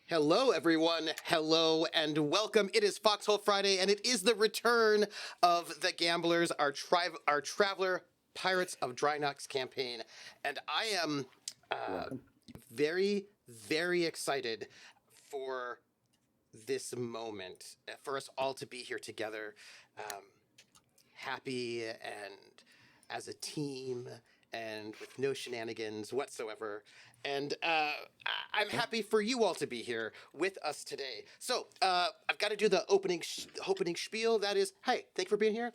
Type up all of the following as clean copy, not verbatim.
Hello, everyone. Hello and welcome. It is Foxhole Friday, and it is the return of the Gamblers, our Traveler Pirates of Drinax campaign. And I am very, very excited for this moment, for us all to be here together, um, happy and as a team and with no shenanigans whatsoever. And I'm happy for you all to be here with us today. So I've got to do the opening spiel. That is, hey, thank you for being here.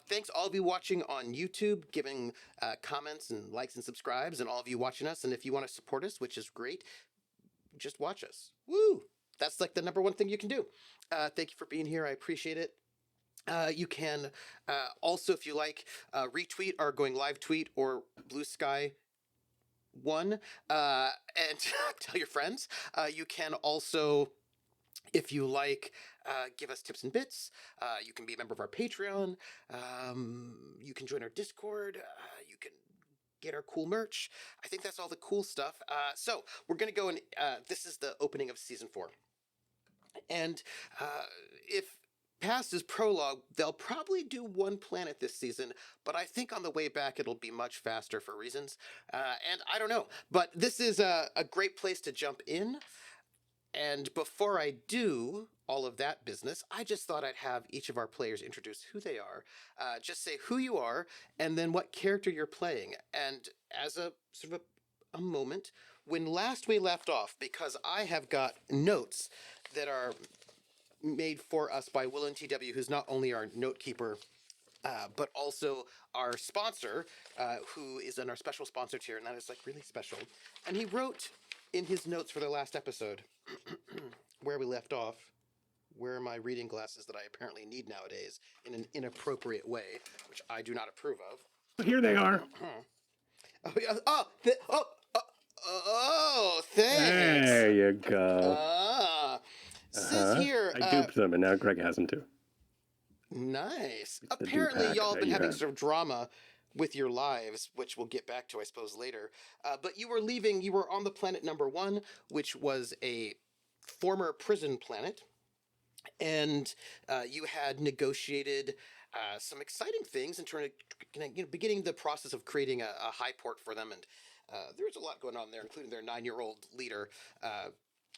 Thanks all of you watching on YouTube, giving comments and likes and subscribes, and all of you watching us. And if you want to support us, which is great, just watch us. Woo! That's like the number one thing you can do. Thank you for being here. I appreciate it. You can also, if you like, retweet our going live tweet or Bluesky one, and tell your friends. You can also, if you like, give us tips and bits. You can be a member of our Patreon. You can join our Discord. You can get our cool merch. I think that's all the cool stuff. So we're going to go and this is the opening of season 4. And if past is prologue, they'll probably do one planet this season, but I think on the way back it'll be much faster for reasons. And I don't know, but this is a great place to jump in. And before I do all of that business, I just thought I'd have each of our players introduce who they are, just say who you are, and then what character you're playing. And as a sort of a moment, when last we left off, because I have got notes that are made for us by Will and TW, who's not only our note keeper, but also our sponsor, who is in our special sponsor tier, and that is like really special. And he wrote in his notes for the last episode where we left off. Where are my reading glasses that I apparently need nowadays in an inappropriate way, which I do not approve of? Here they are. Oh, yeah. Oh, thanks. There you go. Says here. I duped them, and now Greg has them too. Nice. The Apparently, dupe y'all have hack been that you having have. sort of drama with your lives, which we'll get back to, I suppose, later. But you were leaving. You were on the planet number 1, which was a former prison planet, and you had negotiated some exciting things in terms of beginning the process of creating a high port for them. And there was a lot going on there, including their 9-year-old leader,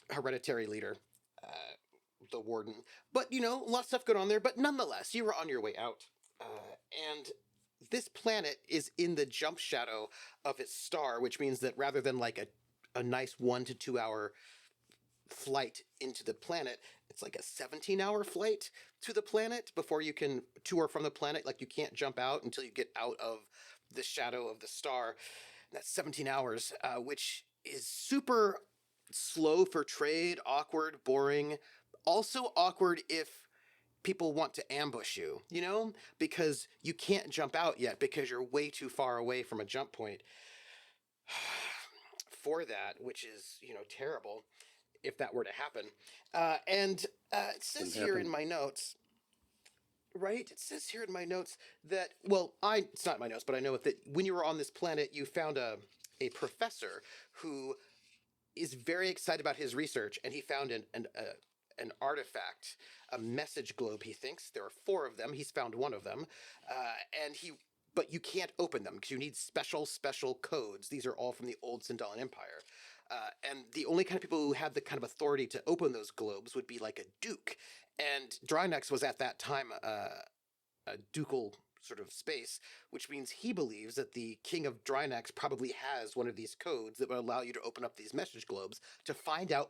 hereditary leader. The warden, but a lot of stuff going on there. But nonetheless, you were on your way out, and this planet is in the jump shadow of its star, which means that rather than like a nice 1 to 2 hour flight into the planet, it's like a 17-hour flight to the planet before you can tour from the planet. Like you can't jump out until you get out of the shadow of the star. That's 17 hours, which is super slow for trade, awkward, boring. Also awkward if people want to ambush you, because you can't jump out yet because you're way too far away from a jump point for that, which is, terrible if that were to happen. And it says here in my notes, right? It says here in my notes that, well, it's not my notes, but I know that when you were on this planet, you found a professor who is very excited about his research, and he found an artifact, a message globe. He thinks there are 4 of them. He's found one of them, but you can't open them because you need special codes. These are all from the old Sindalan Empire, and the only kind of people who have the kind of authority to open those globes would be like a duke. And Drinax was at that time a ducal sort of space, which means he believes that the king of Drinax probably has one of these codes that would allow you to open up these message globes to find out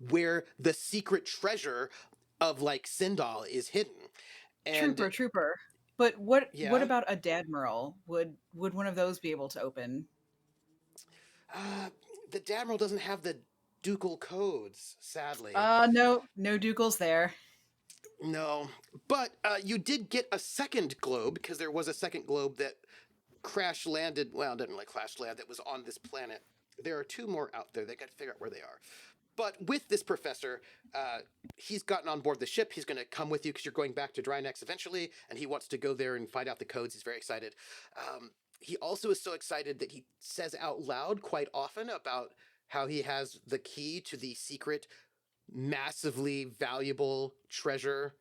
where the secret treasure of like Sindal is hidden. And Trooper. But what yeah, about a Dadmiral? Would one of those be able to open? the Dadmiral doesn't have the ducal codes, sadly. No Ducals there. No, but you did get a second globe, because there was a second globe that crash landed. Well, didn't really crash land. That was on this planet. There are 2 more out there. They got to figure out where they are. But with this professor, he's gotten on board the ship. He's going to come with you because you're going back to Drinax eventually, and he wants to go there and find out the codes. He's very excited. He also is so excited that he says out loud quite often about how he has the key to the secret massively valuable treasure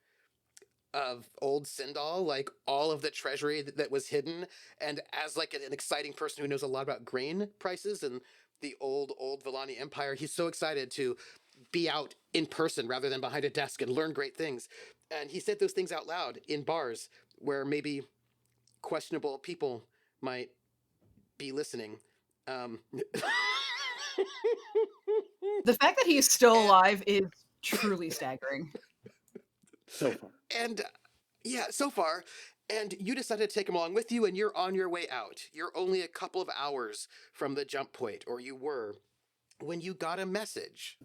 of old Sindal, like all of the treasury that was hidden. And as like an exciting person who knows a lot about grain prices and the old Villani Empire, he's so excited to be out in person rather than behind a desk and learn great things. And he said those things out loud in bars where maybe questionable people might be listening. Um, The fact that he's still And- alive is truly staggering. So far. and yeah, so far. And you decided to take him along with you, and you're on your way out. You're only a couple of hours from the jump point, or you were, when you got a message.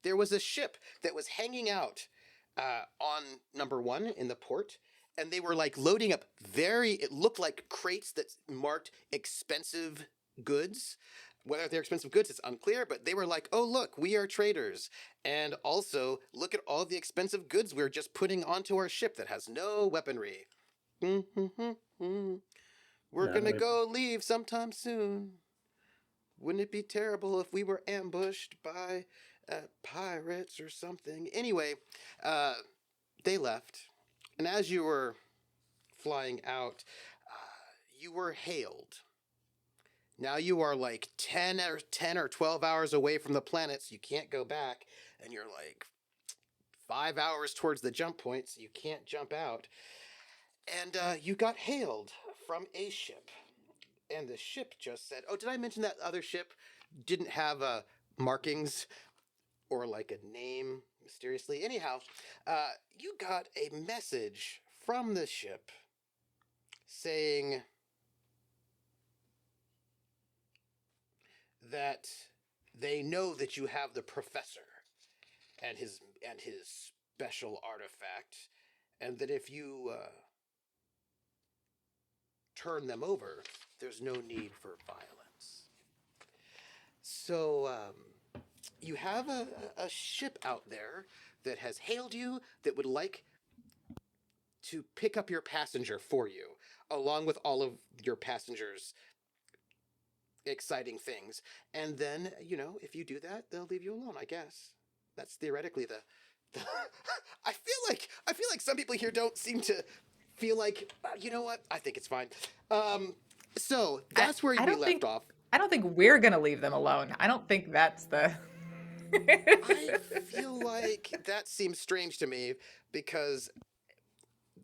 There was a ship that was hanging out on number one in the port, and they were like loading up it looked like crates that marked expensive goods. Whether they're expensive goods, it's unclear, but they were like, oh, look, we are traders. And also, look at all the expensive goods we're just putting onto our ship that has no weaponry. We're Yeah, gonna go leave sometime soon. Wouldn't it be terrible if we were ambushed by pirates or something? Anyway, they left. And as you were flying out, you were hailed. Now you are like 10 or 12 hours away from the planet, so you can't go back. And you're like 5 hours towards the jump point, so you can't jump out. And you got hailed from a ship. And the ship just said, oh, did I mention that other ship didn't have markings or like a name mysteriously? Anyhow, you got a message from the ship saying that they know that you have the professor and his special artifact, and that if you turn them over, there's no need for violence. So you have a ship out there that has hailed you that would like to pick up your passenger for you, along with all of your passengers' exciting things. And then, if you do that, they'll leave you alone, I guess. That's theoretically the I feel like some people here don't seem to feel like, you know what? I think it's fine. So that's where we left off. I don't think we're gonna leave them alone. I don't think that's the. I feel like that seems strange to me because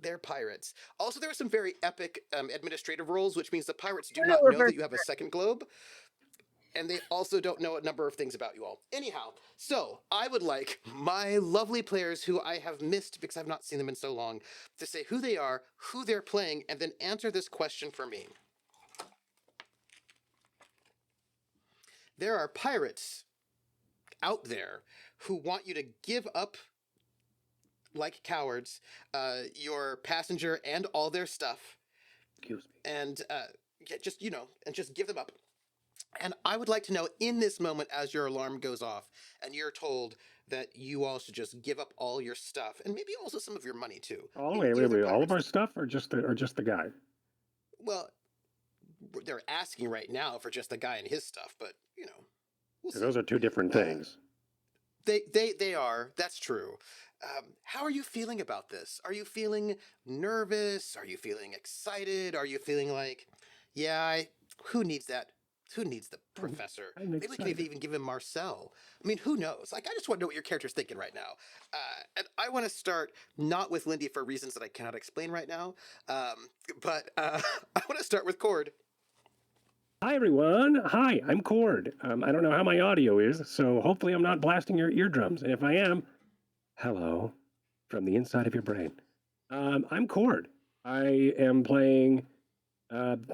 they're pirates. Also, there were some very epic administrative roles, which means the pirates do not know that you have a second globe. And they also don't know a number of things about you all. Anyhow, so I would like my lovely players who I have missed because I've not seen them in so long to say who they are, who they're playing, and then answer this question for me. There are pirates out there who want you to give up, like cowards, your passenger and all their stuff. Excuse me. And just give them up. And I would like to know in this moment, as your alarm goes off and you're told that you all should just give up all your stuff and maybe also some of your money too. Wait. All of our stuff, or just the guy? Well, they're asking right now for just the guy and his stuff, but we'll see. Those are two different things. They are. That's true. How are you feeling about this? Are you feeling nervous? Are you feeling excited? Are you feeling like, yeah, who needs that? Who needs the professor? Maybe we could even give him Marcel. I mean, who knows? Like, I just want to know what your character's thinking right now. And I want to start not with Lindy for reasons that I cannot explain right now, but I want to start with Cord. Hi, everyone. Hi, I'm Cord. I don't know how my audio is, so hopefully I'm not blasting your eardrums. And if I am, hello from the inside of your brain. I'm Cord. I am playing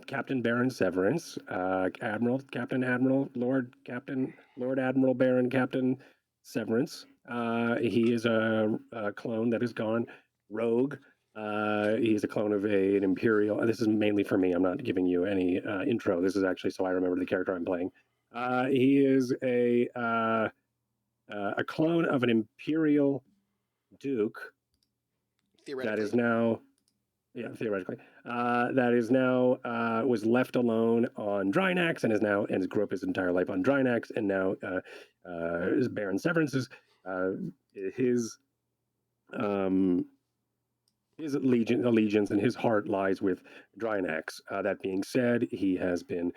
Captain Baron Severance, Admiral, Captain Admiral, Lord Captain, Lord Admiral Baron Captain Severance. He is a clone that has gone rogue. He's a clone of an Imperial. This is mainly for me. I'm not giving you any intro. This is actually so I remember the character I'm playing. He is a clone of an Imperial Duke that is now Yeah, theoretically. That is now was left alone on Drinax and is now and grew up his entire life on Drinax and now is Baron Severance's his um his allegiance and his heart lies with Drinax. That being said, he has been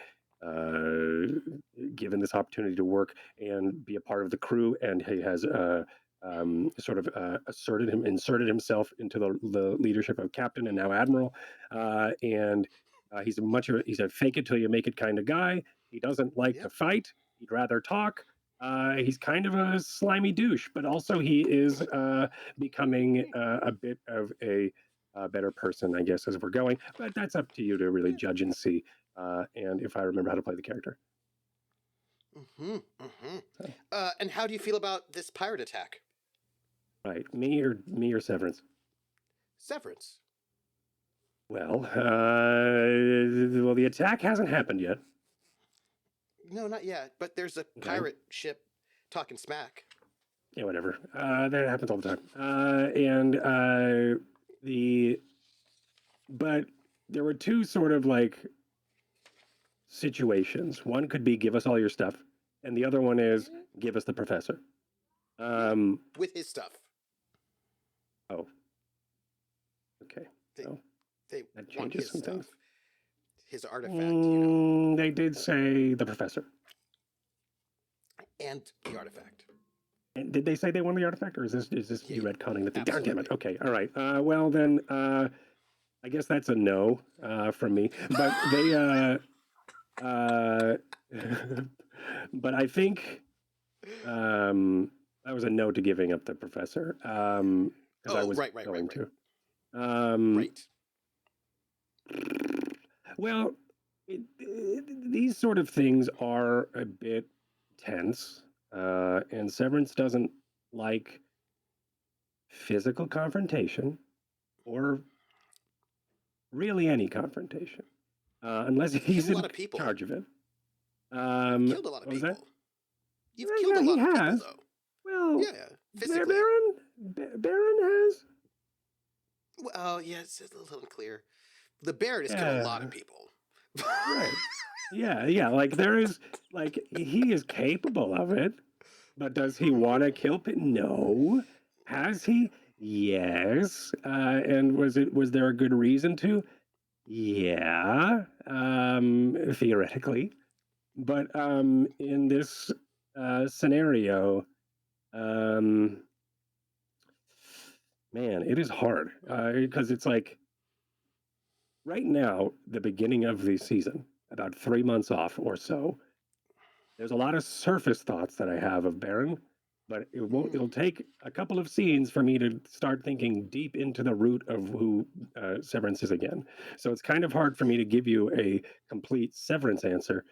given this opportunity to work and be a part of the crew, and he has sort of inserted himself into the leadership of captain and now admiral. And he's a fake it till you make it kind of guy. He doesn't like to Yep. fight. He'd rather talk. He's kind of a slimy douche, but also he is becoming a bit of a better person, I guess, as we're going. But that's up to you to really judge and see. And if I remember how to play the character. Mm-hmm. Mm-hmm. And how do you feel about this pirate attack? Right, me or Severance? Severance. Well, the attack hasn't happened yet. No, not yet. But there's a pirate ship talking smack. Yeah, whatever. That happens all the time. But there were two sort of like situations. One could be give us all your stuff, and the other one is give us the professor. With his stuff. Oh. Okay. They, So they that want changes his some stuff. things. His artifact, you know. They did say the professor. And the artifact. And did they say they won the artifact, or is this Yeah, you retconning that? God damn it. absolutely. Okay. All right. Well then, I guess that's a no from me. But they. But I think that was a no to giving up the professor. Because I was right. going to. Right. Well, these sort of things are a bit tense, and Severance doesn't like physical confrontation or really any confrontation, unless he's Killed a in lot of people. charge of it. Killed a lot of what was that? people. You've killed a he lot of people, has. though. Well, Yeah, physically. Baron has. Well, yeah, it's a little unclear. The Baron has killed a lot of people. Right. Yeah. Like there is, like he is capable of it, but does he want to kill people? No. Has he? Yes. And was there a good reason to? Yeah. Theoretically, but in this scenario, man, it is hard because it's like right now, the beginning of the season, about 3 months off or so, there's a lot of surface thoughts that I have of Baron, but it'll take a couple of scenes for me to start thinking deep into the root of who Severance is again. So it's kind of hard for me to give you a complete Severance answer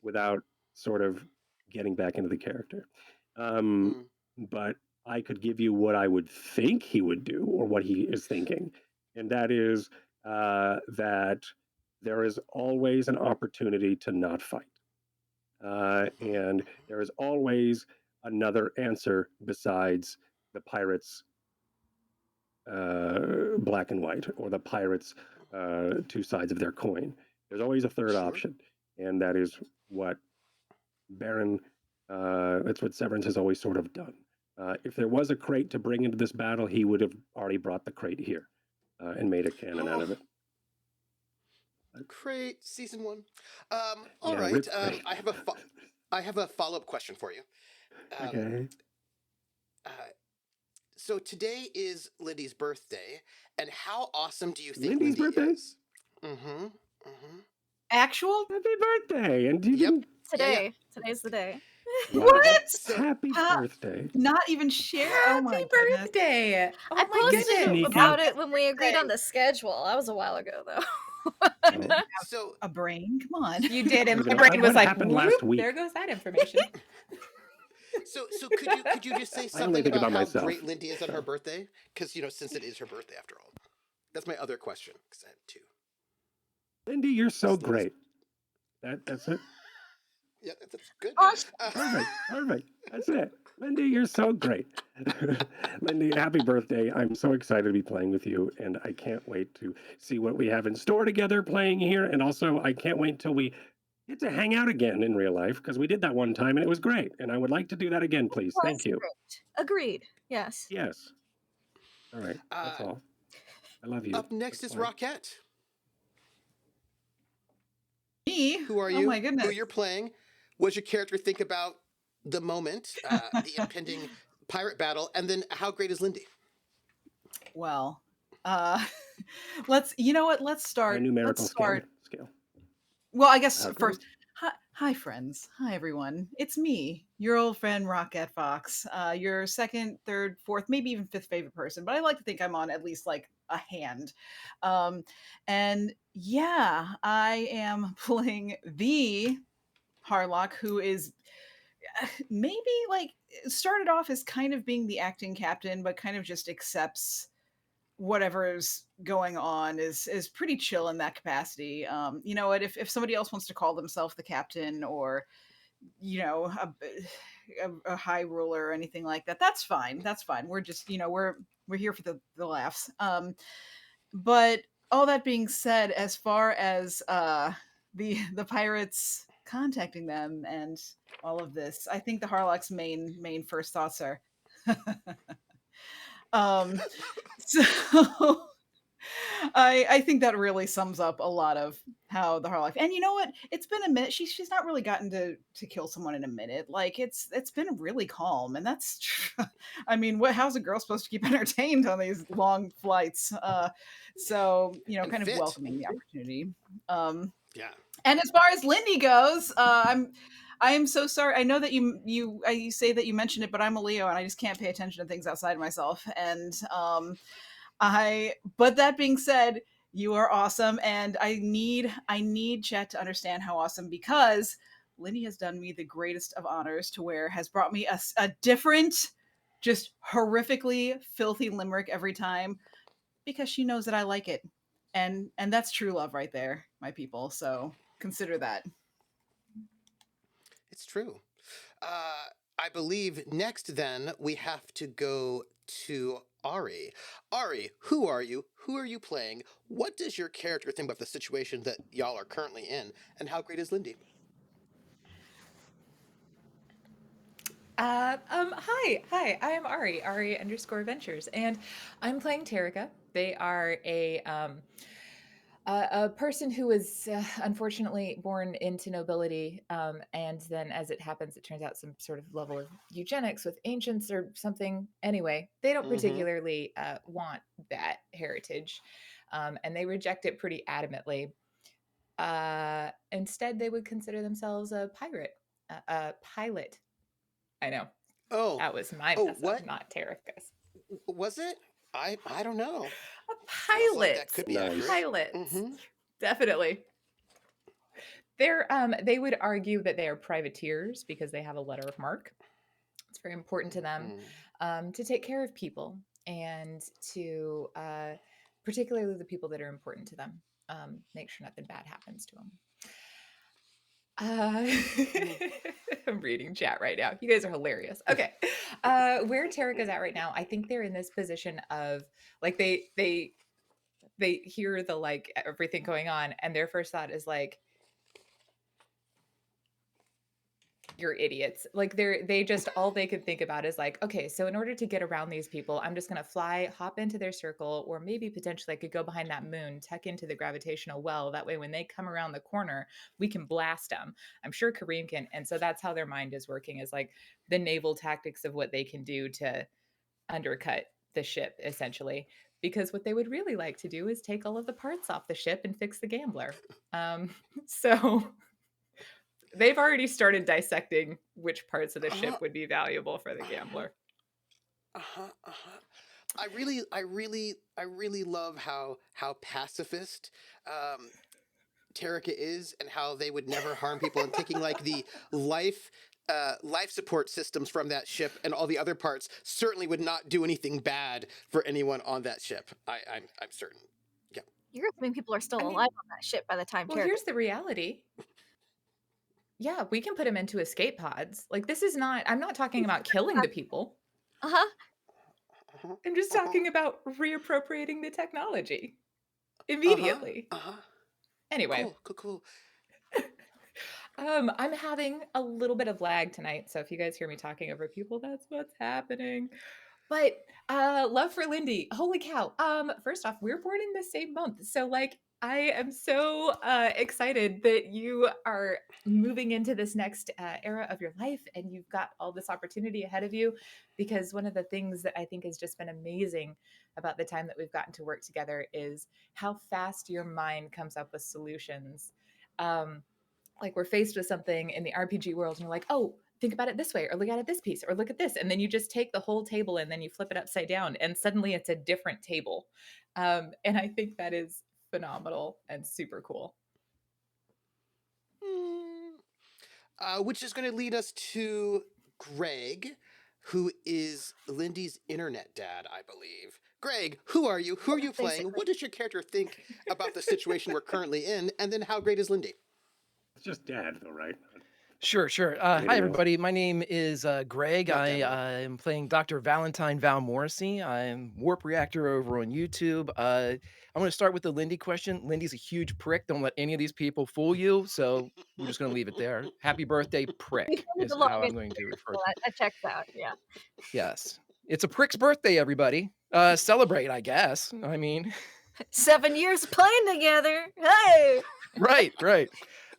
without sort of getting back into the character. But I could give you what I would think he would do or what he is thinking. And that is that there is always an opportunity to not fight. And there is always another answer besides the pirates' black and white or the pirates' two sides of their coin. There's always a third option, and that is what Baron, that's what Severance has always sort of done. If there was a crate to bring into this battle, he would have already brought the crate here and made a cannon out of it. Crate season 1. All right. I have a follow-up question for you. Okay. So today is Lindy's birthday, and how awesome do you think Lindy's Lindy birthday? is? Mm-hmm. Mm-hmm. Actual? Happy birthday! And you Yep. didn't. Today. Today's the day. What? Happy How- birthday! Not even share. Oh my Happy goodness. birthday! Oh I my posted goodness! Sneaky. about it when we agreed on the schedule. That was a while ago, though. Oh, So A brain? Come on. You did, and What my brain was what like, happened last "Whoop, week?" there goes that information. so could you just say I only something think about about how myself, great Lindy is on so. her birthday? Because since it is her birthday after all. That's my other question. Because I have two. Lindy, you're so Lindy's- great. That's it. Yeah, that's good. Awesome. Perfect. That's it. Lindy, you're so great. Lindy, happy birthday. I'm so excited to be playing with you, and I can't wait to see what we have in store together playing here. And also, I can't wait until we get to hang out again in real life because we did that one time and it was great. And I would like to do that again, please. Thank Was you. great. Agreed. Yes. Yes. All right. That's Uh, all. I love you. Up next That's is fine. Rockette. Me? Who are Oh you? my goodness. Who you're playing? What does your character think about the moment, the impending pirate battle, and then how great is Lindy? Well, uh, you know what? Let's By start. numerical Let's start. scale. Well, I guess How first, great. hi, friends. Hi, everyone. It's me, your old friend Rockette Fox, your second, third, fourth, maybe even fifth favorite person, but I like to think I'm on at least like a hand. Um, and yeah, I am playing the Harlock, who is maybe like started off as kind of being the acting captain, but kind of just accepts whatever's going on is pretty chill in that capacity. You know what? If somebody else wants to call themselves the captain or a high ruler or anything like that, that's fine. That's fine. We're just we're here for the laughs. But all that being said, as far as the pirates contacting them and all of this, I think the Harlock's main first thoughts are um so I think that really sums up a lot of how the Harlock. And you know what? It's been a minute. She's not really gotten to kill someone in a minute. Like it's been really calm, and that's. I mean, how's a girl supposed to keep entertained on these long flights? So And kind of fit. welcoming the opportunity. Um, Yeah. and as far as Lindy goes, I am so sorry. I know that you say that you mentioned it, but I'm a Leo, and I just can't pay attention to things outside of myself. And but that being said, you are awesome, and I need chat to understand how awesome, because Lindy has done me the greatest of honors to where has brought me a different, just horrifically filthy limerick every time, because she knows that I like it, and that's true love right there, my people. So consider that. It's true. I believe next then we have to go to Ari. Ari, who are you? Who are you playing? What does your character think about the situation that y'all are currently in? And how great is Lindy? Hi, I am Ari underscore Ventures, and I'm playing Tarika. They are a person who was unfortunately born into nobility, and then, as it happens, it turns out some sort of level of eugenics with ancients or something. Anyway, they don't Mm-hmm. particularly want that heritage, and they reject it pretty adamantly. Instead, they would consider themselves a pirate, a pilot. I know Oh, that was my oh, mess up, what not Terrica's. was it? I don't know. A Feels like pilot, that could be Nice. accurate. pilots, Mm-hmm. definitely. They would argue that they are privateers because they have a letter of marque. It's very important to them to take care of people and to particularly the people that are important to them. Make sure nothing bad happens to them. I'm reading chat right now. You guys are hilarious. Okay. Where Tarika's at right now, I think they're in this position of like they hear the like everything going on, and their first thought is like, you're idiots. Like they just all they could think about is like, okay, so in order to get around these people, I'm just gonna hop into their circle, or maybe potentially I could go behind that moon, tuck into the gravitational well. That way, when they come around the corner, we can blast them. I'm sure Kareem can, and so that's how their mind is working, is like the naval tactics of what they can do to undercut the ship, essentially. Because what they would really like to do is take all of the parts off the ship and fix the gambler. So they've already started dissecting which parts of the Uh-huh. ship would be valuable for the gambler. Uh-huh. Uh-huh. I really love how pacifist Tarika is, and how they would never harm people, and taking like the life support systems from that ship and all the other parts certainly would not do anything bad for anyone on that ship. I'm certain. Yeah. You're assuming people are still I mean, alive on that ship by the time well, Tarek. here's the reality. Yeah, we can put them into escape pods. Like, this is not, I'm not talking about killing the people. Uh-huh. Uh-huh. I'm just Uh-huh. talking about reappropriating the technology Uh-huh. immediately. Uh-huh. Anyway, Cool. I'm having a little bit of lag tonight, so if you guys hear me talking over people, that's what's happening. But love for Lindy. Holy cow. First off, we're born in the same month. So like I am so excited that you are moving into this next era of your life and you've got all this opportunity ahead of you, because one of the things that I think has just been amazing about the time that we've gotten to work together is how fast your mind comes up with solutions. Like we're faced with something in the RPG world and you're like, oh, think about it this way, or look at it this piece, or look at this. And then you just take the whole table and then you flip it upside down and suddenly it's a different table. And I think that is phenomenal and super cool. Which is going to lead us to Greg, who is Lindy's internet dad, I believe. Greg, who are you? Who are you playing? Basically. What does your character think about the situation we're currently in? And then how great is Lindy? It's just dad, though, right? Sure. Anything Hi, else? everybody. My name is Greg. Not I that am playing Dr. Valentine Val Morrissey. I'm Warp Reactor over on YouTube. I'm going to start with the Lindy question. Lindy's a huge prick. Don't let any of these people fool you. So we're just going to leave it there. Happy birthday, prick, With is the how I'm longest going to period, refer so to it. that checks out. Yeah. Yes. It's a prick's birthday, everybody. Celebrate, I guess. I mean, 7 years playing together. Hey. right.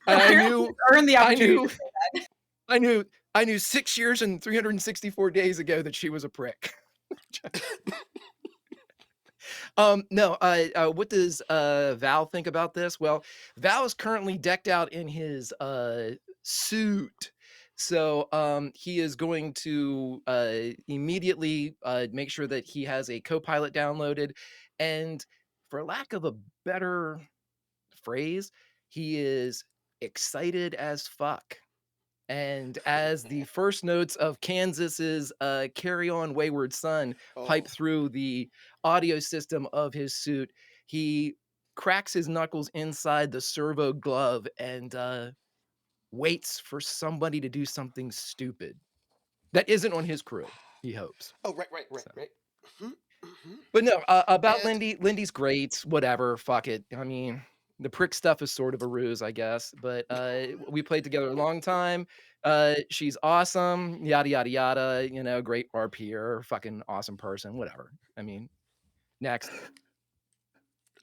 I earned the I opportunity. knew I knew 6 years and 364 days ago that she was a prick. No, what does Val think about this? Well, Val is currently decked out in his suit. So he is going to immediately make sure that he has a co-pilot downloaded, and for lack of a better phrase, he is excited as fuck. And as the first notes of Kansas's Carry On Wayward Son pipe through the audio system of his suit, he cracks his knuckles inside the servo glove and waits for somebody to do something stupid that isn't on his crew, he hopes. Oh, right. So. Mhm, mhm. But no, about And- Lindy's great, whatever, fuck it. I mean, the prick stuff is sort of a ruse, I guess, but we played together a long time. She's awesome, yada, yada, yada, you know, great RPer, fucking awesome person, whatever. I mean, next.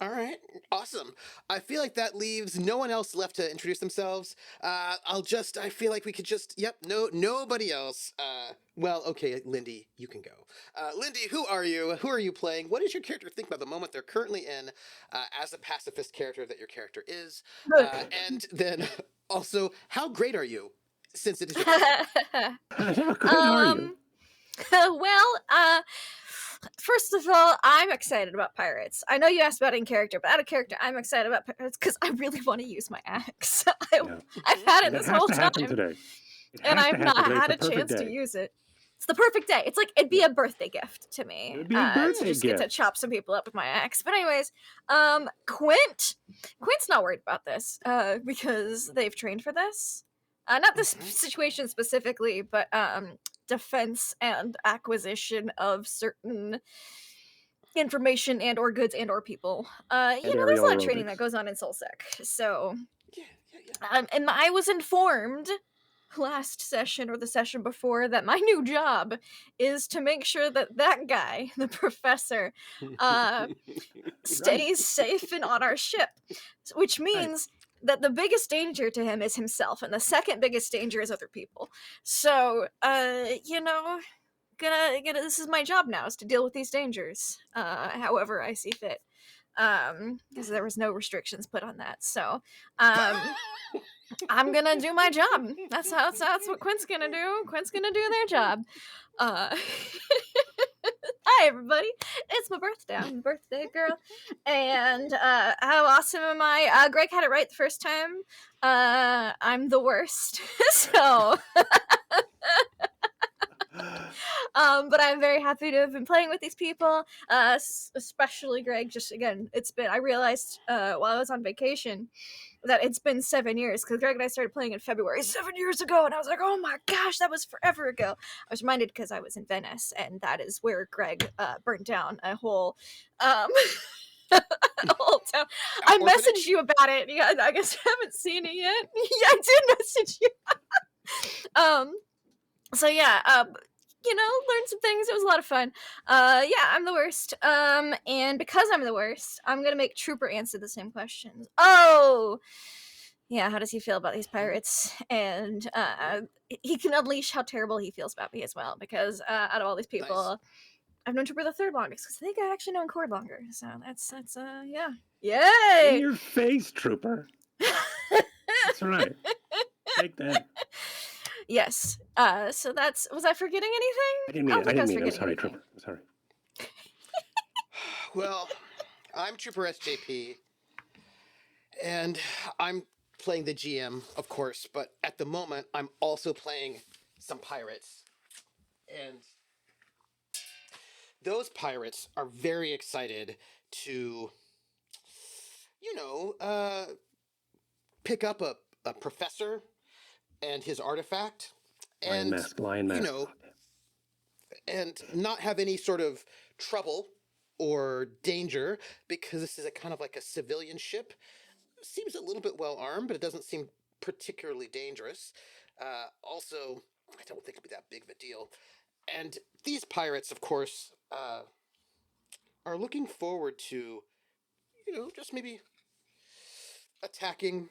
All right, awesome. I feel like that leaves no one else left to introduce themselves. I feel like we could just, nobody else. Well, okay, Lindy, you can go. Lindy, who are you? Who are you playing? What does your character think about the moment they're currently in as the pacifist character that your character is? And then also, how great are you since it is your How good are you? Well, first of all, I'm excited about pirates. I know you asked about in character, but out of character, I'm excited about pirates because I really want to use my axe. Yeah. I've had it And that this has whole to happen time, today. It and has to I've happen not today. had a It's the perfect chance to day. use it. It's the perfect day. It's like it'd be a birthday gift to me. It'd be a birthday to just get to gift. chop some people up with my axe. But anyways, Quint's not worried about this because they've trained for this. Not this situation specifically, but defense and acquisition of certain information and or goods and or people. There's a aerial lot of training aerobics. that goes on in SoulSec. So Yeah. and I was informed last session or the session before that my new job is to make sure that that guy, the professor, stays safe and on our ship, which means that the biggest danger to him is himself and the second biggest danger is other people. So gonna this is my job now, is to deal with these dangers however I see fit, because there was no restrictions put on that. So I'm gonna do my job. That's what Quint's gonna do. Quint's gonna do their job. Hi everybody, it's my birthday. I'm a birthday girl, and how awesome am I? Greg had it right the first time. I'm the worst. So But I'm very happy to have been playing with these people, especially Greg. Just again, I realized while I was on vacation that it's been 7 years, because Greg and I started playing in February 7 years ago, and I was like, oh my gosh, that was forever ago. I was reminded because I was in Venice, and that is where Greg burnt down a whole a whole town. I Orphanage? messaged you about it. Yeah, I guess I haven't seen it yet. Yeah, I did message you. So yeah, learned some things. It was a lot of fun. Yeah, I'm the worst. And because I'm the worst, I'm gonna make Trooper answer the same questions. Oh, yeah. How does he feel about these pirates? And he can unleash how terrible he feels about me as well. Because out of all these people, Nice. I've known Trooper the third longest. Because I think I actually known Cord longer. So that's yeah. In Yay! your face, Trooper. That's right. Take that. Yes. So was I forgetting anything? I didn't mean it. I think didn't was mean it. I'm forgetting sorry, anything. Trooper. I'm sorry. Well, I'm Trooper SJP, and I'm playing the GM, of course, but at the moment, I'm also playing some pirates. And those pirates are very excited to, pick up a professor and his artifact, Lion and, mask. and not have any sort of trouble or danger, because this is a kind of like a civilian ship. Seems a little bit well armed, but it doesn't seem particularly dangerous. Also, I don't think it'll be that big of a deal. And these pirates, of course, are looking forward to, just maybe attacking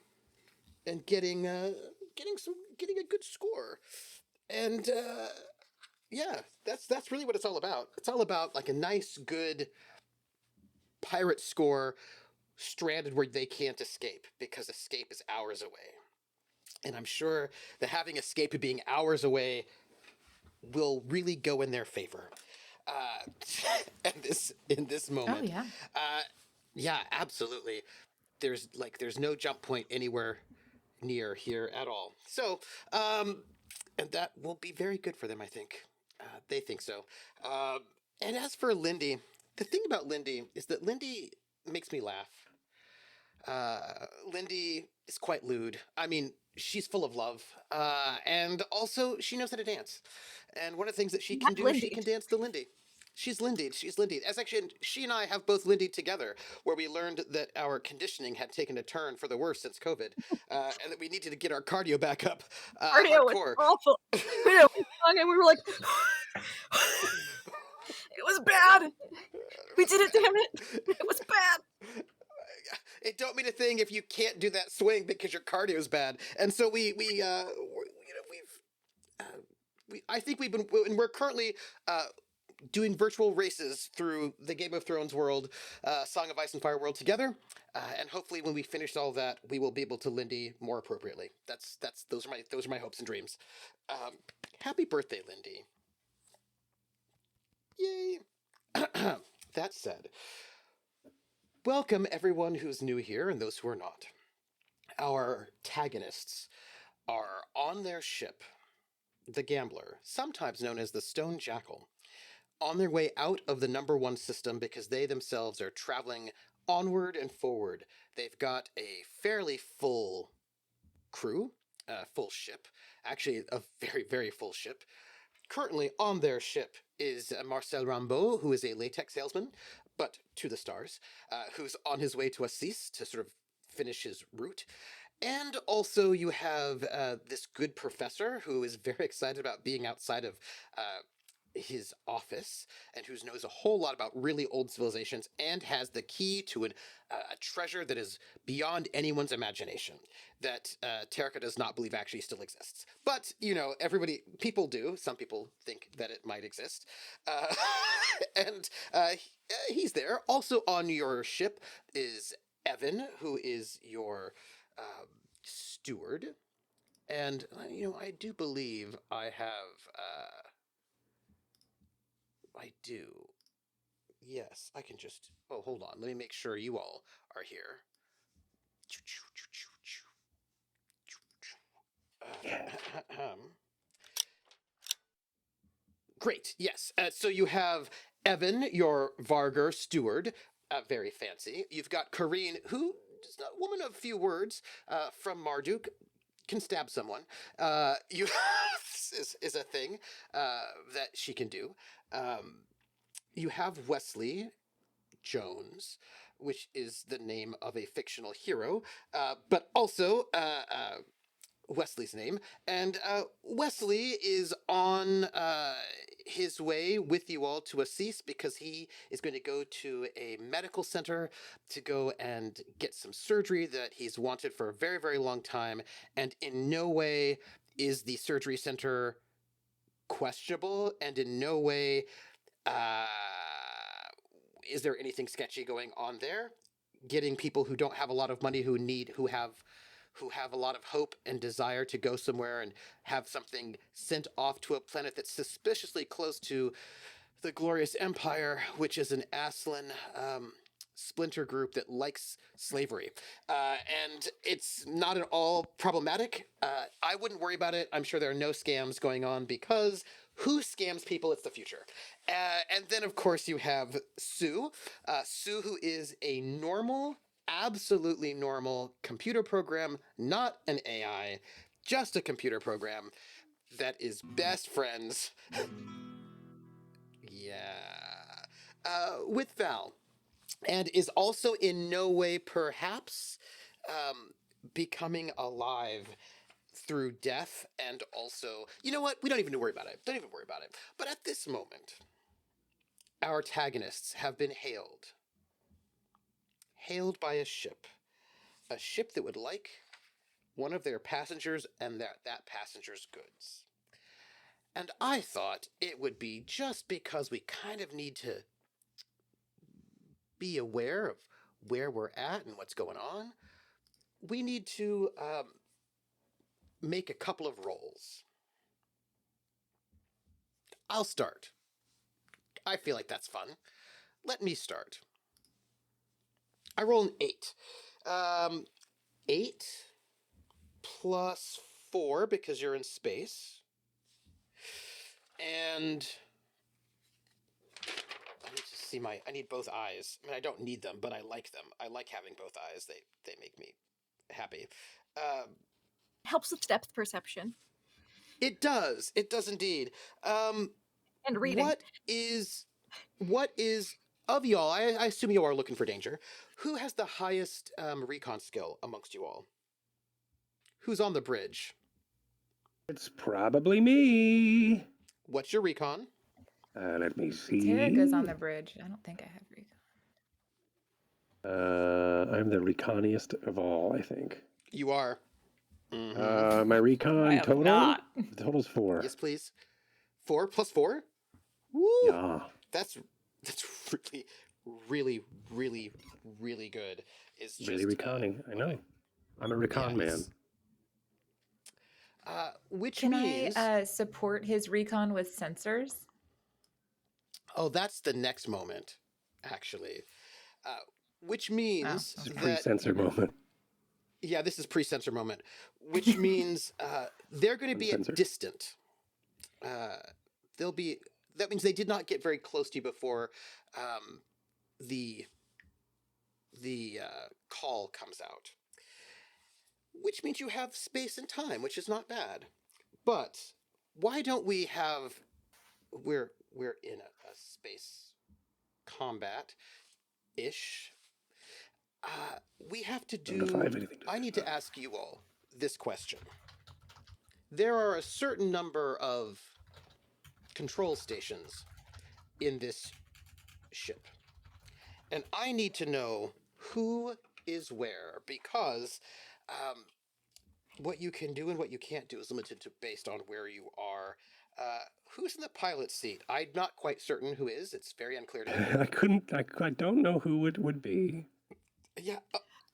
and getting a good score. And yeah, that's really what it's all about. It's all about like a nice, good pirate score stranded where they can't escape, because escape is hours away. And I'm sure that having escape being hours away will really go in their favor. And in this moment, Oh yeah. yeah, absolutely. There's no jump point anywhere near here at all. So, and that will be very good for them, I think. They think so. And as for Lindy, the thing about Lindy is that Lindy makes me laugh. Lindy is quite lewd. I mean, she's full of love. And also, she knows how to dance. And one of the things that she can do is she can dance the Lindy. She's Lindy. She's Lindy. As actually, she and I have both Lindy together, where we learned that our conditioning had taken a turn for the worse since COVID, and that we needed to get our cardio back up. Cardio was Hardcore. awful. We sung and we were like, it was bad. We did it, damn it. It was bad. It don't mean a thing if you can't do that swing because your cardio is bad. And so I think we're currently doing virtual races through the Game of Thrones world, Song of Ice and Fire world together, and hopefully when we finish all that, we will be able to Lindy more appropriately. Those are my hopes and dreams. Happy birthday, Lindy! Yay! That said, welcome everyone who's new here and those who are not. Our tagonists are on their ship, the Gambler, sometimes known as the Stone Jackal, on their way out of the number one system because they themselves are traveling onward and forward. They've got a fairly full crew, full ship, actually a very, very full ship. Currently on their ship is Marcel Rambeau, who is a latex salesman, but to the stars, who's on his way to Acis to sort of finish his route. And also you have this good professor who is very excited about being outside of his office, and who knows a whole lot about really old civilizations and has the key to a treasure that is beyond anyone's imagination, that Terika does not believe actually still exists. But, people do. Some people think that it might exist. And he's there. Also on your ship is Evan, who is your steward. And, I do believe I have... I do. Yes, I can just... Oh, hold on. Let me make sure you all are here. Great. Yes. So you have Evan, your Varger steward, very fancy. You've got Kareen, who is a woman of few words, from Marduk, can stab someone. You is a thing that she can do. You have Wesley Jones, which is the name of a fictional hero, but also Wesley's name. And Wesley is on his way with you all to Acis because he is going to go to a medical center to go and get some surgery that he's wanted for a very, very long time. And in no way is the surgery center questionable, and in no way uh, is there anything sketchy going on there. Getting people who don't have a lot of money, who have a lot of hope and desire to go somewhere and have something sent off to a planet that's suspiciously close to the Glorious Empire, which is an Aslan splinter group that likes slavery. And it's not at all problematic. I wouldn't worry about it. I'm sure there are no scams going on because who scams people? It's the future. And then, of course, you have Sue. Sue, who is a normal, absolutely normal computer program, not an AI, just a computer program that is best friends. With Val, and is also in no way, perhaps, becoming alive through death. And also, you know what? We don't even worry about it. Don't even worry about it. But at this moment, our tagonists have been hailed by a ship that would like one of their passengers and that passenger's goods. And I thought it would be, just because we kind of need to be aware of where we're at and what's going on, we need to make a couple of rolls. I'll start. I feel like that's fun. Let me start. I roll an 8. 8 plus 4 because you're in space. And I need both eyes. I mean, I don't need them, but I like them. I like having both eyes. They make me happy. Helps with depth perception. It does. It does indeed. And reading. What is of y'all? I assume you are looking for danger. Who has the highest recon skill amongst you all? Who's on the bridge? It's probably me. What's your recon? Let me see. Tarika's on the bridge. I don't think I have recon. I'm the reconiest of all, I think. You are. Mm-hmm. My recon total? Not. The total's 4. Yes, please. 4 plus 4? Woo! Yeah. That's really, really, really, really good. Is just, really reconning. I know. I'm a recon man. Which Can means... I support his recon with sensors? Oh, that's the next moment, actually. Which means It's a pre-sensor moment. Yeah, this is pre-sensor moment. Which means they're going to be at distant. That means they did not get very close to you before the call comes out. Which means you have space and time, which is not bad. But why don't we have... We're in a space combat-ish. We have to do... I need to ask you all this question. There are a certain number of control stations in this ship. And I need to know who is where, because what you can do and what you can't do is limited to based on where you are. Who's in the pilot seat? I'm not quite certain who is. It's very unclear to me. I don't know who it would be. Yeah.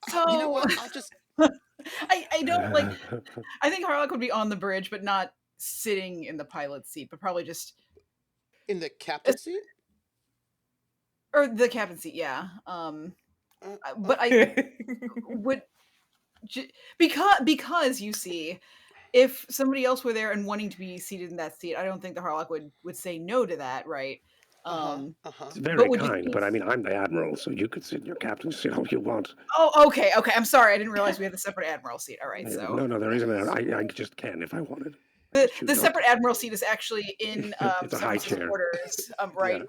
So you know what? I'll just... I don't like... I think Harlock would be on the bridge, but not sitting in the pilot seat, but probably just... In the captain's seat? Or the captain's seat, yeah. But I would... Because you see, if somebody else were there and wanting to be seated in that seat, I don't think the Harlock would say no to that, right? It's very But would you kind, think- but I mean, I'm the admiral, so you could sit in your captain's seat all you want. Oh, okay. I'm sorry. I didn't realize we had the separate admiral seat. All right, so No, there isn't. I just can if I wanted. the separate admiral seat is actually in It's a high Severance's chair. quarters,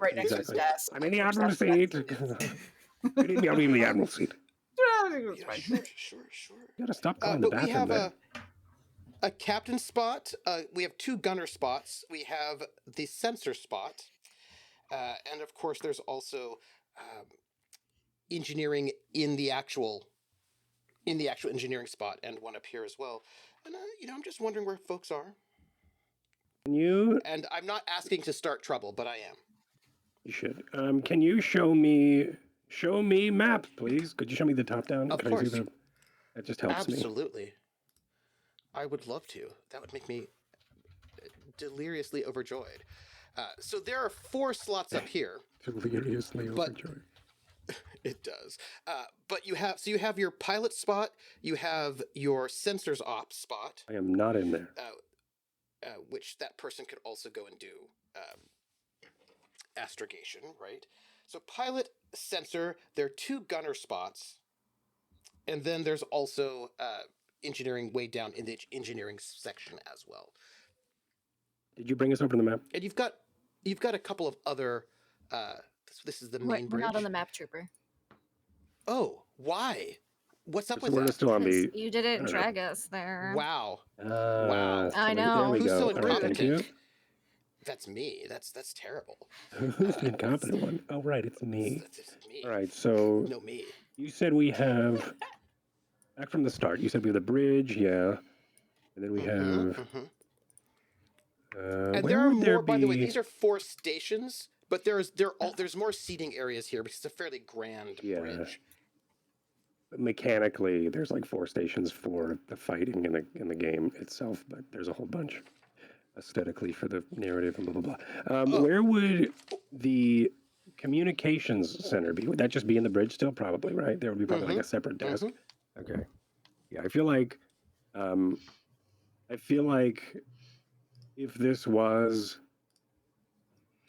right next to his exactly. desk. I'm in the admiral seat. You need me? I'll be in the admiral seat. It's Yeah, fine. sure. You gotta stop calling the But we bathroom have there. a captain spot. We have 2 gunner spots. We have the sensor spot, and of course, there's also engineering in the actual engineering spot, and one up here as well. And I'm just wondering where folks are. Can you? And I'm not asking to start trouble, but I am. You should. Can you show me map, please? Could you show me the top down? Of Can I see course. that just helps me. Absolutely. I would love to. That would make me deliriously overjoyed. So there are 4 slots up here. Deliriously But- overjoyed. It does. But you have your pilot spot, you have your sensors ops spot, I am not in there. which that person could also go and do astrogation, right? So pilot, sensor, there are 2 gunner spots, and then there's also engineering way down in the engineering section as well. Did you bring us over to the map? And you've got a couple of other. This is the main We're bridge. not on the map, Trooper. Oh, why? What's up with We're that? still on the. You didn't don't know. drag us there. Wow. Wow. I There know. we Who's go. so All right, thank you. incompetent? That's me. That's terrible. Who's the incompetent one? Oh, right, it's me. That's me. All right, so No, me. you said we have back from the start. You said we have the bridge, yeah, and then we have. And Where there are would there more. By the way, be- these are 4 stations, but there's more seating areas here because it's a fairly grand Yeah. bridge. Mechanically, there's like 4 stations for the fighting in the game itself, but there's a whole bunch aesthetically for the narrative and blah blah blah. Where would the communications center be? Would that just be in the bridge still? Probably, right? There would be probably like a separate desk. Okay. Yeah, I feel like if this was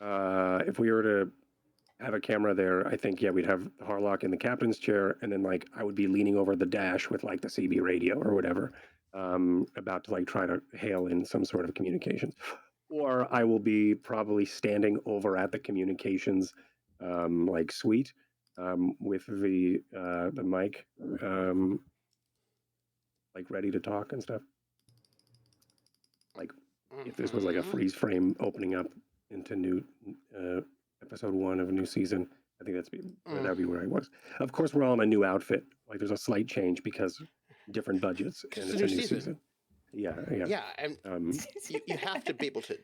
if we were to have a camera there, I think we'd have Harlock in the captain's chair, and then like I would be leaning over the dash with like the CB radio or whatever, about to like try to hail in some sort of communications, or I will be probably standing over at the communications like suite with the mic like ready to talk and stuff. Like if this was like a freeze frame opening up into new episode 1 of a new season, I think that'd be where I was. Of course, we're all in a new outfit. Like there's a slight change because different budgets and it's a new season. Yeah. Yeah, and you have to be able to.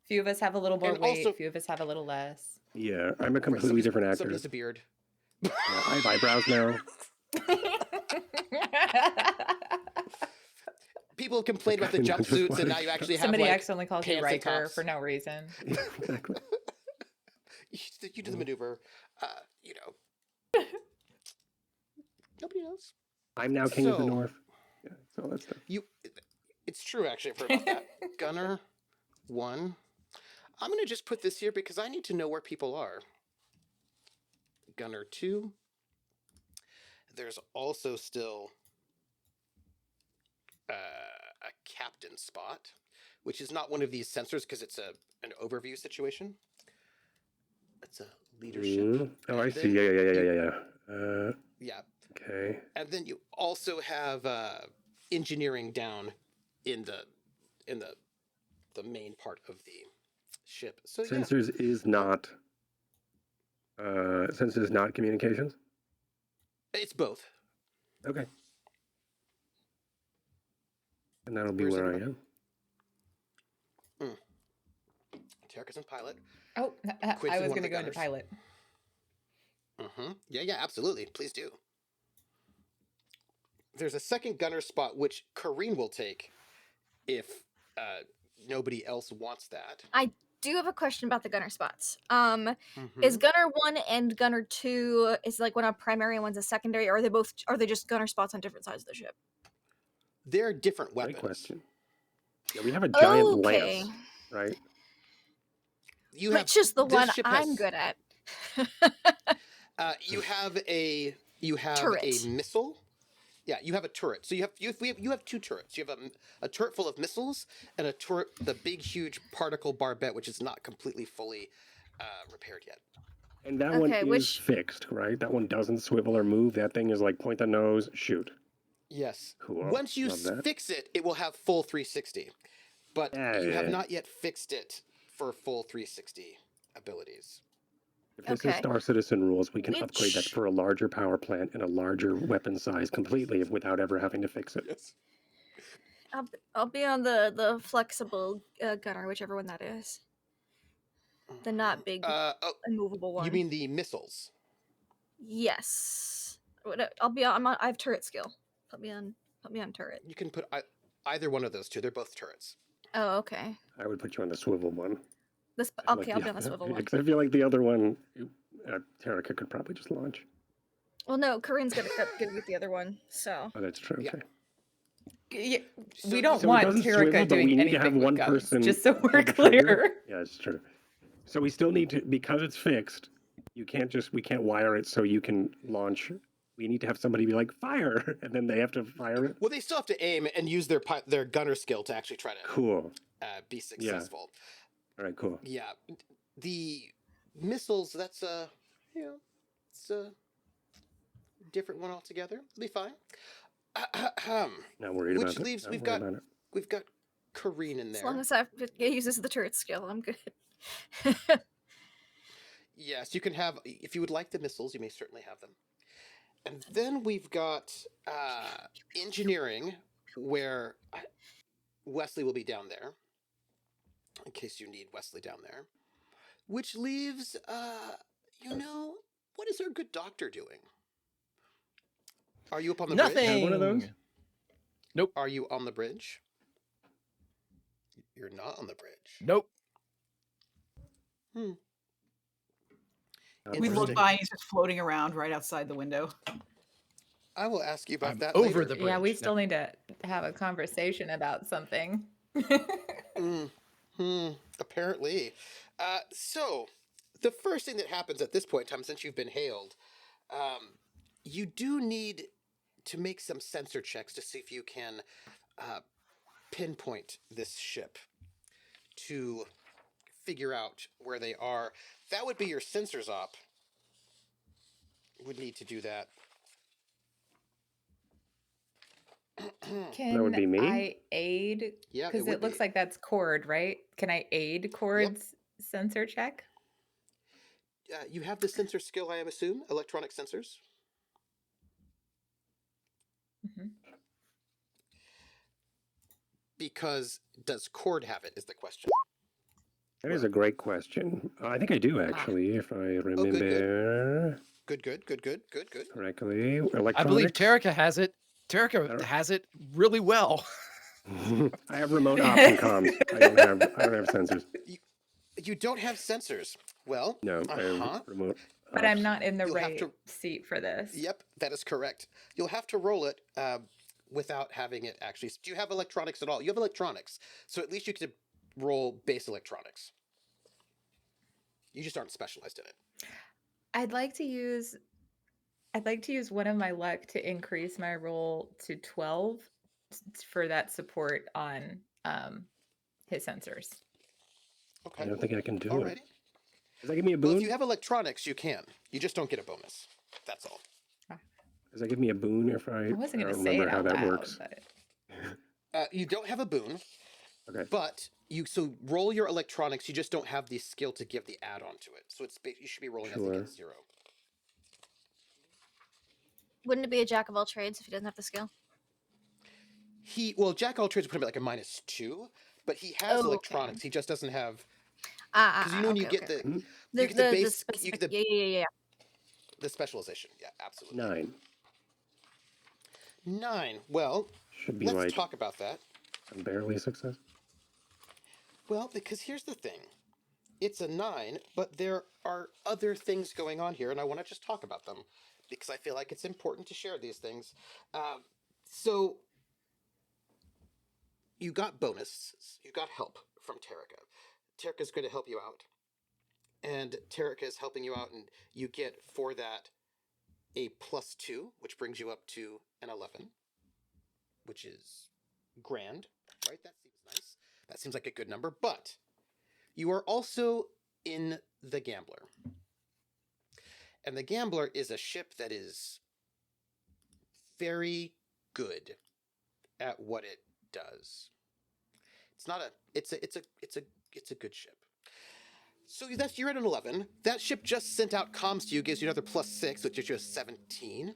Few of us have a little more And weight. also- Few of us have a little less. Yeah, I'm a completely different actor. Somebody has a beard. I have eyebrows now. People complain about the Just jumpsuits, and now like- you actually have Somebody like accidentally calls you pants and Riker tops. for no reason. Exactly. You do the maneuver. You know. Nobody knows. I'm now king of the So- north. Yeah, so all that stuff. It's true, actually. I've heard about that. Gunner 1. I'm going to just put this here because I need to know where people are. Gunner 2. There's also still a captain spot, which is not one of these sensors because it's an overview situation. It's a leadership. Oh, I And see. then Yeah. Yeah. Okay. And then you also have engineering down in the main part of the ship. So yeah, Sensors is not. Sensors is not communications. it's both. Okay. And that'll be Where's where I everybody? am. Tarkus and pilot. Oh, Quincy, I was one of going to the go into gunners. pilot. Yeah, absolutely. Please do. There's a second gunner spot which Kareen will take if nobody else wants that. I do have a question about the gunner spots. Mm-hmm. Is Gunner 1 and Gunner 2 is like one a primary and one's a secondary, or are they just gunner spots on different sides of the ship? They're different Great weapons. question. Yeah, we have a giant Okay. lance, right? You have Which is the this one ship I'm has, good at. you have a Turret. missile. Yeah, you have a turret. So you have two turrets. You have a turret full of missiles and a turret, the big huge particle barbette, which is not completely fully repaired yet. And that Okay, one is fixed, right? That one doesn't swivel or move. That thing is like point the nose, shoot. Yes. Cool. Once you Love that. fix it, it will have full 360. But you have Yeah. not yet fixed it for full 360 abilities. If this is Okay. Star Citizen rules, we can upgrade that Which- for a larger power plant and a larger weapon size completely without ever having to fix it. Yes. I'll be on the flexible gunner, whichever one that is. The not big immovable one. You mean the missiles? Yes. I'll be on. I have turret skill. Put me on turret. You can put either one of those two. They're both turrets. Oh, okay. I would put you on the swivel one. This I feel okay. like I'll be on the swivel one. Because I feel like the other one, Tarika could probably just launch. Well, no, Corinne's gonna get the other one. So. Oh, that's true. Yeah. Okay. Yeah, So- we don't So it want doesn't Tarika swivel, but we doing need to have anything with one guns, person just so pull we're the trigger. clear. Yeah, it's true. So we still need to, because it's fixed, we can't wire it so you can launch. We need to have somebody be like, fire, and then they have to fire it. Well, they still have to aim and use their gunner skill to actually try to Cool. be successful. All right, cool. Yeah. The missiles, that's it's a different one altogether. It'll be fine. Not worried about Which it. leaves Not we've worried got about it. we've got Kareen in As long there. as it uses the turret skill, I'm good. Yes, you can have, if you would like the missiles, you may certainly have them. And then we've got engineering, where Wesley will be down there, in case you need Wesley down there. Which leaves, what is our good doctor doing? Are you up on the bridge? Nothing. Have one of those? Nope. Are you on the bridge? You're not on the bridge. Nope. We look Interesting. by and he's just floating around right outside the window. I will ask you about I'm that over later. the Yeah, we bridge. still need to have a conversation about something. Apparently. So, the first thing that happens at this point in time, since you've been hailed, you do need to make some sensor checks to see if you can pinpoint this ship to figure out where they are. That would be your sensors op. Would need to do that. Can That would be me? I aid? Yeah, Because it it would looks be. like that's Cord, right? Can I aid Cord's sensor check? You have the sensor skill, I assume? Electronic sensors? Mhm. Because does Cord have it, is the question. That is a great question. I think I do, actually, if I remember Good. correctly. Electronics. I believe Tarika has it. Tarika has it really well. I have remote option comms. I don't have sensors. You don't have sensors. Well, No, I have remote. But I'm not in the You'll have right to- seat for this. Yep, that is correct. You'll have to roll it without having it actually. Do you have electronics at all? You have electronics, so at least you could roll base electronics. You just aren't specialized in it. I'd like to use one of my luck to increase my roll to 12 for that support on his sensors. Okay. I don't think I can do Alrighty. it. Does that give me a Well, boon? if you have electronics, you can. You just don't get a bonus. That's all. Does that give me a boon if I I wasn't don't going to say it remember how out that loud, works? but You don't have a boon, Okay. but so roll your electronics. You just don't have the skill to give the add-on to it. So you should be rolling I think Sure. at 0. Wouldn't it be a jack of all trades if he doesn't have the skill? Jack of all trades would put him at like a -2, but he has Oh, okay. electronics. He just doesn't have. Because Because when you get okay. you the get the base, you specific, get yeah. the specialization. Yeah, absolutely. 9. 9. Well, Should be let's like talk about that. barely a success. Well, because here's the thing. It's a 9, but there are other things going on here, and I want to just talk about them because I feel like it's important to share these things. So, you got bonuses. You got help from Terrica. Terrica's going to help you out. And Terrica is helping you out, and you get for that a +2, which brings you up to an 11, which is grand, right? That seems nice. That seems like a good number. But you are also in the Gambler. And the Gambler is a ship that is very good at what it does. It's not a it's a good ship. So you're at an 11. That ship just sent out comms to you, gives you another +6, which is just 17.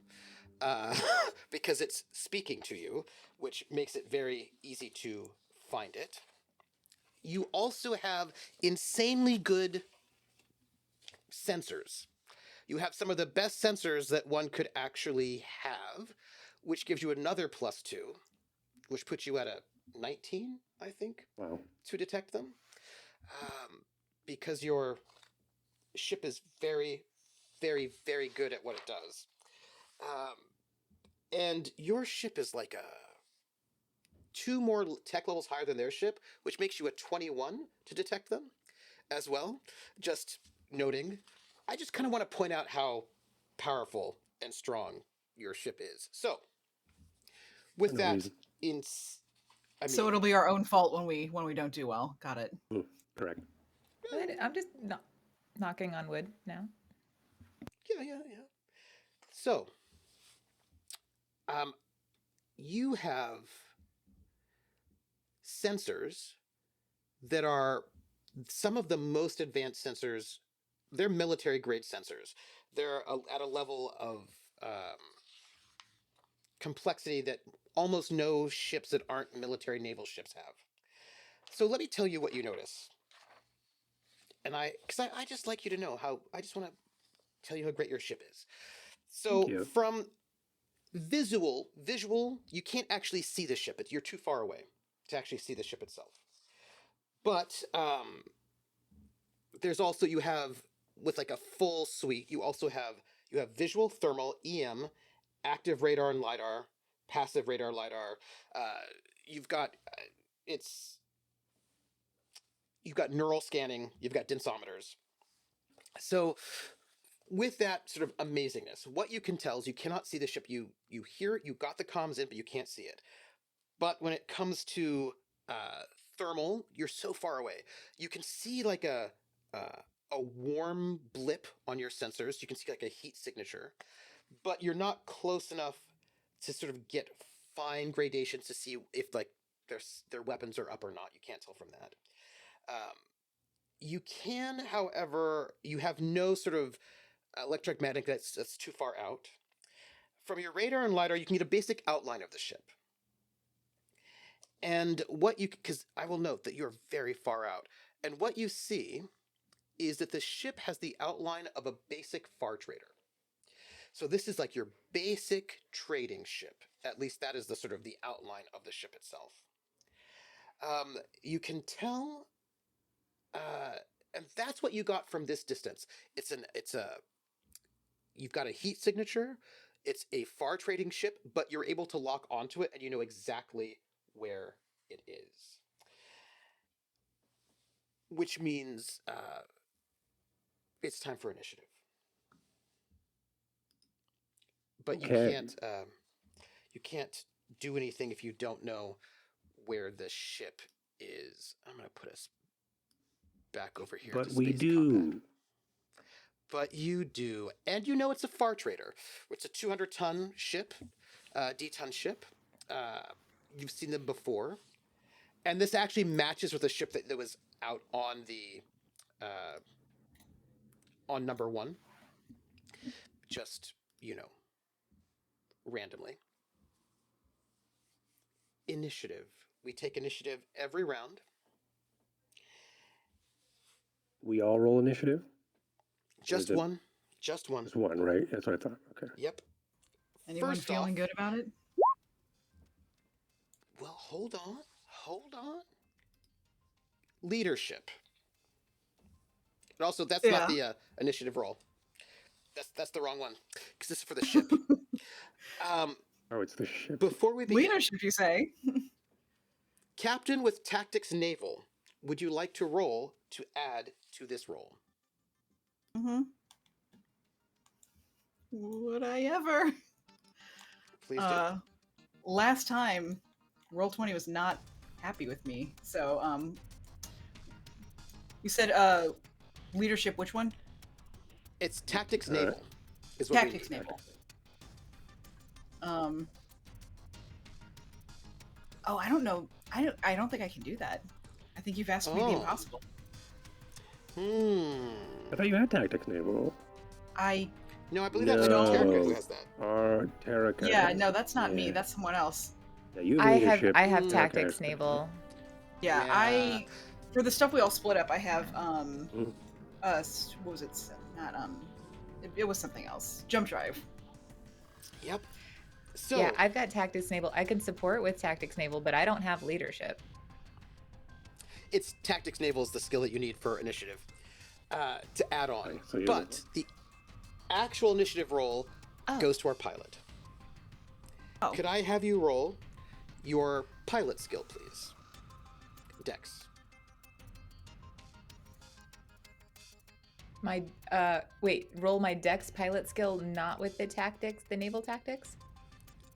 Because it's speaking to you, which makes it very easy to find it. You also have insanely good sensors. You have some of the best sensors that one could actually have, which gives you another +2, which puts you at a 19, I think, Wow. to detect them. Because your ship is very, very, very good at what it does. And your ship is like 2 more tech levels higher than their ship, which makes you a 21 to detect them as well. Just noting, I just kind of want to point out how powerful and strong your ship is. So, with For no that, reason. So it'll be our own fault when we don't do well. Got it. Correct. I'm just knocking on wood now. Yeah. So, you have sensors that are some of the most advanced sensors. They're military grade sensors. They're at a level of complexity that almost no ships that aren't military naval ships have. So let me tell you what you notice. And because I just like you to know I just want to tell you how great your ship is. So from visual, you can't actually see the ship. You're too far away to actually see the ship itself. But there's also, you have, with like a full suite, you have visual, thermal, EM, active radar and LiDAR, passive radar, LiDAR. You've got you've got neural scanning, you've got densometers. So with that sort of amazingness, what you can tell is you cannot see the ship. You hear it, you got the comms in, but you can't see it. But when it comes to thermal, you're so far away. You can see like a warm blip on your sensors. You can see like a heat signature, but you're not close enough to sort of get fine gradations to see if like their weapons are up or not. You can't tell from that. You can, however, you have no sort of electromagnetic that's too far out. From your radar and LiDAR, you can get a basic outline of the ship. And because I will note that you're very far out, and what you see is that the ship has the outline of a basic far trader. So this is like your basic trading ship. At least that is the sort of the outline of the ship itself. You can tell, and that's what you got from this distance. You've got a heat signature. It's a far trading ship, but you're able to lock onto it, and you know exactly where it is. Which means it's time for initiative. But you can't do anything if you don't know where the ship is. I'm going to put us back over here. But to we space do. combat. But you do. And you know it's a far trader. It's a 200-ton ship, D-ton ship. You've seen them before. And this actually matches with a ship that was out on the on number 1. Just, randomly. Initiative. We take initiative every round. We all roll initiative? Just one. Just one. Just one, right? That's what I thought. Okay. Yep. Anyone First feeling off, good about it? Well, hold on. Leadership. But also, that's not the initiative roll. That's the wrong one, because this is for the ship. It's the ship. Before we begin, Leadership, you say? Captain with Tactics Naval, would you like to roll to add to this roll? Mm-hmm. Would I ever? Please do. Last time, Roll20 was not happy with me. So, you said leadership. Which one? It's Tactics Naval. Is what Tactics we need. Naval. Oh, I don't know. I don't think I can do that. I think you've asked me the Oh. impossible. I thought you had Tactics Naval. No, I believe that's Terra who has that. Terraca. Yeah, no, that's not me. Yeah. That's someone else. Yeah, you I leadership. have Mm. tactics Okay. naval. Yeah, Yeah. for the stuff we all split up, I have Mm. what was it? Not it was something else. Jump drive. Yep. So Yeah, I've got tactics naval. I can support with tactics naval, but I don't have leadership. it's Tactics Naval is the skill that you need for initiative to add on. Okay, so you- But the actual initiative roll goes to our pilot. Oh. Could I have you roll your pilot skill, please? Dex. My roll my dex pilot skill not with the naval tactics.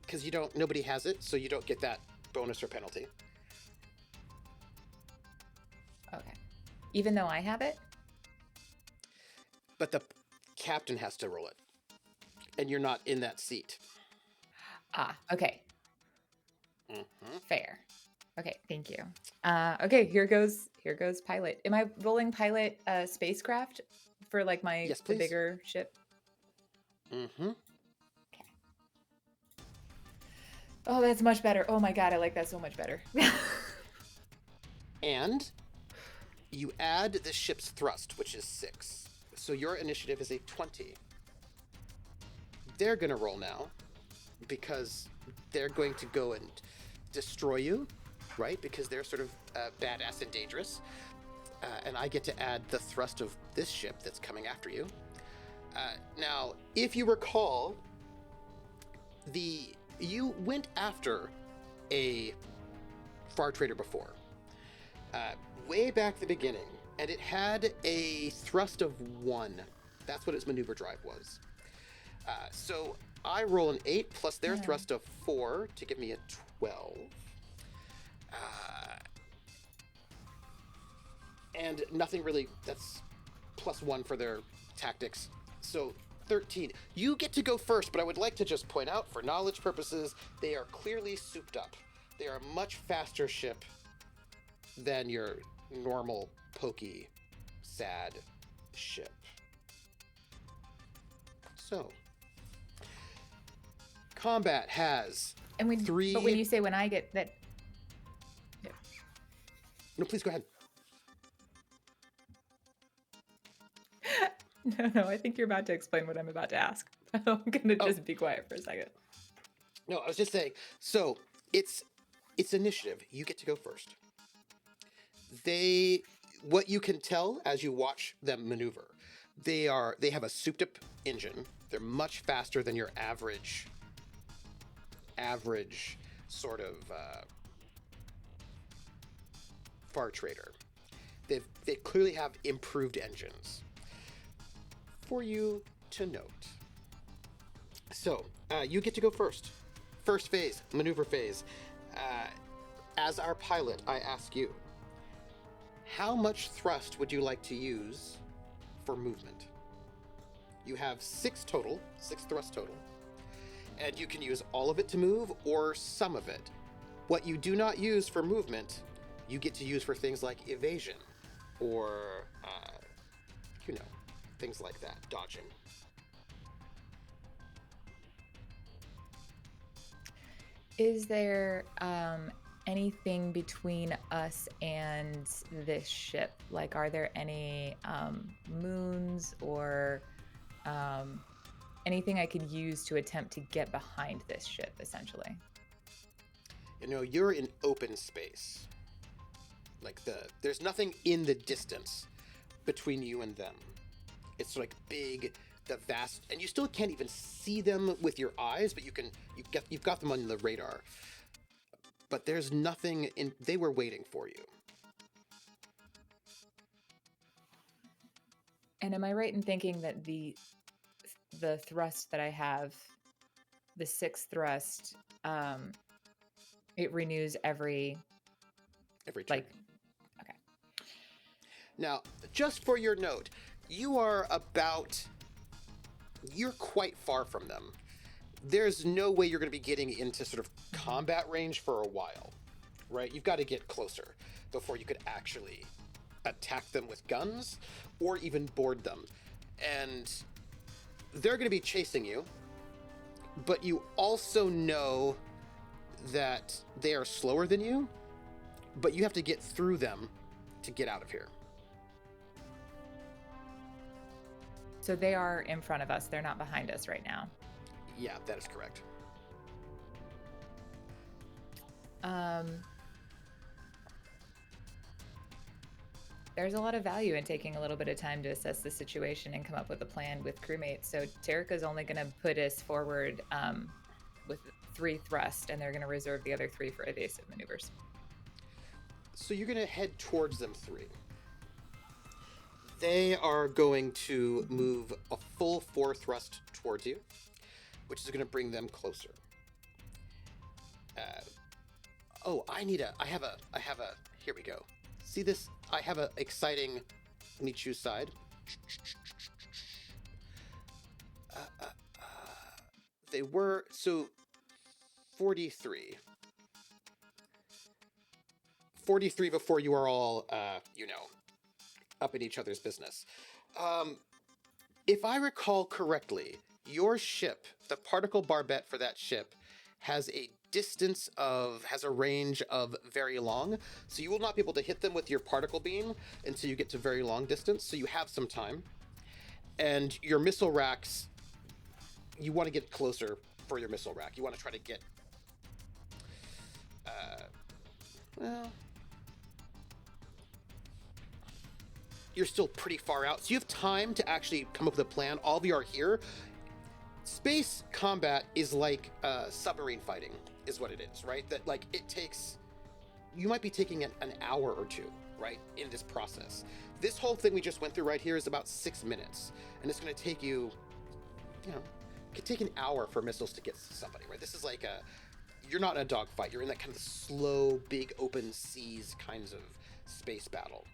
Because nobody has it, so you don't get that bonus or penalty. Okay. Even though I have it? But the captain has to roll it. And you're not in that seat. Ah, okay. Mm-hmm. Fair. Okay, thank you. Okay, here goes pilot. Am I rolling pilot spacecraft for like my Yes, the please. bigger ship? Mm-hmm. Oh, that's much better. Oh my god, I like that so much better. And you add the ship's thrust, which is 6. So your initiative is a 20. They're going to roll now because they're going to go and destroy you, right? Because they're sort of badass and dangerous. And I get to add the thrust of this ship that's coming after you. Now, if you recall, you went after a far trader before. Way back at the beginning, and it had a thrust of 1. That's what its maneuver drive was. So I roll an 8 plus their thrust of 4 to give me a 12. And nothing really, that's plus 1 for their tactics. So 13. You get to go first, but I would like to just point out, for knowledge purposes, they are clearly souped up. They are a much faster ship than your normal, pokey, sad ship. So, combat has And when 3. but when you say when I get that No, please go ahead. No, I think you're about to explain what I'm about to ask. I'm gonna just be quiet for a second. No, I was just saying. So it's initiative. You get to go first. What you can tell as you watch them maneuver, they have a souped up engine. They're much faster than your average sort of far trader. They clearly have improved engines for you to note. So you get to go first. First phase, maneuver phase. As our pilot, I ask you, how much thrust would you like to use for movement? You have 6 thrust total, and you can use all of it to move or some of it. What you do not use for movement, you get to use for things like evasion or, things like that, dodging. Is there anything between us and this ship? Like, are there any moons or anything I could use to attempt to get behind this ship, essentially? You're in open space. There's nothing in the distance between you and them. It's like big, the vast, and you still can't even see them with your eyes, but you've got them on the radar. but there's nothing in. They were waiting for you. And am I right in thinking that the thrust that I have, the 6th thrust, it renews every Turn. like. Okay. Now, just for your note, you're quite far from them. There's no way you're going to be getting into sort of combat range for a while, right? You've got to get closer before you could actually attack them with guns or even board them. And they're going to be chasing you, but you also know that they are slower than you, but you have to get through them to get out of here. So they are in front of us. They're not behind us right now. Yeah, that is correct. There's a lot of value in taking a little bit of time to assess the situation and come up with a plan with crewmates. So Terrica's only going to put us forward with 3 thrust, and they're going to reserve the other 3 for evasive maneuvers. So you're going to head towards them 3. They are going to move a full 4 thrust towards you, which is going to bring them closer. Here we go. See this? I have a exciting, let me choose side. They were, so 43. 43 before you are all, up in each other's business. If I recall correctly, your ship, the particle barbette for that ship, has a range of very long, so you will not be able to hit them with your particle beam until you get to very long distance, so you have some time. And your missile racks, you want to get closer for your missile rack. You want to try to get, you're still pretty far out, so you have time to actually come up with a plan. All of you are here. Space combat is like submarine fighting, is what it is, right? That, like, it takes, you might be taking an hour or 2, right, in this process. This whole thing we just went through right here is about 6 minutes, and it's going to take you, it could take an hour for missiles to get to somebody, right? This is like you're not in a dogfight. You're in that kind of slow, big open seas kinds of space battle.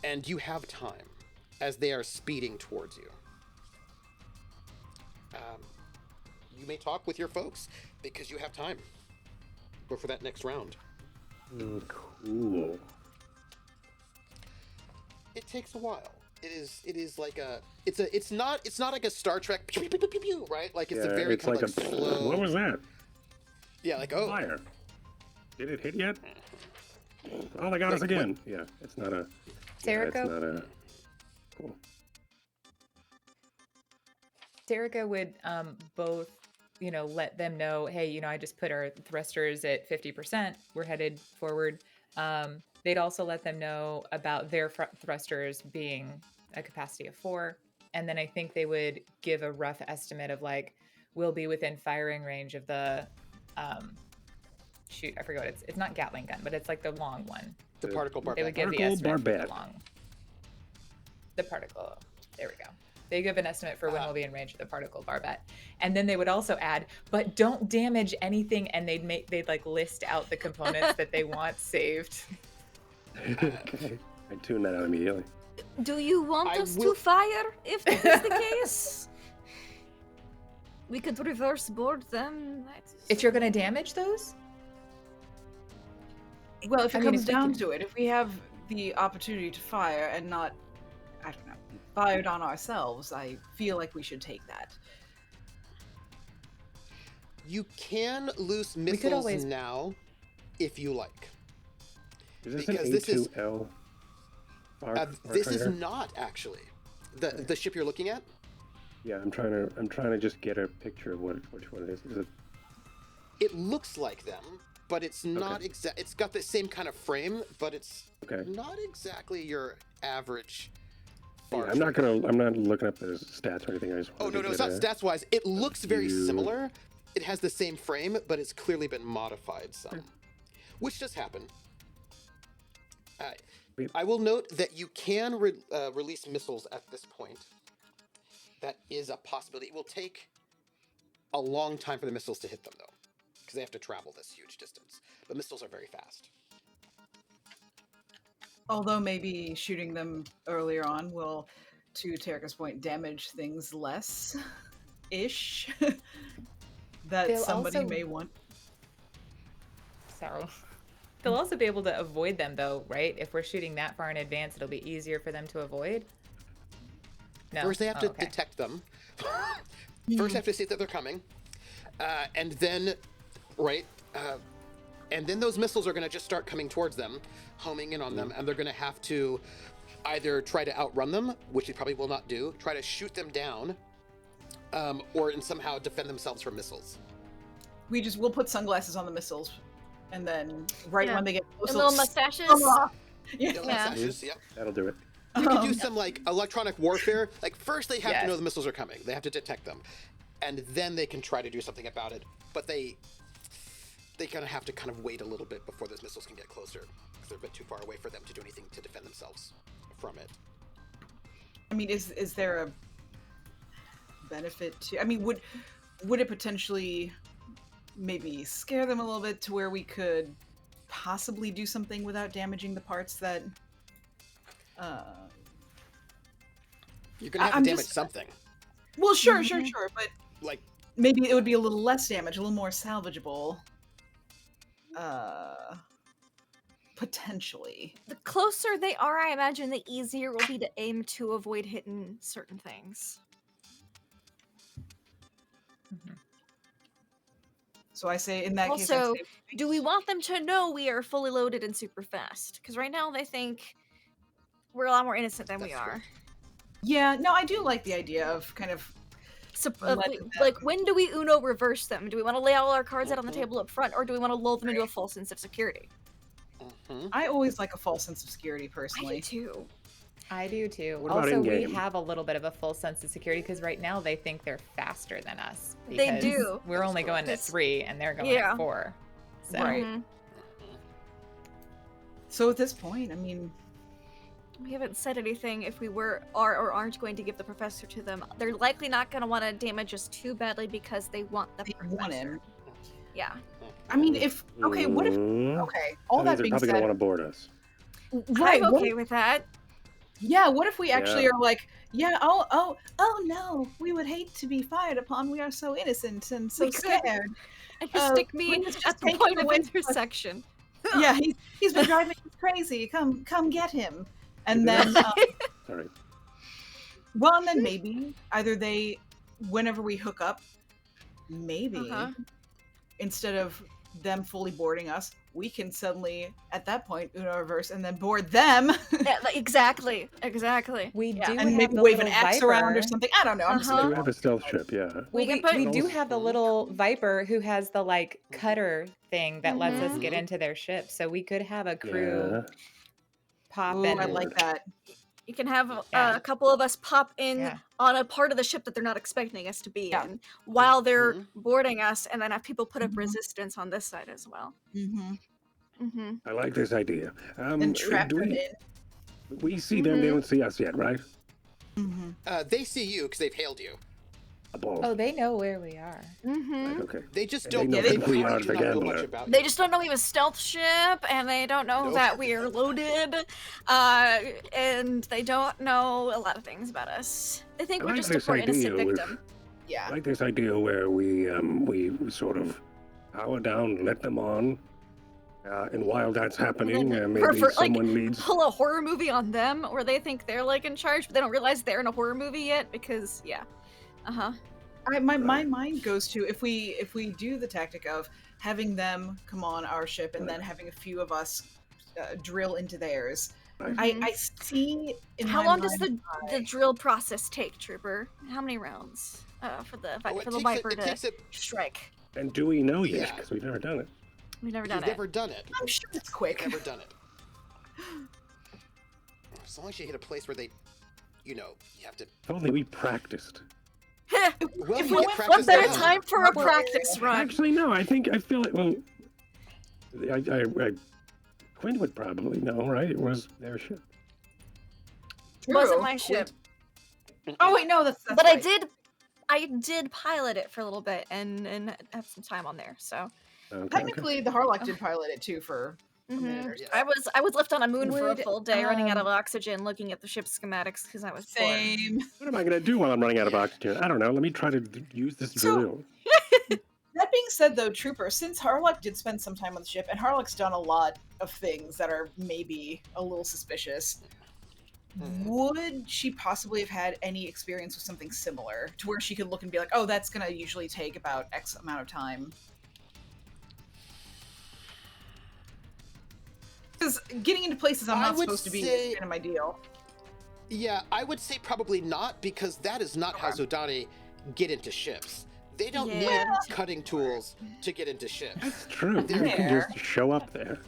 And you have time as they are speeding towards you. You may talk with your folks because you have time before that next round. Cool. It takes a while. It is like it's not like a Star Trek pew, pew, pew, pew, pew, right? Like it's a very it's kind like of like slow. What was that? Yeah, like Fire. Did it hit yet? Oh, they got us again. What? Yeah, it's not a. Terrica? Yeah, it's not a. Cool. Terrica would both, let them know, hey, I just put our thrusters at 50%. We're headed forward. They'd also let them know about their thrusters being a capacity of 4. And then I think they would give a rough estimate of, like, we'll be within firing range of the, I forget what it's not Gatling gun, but it's like the long one. The particle barbette. They would give the Particle estimate for the barbette. long. The particle. There we go. They give an estimate for when we'll be in range of the particle barbette. And then they would also add, but don't damage anything, and they'd like list out the components that they want saved. Okay. I tuned that out immediately. Do you want us to fire if that is the case? We could reverse board them. If you're gonna damage those? Well, if it I mean, comes if we down can- to it, if we have the opportunity to fire and not, I don't know, fired on ourselves, I feel like we should take that. You can loose could missiles always- now, if you like. Is this Because an this is- A2L? This is not actually the ship you're looking at. Yeah, I'm trying to just get a picture of which one it is. Is it? It looks like them, but it's not exact. It's got the same kind of frame, but it's not exactly your average. Yeah, I'm not looking up the stats or anything. I just. Oh no, it's not stats wise. It looks very similar. It has the same frame, but it's clearly been modified some. which does happen. We- I will note that you can release missiles at this point. That is a possibility. It will take a long time for the missiles to hit them, though, because they have to travel this huge distance. But missiles are very fast. Although maybe shooting them earlier on will, to Terica's point, damage things less ish. That They'll somebody also- may want. So they'll also be able to avoid them, though, right? If we're shooting that far in advance, it'll be easier for them to avoid. No. First, they have Oh, to okay. detect them. First, they have to see that they're coming, and then, and then those missiles are going to just start coming towards them, homing in on them, and they're going to have to either try to outrun them, which they probably will not do, try to shoot them down, or and somehow defend themselves from missiles. We'll put sunglasses on the missiles, and then when they get close, And little mustaches. Yeah. Yellow Yeah. mustaches, yep. That'll do it. You could do some like electronic warfare. Like first they have to know Yes. the missiles are coming. They have to detect them. And then they can try to do something about it. But they kind of have to kind of wait a little bit before those missiles can get closer. Because they're a bit too far away for them to do anything to defend themselves from it. I mean, is there a benefit to? I mean, would it potentially maybe scare them a little bit to where we could possibly do something without damaging the parts that? You're going to have I'm to damage just- something. Well, sure, Mm-hmm. sure, but Like, maybe it would be a little less damage, a little more salvageable. Potentially. The closer they are, I imagine, the easier it will be to aim to avoid hitting certain things. So I say, in that case, Also, I say, do we want them to know we are fully loaded and super fast? Because right now they think we're a lot more innocent than we That's are. true. Yeah, no, I do like the idea of kind of. So, Let like, when do we Uno reverse them? Do we want to lay all our cards out on the Mhm. table up front, or do we want to lull them into a false sense of security? mhm. I always like a false sense of security, I do personally. too. I do too. What about Also, we in-game? have a little bit of a full sense of security because right now they think they're faster than us. They because do. We're only going at It's- 3 and they're going Yeah. at 4. So Right. Mhm. So at this point, I mean, We haven't said anything if we are or aren't going to give the professor to them. They're likely not going to want to damage us too badly because they want the they professor. want him. Yeah. I mean, if okay, what if Mm. okay? All That means that they're being probably said, gonna want to board us. right? I'm what okay if- with that. Yeah, what if we actually Yeah. are like, yeah, oh no, we would hate to be fired upon. We are so innocent and so We could. scared. And just stick me please just at the take him point of away from us. intersection. Yeah, he's been driving us crazy. Come get him. And then, Sorry. well, and then maybe either they, whenever we hook up, maybe Uh-huh. instead of them fully boarding us, we can suddenly at that point Uno reverse and then board them. Yeah, exactly. we Yeah. do and have maybe the wave an little axe around or Viper. something. I don't know. I'm just Uh-huh. We do have a stealth ship, yeah. Well, We can we, put- we do Also- have the little Viper who has the like cutter thing that lets us get Mhm. into their ship. So we could have a crew Yeah. pop Ooh, in. I like that. You can have Yeah. a couple of us pop in Yeah. on a part of the ship that they're not expecting us to be Yeah. in while they're Mhm. boarding us, and then have people put up Mhm. resistance on this side as well. Mm-hmm. Mm-hmm. I like this idea. And trap do them we, in. we see them, they don't see us yet, right? Mm-hmm. They see you because they've hailed you. Oh, they know where we are. Mm-hmm. Like, okay. They just They don't know know. They that we probably are do the not know much gambler. about They you. just don't know we have a stealth ship, and they don't know Nope. that we are loaded, and they don't know a lot of things about us. They think I we're like just a this poor innocent idea with- victim. I Yeah. like this idea where we sort of power down, let them on, and while that's happening, maybe for, like, someone leads. Pull a horror movie on them, where they think they're like in charge, but they don't realize they're in a horror movie yet because my Mind goes to if we do the tactic of having them come on our ship and then having a few of us drill into theirs. I see. In How my long does mind the drill process take, Trooper? How many rounds for the Oh, it for the takes Viper it to takes it. strike? And do we know yet? Yeah. Because we've never done it. We've never You've done it. never done it. I'm sure it's quick. Never done it. As long as you hit a place where they, you have to. If only we practiced. Well, If you we get went- practice What better now. time for a Well, practice run? Actually, no. I feel like, well, Quinn would probably know, right? It was their ship. Wasn't True. my ship, Oh wait, no, that's but right. I did pilot it for a little bit and have some time on there. So Okay, Technically, the Harlock did pilot it too for a minute mhm. or so. I was left on a moon for a Would, full day, running out of oxygen, looking at the ship's schematics because I was bored. Same. What am I going to do while I'm running out of oxygen? I don't know. Let me try to use this So- drill. That being said, though, Trooper, since Harlock did spend some time on the ship, and Harlock's done a lot of things that are maybe a little suspicious, would she possibly have had any experience with something similar to where she could look and be like, oh, that's going to usually take about X amount of time? Because getting into places I'm I not would supposed to be say- is kind of my deal. Yeah, I would say probably not, because that is not how Zodani get into ships. They don't Yeah. need cutting tools to get into ships. That's true. They're You can there. just show up there.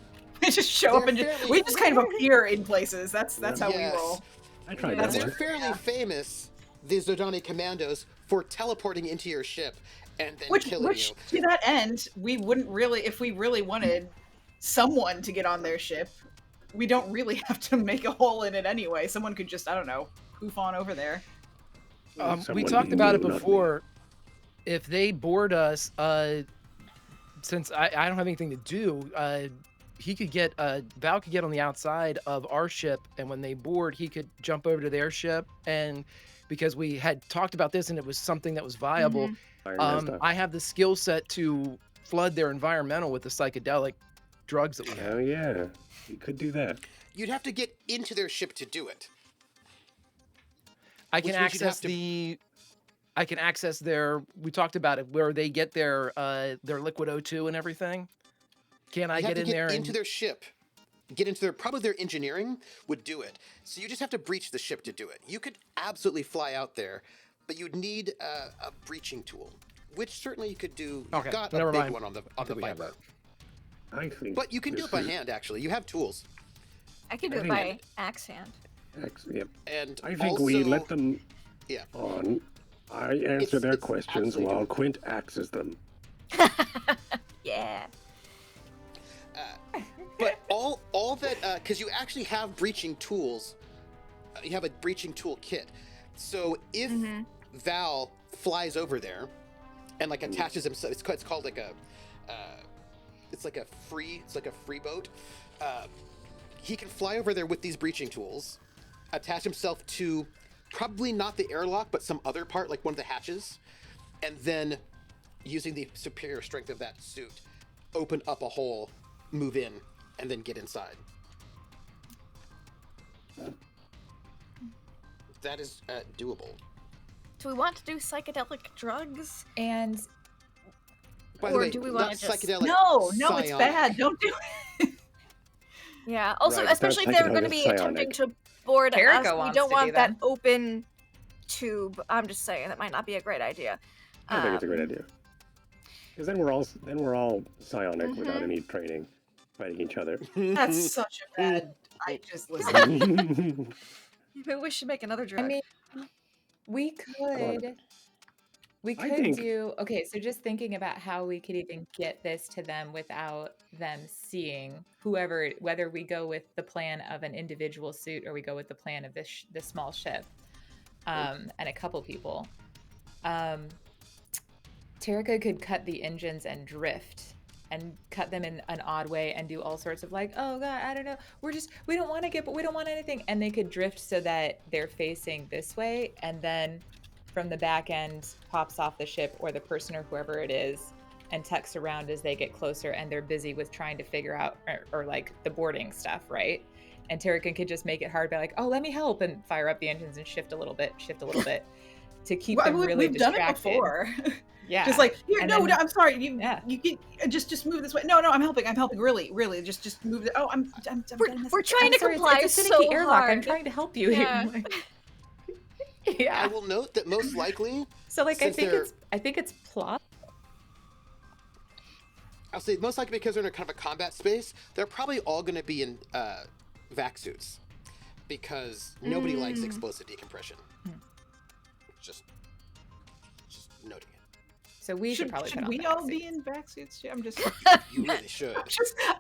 We just show up They're and fairly- we just kind of appear in places. That's how Yes. we roll. I tried Yeah, that They're once. fairly famous, the Zodani commandos, for teleporting into your ship and then Which killing you. to that end, we wouldn't really, if we really wanted someone to get on their ship, we don't really have to make a hole in it anyway. Someone could just, I don't know, poof on over there. We Someone talked about it knew, not me. before. If they board us, since I don't have anything to do, he could get Val could get on the outside of our ship, and when they board, he could jump over to their ship. And because we had talked about this, and it was something that was viable, Iron Man stuff. I have the skill set to flood their environmental with the psychedelic drugs that we have. Oh yeah, you could do that. You'd have to get into their ship to do it. I can Which means you'd have access to- I can access their. We talked about it, where they get their liquid O2 and everything. Can I You have get to in get there into and their ship. Get into their, probably their engineering would do it. So you just have to breach the ship to do it. You could absolutely fly out there, but you'd need a breaching tool, which certainly you could do. You've Okay, got never a big mind. one on the we have Viper. I think. But you can do this it by is- hand, actually. You have tools. I could do I it think- by axe hand. Yep. And I think also, we let them Yeah. on. I answer their it's questions absolutely while doable. Quint axes them. Yeah. But all that, because you actually have breaching tools. You have a breaching tool kit. So if Val flies over there and like attaches himself, it's called like a, it's like a free boat. He can fly over there with these breaching tools, attach himself to probably not the airlock, but some other part, like one of the hatches, and then using the superior strength of that suit, open up a hole, move in, and then get inside. That is doable. Do we want to do psychedelic drugs? And By the Or way, do we not wanna just- psychedelic. No, it's psionic. bad. Don't do it. Yeah. Also, Right, especially if that's they're going to be psychedelic attempting psionic. to board Terrica us, we wants don't to want do that them. open tube. I'm just saying that might not be a great idea. I think it's a great idea. Because then we're all psionic without Mhm. any training, fighting each other. That's such a bad. I just listen. Maybe we should make another drug. I mean, we I could think- do okay. So just thinking about how we could even get this to them without them seeing whoever, whether we go with the plan of an individual suit or we go with the plan of this small ship, and a couple people. Terrica could cut the engines and drift and cut them in an odd way and do all sorts of like, oh god, I don't know, we don't want to get, but we don't want anything, and they could drift so that they're facing this way, and then from the back end pops off the ship or the person or whoever it is and tucks around as they get closer and they're busy with trying to figure out or like the boarding stuff, right? And Terrican could just make it hard by like, oh, let me help, and fire up the engines and shift a little bit to keep Well, them really we've done distracted. it before. Yeah. Just like, here, And no, then- no, I'm sorry. You can just move this way. No, I'm helping. Really. Just move it. Oh, I'm getting this. We're trying I'm to sorry, comply it's a so finicky airlock. hard. I'm trying to help you Yeah. here. I Yeah. will note that most likely, So like since I think it's plot. I'll say most likely because they're in a kind of a combat space, they're probably all going to be in vac suits because nobody likes explosive decompression. Just noting it. So we should probably should put on we the all vac be suits. in vac suits? I'm just, You really should.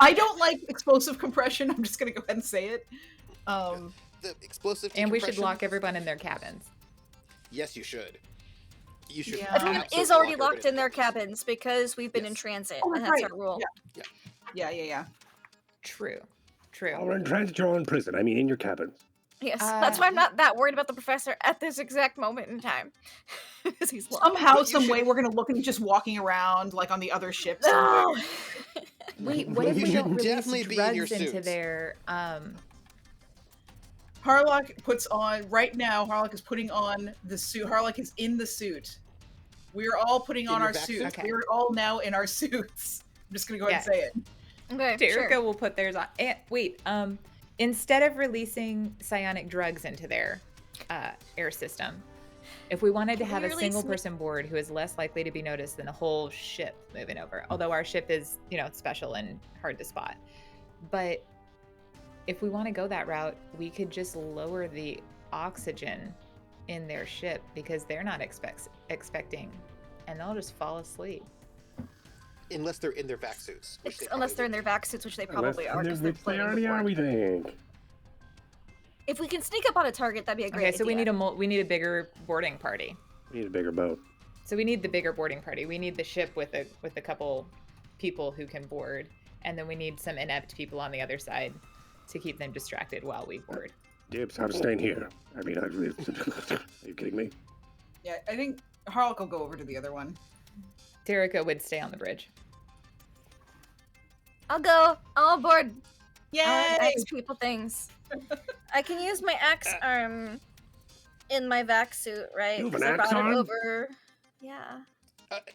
I don't like explosive compression. I'm just gonna go ahead and say it. The explosive And we should decompression? lock everyone in their cabins. Yes, you should. You should. Yeah. Everyone absolutely is already lock locked everybody in their cabins because we've been in Yes. transit, Oh, and that's right. our rule. Yeah. True. Or in transit, you're in prison. I mean, in your cabins. Yes, that's why I'm not that worried about the professor at this exact moment in time, because he's locked. Somehow, But you some should- way, we're gonna look and just walking around like on the other ship somewhere. No. Wait, what if You we should don't release definitely be in your drugs into suits. their Harlock puts on right now. Harlock is putting on the suit. Harlock is in the suit. We're all putting In on your our vac suits. suit? Okay. We're all now in our suits. I'm just gonna go ahead and say it. Okay, Jericho sure. will put theirs on. And wait, instead of releasing psionic drugs into their air system, if we wanted to Can have we a release single me- person board who is less likely to be noticed than a whole ship moving over, although our ship is, special and hard to spot. But if we want to go that route, we could just lower the oxygen in their ship because they're not expecting, and they'll just fall asleep. Unless they're in their vac suits. which they Unless they're in probably their vac suits, which they probably are, because they're Which they planning already are, before. we think. If we can sneak up on a target, that'd be a great Okay, so we idea. need a bigger boarding party. We need a bigger boat. So we need the bigger boarding party. We need the ship with a couple people who can board, and then we need some inept people on the other side to keep them distracted while we board. Dibs, how to stay in here. I mean, are you kidding me? Yeah, I think Harlock will go over to the other one. Jericho would stay on the bridge. I'll go. I'll board. Yay! Axe people things. I can use my axe arm in my vac suit, right? You have 'Cause an I brought axe it arm? over. Yeah.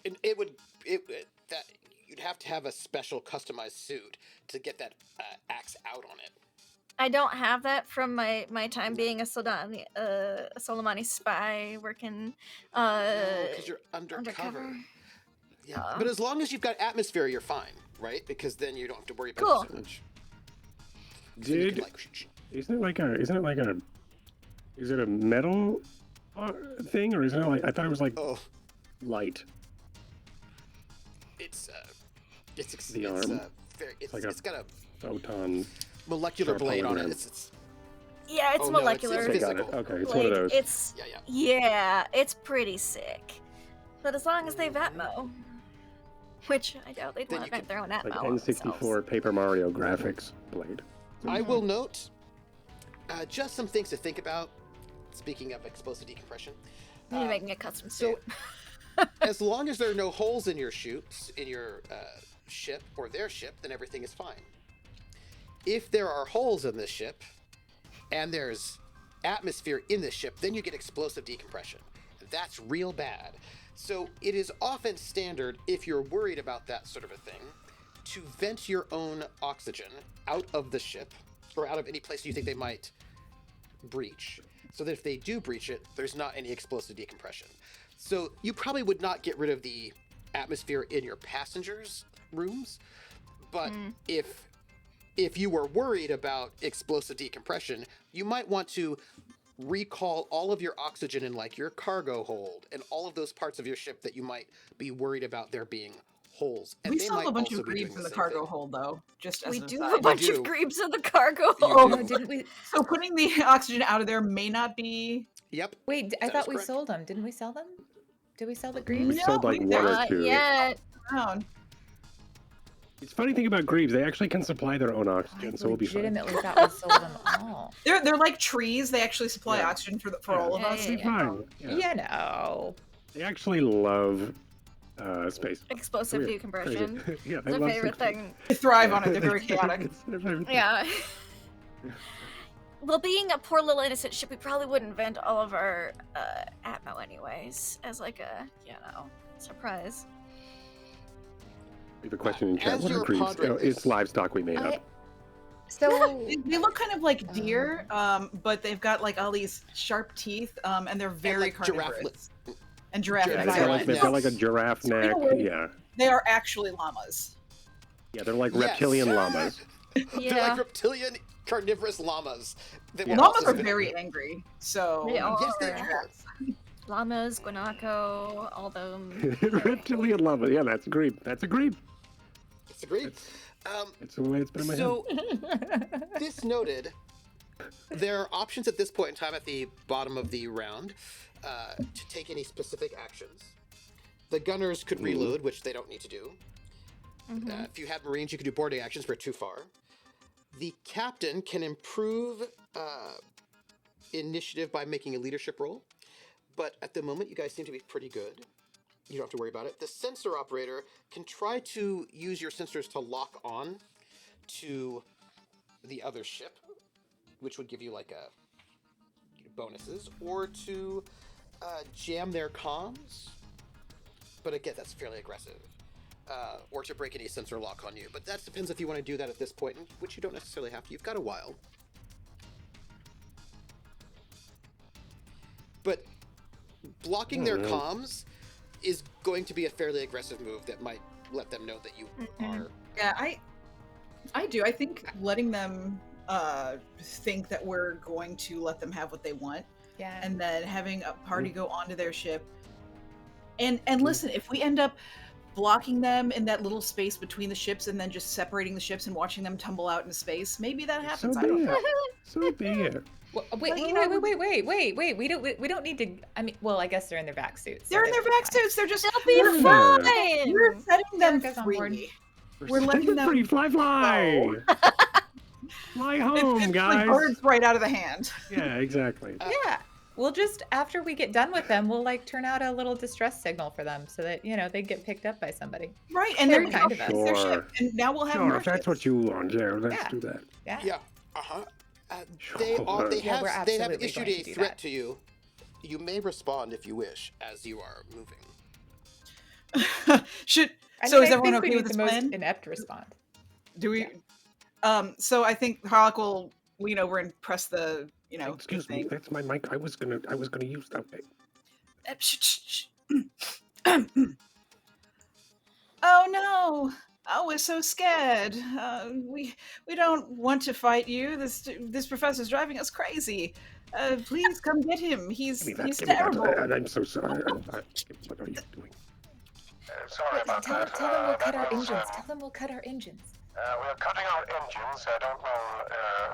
And that you'd have to have a special customized suit to get that axe out on it. I don't have that from my time being a Soleimani spy working Because you're undercover. undercover. Yeah, but as long as you've got atmosphere, you're fine, right? Because then you don't have to worry about Cool. it so much. So you can, Dude, like, is it a metal thing, or isn't it like, I thought it was like oh, light. it's The arm. like a- it's got a Photon. molecular sharp blade on hologram. it. It's Yeah, it's Oh, no, it's molecular. Okay, got it. physical. Okay, it's one of Like, those. it's yeah. it's pretty sick. But as long as they've Atmo, which I doubt they'd Then want you to vent can- their own Atmo. Like on N64 themselves. Paper Mario graphics blade. I will note just some things to think about. Speaking of explosive decompression, Maybe making a custom so suit. as long as there are no holes in your ship or their ship, then everything is fine. If there are holes in this ship and there's atmosphere in this ship, then you get explosive decompression. That's real bad. So it is often standard, if you're worried about that sort of a thing, to vent your own oxygen out of the ship or out of any place you think they might breach, so that if they do breach it, there's not any explosive decompression. So you probably would not get rid of the atmosphere in your passengers' rooms, but if you were worried about explosive decompression, you might want to recall all of your oxygen in like your cargo hold and all of those parts of your ship that you might be worried about there being holes. And We they still have might a bunch also of be doing Greebs in the same cargo thing. hold, though. Just as We an do aside. have a bunch do. of Greebs in the cargo You hold. Oh, do. didn't we? So putting the oxygen out of there may not be. Yep. Wait, I That thought is we correct. sold them. Didn't we sell them? Did we sell the We Greebs? sold like No, one or Not two. yet. Around. It's funny thing about Greebs, they actually can supply their own oxygen, so we'll be fine. legitimately thought we sold them all. They're like trees. They actually supply Yeah. oxygen for all of Yeah, us. We'll be fine. Yeah. You know. They actually love space. Explosive Weird. decompression. Crazy. Yeah, It's they their love favorite space. thing. They thrive on it. They're very chaotic. It's their favorite thing. Yeah. Well, being a poor little innocent ship, we probably wouldn't vent all of our Atmo anyways, as like a, surprise. We have a question in chat. As What are you're Greebs? pondering It's this- livestock we made up. So They look kind of like deer, but they've got like all these sharp teeth, and they're very like giraffe carnivorous. And giraffe. Giraffe Yeah, necks. they've got Right. like, they've got like a giraffe So in neck. a way- Yeah. They are actually llamas. Yeah, they're like Yes. reptilian llamas. They're Yeah. like reptilian carnivorous llamas. That will Llamas also are spit- very angry, so They are. Yes, they are. llamas, guanaco, all them. Reptilian lava. Yeah, that's a Greeb. That's a Greeb. It's agreed. It's the way it's been in my head. So, this noted, there are options at this point in time at the bottom of the round to take any specific actions. The gunners could reload, which they don't need to do. If you had Marines, you could do boarding actions for too far. The captain can improve initiative by making a leadership roll, but at the moment, you guys seem to be pretty good. You don't have to worry about it. The sensor operator can try to use your sensors to lock on to the other ship, which would give you like a bonuses, or to jam their comms. But again, that's fairly aggressive. Or to break any sensor lock on you. But that depends if you want to do that at this point, which you don't necessarily have to. You've got a while. But blocking their comms is going to be a fairly aggressive move that might let them know that you are. Yeah, I do. I think letting them think that we're going to let them have what they want, Yeah. and then having a party go onto their ship. And listen, if we end up blocking them in that little space between the ships and then just separating the ships and watching them tumble out into space, maybe that happens. So I don't know. So be it. Well, wait, But, you you know, know- wait. We don't need to. I mean, well, I guess they're in their vac suits. They're in their vac suits. They're just They'll be Yeah. fine. we're setting them Erica's on board. free. We're letting Set them free. Fly. Fly home, it's guys. like birds right out of the hand. Yeah, exactly. Yeah. We'll just, after we get done with them, we'll like turn out a little distress signal for them so that, you know, they get picked up by somebody. Right, and They're they're kind of us. their Sure. ship, and now we'll have Sure, more if that's ships. what you want, yeah, let's Yeah. do that. Yeah. Yeah. They Sure. they Yeah, have we're they have absolutely issued going a to do threat that. to you. You may respond if you wish as you are moving. Should I so mean, is I everyone think we okay need with this the most plan? inept response. Do we? So I think Harlock will lean over and press the Excuse me, thing. that's my mic. I was gonna use that. Okay. Shh. Oh no! Oh, we're so scared. We don't want to fight you. This professor's driving us crazy. Please come get him. He's Give me that. terrible. I'm so sorry. What are you doing? Sorry about Tell that. them we'll cut our that was, engines. Tell them we'll cut our engines. We're cutting our engines. I don't know.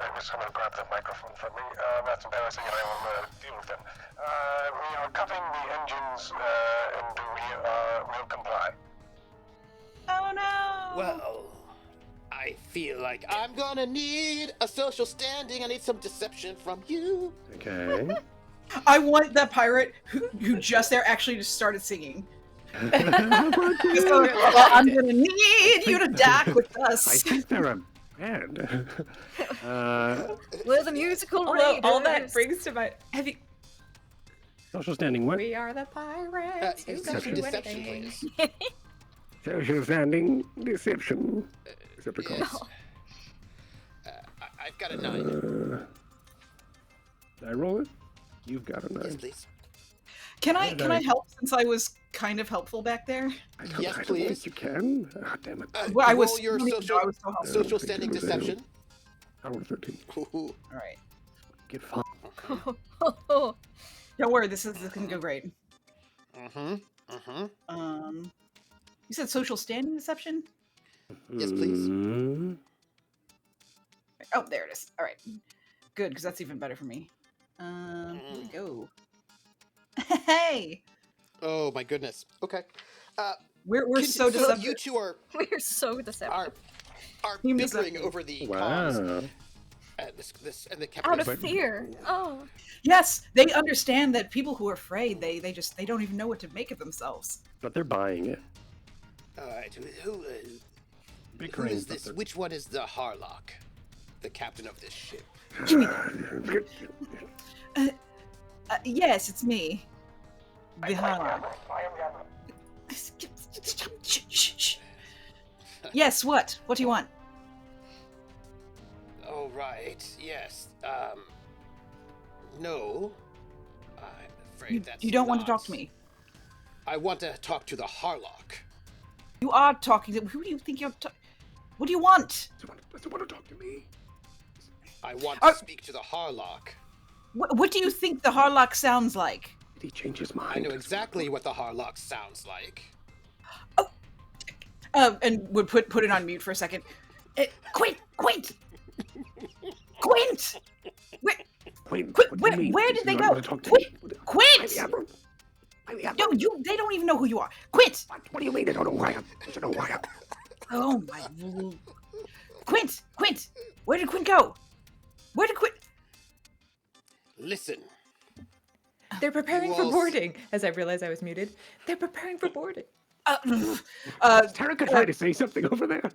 I'm just going to grab the microphone from me. That's embarrassing, and I will deal with them. We are cutting the engines, and we will comply. Oh no! Well, I feel like I'm gonna need a social standing. I need some deception from you. Okay. I want the pirate who just there actually just started singing. How about you? So, well, I'm gonna need you to dock with I us. think they're a band. We're the musical Although all that raiders. brings to my Social standing. What? we are the pirates. who don't do Deception, anything. please. Social standing. Deception. Decepticons. I've got a 9. Did I roll it? You've got a 9. Yes, please. Can I help since I was kind of helpful back there? Yes, I don't please. think you can. Oh, damn it. Well, I was roll your I didn't know I was so helpful. I social don't think standing it was deception. I rolled 13. Ooh. All right. Get fucked. Don't worry, this can go great. Mm-hmm. You said social standing deception? Yes, please. Mm. Oh, there it is. All right. Good, because that's even better for me. Here we go. Hey! Oh my goodness. Okay. We're so deceptive. You two are We're so deceptive. Team bickering deceptive. over the comms. Wow. This and the captain. Out is- of fear. Oh. Yes, they understand that people who are afraid, they don't even know what to make of themselves. But they're buying it. All right. Who Big is cranes, this? but Which one is the Harlock, the captain of this ship? Yes, it's me. Behind. Yes, what? What do you want? Oh right. Yes. No. I'm afraid that's. You don't want to not. talk to me. I want to talk to the Harlock. You are talking to. Who do you think you're? What do you want? Doesn't want to talk to me. I want Are- to speak to the Harlock. What do you think the Harlock sounds like? Did he change his I mind? know exactly what the Harlock sounds like. And would put it on mute for a second. Quint! Wait, where did they go? Quint! No, they don't even know who you are. Quint! What do you mean they don't know who I am? They don't know who I am. Oh my. Quint! Where did Quint go? Listen, They're preparing You for all boarding. As I realized I was muted, they're preparing for boarding. Is Tarika trying to say something over there?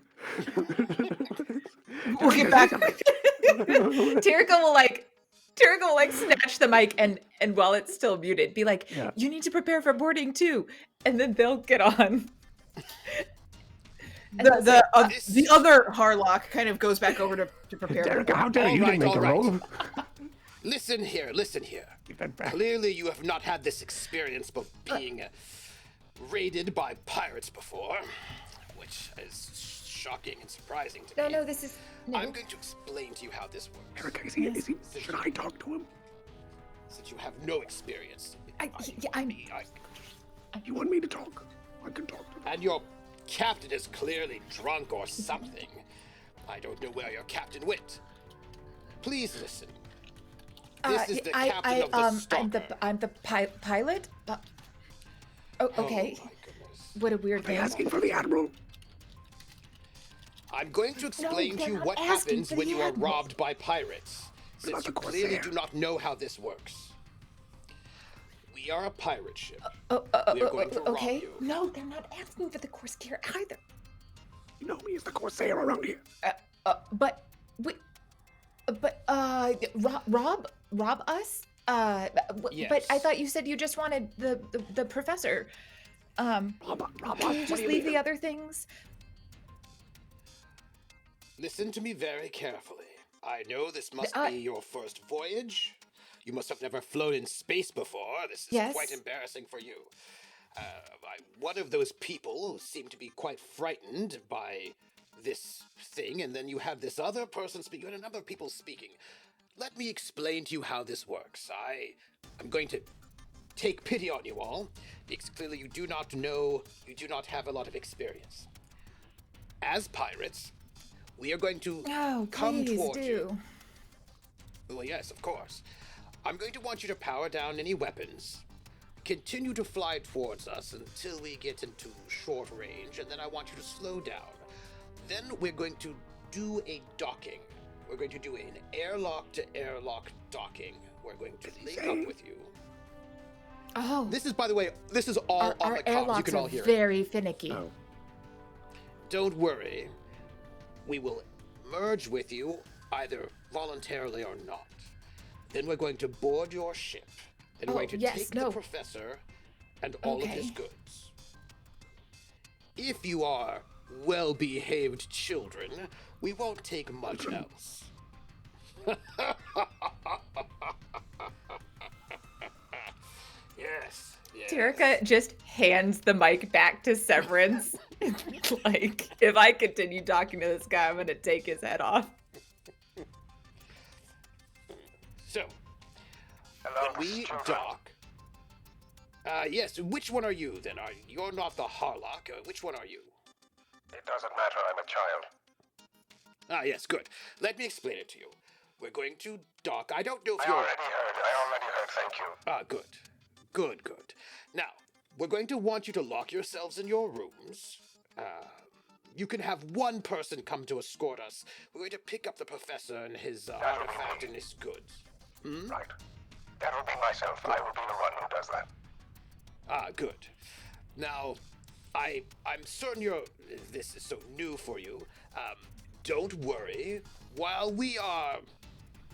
We'll get back. Terica will snatch the mic and while it's still muted, be like, Yeah. "You need to prepare for boarding too," and then they'll get on. The other Harlock kind of goes back over to prepare. Tarika, how dare you? All Didn't make a right. roll. Listen here. Give that back. Clearly, you have not had this experience of being raided by pirates before, which is shocking and surprising to me. No, this is no. I'm going to explain to you how this works. Tarika, is he? Should I talk to him? Since you have no experience. You want me to talk? I can talk to him. And your captain is clearly drunk or something. I don't know where your captain went. Please listen. This is the captain of the Stalker. I'm the pilot. Oh, okay. Oh my goodness. What a weird Are they name. asking for the Admiral? I'm going to explain to they're you not what asking happens for when the you are Admiral. robbed by pirates, What about since you the clearly Corsair? do not know how this works. We are a pirate ship. Oh, We are going to rob okay. you. No, they're not asking for the Corsair either. You know me as the Corsair around here. Rob us? Yes. But I thought you said you just wanted the professor. Rob Can you just leave the other things? Listen to me very carefully. I know this must be your first voyage. You must have never flown in space before. This is Yes. quite embarrassing for you. One of those people who seemed to be quite frightened by this thing, and then you have this other person speaking, and a number of people speaking. Let me explain to you how this works. I'm going to take pity on you all, because clearly you do not have a lot of experience. As pirates, we are going to come please toward do. you. Well, yes, of course. I'm going to want you to power down any weapons. Continue to fly towards us until we get into short range, and then I want you to slow down. Then we're going to do a docking. We're going to do an airlock-to-airlock docking. We're going to link up with you. Oh, This is, by the way, this is all on our the comms. You airlocks can all are hear it. very finicky. Oh. Don't worry. We will merge with you, either voluntarily or not. Then we're going to board your ship. Then we're going to take the professor and all of his goods. If you are well-behaved children, we won't take much else. Yes. Terica just hands the mic back to Severance. Like, if I continue talking to this guy, I'm gonna take his head off. So, Hello, when we children. dock... yes, which one are you then? You're not the Harlock. Which one are you? It doesn't matter, I'm a child. Yes, good. Let me explain it to you. We're going to dock. I don't know if I you're... already heard, thank you. Good. Good. Now, we're going to want you to lock yourselves in your rooms. You can have one person come to escort us. We're going to pick up the professor and his artifact and his goods. Right. That will be myself. I will be the one who does that. Good. Now, I'm certain this is so new for you. Don't worry. While we are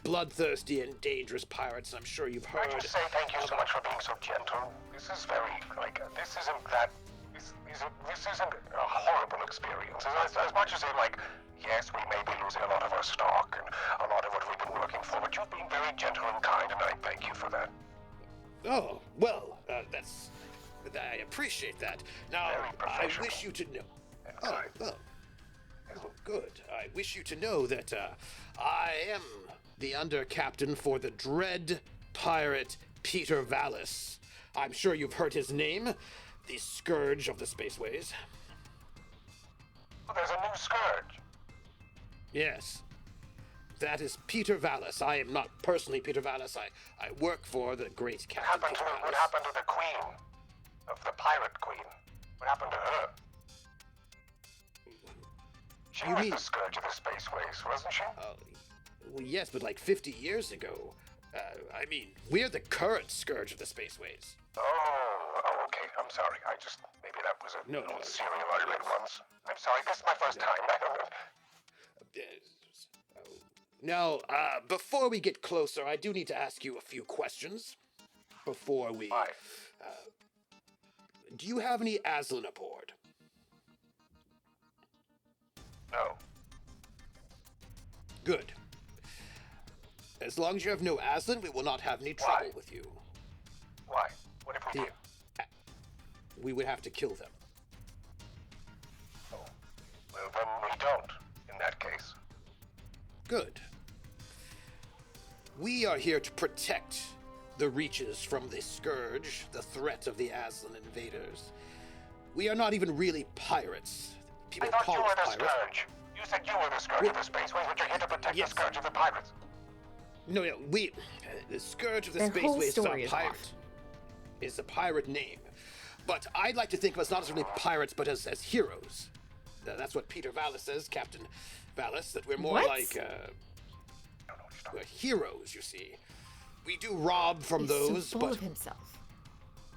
bloodthirsty and dangerous pirates, I'm sure you've heard... I just say thank you so much for being so gentle. This is very, this isn't a horrible experience. As much as yes, we may be losing a lot of our stock and a lot of what we've been working for, but you've been very gentle and kind, and I thank you for that. Oh, well, I appreciate that. Now, Very I professional. wish you to know... And Oh, kind. well. Oh, good. I wish you to know that I am the under captain for the dread pirate Peter Vallis. I'm sure you've heard his name, the Scourge of the Spaceways. Oh, there's a new scourge. Yes. That is Peter Vallis. I am not personally Peter Vallis. I work for the great Captain Peter What Vallis. happened to the queen? Of the pirate queen? What happened to her? She You was mean- the scourge of the spaceways, wasn't she? Well, yes, but like 50 years ago. I mean, we're the current Scourge of the Spaceways. Oh, okay. I'm sorry. Maybe that was a No. old serial I read once. I'm sorry. This is my first time. I don't know. Now, before we get closer, I do need to ask you a few questions. Before we... Why? Do you have any Aslan aboard? No. Good. As long as you have no Aslan, we will not have any trouble with you. Why? What if we Yeah. do? We would have to kill them. Oh. Well, then we don't, in that case. Good. We are here to protect the Reaches from the Scourge, the threat of the Aslan invaders. We are not even really pirates. People I thought call you us were the pirates. scourge. You said you were the scourge of the spaceways, but you're here to protect Yes. the scourge of the pirates. No, the Scourge of the Their whole Spaceways is our story is pirate. off. Is a pirate name. But I'd like to think of us not as really pirates, but as heroes. That's what Peter Vallis says, Captain Vallis, that we're more What? like we're heroes, you see. We do rob from He's those, so full but of himself.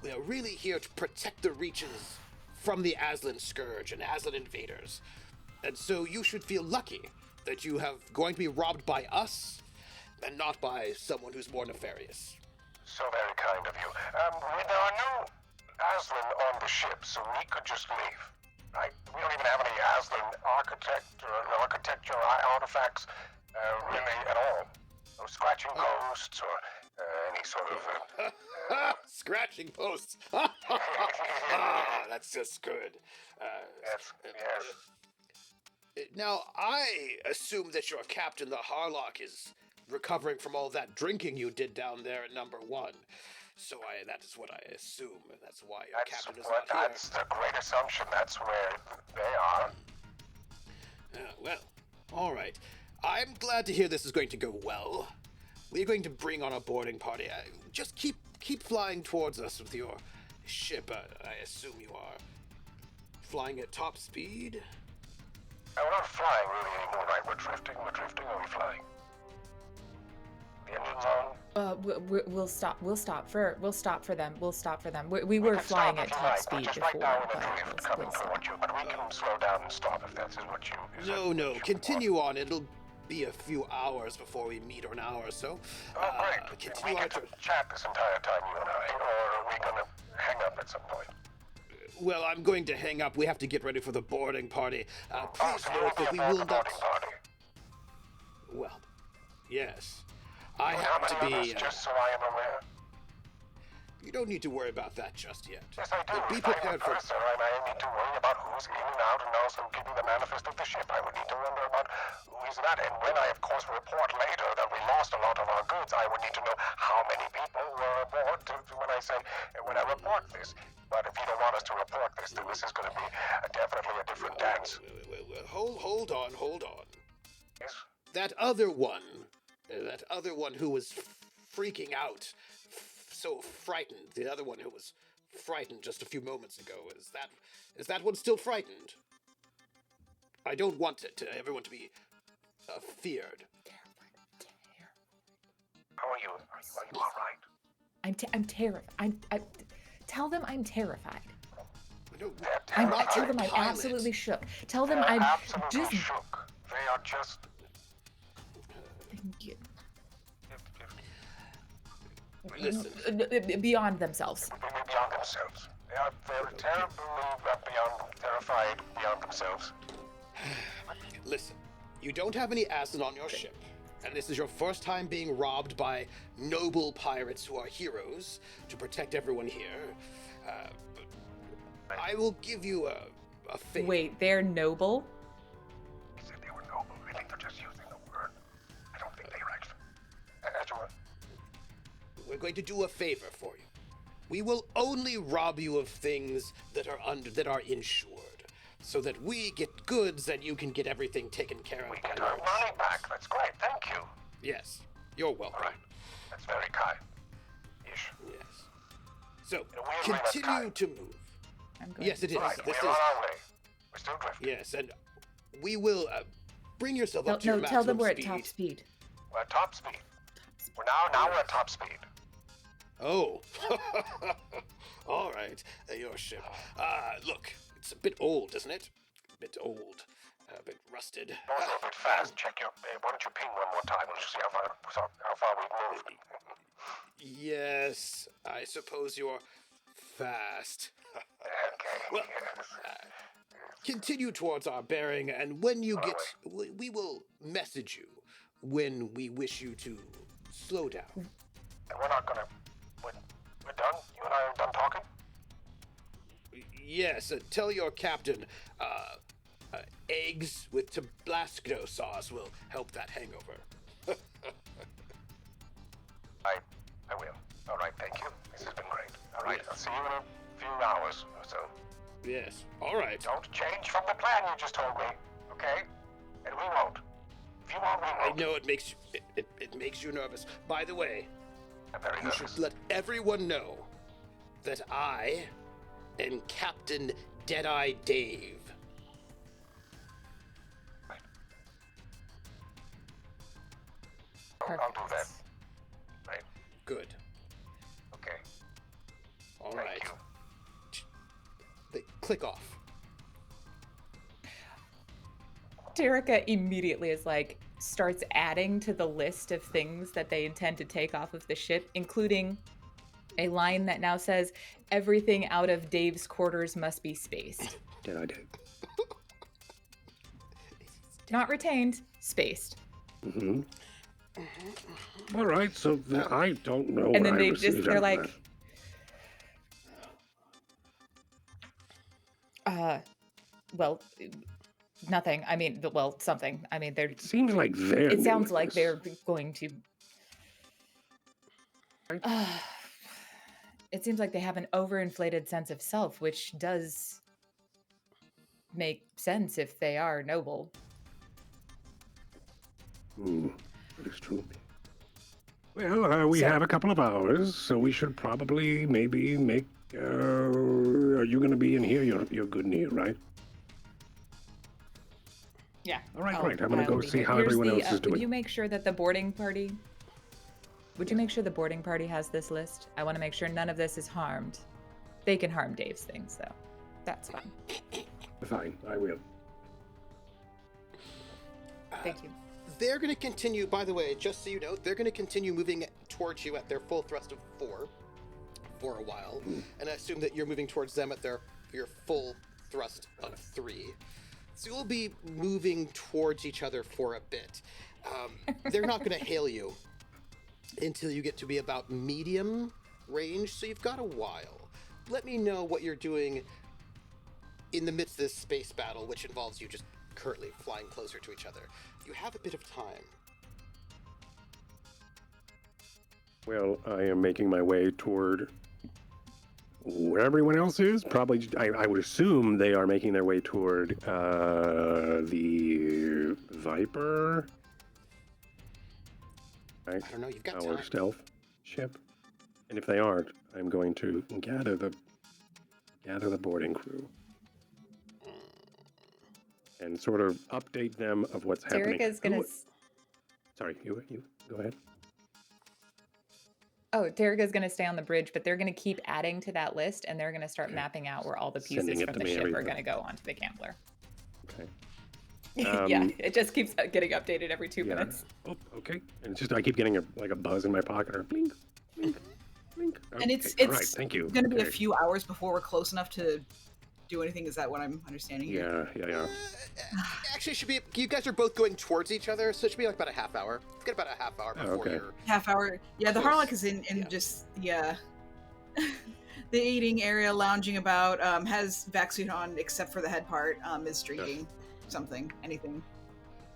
we are really here to protect the Reaches from the Aslan Scourge and Aslan invaders. And so you should feel lucky that you have going to be robbed by us and not by someone who's more nefarious. So very kind of you. There are no Aslan on the ship, so we could just leave, right? We don't even have any Aslan architecture artifacts, really at all. No scratching posts or any sort of... Scratching posts. That's just good. Yes. Now, I assume that your captain, the Harlock, is recovering from all that drinking you did down there at number 1. So that is what I assume, and that's why your captain is not here. That's the great assumption. That's where they are. Well, all right. I'm glad to hear this is going to go well. We're going to bring on a boarding party. Just keep flying towards us with your ship. I assume you are flying at top speed. We're not flying really anymore, right? We're drifting. Are we flying? The engine's on. We'll stop for them. We were flying at top speed just before, right now in the but drift, we'll coming stop. toward you. But we can slow down and stop if that's what you... is that No, what you continue on. It'll be a few hours before we meet, or an hour or so. Oh, great. Continue We on get to chat this entire time, you and I, or are we gonna hang up at some point? Well, I'm going to hang up. We have to get ready for the boarding party. Please so you note won't be that we at will the not... boarding party. Well, yes. I How happen to many be... others, just so I am aware? You don't need to worry about that just yet. Yes, I do. But be If I'm prepared the for... purser, and I need to worry about who's in and out and also keeping the manifest of the ship. I would need to wonder about who is that. And when I, of course, report later that we lost a lot of our goods, I would need to know how many people were aboard when I report this. But if you don't want us to report this, then this is going to be definitely a different dance. Hold on. Yes? That other one who was freaking out, so frightened. The other one who was frightened just a few moments ago. Is that one still frightened? I don't want everyone to be feared. How are you? Are you all right? I'm terrified. Tell them I'm terrified. No, I tell your them I'm pilot. absolutely shook. Tell them They're I'm absolutely just shook. They are just... Thank you. Listen, Beyond themselves. Beyond themselves. They're terribly terrified beyond themselves. listen. You don't have any Aslan on your ship, and this is your first time being robbed by noble pirates who are heroes to protect everyone here. I will give you a favor. Wait, they're noble? He said they were noble. I think they're just using the word. I don't think they were actually... As you were. We're going to do a favor for you. We will only rob you of things that are insured, so that we get goods and you can get everything taken care of. We by get our our money back. That's great. Thank you. Yes, you're welcome. All right. That's very kind. Ish. Yes. So In a weird way, that's continue kind. to move. I'm going Yes, it is. All right, This we're is on our way. We're still drifting. yes, and we will bring yourself up to your No, maximum tell them we're at speed. top speed. We're at top speed. Now we're at top speed. Oh. All right. Your ship. Look, it's a bit old, isn't it? A bit old. A bit rusted. Going a little bit fast. Check your. Why don't you ping one more time? Let's see how far we've moved. Yes, I suppose you're fast. Okay. Well, continue towards our bearing, and when you get, we will message you when we wish you to slow down. And we're not gonna. We're done. You and I are done talking. Yes, tell your captain, eggs with Tabasco sauce will help that hangover. I will. All right. Thank you. This has been great. All right. I'll see you in a few hours or so. Yes. All right. Don't change from the plan you just told me. Okay? And we won't. If you won't, we I won't. know it makes it makes you nervous. By the way, I'm very you nervous. should let everyone know that I am Captain Deadeye Dave. Right. Perfect. I'll do that. Right. Good. Okay. All Thank right. you. They click off. Terica immediately is like, starts adding to the list of things that they intend to take off of the ship, including a line that now says, everything out of Dave's quarters must be spaced. Did I do? Not retained, spaced. Mm-hmm. All right, so I don't know. And then what I they received they're out of like, that. well, nothing. I mean, well, something. I mean, they're. It seems like they're. It sounds doing like this. they're going to. Right. It seems like they have an overinflated sense of self, which does make sense if they are noble. That is true. Well, we have a couple of hours, so we should probably maybe make. Are you going to be in here? You're good in here, right? Yeah. All right, great. I'm gonna go be see here. how Here's everyone the, else is doing. Would you make sure that the boarding party? Would you make sure the boarding party has this list? I want to make sure none of this is harmed. They can harm Dave's things, though. That's fine. Fine, I will. Thank you. They're going to continue, by the way, just so you know, they're going to continue moving towards you at their full thrust of 4 for a while. And I assume that you're moving towards them at your full thrust of 3. So you'll be moving towards each other for a bit. They're not going to hail you until you get to be about medium range, so you've got a while. Let me know what you're doing in the midst of this space battle, which involves you just currently flying closer to each other. You have a bit of time. Well, I am making my way toward where everyone else is. Probably, I would assume they are making their way toward the Viper. Right? I don't know, you've got Our time. stealth ship. And if they aren't, I'm going to gather the boarding crew and sort of update them of what's happening. Terica's gonna. Sorry, you go ahead. Oh, Terica's gonna stay on the bridge, but they're gonna keep adding to that list, and they're gonna start Okay. mapping out where all the pieces Sending it from to the me ship every are time. gonna go onto the gambler. Okay. Yeah, it just keeps getting updated every 2 Yeah. minutes. Oh, okay. And it's just I keep getting a buzz in my pocket or blink, blink, blink. And it's Okay, all right, thank you. going to be a Okay. few hours before we're close enough to do anything. Is that what I'm understanding here? Yeah. Actually, it should be. You guys are both going towards each other, so it should be like about a half hour. It's got about a half hour before okay. you're. Half hour. Yeah, the Close. Harlock is in Yeah. just the eating area, lounging about. Has vaccine on except for the head part. Is drinking anything,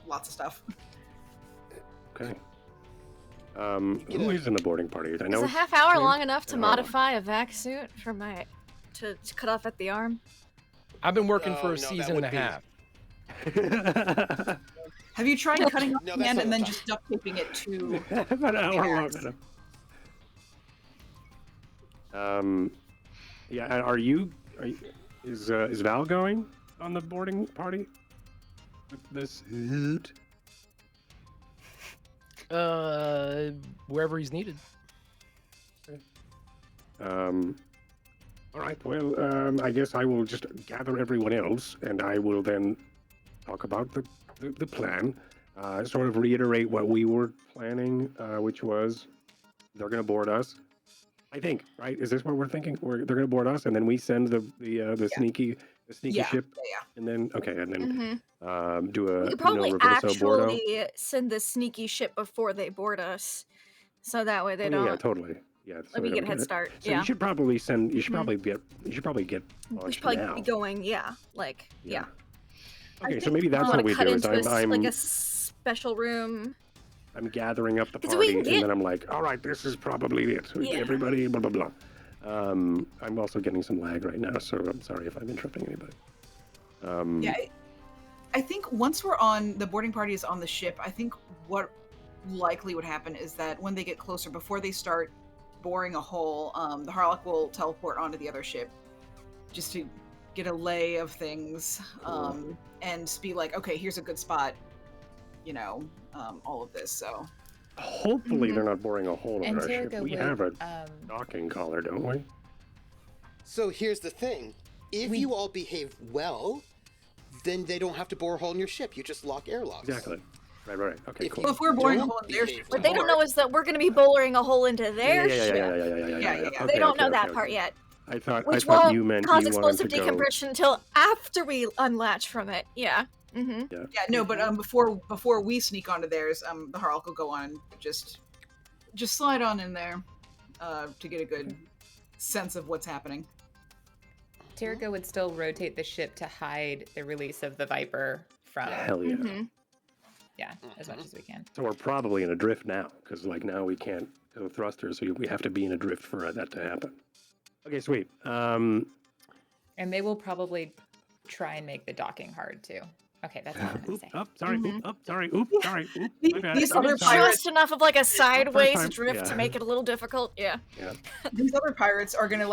lots of stuff. Okay. Who is in the boarding party? I know Is a it's half hour Quint long enough to and Harlock. modify a vac suit for my to cut off at the arm? I've been working Oh, for no, a that season and would a be- half. Have you tried cutting off No, the that's hand not and then enough. just duct taping it to? Half an hour long Axe. enough. Yeah, and are you is Val going on the boarding party with this hoot? Wherever he's needed. All right, well, I guess I will just gather everyone else, and I will then talk about the plan, sort of reiterate what we were planning, which was they're going to board us. I think, right? Is this what we're thinking? They're going to board us, and then we send the sneaky Yeah, ship, yeah. and then and then do We a could probably reverso bordo. actually send the sneaky ship before they board us, so that way they Oh, don't. yeah, totally. Yeah, so Let me they get a don't head it. start. So Yeah. you should probably send. You should Mhm. probably get. You should probably get We launched should probably now. be going. Yeah, like yeah. Okay, so think maybe I that's want what to we cut do. Is into I'm like a special room. I'm gathering up the 'Cause we party, can and get- then I'm like, all right, this is probably it. Yeah. Everybody, blah blah blah. I'm also getting some lag right now, so I'm sorry if I'm interrupting anybody. Yeah, I think once we're on the boarding party is on the ship, I think what likely would happen is that when they get closer, before they start boring a hole, the Harlock will teleport onto the other ship just to get a lay of things, and be like, okay, here's a good spot, all of this. So Hopefully they're not boring a hole in And our ship. Tirgo We would, have a docking collar, don't we? So here's the thing: if you all behave well, then they don't have to bore a hole in your ship. You just lock airlocks. Exactly. Right. Okay, If cool. well, if we're boring a don't hole in their behave ship, What they don't know is that we're going to be bowling a hole into their ship. Yeah. Okay, They don't okay, know that okay, part okay. yet, I thought which you won't meant cause you wanted explosive to go. decompression until after we unlatch from it. Yeah. Yeah, no, but before we sneak onto theirs, the Harlock will go on and just slide on in there, to get a good sense of what's happening. Tirgo would still rotate the ship to hide the release of the Viper from. Hell yeah. Yeah, as much as we can. So we're probably in a drift now, because now we can't go thrusters, so we have to be in a drift for that to happen. Okay, sweet. And they will probably try and make the docking hard too. Okay, that's all I'm gonna say. Sorry. Sorry. Oop. My bad. These Okay, other sorry. pirates- Just enough of like a sideways time, drift yeah. to make it a little difficult. Yeah. These other pirates are gonna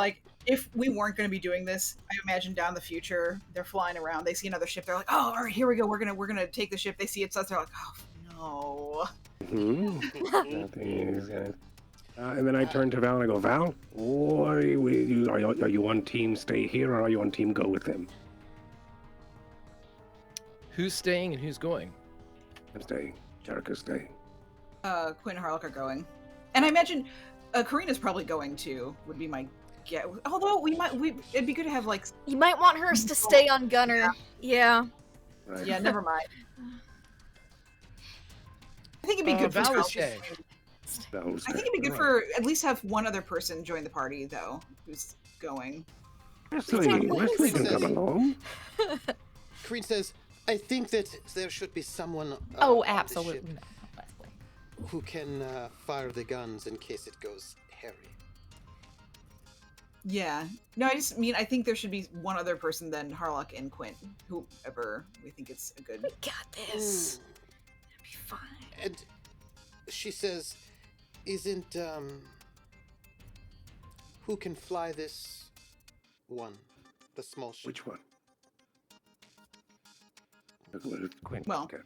if we weren't gonna be doing this, I imagine down the future they're flying around, they see another ship, they're like, oh, all right, here we go, we're gonna take the ship. They see it's us, they're like, oh These guys. And then I turn to Val and I go, Val, what are you on team stay here or are you on team go with them? Who's staying and who's going? I'm staying. Jericho's staying. no. Quinn and Harlock are going, and I imagine Karina's probably going too. Would be my guess. Although it'd be good to have You might want hers to stay on gunner. Yeah. Right. yeah, never mind. I think it'd be good for Val would Val. stay. Val will I stay. think it'd be good Right. for at least have one other person join the party though, who's going. Wesley can come along. Kareen says, "I think that there should be someone. Oh, on the absolutely ship not, Leslie. who can fire the guns in case it goes hairy." Yeah. No, I think there should be one other person than Harlock and Quint, whoever we think it's a good. We got this. It'll be fine. And she says, "Isn't who can fly this one, the small ship?" Which one? Quint. Well, Okay.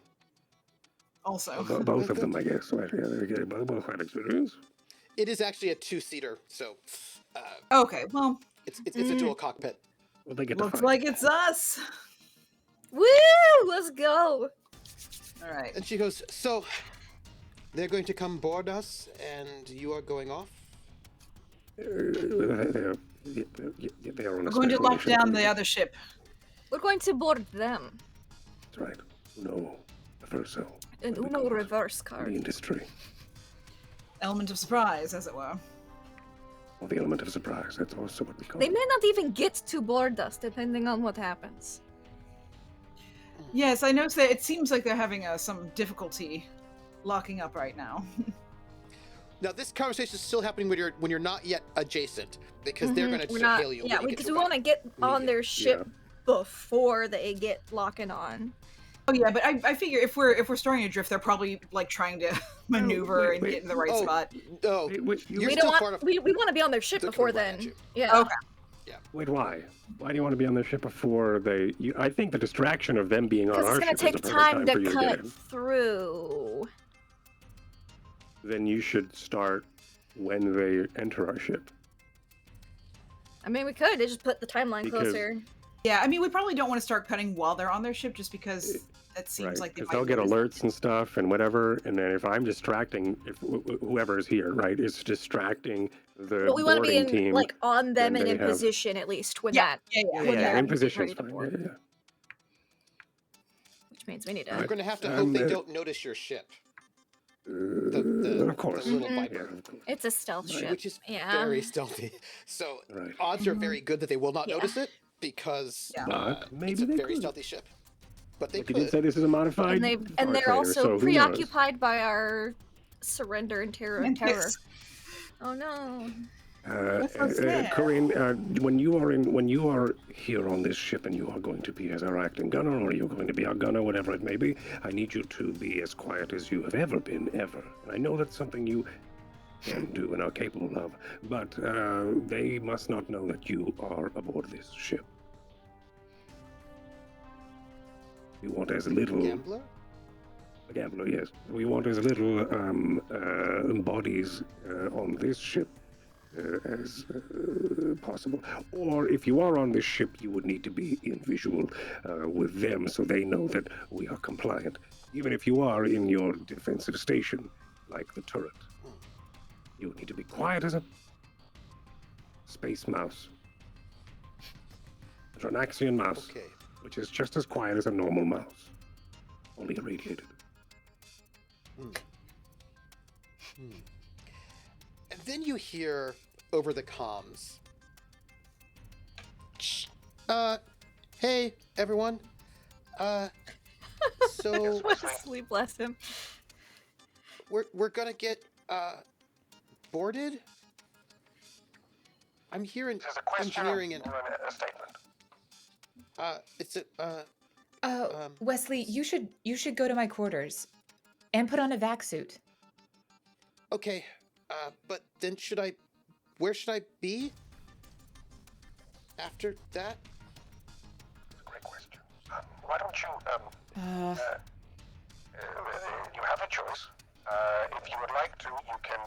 Also, Both of them, I guess. Right? Yeah, they get both had experience. It is actually a two-seater, so okay. Well, it's a dual cockpit. Well, they get to looks fight. like it's us. Woo! Let's go. All right. And she goes, "So they're going to come board us, and you are going off?" They are on We're going to lock down the other ship. We're going to board them. That's right. No, reverso. An What they Uno call it reverse in card. the industry. Element of surprise, as it were. Well, the element of surprise. That's also what we call They it. may not even get to board us, depending on what happens. Yes, I noticed that it seems like they're having some difficulty locking up right now. Now this conversation is still happening when you're not yet adjacent, because they're going to We're not, hail you. yeah, when you get because to we about want to get on their ship Yeah. before they get locking on. Oh yeah, but I figure if we're starting to drift, they're probably like trying to maneuver and wait. get in the right Oh, spot. no, Wait, you're We still don't far want. enough. We want to be on their ship They're before coming right at then. you. Yeah. Okay. Wait, why? Why do you want to be on their ship before they? I think the distraction of them being on Because our it's gonna ship is take the perfect time for to you to get cut in. through. Then you should start when they enter our ship. I mean, we could. They just put the timeline Because- closer. Yeah, I mean, we probably don't want to start cutting while they're on their ship, just because it seems Right, like they because might they'll get notice alerts and stuff and whatever, and then if I'm distracting, if whoever is here, right, is distracting the But we want to be boarding in team, like on them then and they in have- position at least when Yeah, that. yeah, when yeah, they're in position ready is to fine. board. Yeah. Which means we need to. You're going to have to hope they uh, don't notice your ship. Of course. The little Mhm. Viper. Yeah, of course. It's a stealth ship. Which is yeah. very stealthy. So Right. odds are very good that they will not Yeah. notice it, because Yeah. But maybe it's a they very could. stealthy ship. But they Like you did could. say, this is a modified. And they're Farsighter, also so who knows? preoccupied by our surrender and terror. And terror. this- Oh no. That's so sad. Corinne, when you are here on this ship and you are going to be as our acting gunner, or you're going to be our gunner, whatever it may be, I need you to be as quiet as you have ever been, ever. And I know that's something you can do and are capable of, but they must not know that you are aboard this ship. We want as little Gambler? a gambler, yes. We want as little bodies on this ship as possible. Or if you are on this ship, you would need to be in visual with them so they know that we are compliant. Even if you are in your defensive station, like the turret. You would need to be quiet as a space mouse. A Drinaxian mouse, Okay. which is just as quiet as a normal mouse, only irradiated. And then you hear over the comms. "Shh. Hey, everyone. So Wesley, bless him. we're gonna get boarded. I'm hearing This is a question engineering and or a statement. it's a Wesley, you should go to my quarters and put on a vac suit. okay. But then where should I be after that? Great question. Why don't you, Uh, you have a choice. If you would like to, you can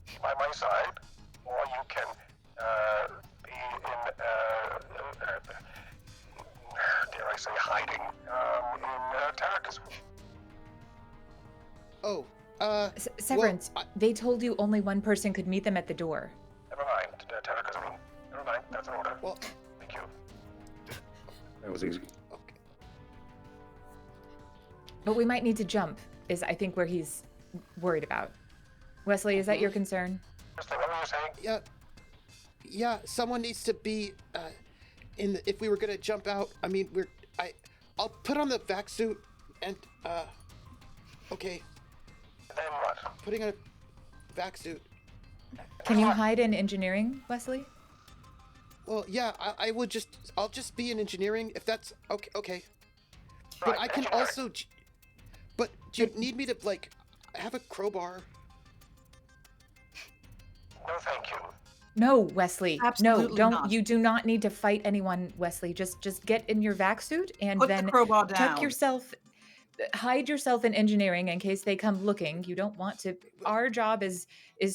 be by my side, or you can be in, dare I say, hiding in Tarkus. Oh, Severance, well, they told you only one person could meet them at the door. Never mind, Tarkus. Never mind. That's an order. well, Thank you. That was easy. okay. But we might need to jump, is I think where he's worried about. Wesley, is that your concern? What were you saying? Yeah, someone needs to be if we were gonna jump out. I mean, I'll put on the vac suit and okay, Then what? putting on a vac suit. Can you hide in engineering, Wesley? Well, yeah, I'll just be in engineering if that's okay. Okay, but Right, I can engineering. also. But do you need me to like have a crowbar? No, thank you. No, Wesley. Absolutely no, don't. not. You do not need to fight anyone, Wesley. Just get in your vac suit and Put then the crowbar down. tuck yourself, hide yourself in engineering in case they come looking. You don't want to. Our job is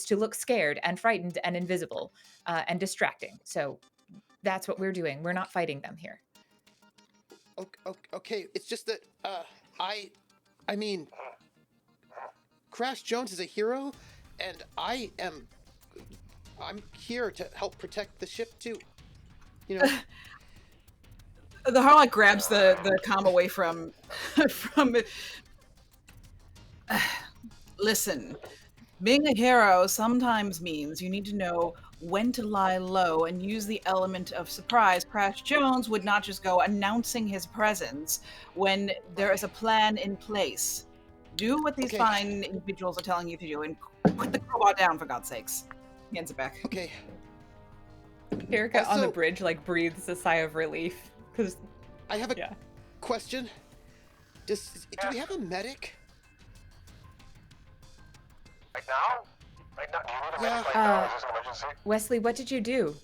to look scared and frightened and invisible and distracting. So that's what we're doing. We're not fighting them here. Okay, it's just that I mean, Crash Jones is a hero, and I'm here to help protect the ship too. You know. The Harlock grabs the comm away from it. Listen, being a hero sometimes means you need to know when to lie low and use the element of surprise. Crash Jones would not just go announcing his presence when there is a plan in place. Do what these Okay. fine individuals are telling you to do, and put the crowbar down, for God's sakes. Hands it back. Okay. Erica on the Also- bridge like breathes a sigh of relief because I have a yeah. question. Do we have a medic? Right now? Right now? Do you need a Yeah. medic right now? Is this an emergency? Wesley, what did you do?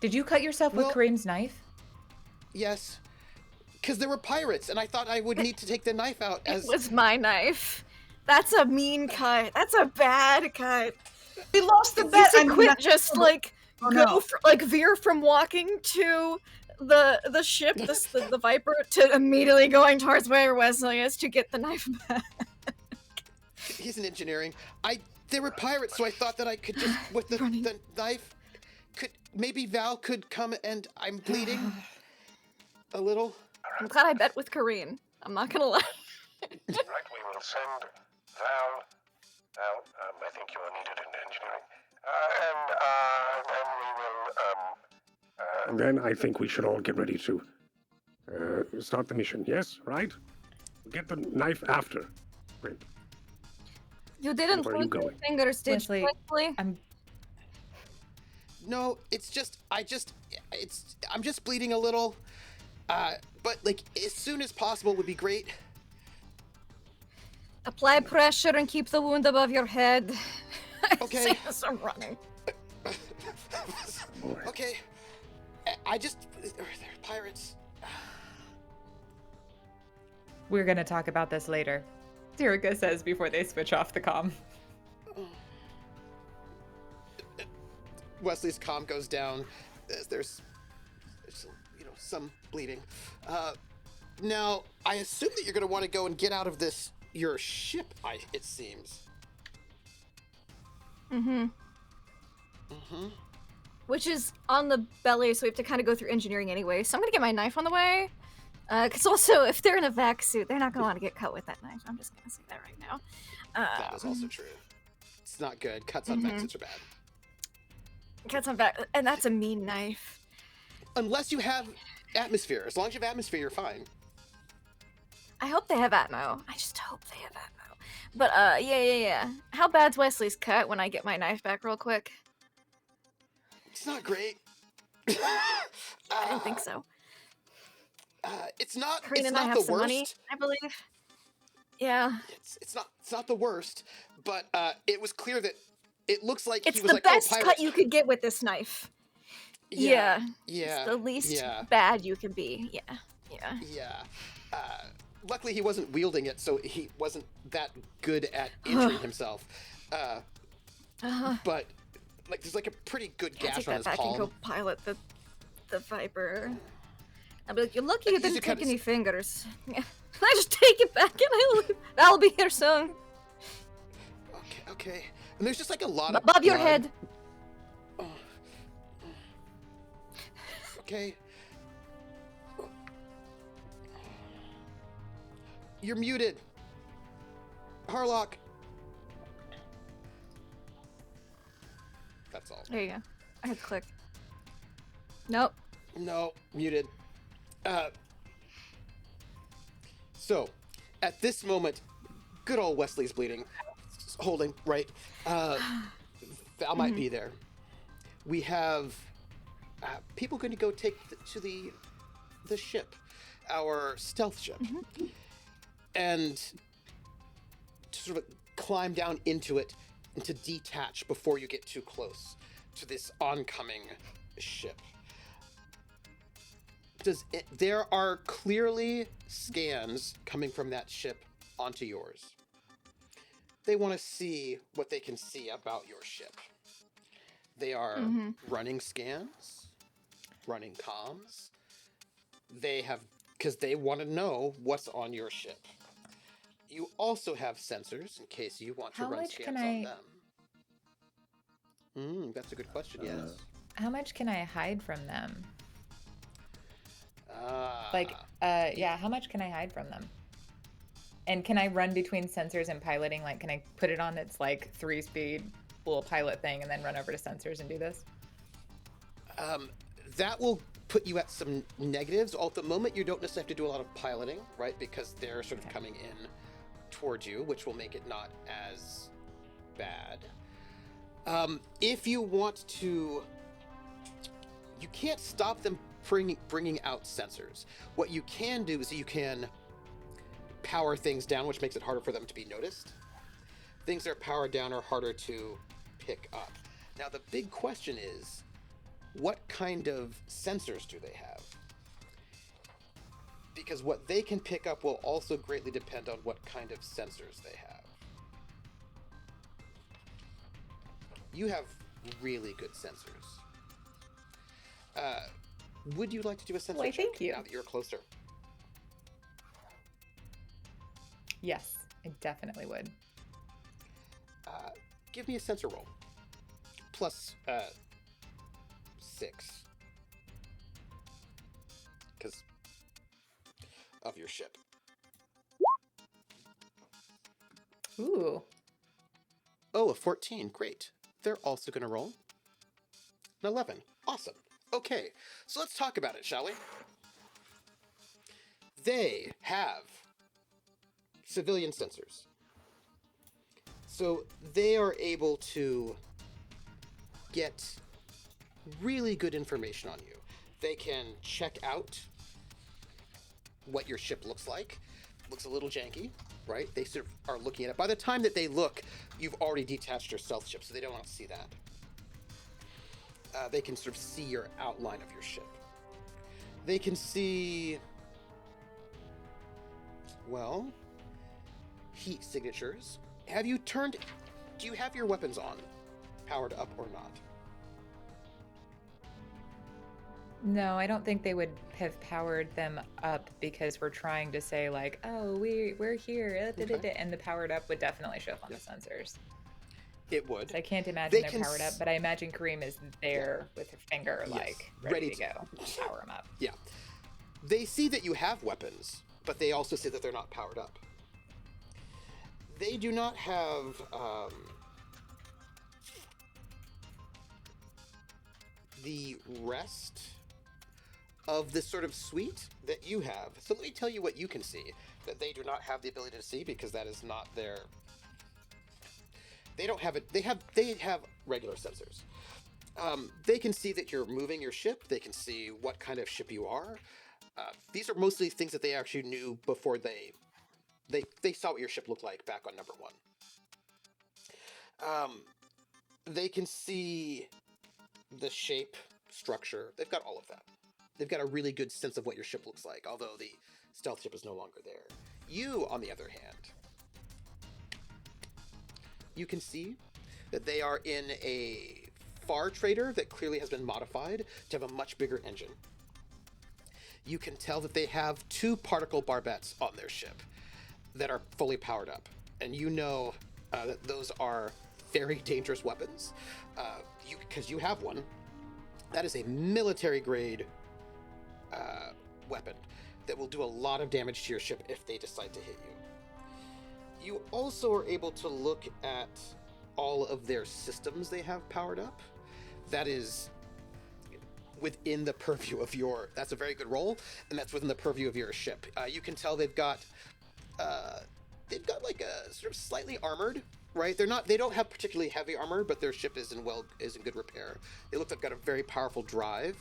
Did you cut yourself with well- Kareem's knife? Yes. Because there were pirates, and I thought I would need to take the knife out It as... was my knife. That's a mean cut. That's a bad cut. We lost the You bet. see I mean, Quint that's- just like Oh, go no. veer from walking to the ship, the Viper, to immediately going towards where Wesley is to get the knife back. He's in engineering. There were pirates, so I thought that I could just, with the knife, maybe Val could come and I'm bleeding a little. I'm glad I bet with Kareen. I'm not gonna lie. Right, we will send Val. Val, I think you are needed in engineering. And then we will, And then I think we should all get ready to start the mission. Yes, right? Get the knife after. Great. You didn't Where are you lose your going? fingers, did you, Wesley, Wesley? No, it's just, I'm just bleeding a little. But like, as soon as possible would be great. Apply pressure and keep the wound above your head. Okay. Say as I'm running. Okay. They're pirates. We're gonna talk about this later. Erica says before they switch off the comm. Wesley's comm goes down. There's some bleeding. Now, I assume that you're going to want to go and get out of your ship, it seems. Which is on the belly, so we have to kind of go through engineering anyway. So I'm gonna get my knife on the way. Because also, if they're in a vac suit, they're not gonna want to get cut with that knife. I'm just gonna say that right now. That is also true. It's not good. Cuts on vac suits are bad. Cuts on back, and that's a mean knife. Unless you have atmosphere. As long as you have atmosphere, you're fine. I hope they have Atmo. I just hope they have Atmo. But yeah. How bad's Wesley's cut when I get my knife back real quick? It's not great. I didn't think so. It's not. Kareen It's and I not have the some worst. money, I believe. Yeah. It's not the worst, but it was clear that it looks like It's he was the like, best oh, pirates. cut you could get with this knife. Yeah. Yeah. It's the least yeah. bad you can be. Yeah. Yeah. Luckily, he wasn't wielding it, so he wasn't that good at injuring himself. But like, there's like a pretty good I'll gash take on that his back palm. and go pilot the Viper. I'll be like, you're lucky you These are didn't kind take of- any fingers. I just take it back and I leave. I'll be here soon. Okay. And there's just like a lot of Above your blood. head. Okay. You're muted. Harlock. That's all. There you go. I had to click. Nope. No, muted. So, at this moment, good old Wesley's bleeding. Holding, right. Val might be there. We have people going to go take to the ship, our stealth ship, and to sort of climb down into it and to detach before you get too close to this oncoming ship. There are clearly scans coming from that ship onto yours. They want to see what they can see about your ship. They are running scans, running comms. They have, because they want to know what's on your ship. You also have sensors in case you want to How run much scans can on I- them. That's a good question, yes. How much can I hide from them? Like, How much can I hide from them? And can I run between sensors and piloting? Like, can I put it on its like 3-speed little pilot thing and then run over to sensors and do this? That will put you at some negatives. At the moment, you don't necessarily have to do a lot of piloting, right? Because they're sort of Okay. coming in towards you, which will make it not as bad. If you want to, you can't stop them bringing out sensors. What you can do is you can power things down, which makes it harder for them to be noticed. Things that are powered down are harder to pick up. Now, the big question is, what kind of sensors do they have? Because what they can pick up will also greatly depend on what kind of sensors they have. You have really good sensors. Would you like to do a sensor Why, check thank you. now that you're closer? Yes, I definitely would. Give me a sensor roll. Plus 6. Because of your ship. Ooh. Oh, a 14. Great. They're also going to roll an 11. Awesome. Okay, so let's talk about it, shall we? They have civilian sensors. So they are able to get really good information on you. They can check out what your ship looks like. Looks a little janky, right? They sort of are looking at it. By the time that they look, you've already detached your stealth ship, so they don't want to see that. They can sort of see your outline of your ship. They can see, well, heat signatures. Do you have your weapons on, powered up or not? No, I don't think they would have powered them up because we're trying to say like, oh, we're here, Okay. and the powered up would definitely show up on the sensors. It would. So I can't imagine They they're can powered up, but I imagine Kareem is there with her finger Yes, like ready ready to- to go, power them up. Yeah. They see that you have weapons, but they also see that they're not powered up. They do not have the rest of this sort of suite that you have. So let me tell you what you can see that they do not have the ability to see, because that is not their. They don't have it. They have regular sensors. They can see that you're moving your ship. They can see what kind of ship you are. These are mostly things that they actually knew before they saw what your ship looked like back on number 1. They can see the shape, structure. They've got all of that. They've got a really good sense of what your ship looks like, although the stealth ship is no longer there. You, on the other hand, you can see that they are in a far trader that clearly has been modified to have a much bigger engine. You can tell that they have 2 particle barbettes on their ship that are fully powered up. And you know that those are very dangerous weapons. Because you have one. That is a military grade weapon that will do a lot of damage to your ship if they decide to hit you. You also are able to look at all of their systems they have powered up. That is within the purview of your. That's a very good roll, and that's within the purview of your ship. You can tell they've got like a sort of slightly armored. Right, they don't have particularly heavy armor, but their ship is in good repair. They look like they've got a very powerful drive.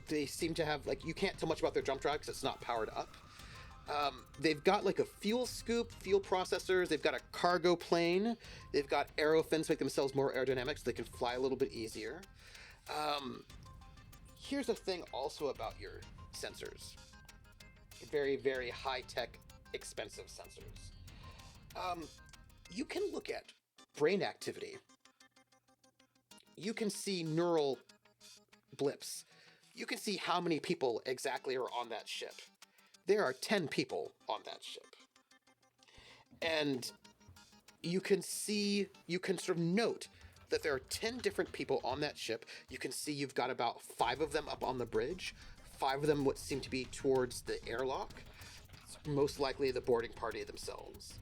They seem to have, like, you can't tell much about their jump drive because it's not powered up. They've got like a fuel scoop, fuel processors. They've got a cargo plane. They've got aero fins to make themselves more aerodynamic so they can fly a little bit easier. Here's the thing also about your sensors. Very, very high-tech, expensive sensors. You can look at brain activity. You can see neural blips. You can see how many people exactly are on that ship. There are 10 people on that ship. And you can sort of note that there are 10 different people on that ship. You can see you've got about 5 of them up on the bridge. 5 of them what seem to be towards the airlock. It's most likely the boarding party themselves.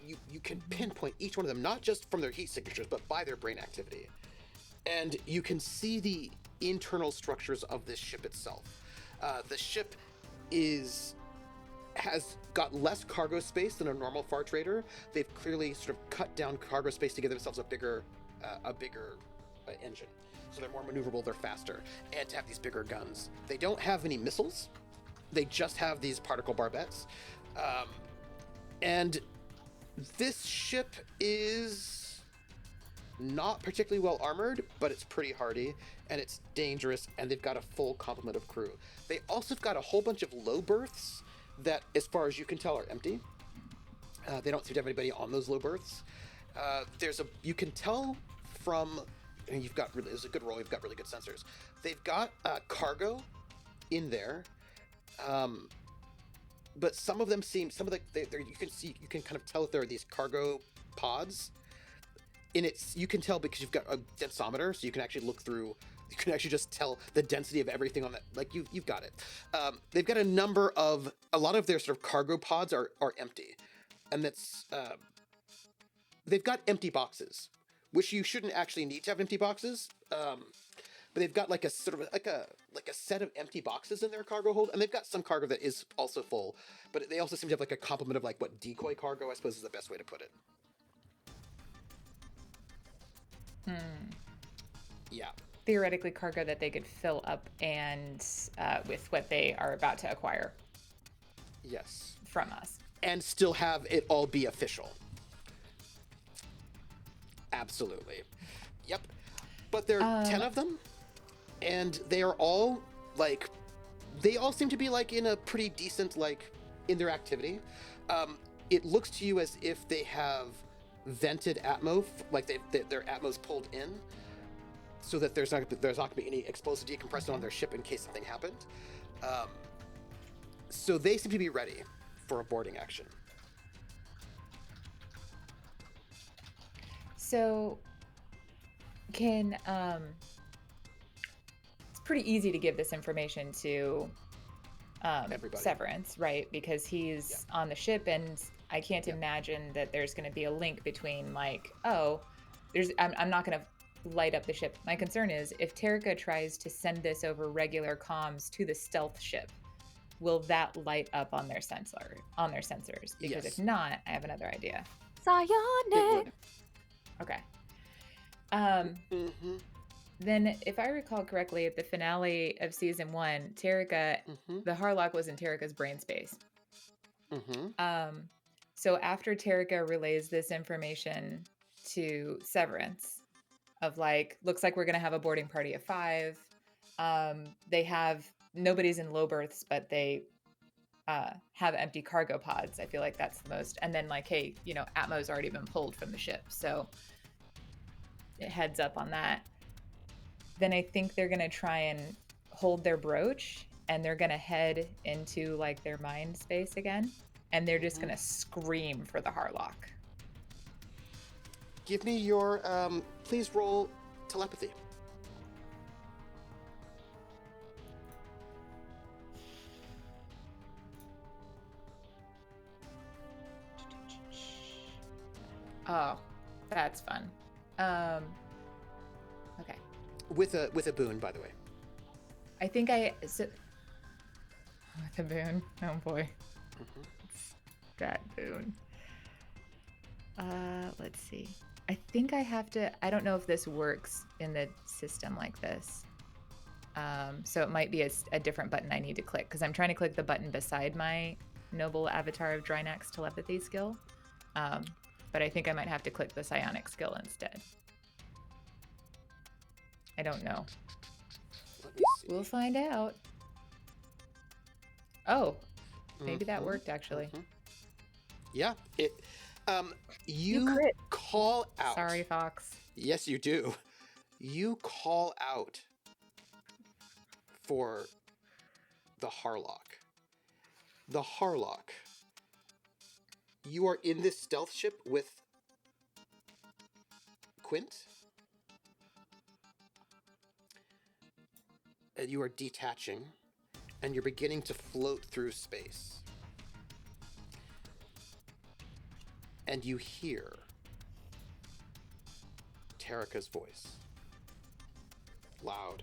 you can pinpoint each one of them, not just from their heat signatures, but by their brain activity. And you can see the internal structures of this ship itself. The ship has got less cargo space than a normal far trader. They've clearly sort of cut down cargo space to give themselves a bigger engine. So they're more maneuverable, they're faster, and to have these bigger guns. They don't have any missiles. They just have these particle barbettes. And this ship is not particularly well armored, but it's pretty hardy, and it's dangerous, and they've got a full complement of crew. They also have got a whole bunch of low berths that, as far as you can tell, are empty. They don't seem to have anybody on those low berths. You can tell from, and it's a good roll, you've got really good sensors. They've got cargo in there, but some of them seem, you can kind of tell that there are these cargo pods. You can tell because you've got a densometer, so you can actually look through. You can actually just tell the density of everything on that. Like you've got it. They've got a lot of their sort of cargo pods are empty, and they've got empty boxes, which you shouldn't actually need to have empty boxes. But they've got like a sort of like a set of empty boxes in their cargo hold, and they've got some cargo that is also full. But they also seem to have like a complement of like what decoy cargo, I suppose, is the best way to put it. Yeah. Theoretically, cargo that they could fill up and with what they are about to acquire. Yes. From us. And still have it all be official. Absolutely. Yep. But there are 10 of them, and they are all like, they all seem to be like in a pretty decent, like, in their activity. It looks to you as if they have vented atmo, like their atmo's pulled in, so that there's not going to be any explosive decompression on their ship in case something happened. So they seem to be ready for a boarding action. So can it's pretty easy to give this information to Everybody. Severance, right? Because he's on the ship, and I can't imagine that there's going to be a link between like, I'm not going to light up the ship. My concern is if Terrica tries to send this over regular comms to the stealth ship, will that light up on their sensors? Because if not, I have another idea. Psionic. Okay. Then, if I recall correctly, at the finale of season 1, Terrica, the Harlock was in Terrica's brain space. So after Terrica relays this information to Severance, of like, looks like we're going to have a boarding party of 5. Nobody's in low berths, but they have empty cargo pods. I feel like that's the most. And then like, hey, Atmo's already been pulled from the ship, so it heads up on that. Then I think they're going to try and hold their brooch, and they're going to head into like their mind space again, and they're just going to scream for the Harlock. Give me your, please roll telepathy. Oh, that's fun. Okay. With a boon, by the way. I think with a boon. Oh boy. That boon. Let's see. I think I have to, I don't know if this works in the system like this. So it might be a different button I need to click, because I'm trying to click the button beside my Noble Avatar of Drinax telepathy skill. But I think I might have to click the psionic skill instead. I don't know. Let me see. We'll find out. Oh, maybe that worked actually. Yeah, you crit. call out. Sorry, Fox. Yes, you do. You call out for the Harlock. The Harlock. You are in this stealth ship with Quint. And you are detaching, and you're beginning to float through space. and you hear Tarika's voice. Loud.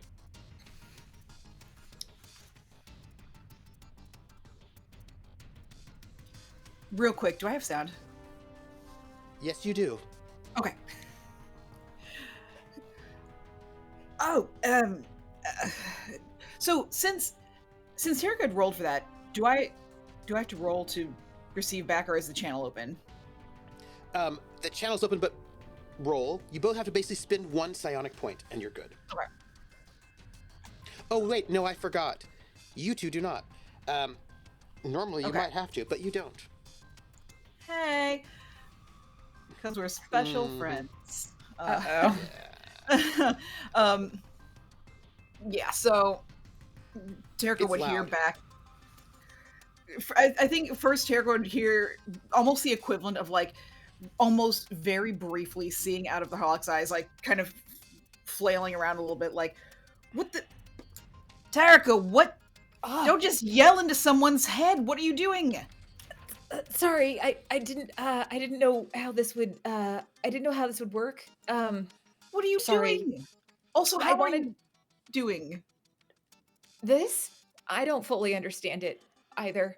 Real quick, do I have sound? Yes, you do. Okay. Oh, so since Tarika had rolled for that, do I have to roll to receive back, or is the channel open? The channel's open, but roll. You both have to basically spend one psionic point, and you're good. Okay. Oh, wait, no, I forgot. You two do not. Normally you Okay. might have to, but you don't. Hey, because we're special Mhm. friends. Yeah. Yeah. So Tarika It's would hear loud. back. I think first Tarika would hear almost the equivalent of like almost very briefly seeing out of the Harlock's eyes, like kind of flailing around a little bit, like, what the Tarika, what? Don't just yell into someone's head. What are you doing? Sorry, I didn't know how this would work. What are you Sorry. doing? Also, I how are wanted- you doing? This? I don't fully understand it either.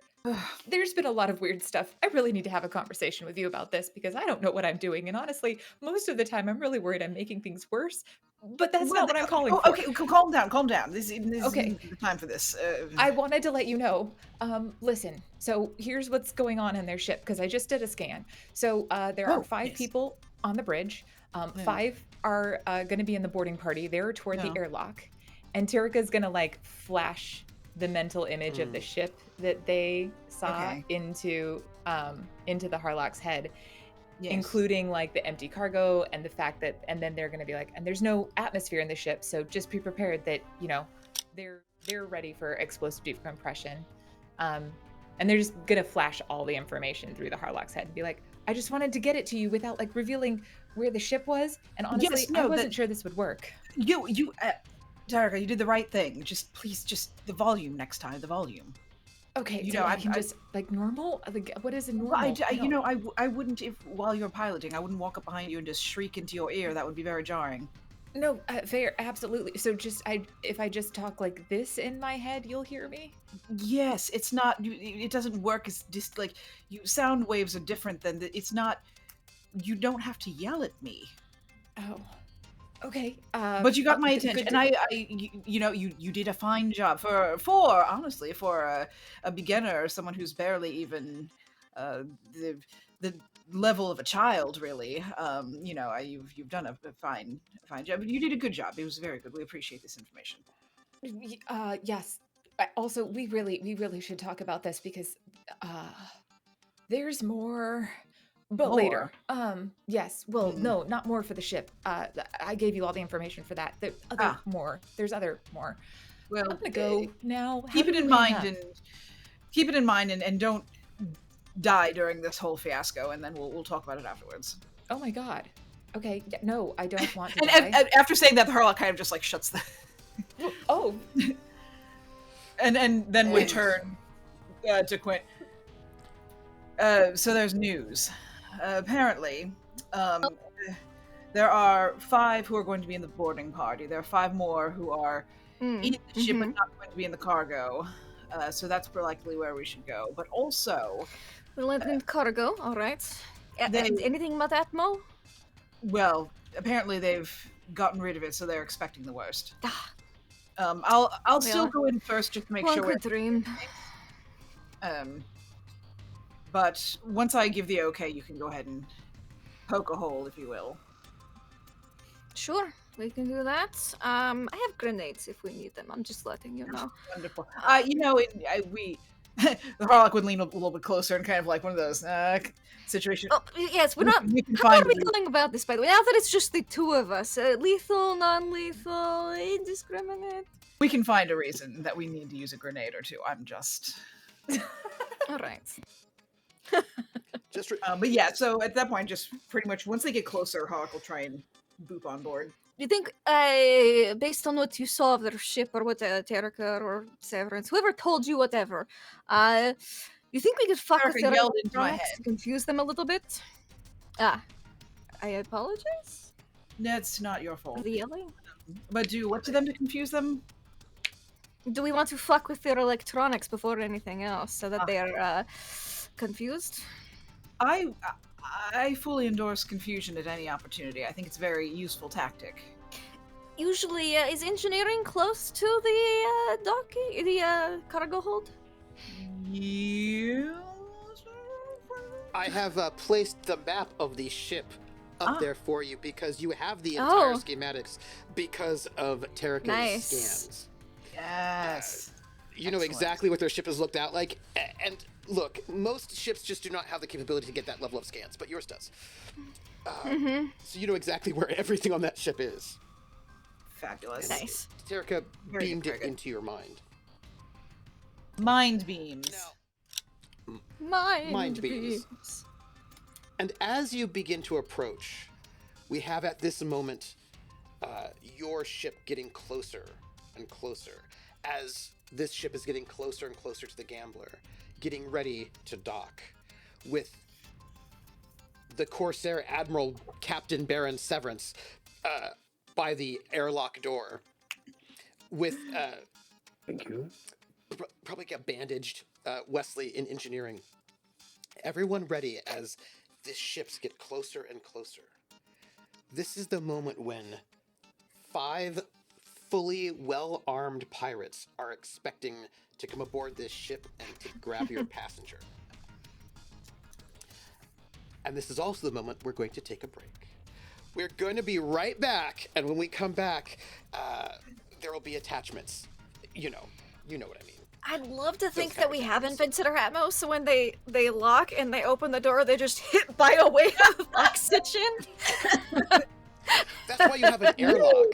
There's been a lot of weird stuff. I really need to have a conversation with you about this because I don't know what I'm doing. And honestly, most of the time I'm really worried I'm making things worse. But that's not what I'm calling for. Okay, calm down. This Okay. isn't the time for this. I wanted to let you know. Listen, so here's what's going on in their ship because I just did a scan. So there are 5 yes. people on the bridge. Yeah. 5 are going to be in the boarding party. They're toward Yeah. the airlock. And Tarika's going to like flash the mental image of the ship that they saw Okay. into the Harlock's head, Yes. including like the empty cargo and the fact that, and then they're going to be like, and there's no atmosphere in the ship, so just be prepared that they're ready for explosive decompression, and they're just gonna flash all the information through the Harlock's head and be like, I just wanted to get it to you without like revealing where the ship was, and honestly, Yes, no, I wasn't sure this would work. You, Tarika, you did the right thing. Just please, the volume next time. The volume. Okay, You so know, I I- can I- just like normal. Like, what is a normal? Well, I don't- I wouldn't if while you're piloting, I wouldn't walk up behind you and just shriek into your ear. That would be very jarring. No, fair, absolutely. So if I just talk like this in my head, you'll hear me. Yes, it's not. It doesn't work. It's just like sound waves are different than it's not. You don't have to yell at me. Oh, okay. But you got my good attention, to- and you did a fine job for honestly for a beginner, or someone who's barely even the level of a child, really. You've done a fine job. You did a good job. It was very good. We appreciate this information. Yes. Also, we really should talk about this because there's more. But later. Yes. Well, no, not more for the ship. I gave you all the information for that. There's other more. There's other more. Well, I'm gonna go now. How keep do it we in hang mind up? and don't die during this whole fiasco, and then we'll talk about it afterwards. Oh my god. Okay. Yeah, no, I don't want to And, die. and after saying that, the Harlock kind of just like shuts the Oh. and then would turn to Quint. So there's news. Apparently, there are 5 who are going to be in the boarding party. There are 5 more who are in the ship but not going to be in the cargo. So that's likely where we should go. But also, We'll let in cargo, alright. And anything about Atmo? well, apparently they've gotten rid of it, so they're expecting the worst. Ah, I'll still Yeah. go in first just to make one sure we're could dream. But once I give the okay, you can go ahead and poke a hole, if you will. Sure, we can do that. I have grenades if we need them. I'm just letting you know. Wonderful. We the Harlock would lean a little bit closer and kind of like one of those situations. Oh, yes, we're not. We can How find are we a- going about this, by the way? Now that it's just the 2 of us, lethal, non-lethal, indiscriminate. We can find a reason that we need to use a grenade or two. I'm just. All right. Just But yeah, so at that point, just pretty much once they get closer, Hawk will try and boop on board. Do you think, based on what you saw of their ship or what Terraker or Severance, whoever told you whatever, you think we could fuck with Terraker their yelled into my electronics head. to confuse them a little bit? Ah, I apologize That's not your for fault. the yelling. But do what to them to confuse them? Do we want to fuck with their electronics before anything else so that they are confused? I fully endorse confusion at any opportunity. I think it's a very useful tactic. Usually, is engineering close to the docking, the cargo hold? You. I have placed the map of the ship up Ah. there for you because you have the entire Oh. schematics because of Terrica's Nice. scans. Yes. You know Excellent. exactly what their ship has looked out like. And look, most ships just do not have the capability to get that level of scans, but yours does. So you know exactly where everything on that ship is. Fabulous. Nice. Terrica Very good, beamed very it good. into your mind. Mind beams. Now, Mind beams. beams. and as you begin to approach, we have at this moment your ship getting closer and closer as this ship is getting closer and closer to the Gambler, getting ready to dock with the Corsair Admiral Captain Baron Severance by the airlock door with Thank you. probably get bandaged Wesley in engineering. Everyone ready as the ships get closer and closer. This is the moment when 5 fully well-armed pirates are expecting to come aboard this ship and to grab your passenger. And this is also the moment we're going to take a break. We're going to be right back, and when we come back, there will be attachments. You know what I mean. I'd love to think kind that of we things. have invented Atmos, so when they lock and they open the door, they just hit by a wave of oxygen. That's why you have an airlock.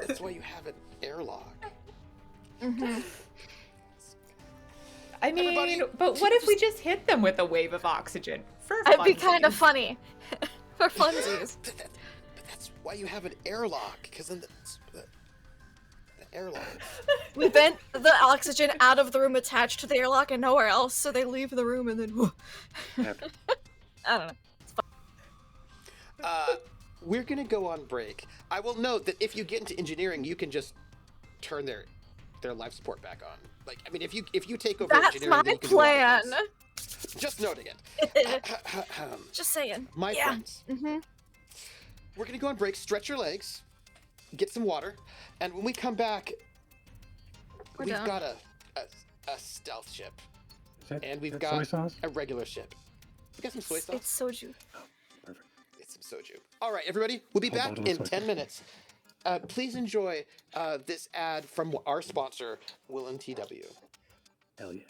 That's why you have an airlock. I mean, Everybody, but what if we just hit them with a wave of oxygen? For That'd be kind of funsies? funny. For funsies. But that's why you have an airlock, because then the airlock. We vent the oxygen out of the room attached to the airlock and nowhere else, so they leave the room and then. I don't know. We're gonna go on break. I will note that if you get into engineering, you can just turn their life support back on. Like, I mean, if you take over That's engineering, my then you can do all of plan. this. Just noting it. Just saying. My Yeah. friends, we're gonna go on break. Stretch your legs, get some water, and when we come back, We're we've done. got a stealth ship, Is that, and we've that got soy sauce? a regular ship. We got some soy sauce. It's soju. Perfect. It's some soju. All right, everybody, we'll be Whole back bottle of in soy 10 sauce. minutes. Please enjoy this ad from our sponsor, Will and TW. Hell yeah.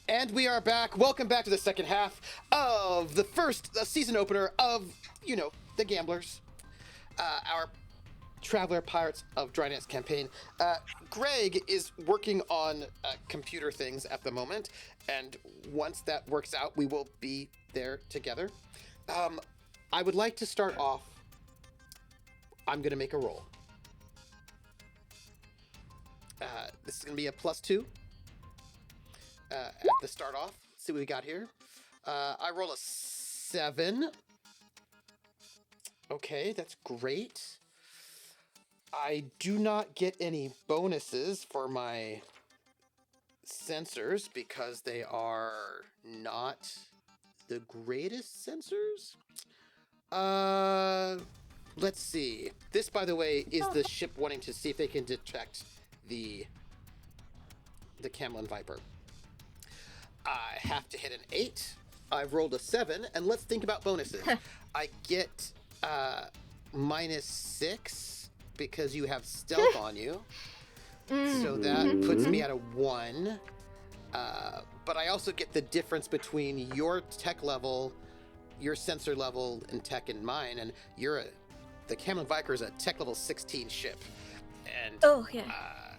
And we are back. Welcome back to the second half of the first season opener of, the Gamblers, our Traveler Pirates of Drinax campaign. Greg is working on computer things at the moment, and once that works out, we will be there together. I would like to start off. I'm going to make a roll. This is going to be a +2. At the start off. Let's see what we got here. I roll a 7. Okay, that's great. I do not get any bonuses for my sensors because they are not the greatest sensors. Let's see. This, by the way, is the ship wanting to see if they can detect the Camelin Viper. I have to hit an 8. I've rolled a 7, and let's think about bonuses. I get -6 because you have stealth on you, so that puts me at a 1. But I also get the difference between your tech level, your sensor level, and tech and mine, and the Camelin Viper is a tech level 16 ship, and Oh, yeah.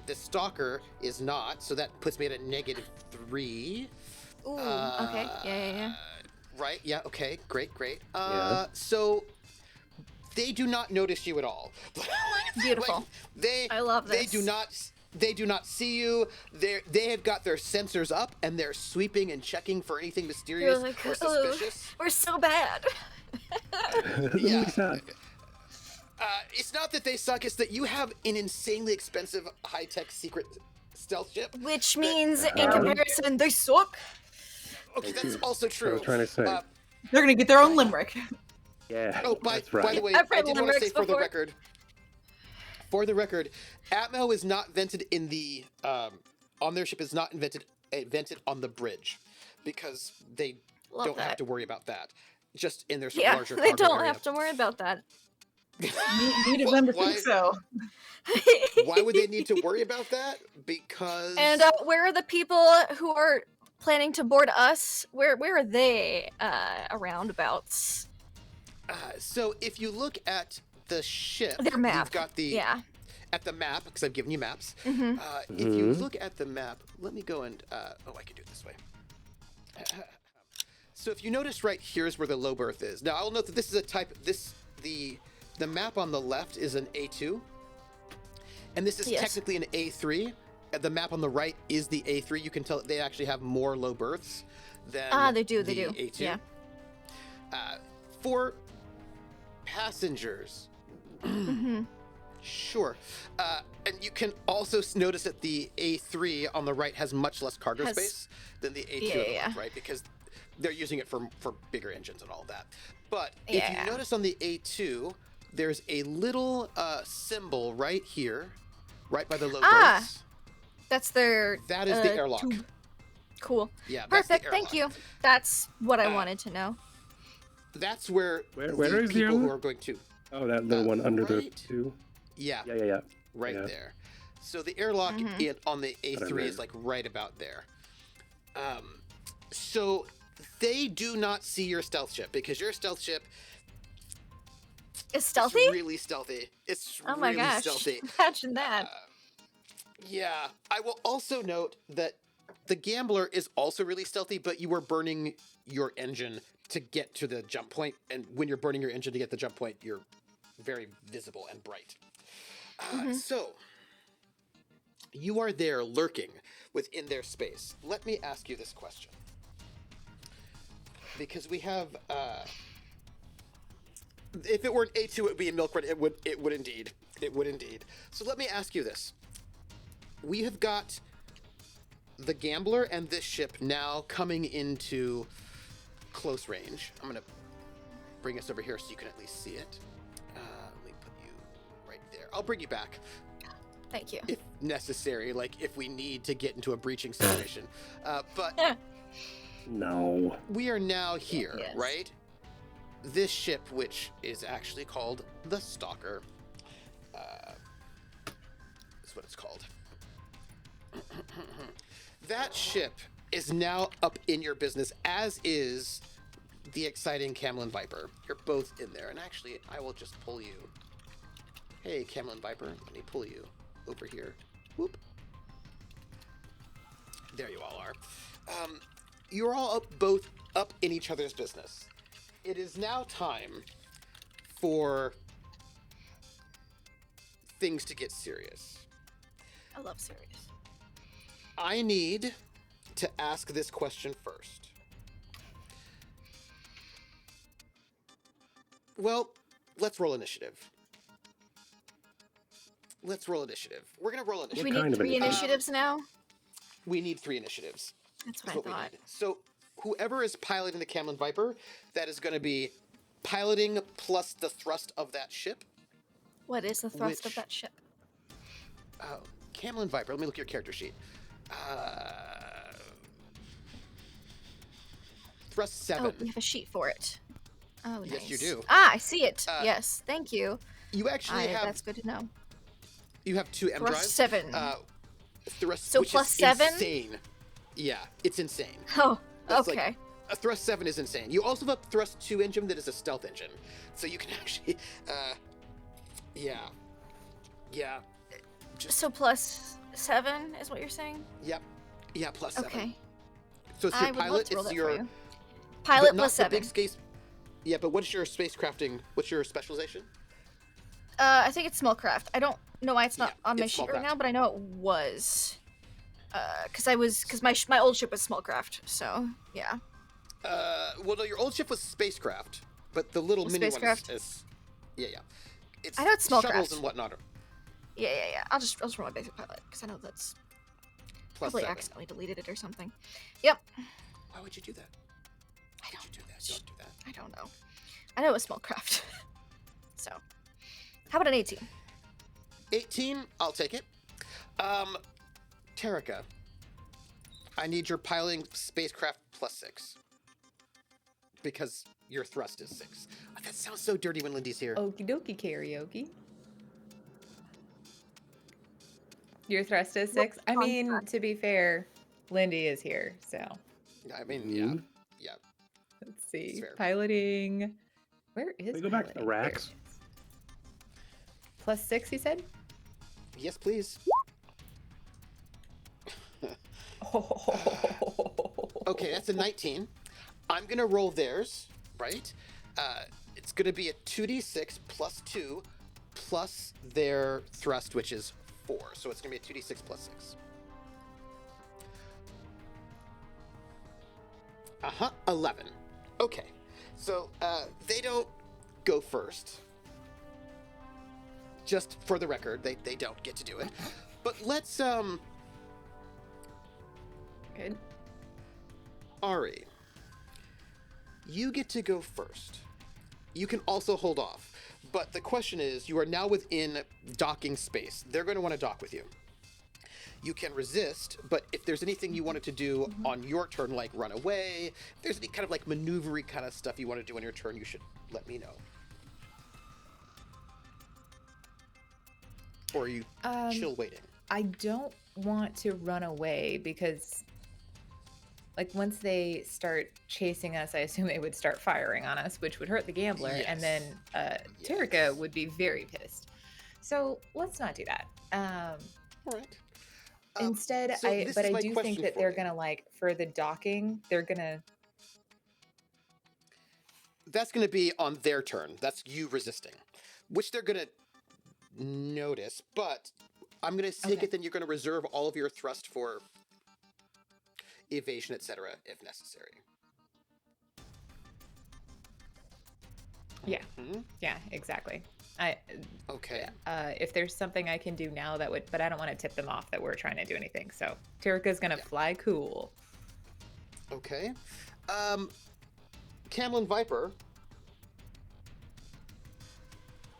the Stalker is not, so that puts me at a -3. Ooh, okay. Yeah. Right, yeah, okay, great. Yeah. So they do not notice you at all. Beautiful. I love They do this. not see you. They have got their sensors up and they're sweeping and checking for anything mysterious You're like, or "Oh, suspicious. we're so bad. Yeah. Lisa. It's not that they suck, it's that you have an insanely expensive high-tech secret stealth ship. Which means, in comparison, they suck. Okay, that's also I true. was trying to say. They're gonna get their own limerick. Yeah. Oh, by that's right. the way, I've I read did want to say limericks before. for the record, Atmo is not invented in the on their ship is not invented on the bridge, because they Love don't have that. to worry about that. Just in their Yeah, larger they cargo don't area. have to worry about that. Need of them to Why- think so. Why would they need to worry about that? Because And where are the people who are planning to board us? Where are they around abouts? so if you look at the ship, Their map. you've got the Yeah. at the map, because I've given you maps. Mm-hmm. If you look at the map, let me go and I can do it this way. So if you notice right here's where the low berth is. Now I'll note that this is a type. The map on the left is an A2, and this is Yes. technically an A3. The map on the right is the A3. You can tell they actually have more low berths than They do. the They do. A2. Yeah. For passengers, Mm-hmm. sure. And you can also notice that the A3 on the right has much less cargo Has- space than the A2 Yeah, on the yeah. left, right? Because they're using it for bigger engines and all that. But if Yeah. you notice on the A2, there's a little symbol right here, right by the low Ah, berths. That's their. That is the airlock. tube. Cool. Yeah, that's the Perfect. Thank you. airlock. That's what I wanted to know. That's where Where the is the people who airlock? are going to. Oh, that little one under the right. two. Yeah, Yeah. right Yeah. there. So the airlock on the A3 Whatever. is like right about there. So they do not see your stealth ship because your stealth ship Is is stealthy? really stealthy. It's Oh my really gosh. stealthy. Imagine that. Yeah. I will also note that the Gambler is also really stealthy, but you are burning your engine to get to the jump point, and when you're burning your engine to get the jump point, you're very visible and bright. So you are there lurking within their space. Let me ask you this question, because we have if it were an A2 it would be a milk run. It would indeed. So let me ask you this. We have got the Gambler and this ship now coming into close range. I'm gonna bring us over here so you can at least see it. Let me put you right there. I'll bring you back Thank you. if necessary, like if we need to get into a breaching situation. But Yeah. No. we are now here, Yes. right? This ship, which is actually called the Stalker, is what it's called. That ship is now up in your business, as is the exciting Camlin Viper. You're both in there, and actually, I will just pull you. Hey, Camlin Viper, let me pull you over here. Whoop. There you all are. You're all both up in each other's business. It is now time for things to get serious. I love serious. I need to ask this question first. Well, let's roll initiative. We're gonna roll initiative. We kind need of 3 initiative? initiatives now. We need 3 initiatives. That's That's what I what we thought. need. So whoever is piloting the Camlin Viper, that is going to be piloting plus the thrust of that ship. What is the thrust of Which- that ship? Camlin Viper. Let me look at your character sheet. Thrust 7. Oh, we have a sheet for it. Oh, Yes, nice. you do. Ah, I see it. Yes, thank you. You actually have That's good to know. 2 M Thrust drives. 7. Thrust, So which plus is 7? insane. Yeah, it's insane. Oh, That's like- okay. A thrust 7 is insane. You also have a thrust 2 engine that is a stealth engine, so you can actually, yeah. So plus 7 is what you're saying? Yep. Yeah, plus 7. Okay. So it's I your would love pilot. to roll It's that your for you. but Pilot not plus the 7. big space. Yeah, but what's your spacecrafting? What's your specialization? I think it's small craft. I don't know why it's not Yeah, on my it's sheet small right now, craft. but I know it was. Because my old ship was small craft, so yeah. Well, no, your old ship was spacecraft, but the little Was mini spacecraft? one is yeah. It's I know it's small shuttles craft. and whatnot. Yeah. I'll just roll my basic pilot because I know that's Plus probably 7. accidentally deleted it or something. Yep. Why would you do that? I Why would you do that? Don't do that. I don't know. I know it was small craft. So, how about an 18? 18, I'll take it. Tarika, I need your piloting spacecraft plus 6. Because your thrust is 6. That sounds so dirty when Lindy's here. Okie dokie karaoke. Your thrust is 6. I mean, to be fair, Lindy is here, so I mean, yeah. let's see. It's fair. Piloting. Where is We go back to the piloting? There it racks. is. Plus 6, you said? Yes, please. Okay, that's a 19. I'm going to roll theirs, right? It's going to be a 2d6 plus 2 plus their thrust, which is 4. So it's going to be a 2d6 plus 6. 11. Okay. So they don't go first. Just for the record, they don't get to do it. But let's Good. Ari, you get to go first. You can also hold off. But the question is, you are now within docking space. They're going to want to dock with you. You can resist, but if there's anything you wanted to do on your turn, like run away, if there's any kind of like maneuvery kind of stuff you want to do on your turn, you should let me know. Or are you chill waiting? I don't want to run away because, like, once they start chasing us, I assume they would start firing on us, which would hurt the gambler, and then Tarika would be very pissed. So let's not do that. All right. Instead, so I this do is my think question that for they're you. gonna, like, for the docking, they're gonna. That's going to be on their turn. That's you resisting, which they're going to notice. But I'm going to take it then you're going to reserve all of your thrust for evasion, etc., if necessary. Yeah. Yeah, exactly. Okay. If there's something I can do now that would, but I don't want to tip them off that we're trying to do anything. So Tarika's gonna fly cool. Okay. Camel and Viper.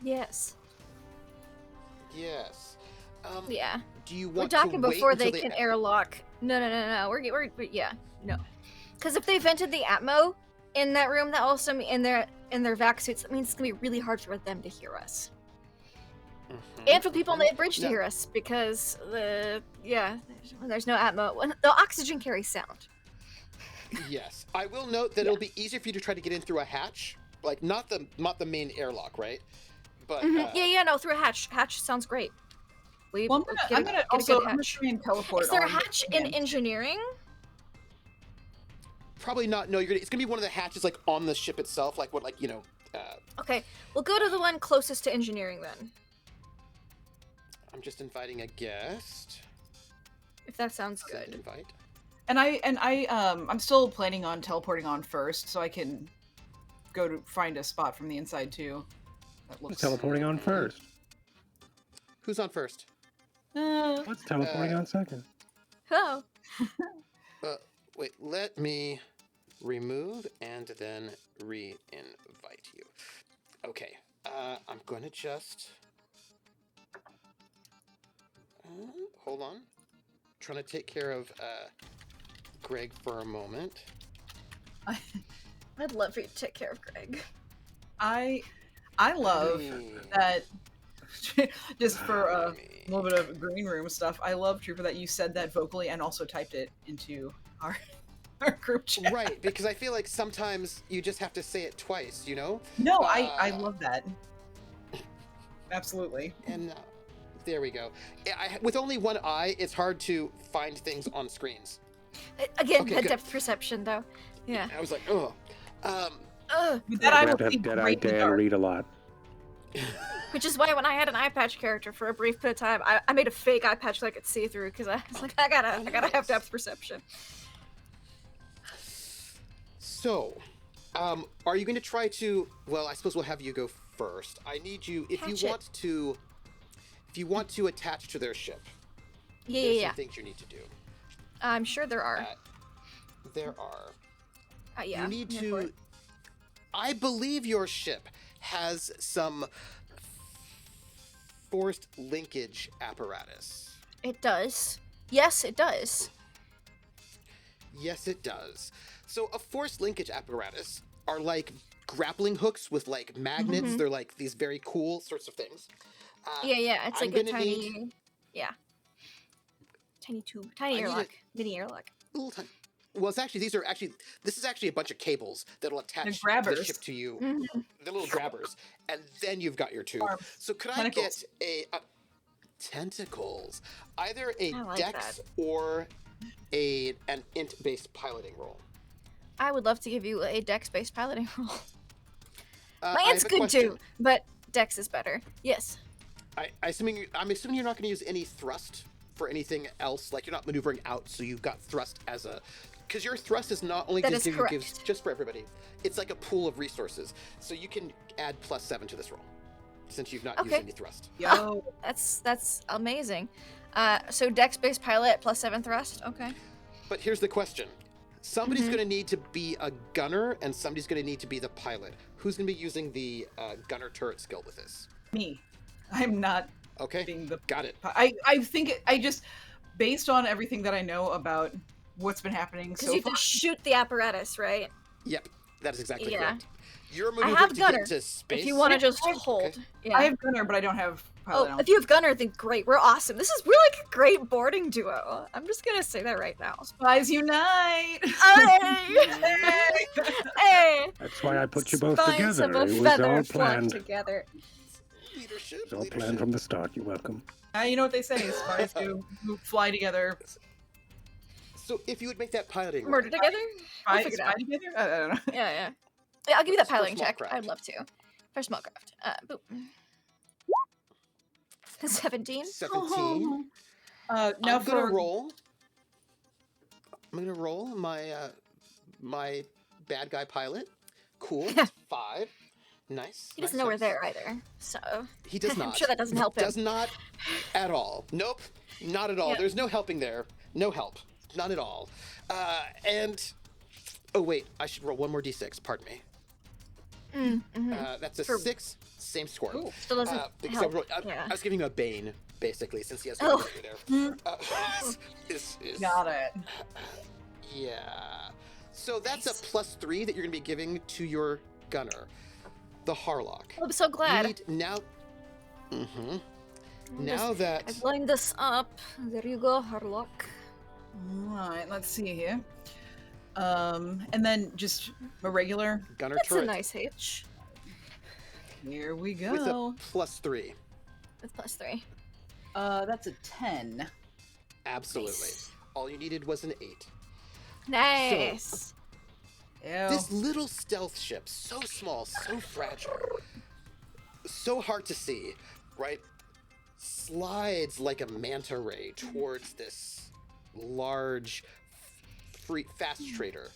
Yes. Yes. Yeah. Do you We're want docking to wait before until they can airlock. No. We're yeah. No. Because if they vented the Atmo in that room, that also in their vac suits, that means it's gonna be really hard for them to hear us. And for people on the bridge to hear us, because there's no Atmo. The oxygen carries sound. Yes, I will note that it'll be easier for you to try to get in through a hatch, like not the main airlock, right? But No, through a hatch. Hatch sounds great. Well, I'm gonna try and teleport. Is there a on hatch in engineering? Probably not. No, it's gonna be one of the hatches like on the ship itself, like what, like Okay, we'll go to the one closest to engineering then. I'm just inviting a guest. If that sounds Send good. invite. And I'm still planning on teleporting on first, so I can go to find a spot from the inside too. That looks Teleporting on first. Who's on first? What's teleporting on second? Oh. Wait, let me remove and then re-invite you. Okay, I'm going to just... hold on. Trying to take care of Greg for a moment. I'd love for you to take care of Greg. I love that. Just for a little bit of green room stuff, I love, Trooper, that you said that vocally and also typed it into our group chat. Right, because I feel like sometimes you just have to say it twice, you know? No, I love that. Absolutely. And there we go. With only one eye, it's hard to find things on screens. Again, Okay, the good. depth perception, though. Yeah. I was like, oh. With that, I We will have to have see Dead Eye great in the Dan dark. read a lot. Which is why when I had an eye patch character for a brief bit of time, I made a fake eye patch that I could see through because I was like, I gotta have depth perception. So, are you going to try to? Well, I suppose we'll have you go first. I need you if Hatch you it. want to. If you want to attach to their ship, Yeah, there's yeah, some things you need to do. I'm sure there are. There are. Yeah. You need I'm here for to. it. I believe your ship has some forced linkage apparatus. It does. Yes, it does. Yes, it does. So a forced linkage apparatus are like grappling hooks with like magnets. Mhm. They're like these very cool sorts of things. Yeah. It's I'm like a gonna tiny. need- Yeah. Tiny tube. Tiny I need airlock. Mini airlock. Little tiny. Well, this is actually a bunch of cables that'll attach the grabbers. ship to you. Mhm. The little grabbers, and then you've got your tube. Arms. So could Tentacles. I get a tentacles? Either a I like dex that. or an int-based piloting roll. I would love to give you a dex-based piloting roll. I My have int's a good question. too, but dex is better. Yes. I'm assuming you're not going to use any thrust for anything else. Like you're not maneuvering out, so you've got thrust as a. Because your thrust is not only That just is gives correct. just for everybody. It's like a pool of resources, so you can add +7 to this roll, since you've not used Okay. any thrust. Yo. That's amazing. So dex-based pilot +7 thrust. Okay. But here's the question: somebody's Mhm. going to need to be a gunner, and somebody's going to need to be the pilot. Who's going to be using the gunner turret skill with this? Me. I'm not Okay, being the. got it. I think I just, based on everything that I know about what's been happening Because so you far. have to shoot the apparatus, right? Yep, that is exactly Yeah. correct. You're I maneuvering have to gunner. get to space. If you want to Yeah, just I have- hold. okay. Yeah. I have gunner, but I don't have pilot. Oh, if you have gunner, then great. We're awesome. We're like a great boarding duo. I'm just gonna say that right now. Spies unite! Hey! Hey! That's why I put you both Spies of together. a It was feather all flock planned. together. Leadership. It was all planned leadership. from the start. You're welcome. You know what they say, spies who fly together. So if you would make that piloting roll. Murder together? Spy, figure it spy out. together? I don't know. Yeah. Yeah, I'll give you that For piloting small check. craft. I'd love to. For small craft. Boop. 17. 17. Now I'm for gonna roll. I'm gonna roll my bad guy pilot. Cool. 5. Nice. He doesn't nice, know we're nice. there either, so He does not. I'm sure that doesn't help him. Does not at all. Nope. Not at all. Yep. There's no helping there. No help. None at all. And oh wait, I should roll one more d6. Pardon me. That's a For- 6. Same score. Cool. Still doesn't Because help. I Yeah. was giving him a bane, basically, since he has Oh. something there. Is got it. yeah. So that's Nice. a +3 that you're going to be giving to your gunner, the Harlock. I'm so glad. You need now. Mm-hmm. I'm Now just- that I've lined this up. There you go, Harlock. Alright, let's see here. And then just a regular. gunner That's turret a nice H. Here we with go. a +3, With +3. That's a 10. absolutely. Nice. All you needed was an 8. Nice. Ew. This little stealth ship, so small, so fragile, so hard to see, right? Slides like a manta ray towards this large, fast trader,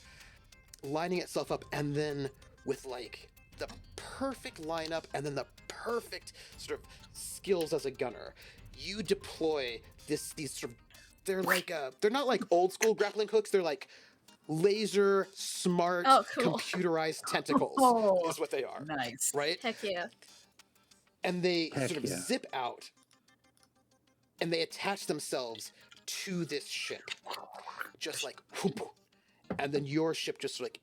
lining itself up, and then with like the perfect lineup and then the perfect sort of skills as a gunner, you deploy these sort of, they're not like old school grappling hooks, they're like laser smart Oh, cool. computerized tentacles Oh. is what they are, Nice. right? Heck yeah. And they Heck sort of yeah. zip out and they attach themselves to this ship, just like whoop, and then your ship just like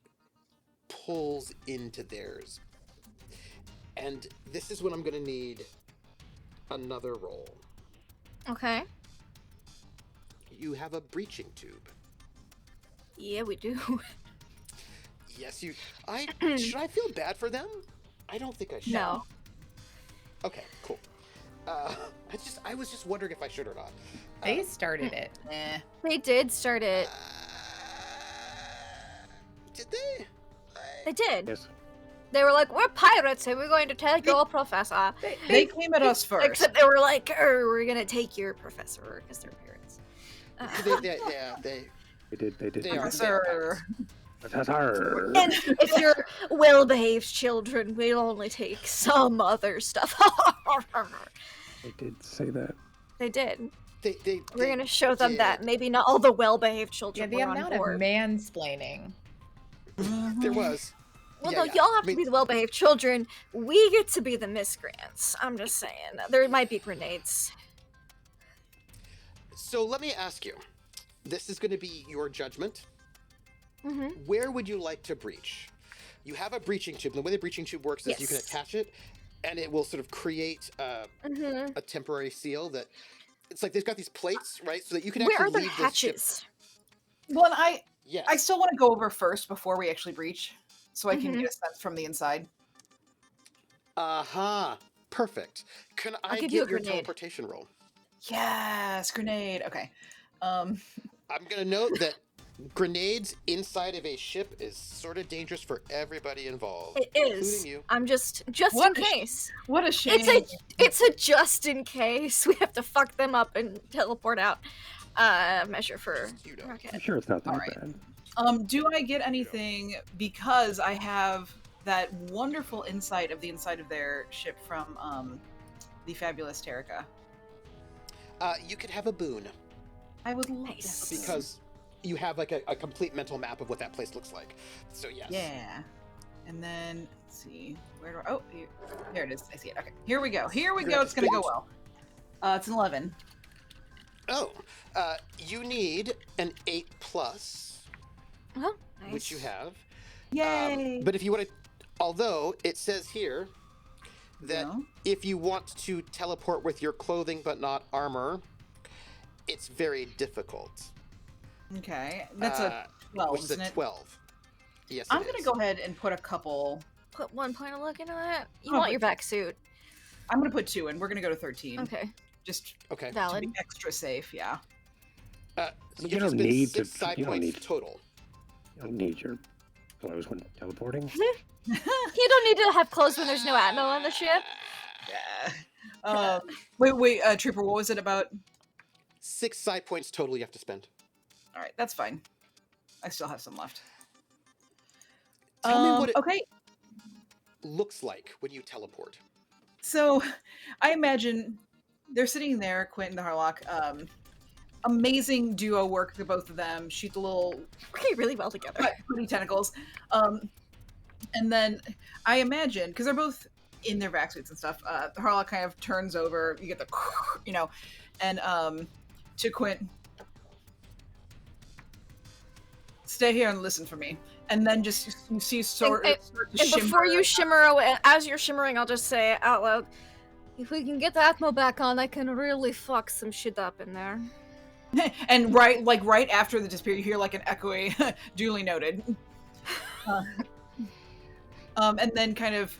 pulls into theirs. And this is when I'm gonna need another roll. Okay. You have a breaching tube. Yeah, we do. Yes, you. Should I feel bad for them? I don't think I should. No. Okay, cool. I was just wondering if I should or not. They started it. They did start it. Did they? They did. Yes. They were like, we're pirates and we're going to take your professor. They came at us first. Except they were like, we're going to take your professor because they're pirates. They did. They are. Professor. Professor. And if you're well-behaved children, we'll only take some other stuff. They did say that. They did. We're We're going to show them that maybe not all the well-behaved Yeah, children the were amount on of board. mansplaining. There was. Well, Yeah, no, yeah. y'all have I mean- to be the well-behaved children. We get to be the miscreants. I'm just saying. There might be grenades. So let me ask you. This is going to be your judgment. Mm-hmm. Where would you like to breach? You have a breaching tube. And the way the breaching tube works is you can Yes. attach it, and it will sort of create Mm-hmm. a temporary seal that. It's like they've got these plates, right? So that you can Where are actually the leave the ship. hatches? Well, and Yes. I still want to go over first before we actually breach, so I can Mhm. get a sense from the inside. Uh-huh. Perfect. Can I give get you a your grenade. teleportation roll? Yes, grenade. Okay. I'm going to note that grenades inside of a ship is sort of dangerous for everybody involved, It is. including you. I'm just What in a sh- case. What a shame. It's a just in case. We have to fuck them up and teleport out. Measure for You know. I'm rocket. sure it's not that Alright. bad. Do I get anything because I have that wonderful insight of the inside of their ship from the fabulous Terica? You could have a boon I would love Nice. that. because you have like a complete mental map of what that place looks like. So yes. Yeah. And then let's see. Where do I, oh, here it is. I see it. Okay. Here we go. Here we go. It's gonna go well. It's an 11. Oh, you need an 8+, Oh, nice. which you have. Yay! But if you want to, although it says here that No. if you want to teleport with your clothing but not armor, it's very difficult. Okay, that's a 12, which is isn't a it? 12. Yes, I'm it gonna is. go ahead and put a couple. Put 1 point of luck into that. You Oh, want but- your back suit. I'm gonna put 2 in. We're gonna go to 13. Okay. Just Okay. to Valid. be extra safe. Yeah. So You you have to don't spend need 6 to- side you don't points need- total. You don't need your clothes when teleporting. You don't need to have clothes when there's no Atmo on the ship. Yeah. Wait, Trooper. What was it about? 6 side points total you have to spend. All right, that's fine. I still have some left. Tell me what it Okay. looks like when you teleport. So, I imagine they're sitting there, Quentin the Harlock. Amazing duo work, the both of them. Shoot the little Working really well together. pretty tentacles. And then I imagine, because they're both in their vac suits and stuff, the Harlock kind of turns over. You get the, and to Quint, stay here and listen for me. And then just you see start to And before you shimmer away, as you're shimmering, I'll just say out loud, if we can get the Atmo back on, I can really fuck some shit up in there. and right after the disappear, you hear like an echoey, duly noted. And then kind of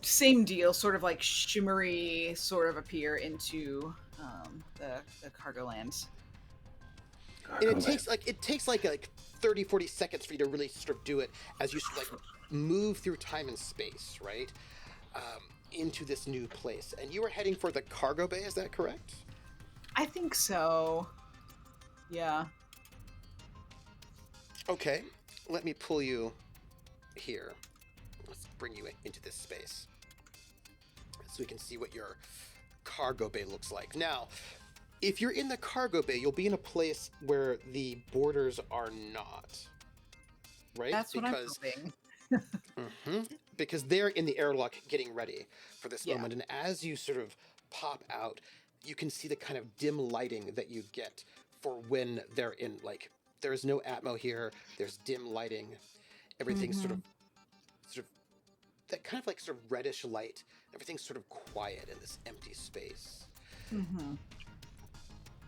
same deal, sort of like shimmery, sort of appear into the cargo lands. And it takes like 30, 40 seconds for you to really sort of do it as you sort of like move through time and space, right? Into this new place. And you are heading for the cargo bay, is that correct? I think so. Yeah. Okay, let me pull you here. Let's bring you into this space so we can see what your cargo bay looks like. Now, if you're in the cargo bay, you'll be in a place where the borders are not, right? That's what I'm hoping. Because they're in the airlock getting ready for this Yeah. moment. And as you sort of pop out, you can see the kind of dim lighting that you get for when they're in, like, there's no Atmo here, there's dim lighting, everything's sort of that kind of like sort of reddish light, everything's sort of quiet in this empty space.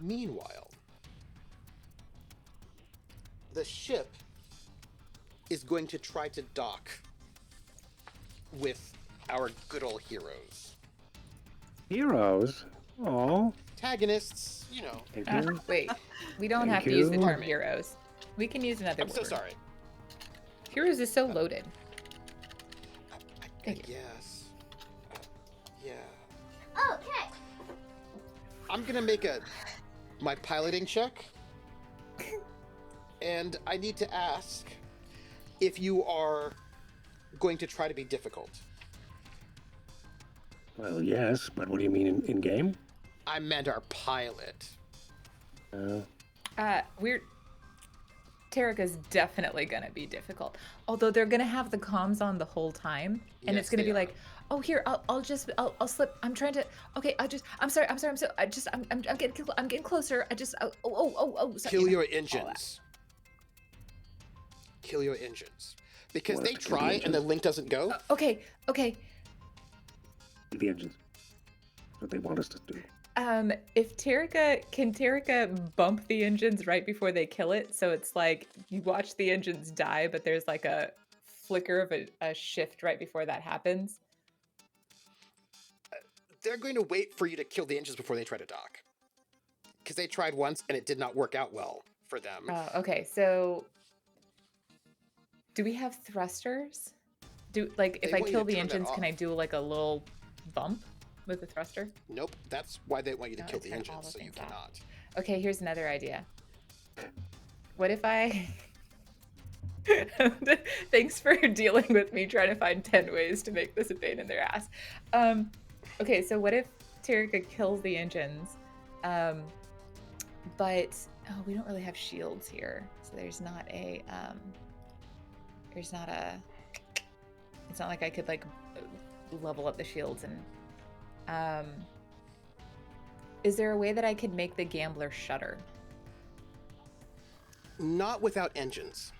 Meanwhile, the ship is going to try to dock with our good old heroes. Heroes? Oh, Antagonists, you know. thank you. Wait, we don't Thank have to use the you. term heroes. We can use another I'm word. so sorry. Heroes is so loaded. Thank you. Yes. Yeah. Okay. I'm gonna make my piloting check. And I need to ask if you are going to try to be difficult. Well, yes, but what do you mean in game? I meant our pilot. Tarika's definitely gonna be difficult. Although they're gonna have the comms on the whole time, and Yes, it's gonna they be are. like, oh here, I'll slip. I'm trying to. Okay, I'm sorry. I'm getting closer. So, Kill you know, your all that. engines. Kill your engines. Because Want us they to kill the try and the engines? link doesn't go. Okay. The engines. That's what they want us to do. If Tarika bump the engines right before they kill it, so it's like you watch the engines die, but there's like a flicker of a shift right before that happens. They're going to wait for you to kill the engines before they try to dock. Because they tried once and it did not work out well for them. Okay, so do we have thrusters? If They I want you kill to the turn that engines, can I off. do like a little bump with the thruster? Nope, that's why they want you to No, kill it's the turn all engines, the so you things off. cannot. Okay, here's another idea. What if I... Thanks for dealing with me trying to find 10 ways to make this a pain in their ass. Okay, so what if Tarika kills the engines, but we don't really have shields here, so there's not a it's not like I could like level up the shields and is there a way that I could make the gambler shudder? Not without engines.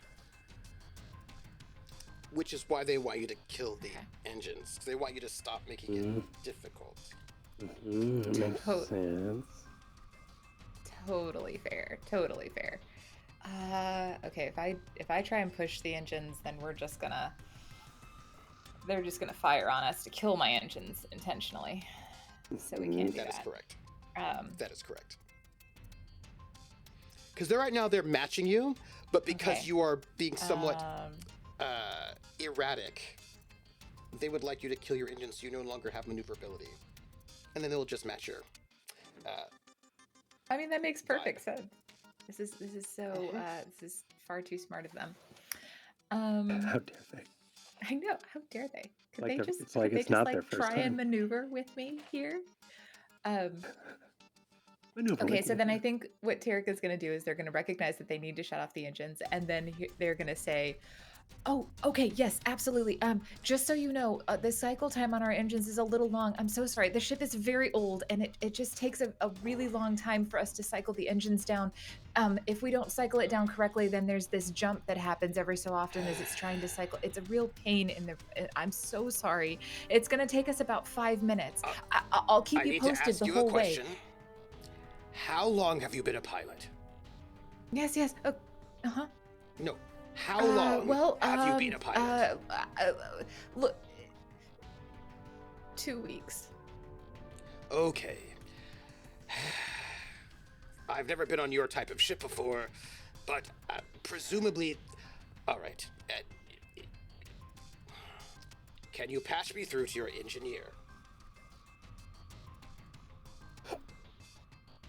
Which is why they want you to kill the engines. They want you to stop making it difficult. Makes To- sense. Totally fair. Okay, if I try and push the engines, then they're just gonna fire on us to kill my engines intentionally. So we can't do that. That is correct. Um, That is correct. Because right now they're matching you, but because Okay. you are being somewhat um, erratic, they would like you to kill your engines so you no longer have maneuverability. And then they'll just match your... I mean, that makes perfect sense. This is so this is far too smart of them. How dare they? I know. How dare they? Could Like they they're- just it's like could they it's just not like their first try and time. maneuver with me here? Maneuver Okay, with so you. then I think what Tarika's going to do is they're going to recognize that they need to shut off the engines, and then they're going to say, "Oh, okay, yes, absolutely. Just so you know, the cycle time on our engines is a little long. I'm so sorry. The ship is very old, and it just takes a really long time for us to cycle the engines down. If we don't cycle it down correctly, then there's this jump that happens every so often as it's trying to cycle. It's a real pain in the. I'm so sorry. It's going to take us about 5 minutes. I'll keep I you need to posted ask the you whole a way." question. How long have you been a pilot? Yes. Uh-huh. No. How long have you been a pilot? Look, 2 weeks. Okay. I've never been on your type of ship before, but presumably... All right. Can you patch me through to your engineer?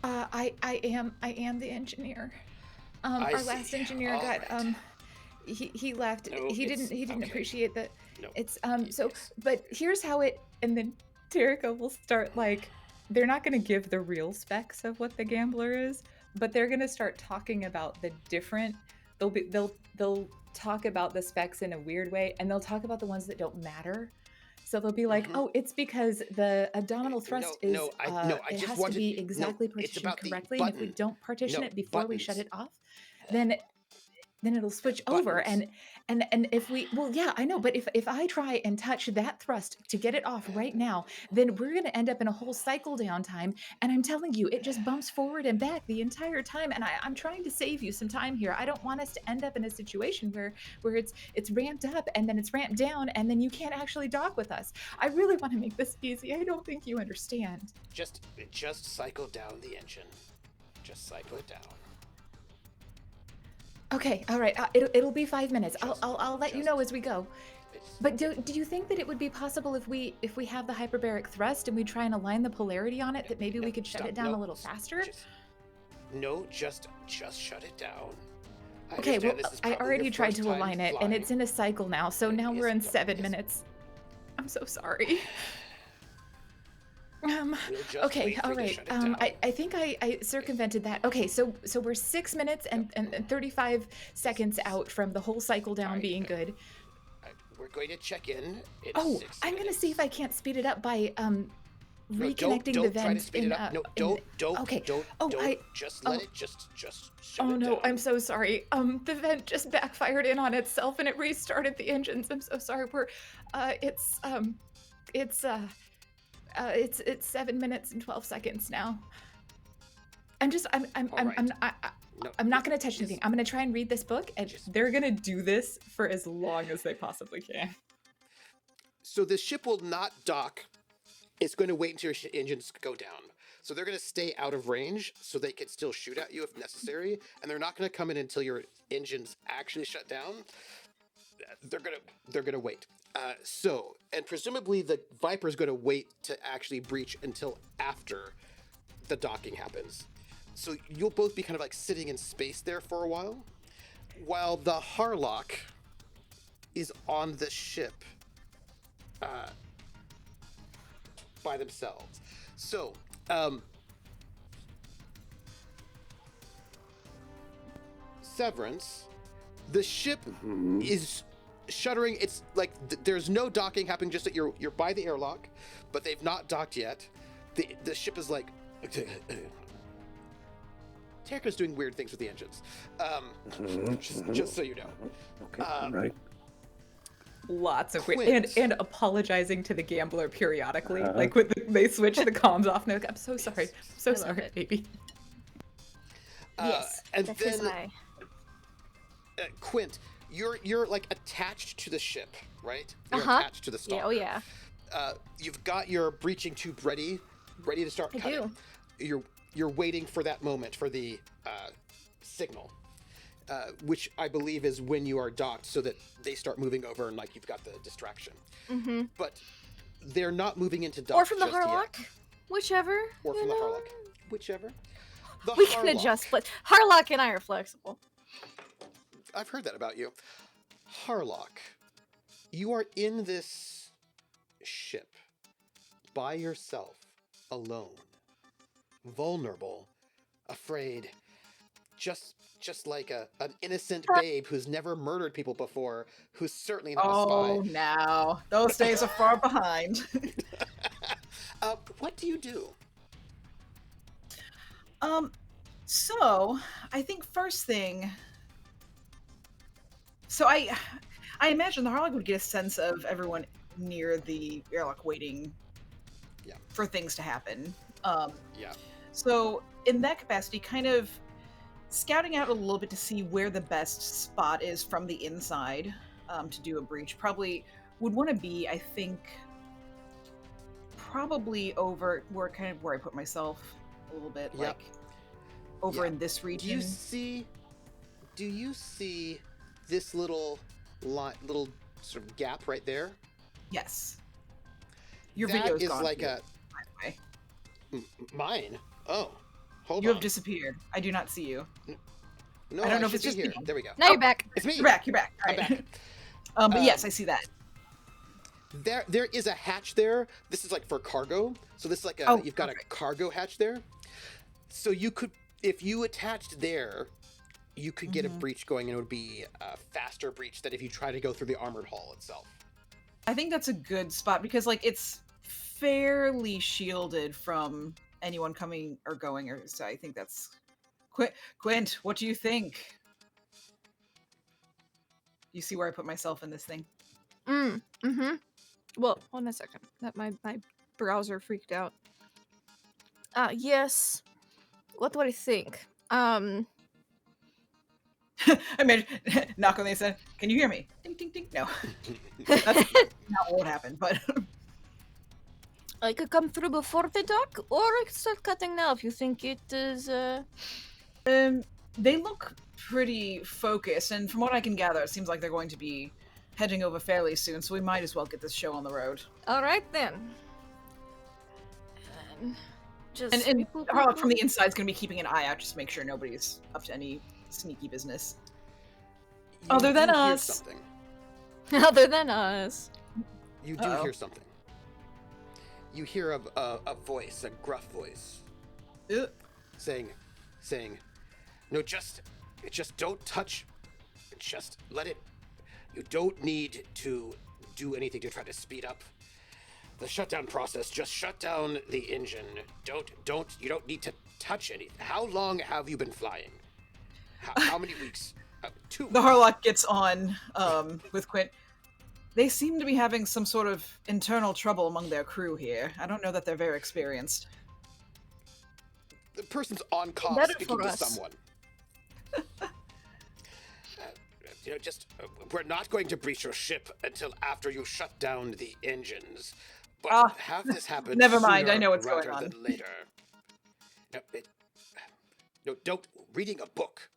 I am the engineer. I Our last see. engineer All got right. he left. No, he it's- didn't okay. appreciate that. No. It's so Yes. but here's how it and then Tarika will start like they're not going to give the real specs of what the gambler is, but they're going to start talking about the different they'll talk about the specs in a weird way, and they'll talk about the ones that don't matter. So they'll be like, "Oh, it's because the abdominal thrust I it just has wanted... to be No, exactly it's partitioned about the correctly, and if we button. don't partition No, it before we shut buttons. it off, then it'll switch over Buttons. and if we yeah, I know, but if I try and touch that thrust to get it off right now, then we're going to end up in a whole cycle downtime, and I'm telling you, it just bumps forward and back the entire time, and I'm trying to save you some time here. I don't want us to end up in a situation where it's ramped up and then it's ramped down and then you can't actually dock with us. I really want to make this easy. I don't think you understand." Just cycle down the engine. Just cycle it down. Okay, all right. It'll be 5 minutes. I'll let you just- know as we go. But do you think that it would be possible if we have the hyperbaric thrust and we try and align the polarity on it, that maybe we could shut Stop. it down No, a little faster? Just shut it down. I Okay, well, understand this is I probably already your tried first to time align it, and flying. it's in a cycle now, so now we're in Yes, 7 yes. minutes. I'm so sorry. We'll just Okay, wait for all you to right. shut it down. I think I circumvented that. Okay, so we're 6 minutes and 35 seconds out from the whole cycle down being good. We're going to check in. It's Oh, 6 I'm gonna minutes. see if I can't speed it up by No, reconnecting don't the try to vent speed in. it up. No, don't. Okay. Don't. Oh, don't. Just let it. Just shut Oh it no, down. I'm so sorry. The vent just backfired in on itself and it restarted the engines. I'm so sorry. It's 7 minutes and 12 seconds now. I'm not gonna touch anything. I'm gonna try and read this book, and they're gonna do this for as long as they possibly can. So the ship will not dock. It's going to wait until your engines go down. So they're going to stay out of range so they can still shoot at you if necessary. And they're not going to come in until your engines actually shut down. They're going to wait. And presumably the Viper's going to wait to actually breach until after the docking happens. So you'll both be kind of like sitting in space there for a while the Harlock is on the ship by themselves. So, Severance, the ship is shuttering. It's like there's no docking happening, just that you're by the airlock, but they've not docked yet. The ship is like Terka's doing weird things with the engines. Just so you know. Okay, right. Lots of Quint. weird and apologizing to the gambler periodically, like when they switch the comms off. And they're like, "I'm so sorry, I'm so I love sorry, it. baby." Yes, and that then is I. Quint, you're like attached to the ship, right? You're Uh-huh. attached to the stalker. Yeah, oh yeah. You've got your breaching tube ready to start I cutting. You're waiting for that moment for the signal, which I believe is when you are docked, so that they start moving over and like you've got the distraction. Mm-hmm. But they're not moving into dock. Or from the just yet. Harlock, whichever. Or you from the know. Harlock, whichever. The We can Harlock. adjust, but Harlock and I are flexible. I've heard that about you. Harlock, you are in this ship by yourself, alone, vulnerable, afraid, just like an innocent babe who's never murdered people before, who's certainly not a Oh, spy. now those days are far behind. What do you do? So I think first thing. So I imagine the Harlock would get a sense of everyone near the airlock waiting Yeah. for things to happen. Yeah. So in that capacity, kind of scouting out a little bit to see where the best spot is from the inside to do a breach. Probably would want to be, I think, probably over where I put myself a little bit, Yep. like over Yeah. in this Do region. you see this little sort of gap right there? Yes. Your That video's is gone. like by the way. mine. Oh, hold You on. have disappeared. I do not see you. No, I don't know if should it's be just here. me. There we go. Now you're back. It's me. You're back. You're back. All I'm right. back. But yes, Um, I see that. There is a hatch there. This is like for cargo. So this is like Oh, you've got perfect. a cargo hatch there. So you could, if you attached there, you could get a breach going, and it would be a faster breach than if you try to go through the armored hull itself. I think that's a good spot because, like, it's fairly shielded from anyone coming or going. Or so I think that's. Quint, what do you think? You see where I put myself in this thing? Mm-hmm. Well, hold on a second. That my browser freaked out. Yes. What do I think? I mean, knock on the inside. Can you hear me? Ding, ding, ding. No, that's not what happened. But I could come through before the dock, or I could start cutting now if you think it is. they look pretty focused, and from what I can gather, it seems like they're going to be heading over fairly soon, so we might as well get this show on the road. All right then. And just And Harlock from the inside is going to be keeping an eye out just to make sure nobody's up to any sneaky business. You Other than do hear us. something. other than us. You do Uh-oh. hear something. You hear a voice, a gruff voice, Ugh. saying, no, just don't touch. Just let it. You don't need to do anything to try to speed up the shutdown process. Just shut down the engine. You don't need to touch anything. How long have you been flying? How many weeks? 2 The Harlock gets on with Quint. They seem to be having some sort of internal trouble among their crew here. I don't know that they're very experienced. The person's on call Better speaking for to us. someone. We're not going to breach your ship until after you shut down the engines. But have this happen. Never mind, I sooner know what's going rather on. than later. No, don't. Reading a book.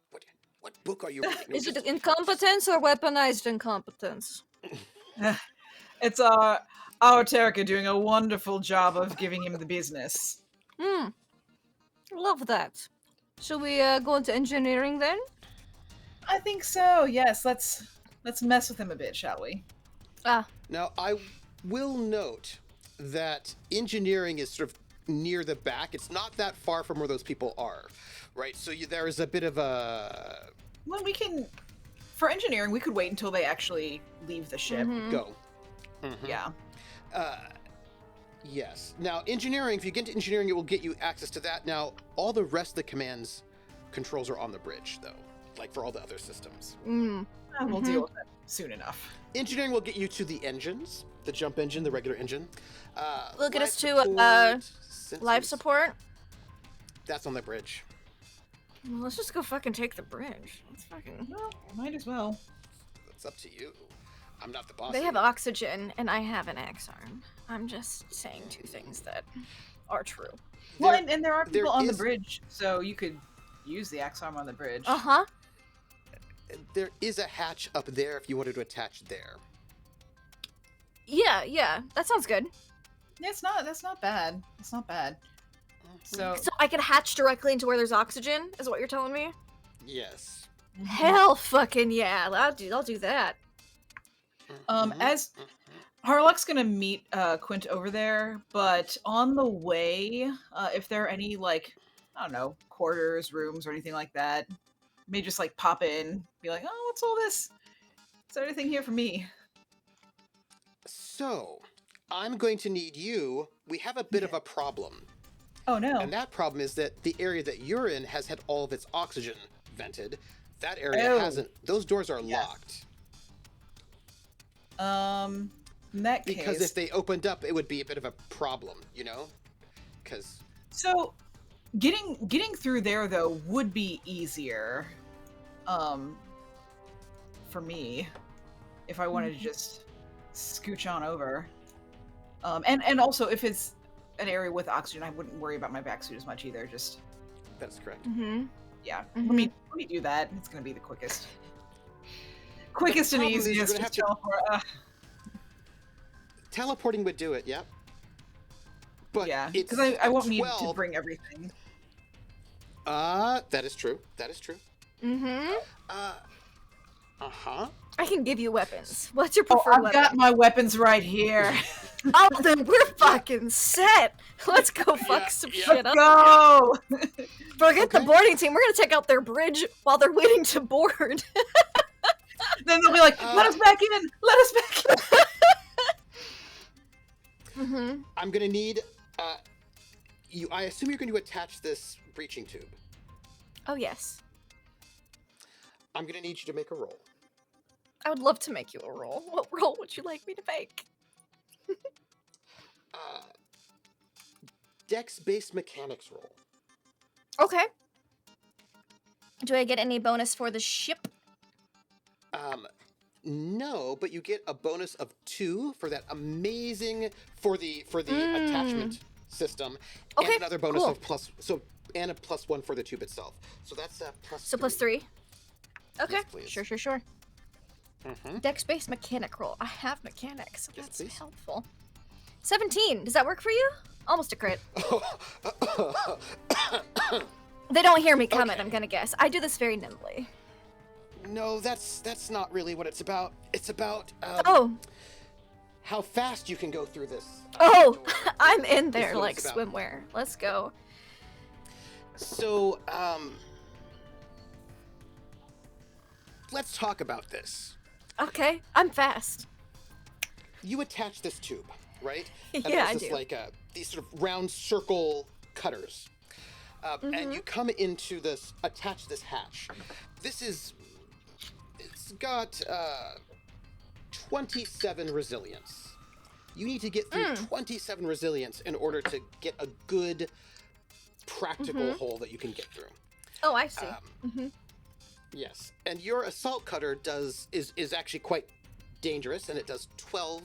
What book are you reading? No, Is it just- incompetence or weaponized incompetence? It's our Terrica doing a wonderful job of giving him the business. Love that. Shall we go into engineering then? I think so. Yes, let's mess with him a bit, shall we? Now, I will note that engineering is sort of near the back. It's not that far from where those people are, right? So there is a bit of a Well, we can. For engineering, we could wait until they actually leave the ship. go. Mhm. Yeah. Yes. Now, engineering, if you get into engineering, it will get you access to that. Now, all the rest of the command's controls are on the bridge, though, like for all the other systems. We'll deal with it soon enough. Engineering will get you to the engines, the jump engine, the regular engine. We'll get life us to, support, Life sensors, support? That's on the bridge. Well, let's just go fucking take the bridge. Let's fucking... Well, might as well. That's up to you. I'm not the boss. They here. have oxygen, and I have an X-arm. I'm just saying two things that are true. Well, There- and there are there people on the is- bridge, so you could use the Axe arm on the bridge. Uh-huh. There is a hatch up there if you wanted to attach there. Yeah, that sounds good. That's not bad. It's not bad. So So I could hatch directly into where there's oxygen, is what you're telling me? Yes. Hell fucking yeah, I'll do that. Mhm, as mhm. Harlock's gonna meet Quint over there, but on the way, if there are any like, I don't know, quarters, rooms, or anything like that, may just like pop in, be like, oh, what's all this? Is there anything here for me? So, I'm going to need you. We have a bit of a problem. Oh no. And that problem is that the area that you're in has had all of its oxygen vented. That area Oh. hasn't. Those doors are Yes. locked. In that Because case, if they opened up, it would be a bit of a problem, you know? Because so getting through there though would be easier, for me, if I wanted to just scooch on over. And also if it's an area with oxygen, I wouldn't worry about my backsuit as much either. Just that's correct. Mm-hmm. yeah, Mhm. let me do that. It's gonna be the quickest and problem is you're easiest. gonna Just have teleport. Teleporting would do it, yep. But Yeah, it's because I won't need to 12. bring everything. That is true. That is true. Mm-hmm. Uh-huh. I can give you weapons. What's your Oh, preferred I've weapon? got my weapons right here. Oh, then we're fucking set. Let's go fuck Yeah, some yeah. shit Let's up. go. Forget the Okay. boarding team. We're gonna take out their bridge while they're waiting to board. Then they'll be like, "Let us back in. Let us back in." Mm-hmm. I'm gonna need you. I assume you're going to attach this breaching tube. Oh yes. I'm gonna need you to make a roll. I would love to make you a roll. What roll would you like me to make? Dex-based mechanics roll. Okay. Do I get any bonus for the ship? No, but you get a bonus of 2 for that amazing for the attachment system, Okay, and another bonus cool. of and a +1 for the tube itself. So that's a plus. So plus 3. Okay. Yes, please. Sure. Dex-based mechanic roll. I have mechanics, so Yes, that's please. helpful. 17. Does that work for you? Almost a crit. They don't hear me coming, Okay. I'm gonna guess. I do this very nimbly. No, that's not really what it's about. It's about Oh. how fast you can go through this. Oh, door. I'm in Is there what like it's about. swimwear. Let's go. So, let's talk about this. Okay, I'm fast. You attach this tube, right? And Yeah, I there's this, do. like these sort of round circle cutters, and you come into this, attach this hatch. It's got 27 resilience. You need to get through 27 resilience in order to get a good practical hole that you can get through. Oh, I see. Yes, and your assault cutter is actually quite dangerous, and it does 12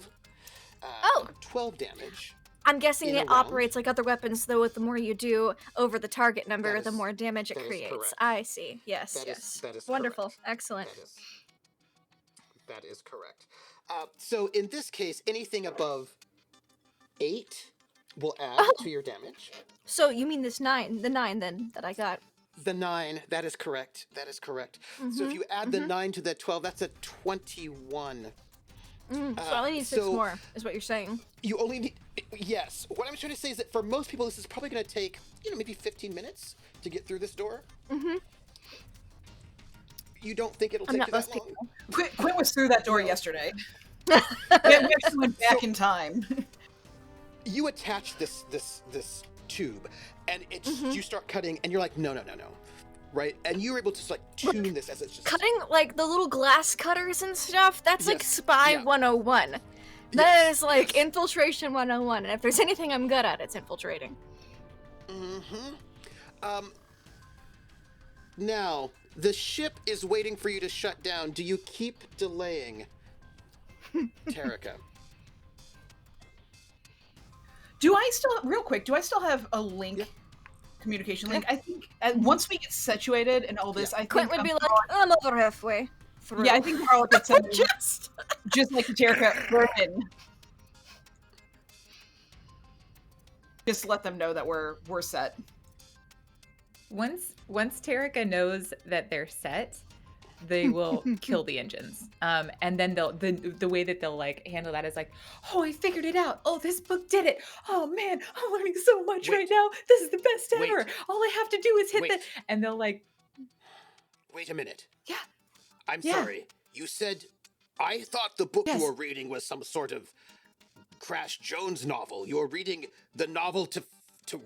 damage. I'm guessing in a it round. operates like other weapons, though. With the more you do over the target number, That the is- more damage it that is creates. correct. I see. Yes, That is- yes. that is Wonderful. correct. Excellent. That is correct. So in this case, anything above 8 will add to your damage. So you mean this 9? The 9 then that I got. The 9, that is correct. That is correct. So if you add the 9 to the 12, that's a 21. So I only need 6 so- more, is what you're saying. You only need, yes. What I'm trying to say is that for most people, this is probably going to take, maybe 15 minutes to get through this door. You don't think it'll I'm take not you that most long? people. Quint was through that door yesterday. we actually went back in time. You attach this tube, and it's you start cutting, and you're like, no, right? And you're able to tune this as it's just Cutting like the little glass cutters and stuff, that's like Yes, Spy yeah. 101. That Yes, is like yes. infiltration 101. And if there's anything I'm good at, it's infiltrating. Now the ship is waiting for you to shut down. Do you keep delaying, Tarika? Do I still have a link, communication link? I think once we get situated and all this, I think Quint would be like, I'm over halfway through. yeah, I think Carl could send just just like the Jericho, we're in. Just let them know that we're set. Once Tarika knows that they're set, they will kill the engines. And then the way that they'll handle that is like, oh, I figured it out. Oh, this book did it. Oh man, I'm learning so much right now. This is the best Wait. ever. All I have to do is hit Wait. and they'll Wait a minute. yeah. I'm Yeah. sorry. You said I thought the book Yes. you were reading was some sort of Crash Jones novel. You were reading the novel to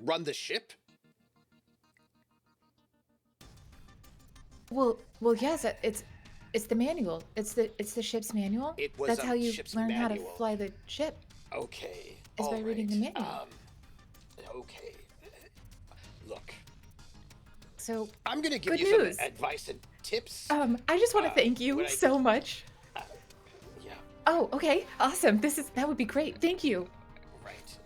run the ship? Well, yes, it's the manual. It's the ship's manual. It was That's a how you ship's learn how to manual. fly the ship. Okay. Is by all reading the right. manual. Okay. Look, So I'm gonna give Good you news. some advice and tips. I just want to thank when you I so get- much. Yeah, Oh, okay, awesome. That would be great. Thank you. right.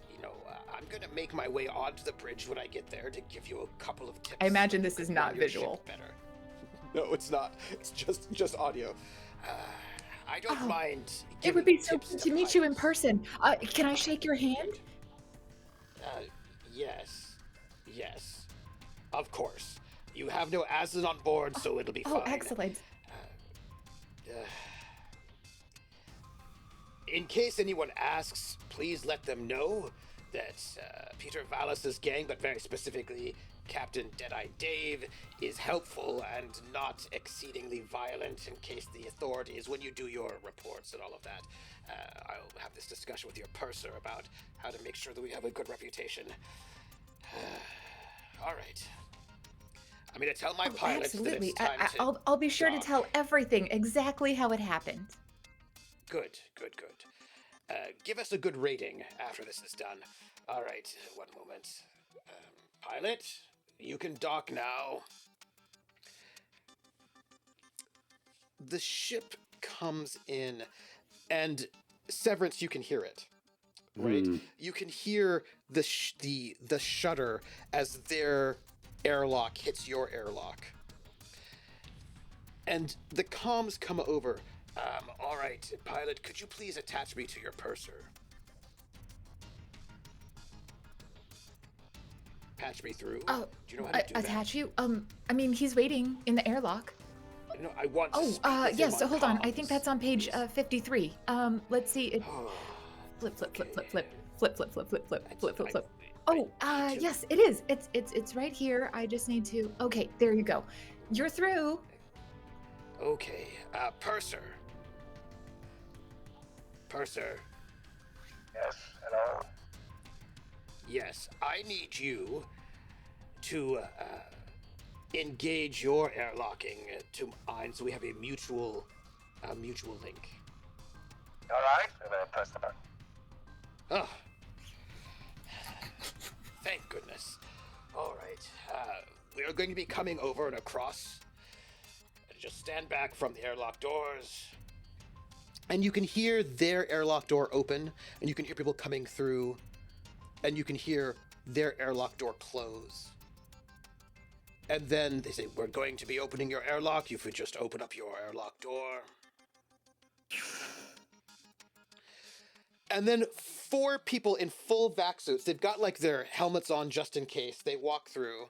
I'm gonna make my way onto the bridge when I get there to give you a couple of tips. I imagine so you this is can not run your ship visual. Better. No, it's not. It's just audio. I don't mind. It would giving be so tips good to meet you in pilots. person. Can I shake your hand? Yes. Of course. You have no Acis on board, so it'll be Oh, fine. excellent. In case anyone asks, please let them know that Peter Vallis's gang, but very specifically Captain Deadeye Dave, is helpful and not exceedingly violent in case the authorities, when you do your reports and all of that, I'll have this discussion with your purser about how to make sure that we have a good reputation. All right. I'm going to tell my pilots that Absolutely. it's time to I'll be sure to dock. tell everything exactly how it happened. Good. Give us a good rating after this is done. All right, one moment. Pilot, you can dock now. The ship comes in, and Severance, you can hear it. Right? You can hear the shudder as their airlock hits your airlock. And the comms come over, All right, pilot, could you please attach me to your purser? Patch me through? Oh, Do you know how to do attach you? I mean, he's waiting in the airlock. that? No, I want to Oh, speak with yes, him so on hold on. I think comms, that's on page please. 53. Let's see. It, flip, flip, flip, Okay. flip, flip, flip, flip, flip, flip, flip, flip, flip. I Oh, need to- yes, it is. It's right here. I just need to. Okay, there you go. You're through. Okay, purser. Purser. Yes, hello? Yes, I need you to engage your airlocking to mine, so we have a mutual link. Alright, and I press the button. Oh, thank goodness. All right, we are going to be coming over and across. Just stand back from the airlock doors. And you can hear their airlock door open, and you can hear people coming through, and you can hear their airlock door close. And then they say, we're going to be opening your airlock. You could just open up your airlock door. And then 4 people in full vac suits, they've got like their helmets on just in case, they walk through,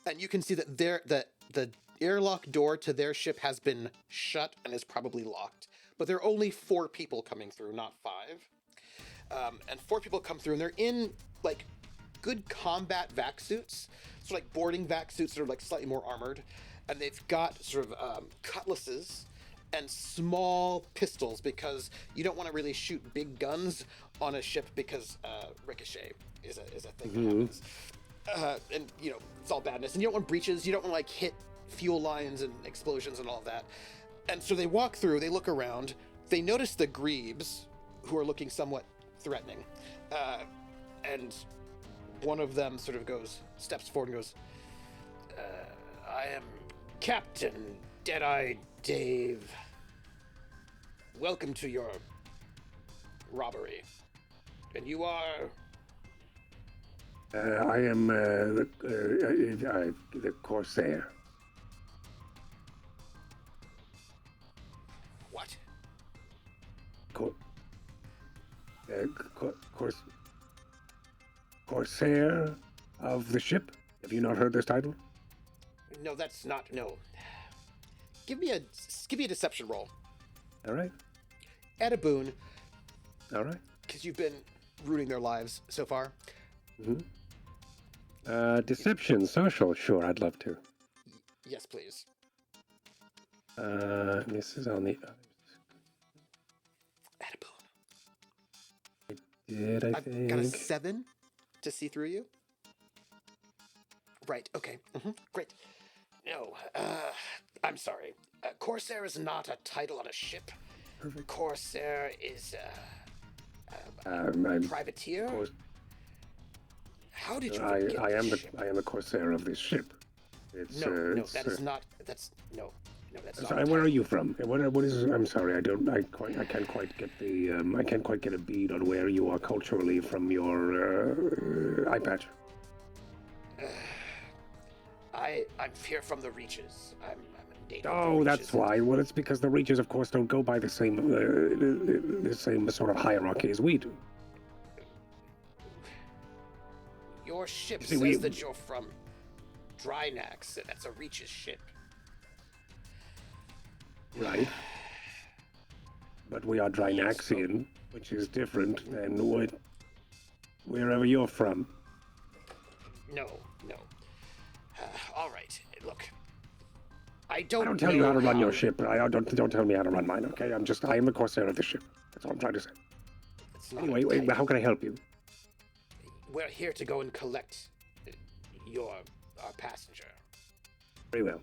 and you can see that the airlock door to their ship has been shut and is probably locked. But there are only 4 people coming through, not 5. And 4 people come through, and they're in like good combat vac suits, sort of like boarding vac suits that are like slightly more armored, and they've got sort of cutlasses and small pistols because you don't want to really shoot big guns on a ship because ricochet is a thing that happens. And you know, it's all badness, and you don't want breaches, you don't want to like hit fuel lines and explosions and all of that. And so they walk through, they look around, they notice the Greebs, who are looking somewhat threatening, and one of them sort of steps forward and goes, I am Captain Deadeye Dave. Welcome to your robbery. And you are... I am the Corsair. What? Corsair of the ship. Have you not heard this title? No, that's not... No. Give me a deception roll. All right. Add a boon, All right. because you've been ruining their lives so far. Deception, social. Sure, I'd love to. Yes, please. This is on the. Add a boon. Did I I've think? got a 7 to see through you. Right, okay. Great. No, I'm sorry. Corsair is not a title on a ship. Perfect. Corsair is I'm privateer? Cors- How did you I get am this the ship? I am the Corsair of this ship. It's No, it's, that is not. That's no, that's not. Sorry, a where are title. you from? What is? I'm sorry, I can't quite get the. I can't quite get a bead on where you are culturally from your eye patch. I'm here from the Reaches. I'm a native. of the Oh, that's Reaches. why. Well, it's because the Reaches, of course, don't go by the same sort of hierarchy as we do. Your ship See, says we- that you're from Drinax. And that's a Reaches ship. Right. But we are Drinaxian, which is different than wherever you're from. No. All right. Look, I don't. I don't tell you how to run your how- ship. Don't tell me how to run mine, okay? I am the Corsair of the ship. That's all I'm trying to say. It's not Anyway, a wait, title. how can I help you? We're here to go and collect our passenger. Very well.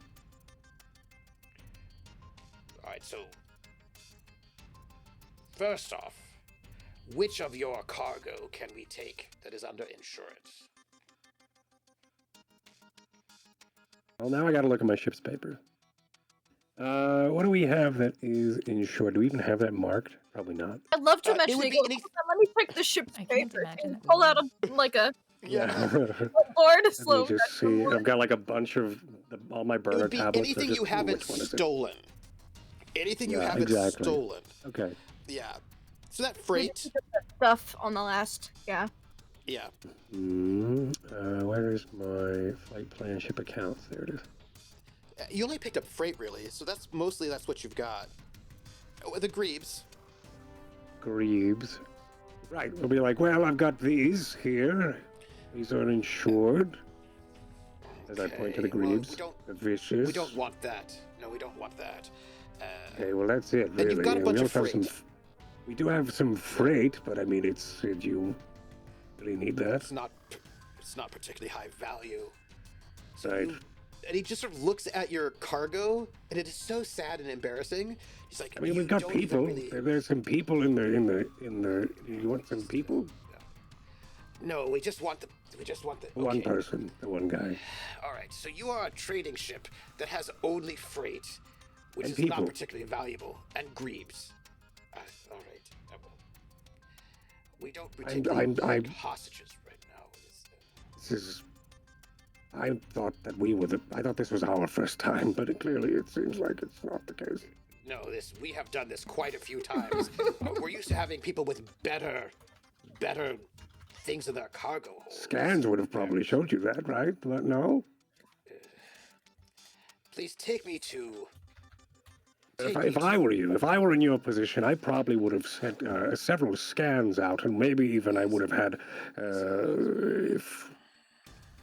All right. So, first off, which of your cargo can we take that is under insurance? Well, now I gotta look at my ship's paper. What do we have that is insured? Do we even have that marked? Probably not. I'd love to It mention would it. be Go, any- let me check the ship's I can't paper. imagine And that pull we out a Yeah. board, Let slow. me just see. I've got like a bunch of all my It burner would be tablets. anything you haven't Which one is it? stolen. anything you Yeah, have exactly. stolen. Okay. Yeah. So that We freight. just took that stuff on the last. Yeah. Yeah. Where is my flight plan ship accounts? There it is. You only picked up freight, really. So that's what you've got. Oh, the Greebs. Greebs. Right. We'll be like, well, I've got these here. These are insured. As I point to the Okay, well, Greebs. The vicious. We don't want that. No, we don't want that. Okay, well, that's it, really. And you've got a bunch we of also have freight. we do have some freight, but I mean, do you really need that? It's not particularly high value. So Right. and he just sort of looks at your cargo, and it is so sad and embarrassing. He's like, I mean, "You we've got don't even people. really-" There's some people in the. You want some people? No, we just want the. One okay. person, the one guy. All right, so you are a trading ship that has only freight, which And is people. not particularly valuable, and Greebs. All right. We don't particularly want hostages right now. This is. I thought that I thought this was our first time, but it seems like it's not the case. No, we have done this quite a few times. We're used to having people with better things in their cargo holds. Scans would have probably showed you that, right? But no. Please take me to. If I were you, if I were in your position, I probably would have sent several scans out, and maybe even I would have had,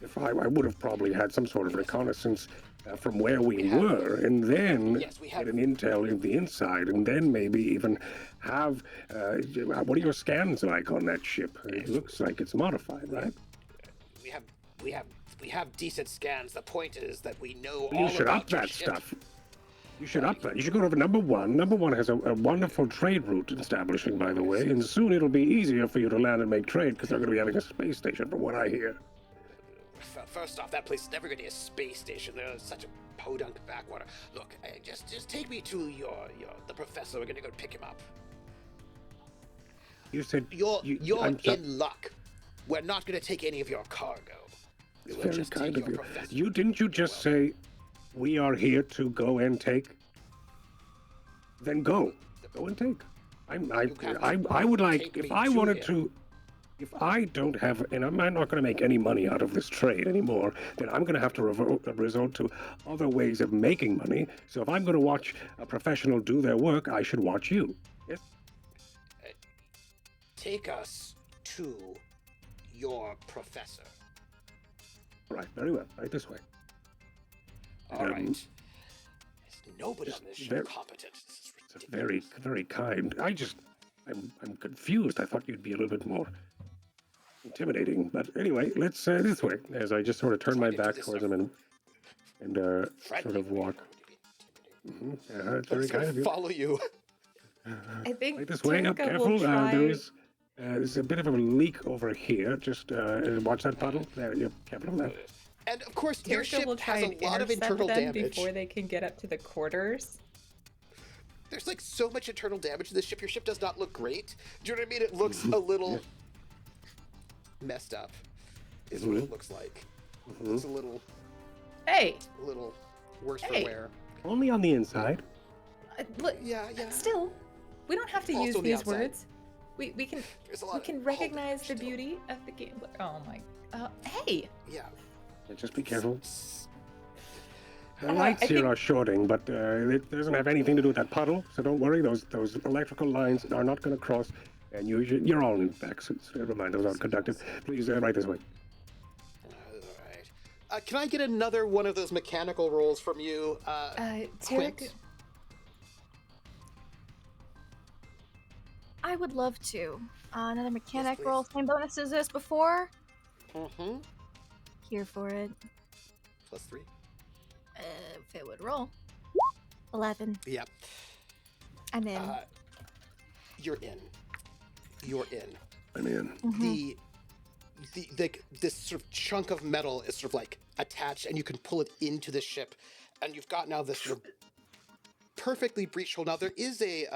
if I would have probably had some sort of reconnaissance from where we were, and then Yes, we have- get an intel in the inside, and then maybe even have. What are your scans like on that ship? It looks like it's modified, right? We have decent scans. The point is that we know You all should about up your that ship. stuff. You should up that. You should go over number one. Number one has a wonderful trade route establishing, by the way, and soon it'll be easier for you to land and make trade because they're going to be having a space station, from what I hear. First off, that place is never going to be a space station. There's such a podunk backwater. Look, just take me to the professor. We're going to go pick him up. You said You're I'm so- in luck. We're not going to take any of your cargo. It's We'll very just kind take of your you. professor. Didn't you just say we are here to go and take? Then go and take. I would like, take if me I to wanted him. to, if I don't have, and I'm not going to make any money out of this trade anymore, then I'm going to have to resort to other ways of making money. So if I'm going to watch a professional do their work, I should watch you. Yes. Take us to your professor. Right. Very well. Right this way. All right. There's nobody on this just ship competent. This is It's ridiculous. very kind. I'm confused. I thought you'd be a little bit more intimidating. But anyway, let's this way. As I just sort of turn my Trying to do back this towards stuff him and sort Friendly. of walk. Yeah, it's very Let's go kind of you. follow you. I think Right this way. Up, Terica careful. will try. There's a bit of a leak over here. Just watch that puddle. There, you're careful of that. And of course, your Terica will ship try has and a lot of intercept internal them damage. before they can get up to the quarters. There's like so much internal damage to this ship. Your ship does not look great. Do you know what I mean? It looks a little messed up. Is what it looks like. It's a little Hey, worse Hey. for wear. Only on the inside. look. Yeah. Still, we don't have to Also use the these outside. words. We can There's a lot we of can hull recognize the damage still. beauty of the gambler. Oh my. Hey. Yeah. Just be careful. The I lights here think- are shorting, but it doesn't have anything to do with that puddle, so don't worry. Those electrical lines are not going to cross, and you're all in back suits. Never mind, those aren't conductive. Please, right this way. All right. Can I get another one of those mechanical rolls from you, Terica. Quint? I would love to. Another mechanic please. roll. Same bonuses as before. Mm-hmm. Here for it. +3. If it would roll. 11. Yeah. I'm in. You're in. You're in. I'm in. Mhm. This sort of chunk of metal is sort of like attached, and you can pull it into the ship, and you've got now this sort of perfectly breached hole. Now there is a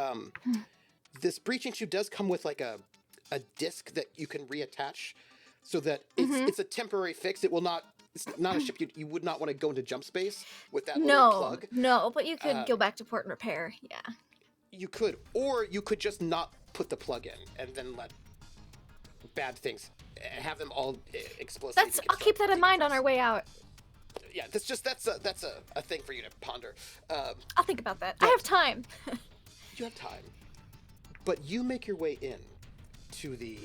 this breaching tube does come with like a disc that you can reattach, so that it's a temporary fix. It will not it's not a ship. You would not want to go into jump space with that little plug. No, but you could go back to port and repair. Yeah. You could, or you could just not put the plug in and then let bad things have them all explosive. I'll keep that in mind on our way out. Yeah, that's a thing for you to ponder. I'll think about that. I have time. You have time, but you make your way in to the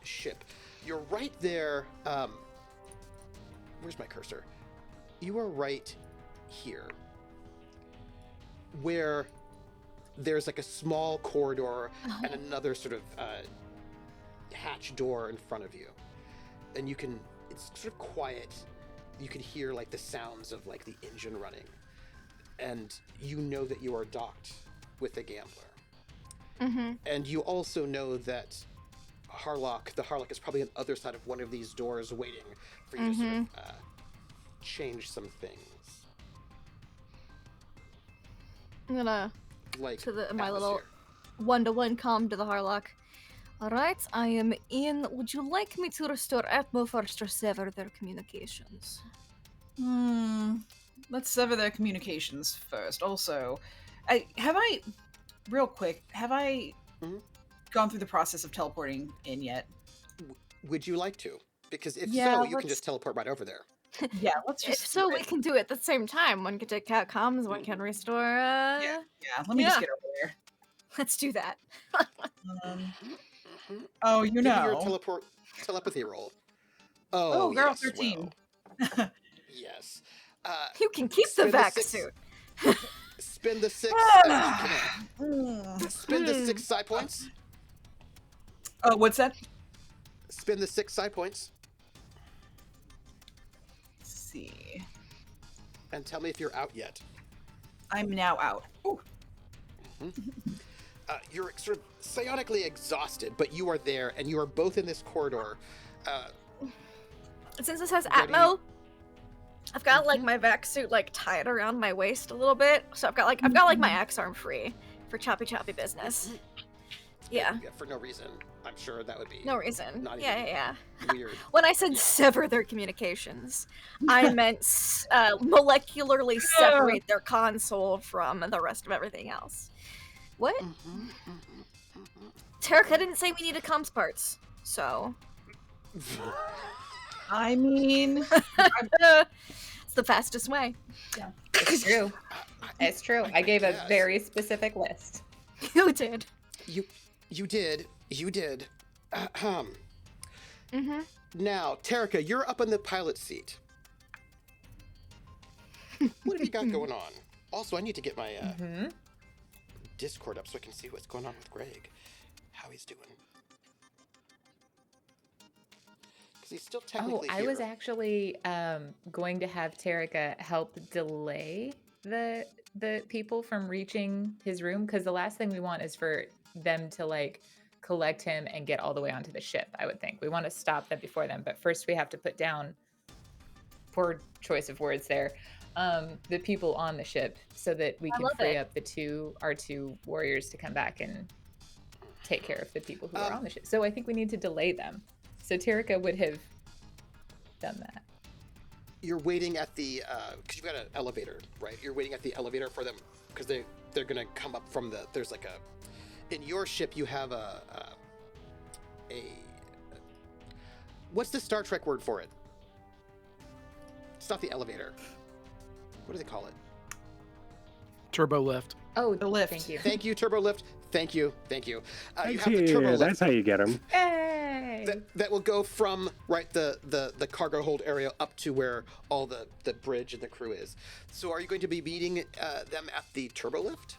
ship. You're right there. Where's my cursor? You are right here, where there's like a small corridor and another sort of hatch door in front of you, and it's sort of quiet. You can hear like the sounds of like the engine running, and you know that you are docked with a gambler. And you also know that the Harlock is probably on the other side of one of these doors waiting for you to sort of change some things. I'm gonna Like to my little atmosphere. one-to-one comm to the Harlock. All right, I am in. Would you like me to restore Atmo first or sever their communications? Let's sever their communications first. Also, real quick, have I gone through the process of teleporting in yet? Would you like to? Because if Yeah, so, you can let's- just teleport right over there. Yeah, let's If just. so, do we it. can do it at the same time. One can take cat comms, one can restore. Yeah, let me just get over there. Let's do that. Oh, you Give me your know. telepathy roll. Oh, girl, yes, 13. well, yes. You can keep the Spin the vac six. suit. Spin the 6. Spin the 6 psi points. Oh, what's that? Spin the 6 psi points, Let's see. and tell me if you're out yet. I'm now out. Ooh. You're sort of psionically exhausted, but you are there, and you are both in this corridor. Since this has Ready? Atmo, I've got like my vac suit like tied around my waist a little bit, so I've got like my axe arm free for choppy business. Yeah, For no reason. I'm sure that would be no reason. Not Yeah. weird. When I said sever their communications, I meant molecularly separate their console from the rest of everything else. What? Terika didn't say we needed comms parts, so I mean, it's the fastest way. It's true. It's true. I gave a guess. very specific list. You did. You did. Mm-hmm. Now, Terika, you're up in the pilot seat. What have you got going on? Also, I need to get my Discord up so I can see what's going on with Greg. How he's doing. Because he's still technically I here. was actually going to have Terika help delay the people from reaching his room, because the last thing we want is for them to like collect him and get all the way onto the ship. I would think we want to stop them before them, but first we have to put down, poor choice of words there, the people on the ship, so that we can free up our two warriors to come back and take care of the people who are on the ship. So I think we need to delay them. So Terika would have done that. You're waiting at the because you've got an elevator, right? You're waiting at the elevator for them because they're gonna come up from the. There's like in your ship you have a what's the Star Trek word for it? It's not the elevator. What do they call it? Turbo lift. Oh, The lift. Thank you. Thank you, Turbo Lift. Thank you. You have the Yeah, Turbo Lift. that's how you get them. Hey! That will go from the cargo hold area up to where all the bridge and the crew is. So are you going to be meeting them at the turbo lift?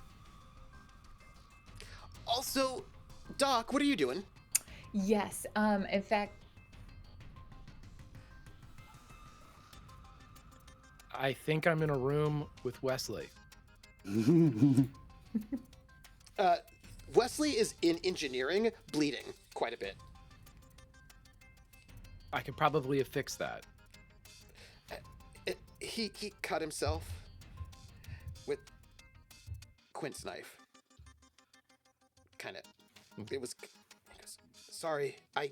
Also, Doc, what are you doing? Yes. In fact, I think I'm in a room with Wesley. Wesley is in engineering, bleeding quite a bit. I could probably have fixed that. He cut himself with Quint's knife. Kind of. It was. He goes, sorry, I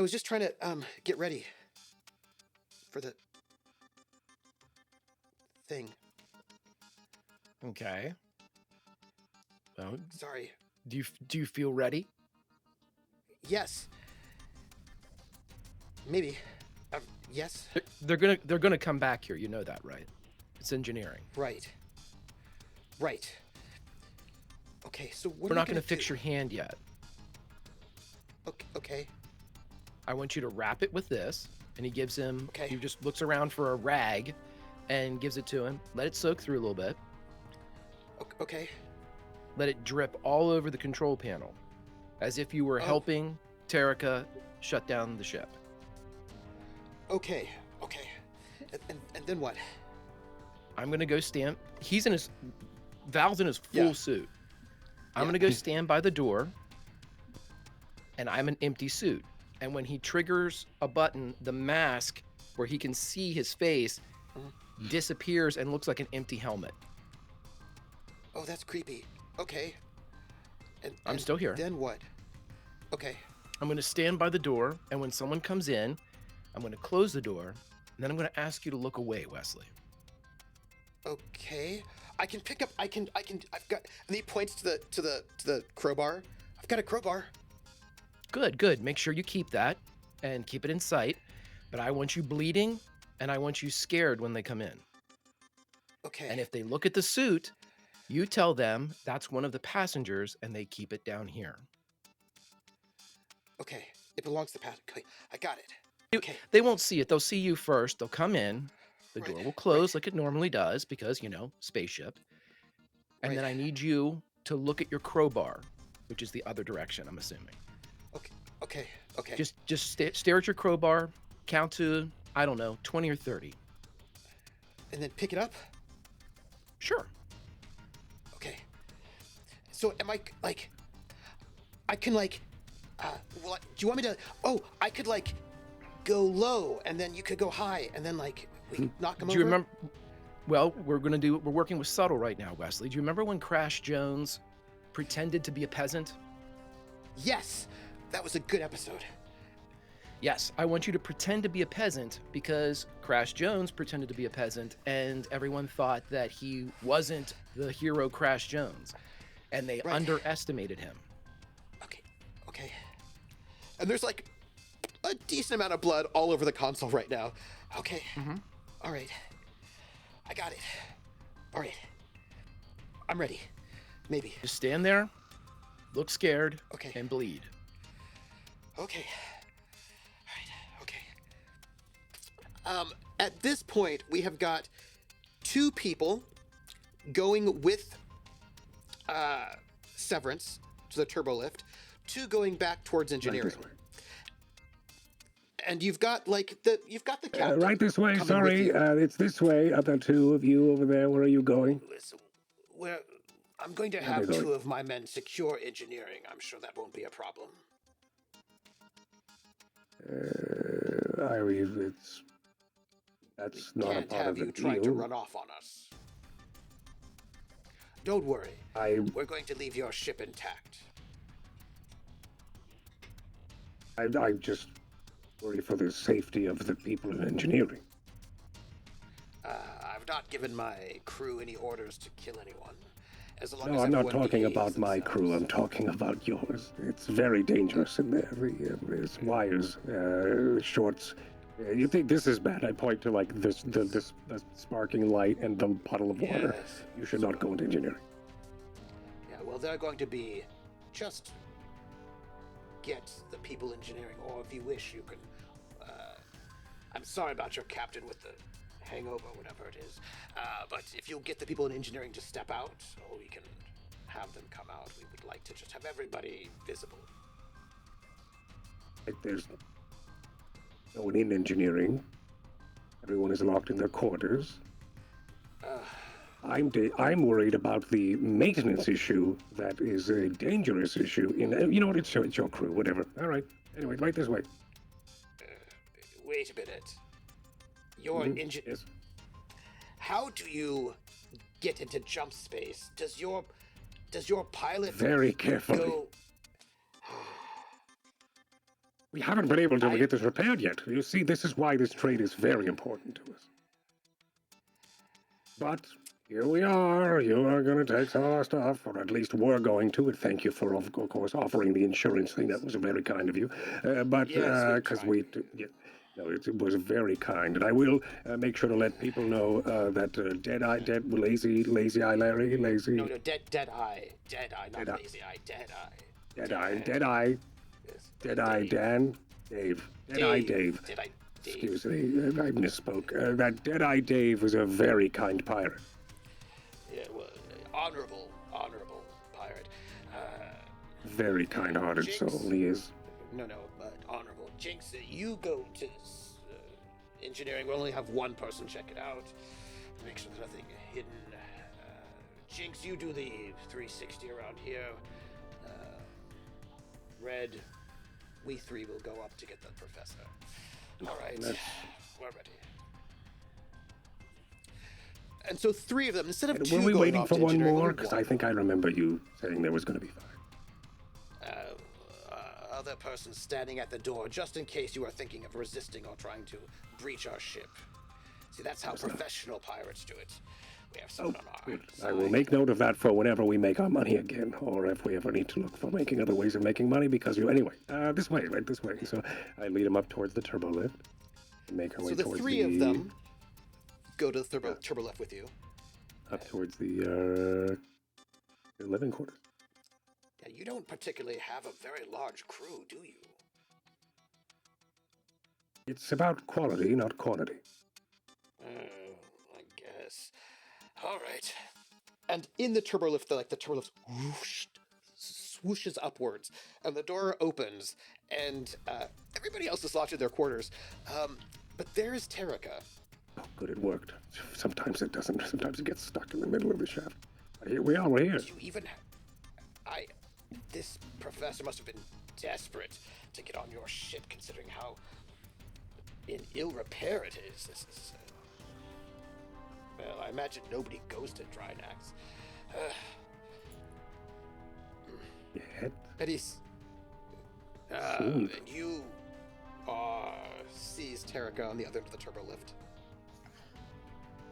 was just trying to get ready for the thing. Okay. Well, Sorry. do you feel ready? Yes. Maybe. Yes. They're gonna come back here. You know that, right? It's engineering. Right. Right. Okay, so what We're are not you gonna gonna fix do? your hand yet. Okay. I want you to wrap it with this. And he gives him. Okay. He just looks around for a rag, and gives it to him. Let it soak through a little bit. Okay. Let it drip all over the control panel, as if you were helping Tarika shut down the ship. Okay. And then what? I'm gonna go stand. Val's in his full Yeah. suit. I'm Yeah. gonna go stand by the door, and I'm an empty suit. And when he triggers a button, the mask where he can see his face disappears and looks like an empty helmet. Oh, that's creepy. Okay. I'm still here. Then what? Okay. I'm gonna stand by the door, and when someone comes in, I'm gonna close the door, and then I'm gonna ask you to look away, Wesley. Okay. I can pick up. I've got. And he points to the crowbar. I've got a crowbar. Good. Make sure you keep that and keep it in sight. But I want you bleeding, and I want you scared when they come in. Okay. And if they look at the suit, you tell them that's one of the passengers, and they keep it down here. Okay. It belongs to Pat. Okay. I got it. Okay. They won't see it. They'll see you first. They'll come in. The Right, door will close right. like it normally does because, spaceship. And then I Right. need you to look at your crowbar, which is the other direction, I'm assuming. Okay. Just stare at your crowbar, count to, I don't know, 20 or 30. And then pick it up. Sure. Okay. So am I like? I can like. Do you want me to? Oh, I could like go low, and then you could go high, and then like we could knock him Do over. you remember? Well, we're working with subtle right now, Wesley. Do you remember when Crash Jones pretended to be a peasant? Yes, that was a good episode. Yes, I want you to pretend to be a peasant because Crash Jones pretended to be a peasant, and everyone thought that he wasn't the hero Crash Jones, and they Right. underestimated him. Okay. And there's like a decent amount of blood all over the console right now. Okay. Mm-hmm. All right. I got it. All right. I'm ready. Maybe. Just stand there, look scared, Okay. and bleed. Okay. All right. Okay. At this point, we have got 2 people going with Severance to the turbo lift, 2 going back towards engineering. Right this way. And you've got the captain. Right this way. coming Sorry, with you. it's this way. Other 2 of you over there. Where are you going? Listen, I'm going to Where have are they 2 going? of my men secure engineering. I'm sure that won't be a problem. That's not a Can't part have of the you trying to deal. run off on us. Don't worry. We're going to leave your ship intact. I just worry for the safety of the people in engineering. I've not given my crew any orders to kill anyone. As long No, as I'm not everyone talking behaves about my crew. I'm themselves. talking about yours. It's very dangerous in there. There's wires, shorts. You think this is bad? I point to like the sparking light and the puddle of water. Yes. You should not go into engineering. Yeah, well, they're going to be just get the people engineering, or if you wish, you can. I'm sorry about your captain with the hangover, whatever it is. But if you'll get the people in engineering to step out, or we can have them come out, we would like to just have everybody visible. Like there's no one in engineering. Everyone is locked in their quarters. I'm worried about the maintenance issue. That is a dangerous issue. You know what? It's your crew. Whatever. All right. Anyway, right this way. Wait a minute. Your engine. Yes. How do you get into jump space? Does your pilot Very carefully. go? We haven't been able to get this repaired yet. You see, this is why this trade is very important to us. But here we are. You are going to take some of our stuff, or at least we're going to. And thank you for, of course, offering the insurance thing. That was very kind of you. But because no, it was very kind. And I will make sure to let people know that lazy eye Larry, lazy. No, dead eye, not lazy eye, dead eye. Dead eye. Yes. Dead-Eye Dan, Dave. Dead-Eye Dave. Dead-Eye Dave. Excuse me, I misspoke. That Dead-Eye Dave was a very kind pirate. Yeah, well, honorable pirate. Very kind-hearted soul he is. No, but honorable. Jinx, you go to engineering. We'll only have one person check it out. Make sure there's nothing hidden. Jinx, you do the 360 around here. Red, we three will go up to get the professor. All right, we're ready. And so three of them, instead of two were we going waiting off for to one engineering, more? only Because one. I think I remember you saying there was going to be 5. Other person standing at the door, just in case you are thinking of resisting or trying to breach our ship. See, that's how professional pirates do it. We have someone on our Good. side. I will make note of that for whenever we make our money again, or if we ever need to look for making other ways of making money, because anyway, this way, right this way. So I lead them up towards the turbo lift, and make our way So the towards three of them go to the turbo lift with you. Up towards the living quarters. Yeah, you don't particularly have a very large crew, do you? It's about quality, not quantity. I guess. All right. And in the turbo lift, the turbo lift swooshes upwards, and the door opens, and everybody else is locked in their quarters. But there is Tarika. Oh, good, it worked. Sometimes it doesn't. Sometimes it gets stuck in the middle of the shaft. But here we are. We're here. You even... This professor must have been desperate to get on your ship, considering how in ill repair it is. This is... well, I imagine nobody goes to Drinax. Yeah. Eddie's... you sees Tarika on the other end of the turbo lift.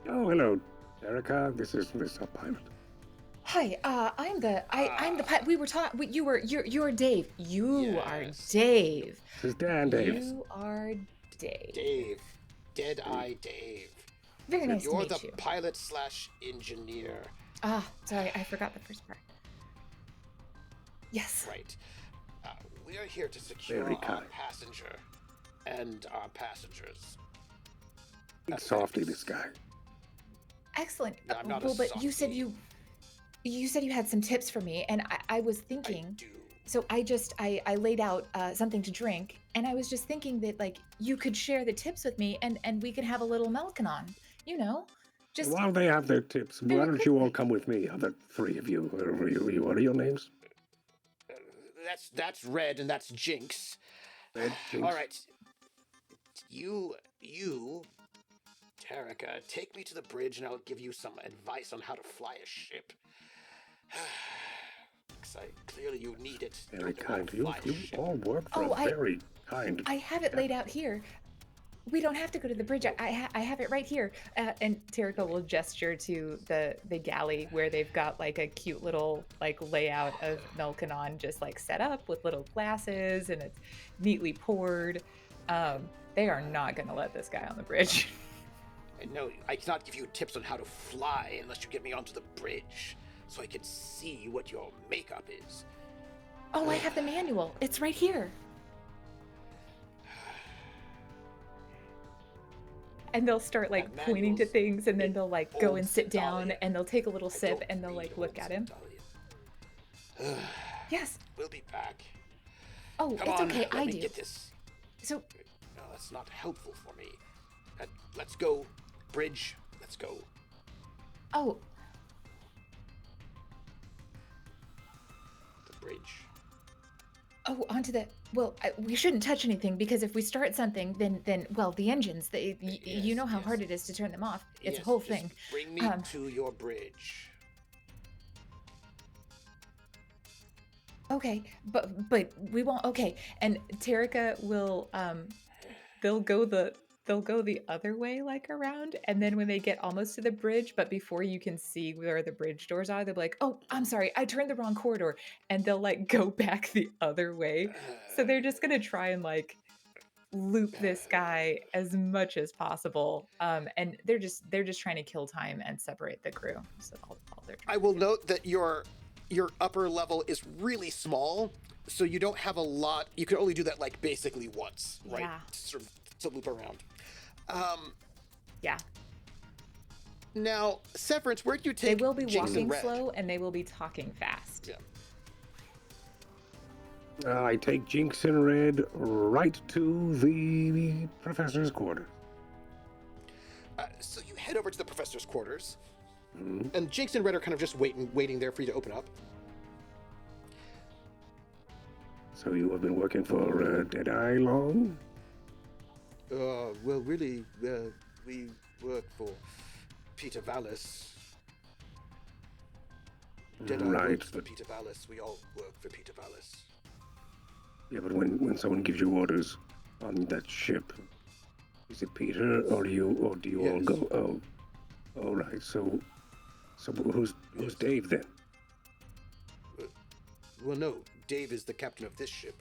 Oh, hello, Erica. This is a pilot. Hi, I'm the pilot. We were talking. You're Dave. You are Yes. Dave. This is Dan Davis. You are Dave. Dave. Dead-Eye Dave. Very nice to You're meet the you. pilot/engineer. Sorry, I forgot the first part. Yes. Right. We are here to secure Very our kind. passenger and our passengers. Big softy, this guy. Excellent. No, I'm not a well, but you said softie. you said you had some tips for me, and I was I thinking. do. So I laid out something to drink, and I was just thinking that like you could share the tips with me, and we could have a little Melkanon, you know, just While they have their tips, why very don't you all quickly. come with me? Other 3 of you. Whoever you. What are your names? That's Red and that's Jinx. Red, Jinx. All right. You, Tarika, take me to the bridge and I'll give you some advice on how to fly a ship. Clearly you need it. Very Don't know how kind. to You fly a ship. all work for a very kind. I have it laid out here. We don't have to go to the bridge. I have it right here. And Tarika will gesture to the galley where they've got like a cute little like layout of Melkanon just like set up with little glasses and it's neatly poured. They are not going to let this guy on the bridge. And no, I cannot give you tips on how to fly unless you get me onto the bridge so I can see what your makeup is. Oh, I have the manual. It's right here. And they'll start like That pointing to manual's things and then they'll like go old and sit down Centauria. and they'll take a little I sip don't and they'll read like look old at him. Centauria. Yes. We'll be back. Oh, Come it's on, okay. let I me do. get this. So, No, that's not helpful for me. Let's go, bridge. Let's go. oh, The bridge. onto the. Well, we shouldn't touch anything because if we start something, then well, the engines. You Yes, know how yes. hard it is to turn them off. It's Yes, a whole just thing. Bring me to your bridge. Okay, but we won't. Okay, and Tarika will they'll go the other way, like around, and then when they get almost to the bridge, but before you can see where the bridge doors are, they'll be like, "Oh, I'm sorry, I turned the wrong corridor," and they'll like go back the other way. So they're just gonna try and like loop this guy as much as possible, and they're just trying to kill time and separate the crew. So all they're I trying will to do. note that your upper level is really small, so you don't have a lot. You can only do that like basically once, right? Yeah. Sort of to loop around. Yeah, Now, Severance, where do you they take will be Jinx and walking Red? slow and they will be talking fast. Yeah. I take Jinx and Red right to the professor's quarters. So you head over to the professor's quarters, Mhm. and Jinx and Red are kind of just waiting there for you to open up. So you have been working for Deadeye long? Well, really, we work for Peter Vallis. Deadeye Right, works for but Peter Vallis. We all work for Peter Vallis. yeah, but when someone gives you orders on that ship, is it Peter or do you all Yes. go? Oh, all right. So who's Yes. Dave then? Well, no, Dave is the captain of this ship.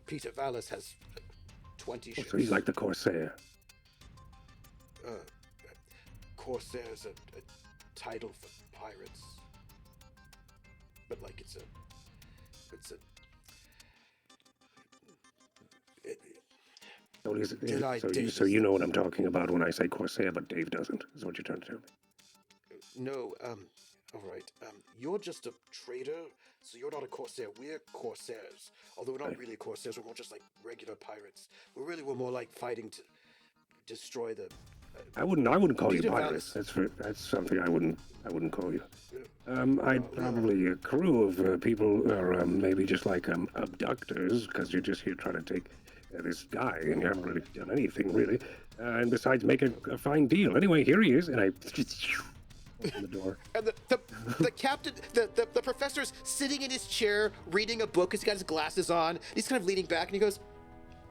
Peter Vallis has 20 Oh, ships. so he's like the Corsair. Corsair's a title for pirates. But like it's a So, Deadeye Dave so is you the- know what I'm talking about when I say Corsair, but Dave doesn't. Is what you're trying to tell me? No, all right. You're just a trader, so you're not a corsair. We're corsairs. Although we're not Right. really corsairs, we're more just like regular pirates. We're more like fighting to destroy the. I wouldn't call Peter you pirates. Vallis. That's something I wouldn't call you. Well, I'd probably a crew of people, or maybe just like abductors, because you're just here trying to take this guy, and you haven't really done anything really. And besides, make a fine deal. Anyway, here he is, and I open the door. And the captain, the professor's sitting in his chair reading a book because he got his glasses on. He's kind of leaning back and he goes,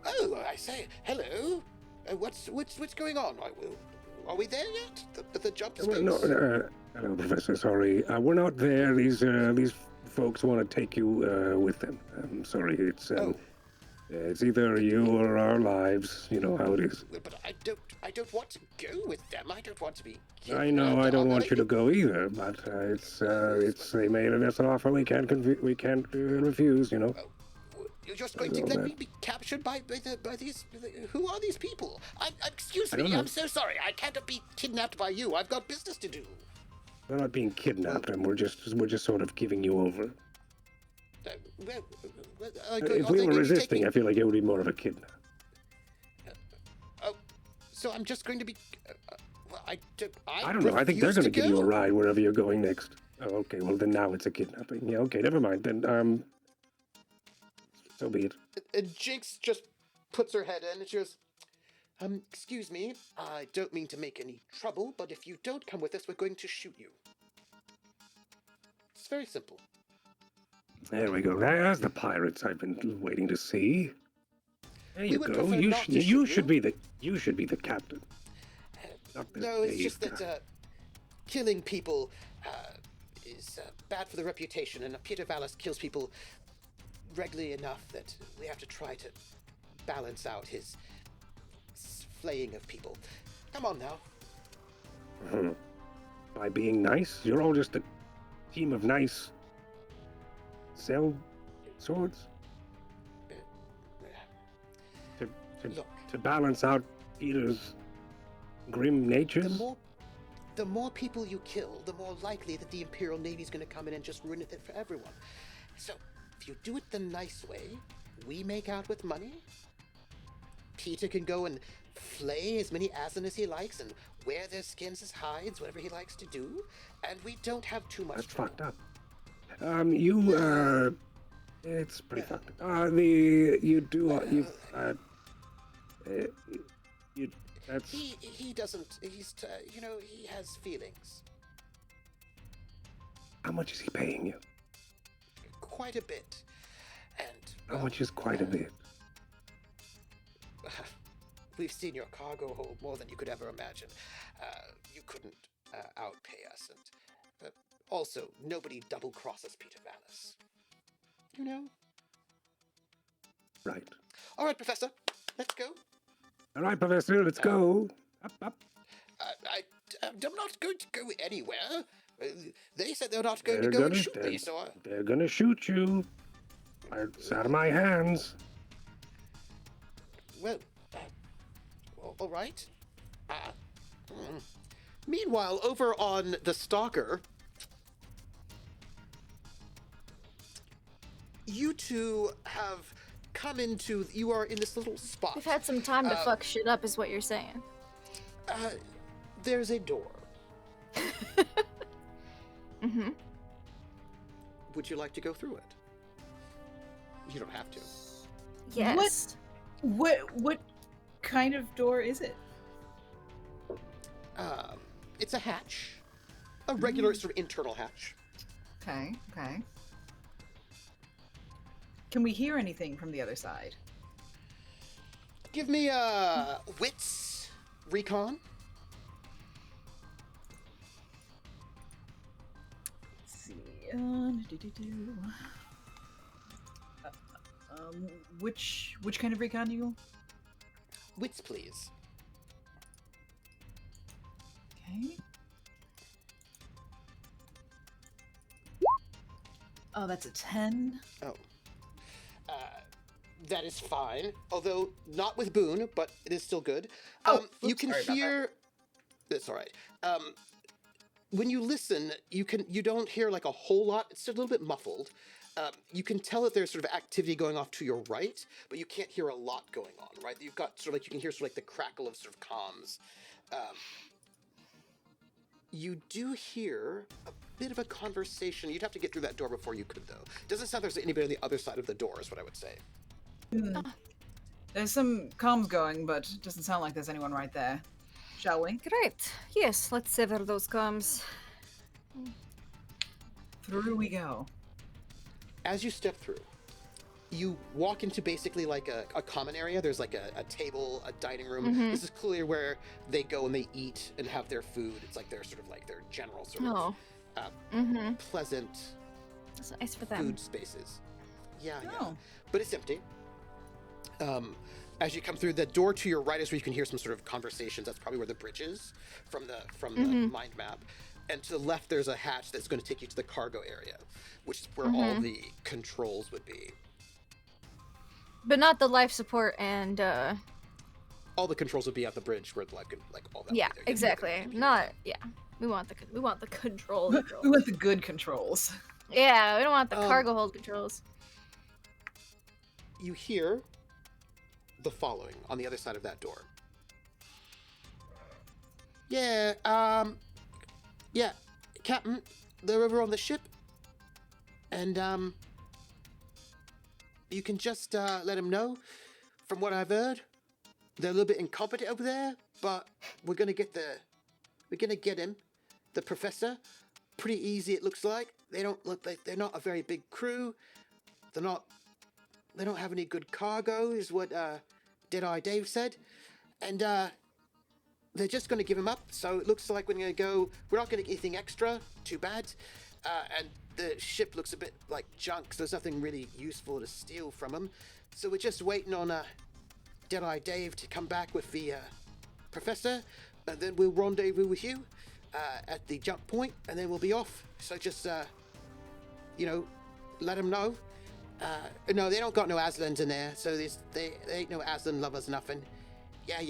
"Oh, I say, hello. What's going on? Are we there yet? The jump space?" Well, no, hello, Professor. Sorry, we're not there. These folks want to take you with them. I'm sorry. It's either you or our lives. You know how it is. But I don't want to go with them. I don't want to be. I know. I don't want you to go. go either. But it's they made us an offer we can't refuse. You know. You're just going to let me be captured by these. Who are these people? Excuse I don't me. know. I'm so sorry. I can't be kidnapped by you. I've got business to do. We're not being kidnapped, and we're just sort of giving you over. If we were resisting, I feel like it would be more of a kidnap. So I'm just going to be. Well, I don't know. I think they're refuse going to give you a go. ride wherever you're going next. Oh, okay. Well, then now it's a kidnapping. Yeah. Okay. Never mind. Then so be it. And Jinx just puts her head in and she goes, excuse me, I don't mean to make any trouble, but if you don't come with us, we're going to shoot you. It's very simple. There we go. There's the pirates I've been waiting to see. There you would go. prefer You not to you shoot should you. be the captain. Not the No, it's Dave just guy. that killing people is bad for the reputation, and Peter Vallis kills people regularly enough that we have to try to balance out his flaying of people. Come on now. By being nice, you're all just a team of nice sell swords Look, to balance out Peter's grim natures. the more people you kill, the more likely that the Imperial Navy's going to come in and just ruin it for everyone. So, if you do it the nice way, we make out with money. Peter can go and flay as many Asin as he likes and wear their skins as hides, whatever he likes to do, and we don't have too much That's trouble. fucked up. It's pretty fucked up. That's He doesn't. He's he has feelings. how much is he paying you? Quite a bit. Which is quite a bit. We've seen your cargo hold more than you could ever imagine. You couldn't outpay us, and also nobody double crosses Peter Valis. You know. Right. All right, Professor, let's go. All right, Professor, let's go. Up. I'm not going to go anywhere. They said they're not going They're to go gonna- and shoot me, so They're gonna shoot you. It's out of my hands. well, all right. Meanwhile, over on the Stalker, you two have come into. You are in this little spot. We've had some time to fuck shit up, is what you're saying. There's a door. Mm-hmm. Would you like to go through it? You don't have to. Yes. What kind of door is it? It's a hatch. A regular sort of internal hatch. Okay. Can we hear anything from the other side? Give me a wits recon. Let's see. Which kind of recon do you? Wits, please. Okay. Oh, that's a 10. Oh. That is fine. Although not with Boone, but it is still good. You can sorry about hear. That's all right. When you listen, you don't hear like a whole lot. It's a little bit muffled. You can tell that there's sort of activity going off to your right, but you can't hear a lot going on. Right? You've got sort of like you can hear sort of like the crackle of sort of comms. You do hear a bit of a conversation. You'd have to get through that door before you could, though. Doesn't sound like there's anybody on the other side of the door, is what I would say. There's some comms going, but it doesn't sound like there's anyone right there. Shall we? Great. Yes, let's sever those comms. Through we go. As you step through, you walk into basically like a common area. There's like a table, a dining room. This is clearly where they go and they eat and have their food. It's like their sort of like their general sort of pleasant That's nice for them. food spaces. Yeah. Oh. But it's empty. As you come through, the door to your right is where you can hear some sort of conversations. That's probably where the bridge is from the mind map. And to the left, there's a hatch that's going to take you to the cargo area, which is where all the controls would be. But not the life support and All the controls would be at the bridge where the life could, like all that. yeah, would be there. exactly. Not We want the control. We want the good controls. Yeah, we don't want the cargo hold controls. You hear the following on the other side of that door. Yeah, Captain, they're over on the ship, and you can just let them know. From what I've heard, they're a little bit incompetent over there, but we're gonna get him, the professor, pretty easy. It looks like they don't look like they're not a very big crew. They don't have any good cargo, is what Deadeye Dave said, and they're just going to give him up. So it looks like we're going to go. We're not going to get anything extra. Too bad. And the ship looks a bit like junk. So there's nothing really useful to steal from them. So we're just waiting on Deadeye Dave to come back with the professor, and then we'll rendezvous with you at the jump point, and then we'll be off. So just let them know. No, they don't got no Aslans in there, so they ain't no Aslan lovers, nothing. Yeah,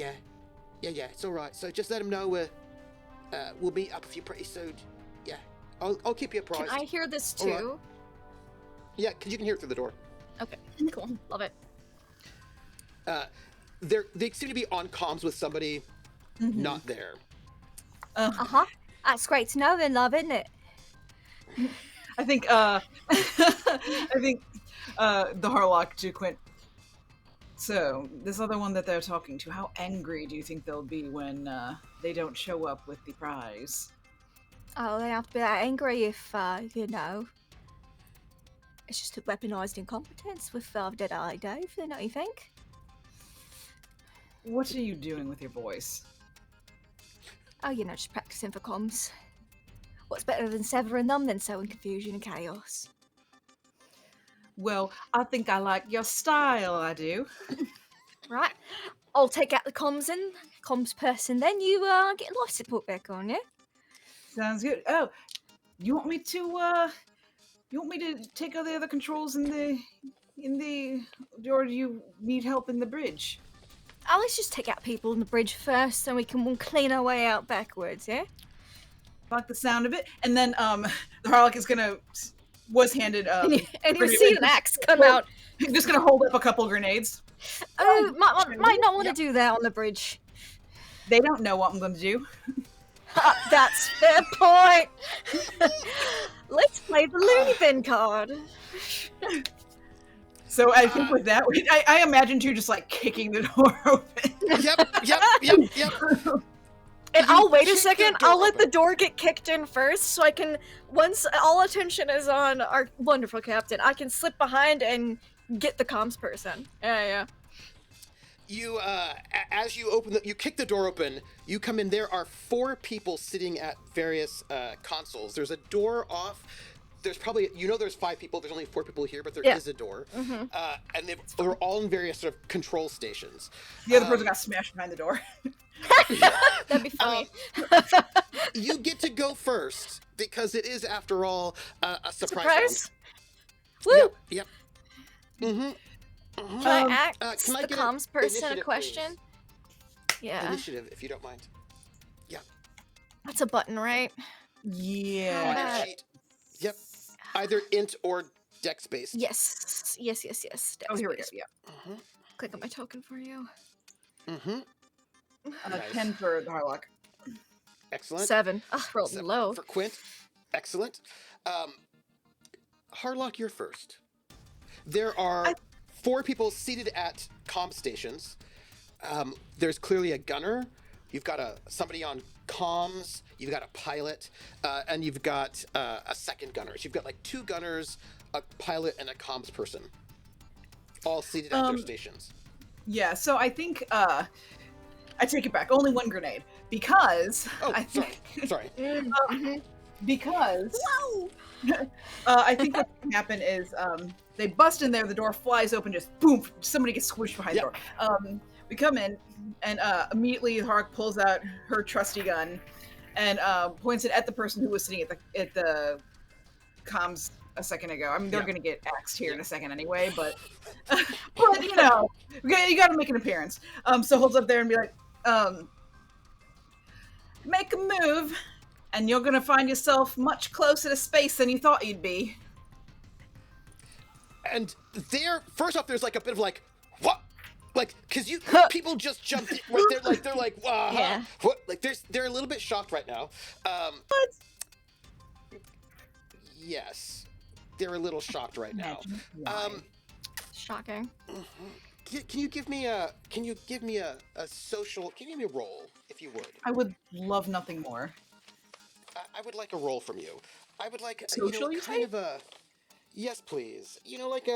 it's all right. So just let them know we'll meet up with you pretty soon. Yeah, I'll keep you apprised. Can I hear this All too? right. Yeah, because you can hear it through the door. Okay, cool. Love it. They seem to be on comms with somebody not there. That's great to know then, love, isn't it? I think the Harlock to Quint. So, this other one that they're talking to, how angry do you think they'll be when they don't show up with the prize? Oh, they have to be that angry if, It's just a weaponized incompetence with Dead Eye Dave, don't you think? What are you doing with your voice? Oh, just practicing for comms. What's better than severing them than sowing confusion and chaos? Well, I think I like your style, I do. Right? I'll take out the comms person, then you get life support back on, yeah? Sounds good. Oh, you want me to take all the other controls in the or do you need help in the bridge? Oh, let's just take out people on the bridge first, so we can clean our way out backwards, yeah? Like the sound of it. And then the Harlock is was handed And you grenade- see an axe come out. just gonna hold up a couple grenades. Oh, might not want to do that on the bridge. They don't know what I'm gonna do. That's fair point. Let's play the loony bin card. So I think with that, I imagine you just like kicking the door open. Yep. And You I'll wait a kick the second. door I'll let the open. door get kicked in first, so I can, once all attention is on our wonderful captain, I can slip behind and get the comms person. Yeah. You, as you you kick the door open, you come in. There are 4 people sitting at various consoles. There's a door off. There's probably, there's 5 people. There's only 4 people here, but there is a door. And they're all in various sort of control stations. The other person got smashed behind the door. That'd be funny. You get to go first because it is, after all, a surprise. Woo! Yep. Mm-hmm. Can I ask can I the get comms person a initiative, question? please? Yeah. Initiative, if you don't mind. That's a button, right? Yeah. Cheat. Yep. Either int or dex based. Yes. Oh, here we go. Dex-based. Yeah. Click on my token for you. Mm-hmm. Nice. 10 for the Harlock. Excellent. 7. Rolled 7 low. for Quint. Excellent. Harlock, you're first. There are 4 people seated at comm stations. There's clearly a gunner. You've got somebody on comms. You've got a pilot, and you've got a second gunner. So you've got like 2 gunners, a pilot, and a comms person, all seated at their stations. Yeah, so I think I take it back. Only 1 grenade because Oh, I think sorry. because Whoa! I think what can happen is they bust in there, the door flies open, just boom, somebody gets squished behind the door. We come in, and immediately Hark pulls out her trusty gun and points it at the person who was sitting at the comms a second ago. I mean, they're gonna get axed here in a second anyway, but you gotta make an appearance. So holds up there and be like, make a move, and you're gonna find yourself much closer to space than you thought you'd be. And first off, there's like a bit of like, what? Like, cause people just jumped in, right? They're like, Yeah. what? Like, they're a little bit shocked right now. What? Yes, they're a little shocked right now. Shocking. Can you give me a social? Can you give me a roll, if you would? I would love nothing more. I would like a roll from you. I would like Social, you kind say? of a. Yes, please. Like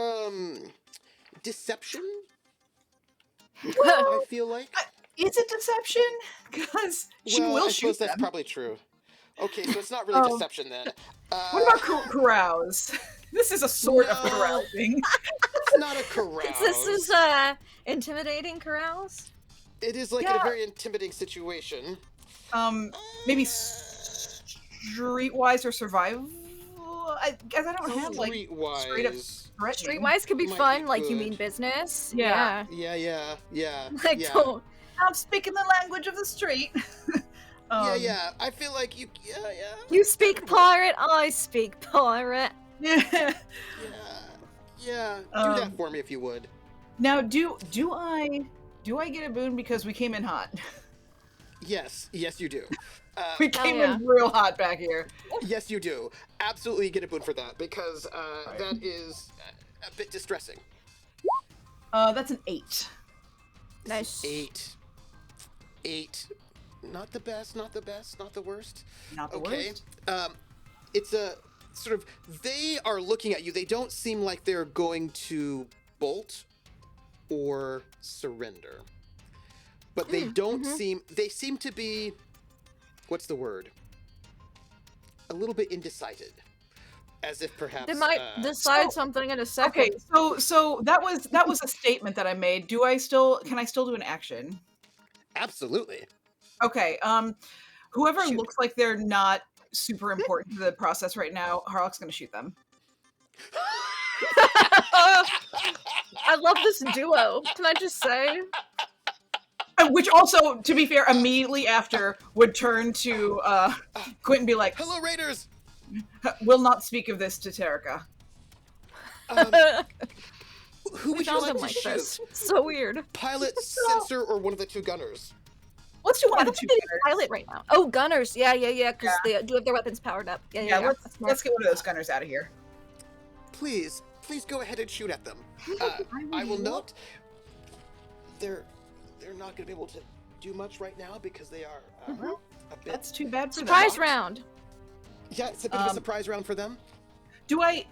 deception. I feel like. Is it deception? Because she will I shoot suppose that's them. probably true. Okay, so it's not really deception then. What about carouse? This is a sort of No. carousing. It's not a carouse. This is intimidating carouse. It is like Yeah. a very intimidating situation. Maybe streetwise or survival. I guess I don't have like straight up Streetwise. threatening. Streetwise could be Might fun, be like you good. mean business. Yeah. Yeah. Like, yeah. don't. I'm speaking the language of the street. Yeah. I feel like you. Yeah. You speak pirate, I speak pirate. Yeah. Yeah. Do that for me if you would. Now, do I get a boon because we came in hot? Yes, you do. We came yeah. in real hot back here. Yes, you do. Absolutely get a boon for that because that is a bit distressing. That's an 8. Nice. 8. Not the best, not the worst. Not the Okay. worst. It's a sort of, they are looking at you. They don't seem like they're going to bolt or surrender. But they don't they seem to be, what's the word? A little bit indecided. As if perhaps They might decide something in a second. Okay, so that was a statement that I made. Can I still do an action? Absolutely. Okay, whoever Shoot. looks like they're not super important to the process right now, Harlock's gonna shoot them. I love this duo. Can I just say? Which also, to be fair, immediately after would turn to Quint and be like, Hello, Raiders! "Will not speak of this to Terika." Who would you Found like them to like shoot? this. So weird. Pilot, sensor, or one of the two gunners? Let's do one I of the don't two. think they need a pilot right now. Oh, gunners. Yeah, because they do have their weapons powered up. Yeah. That's smart. Let's get one of those gunners out of here. Please go ahead and shoot at them. I will note they're not going to be able to do much right now because they are a bit. That's too bad for Surprise them. round. Yeah, it's a bit of a surprise round for them. Do I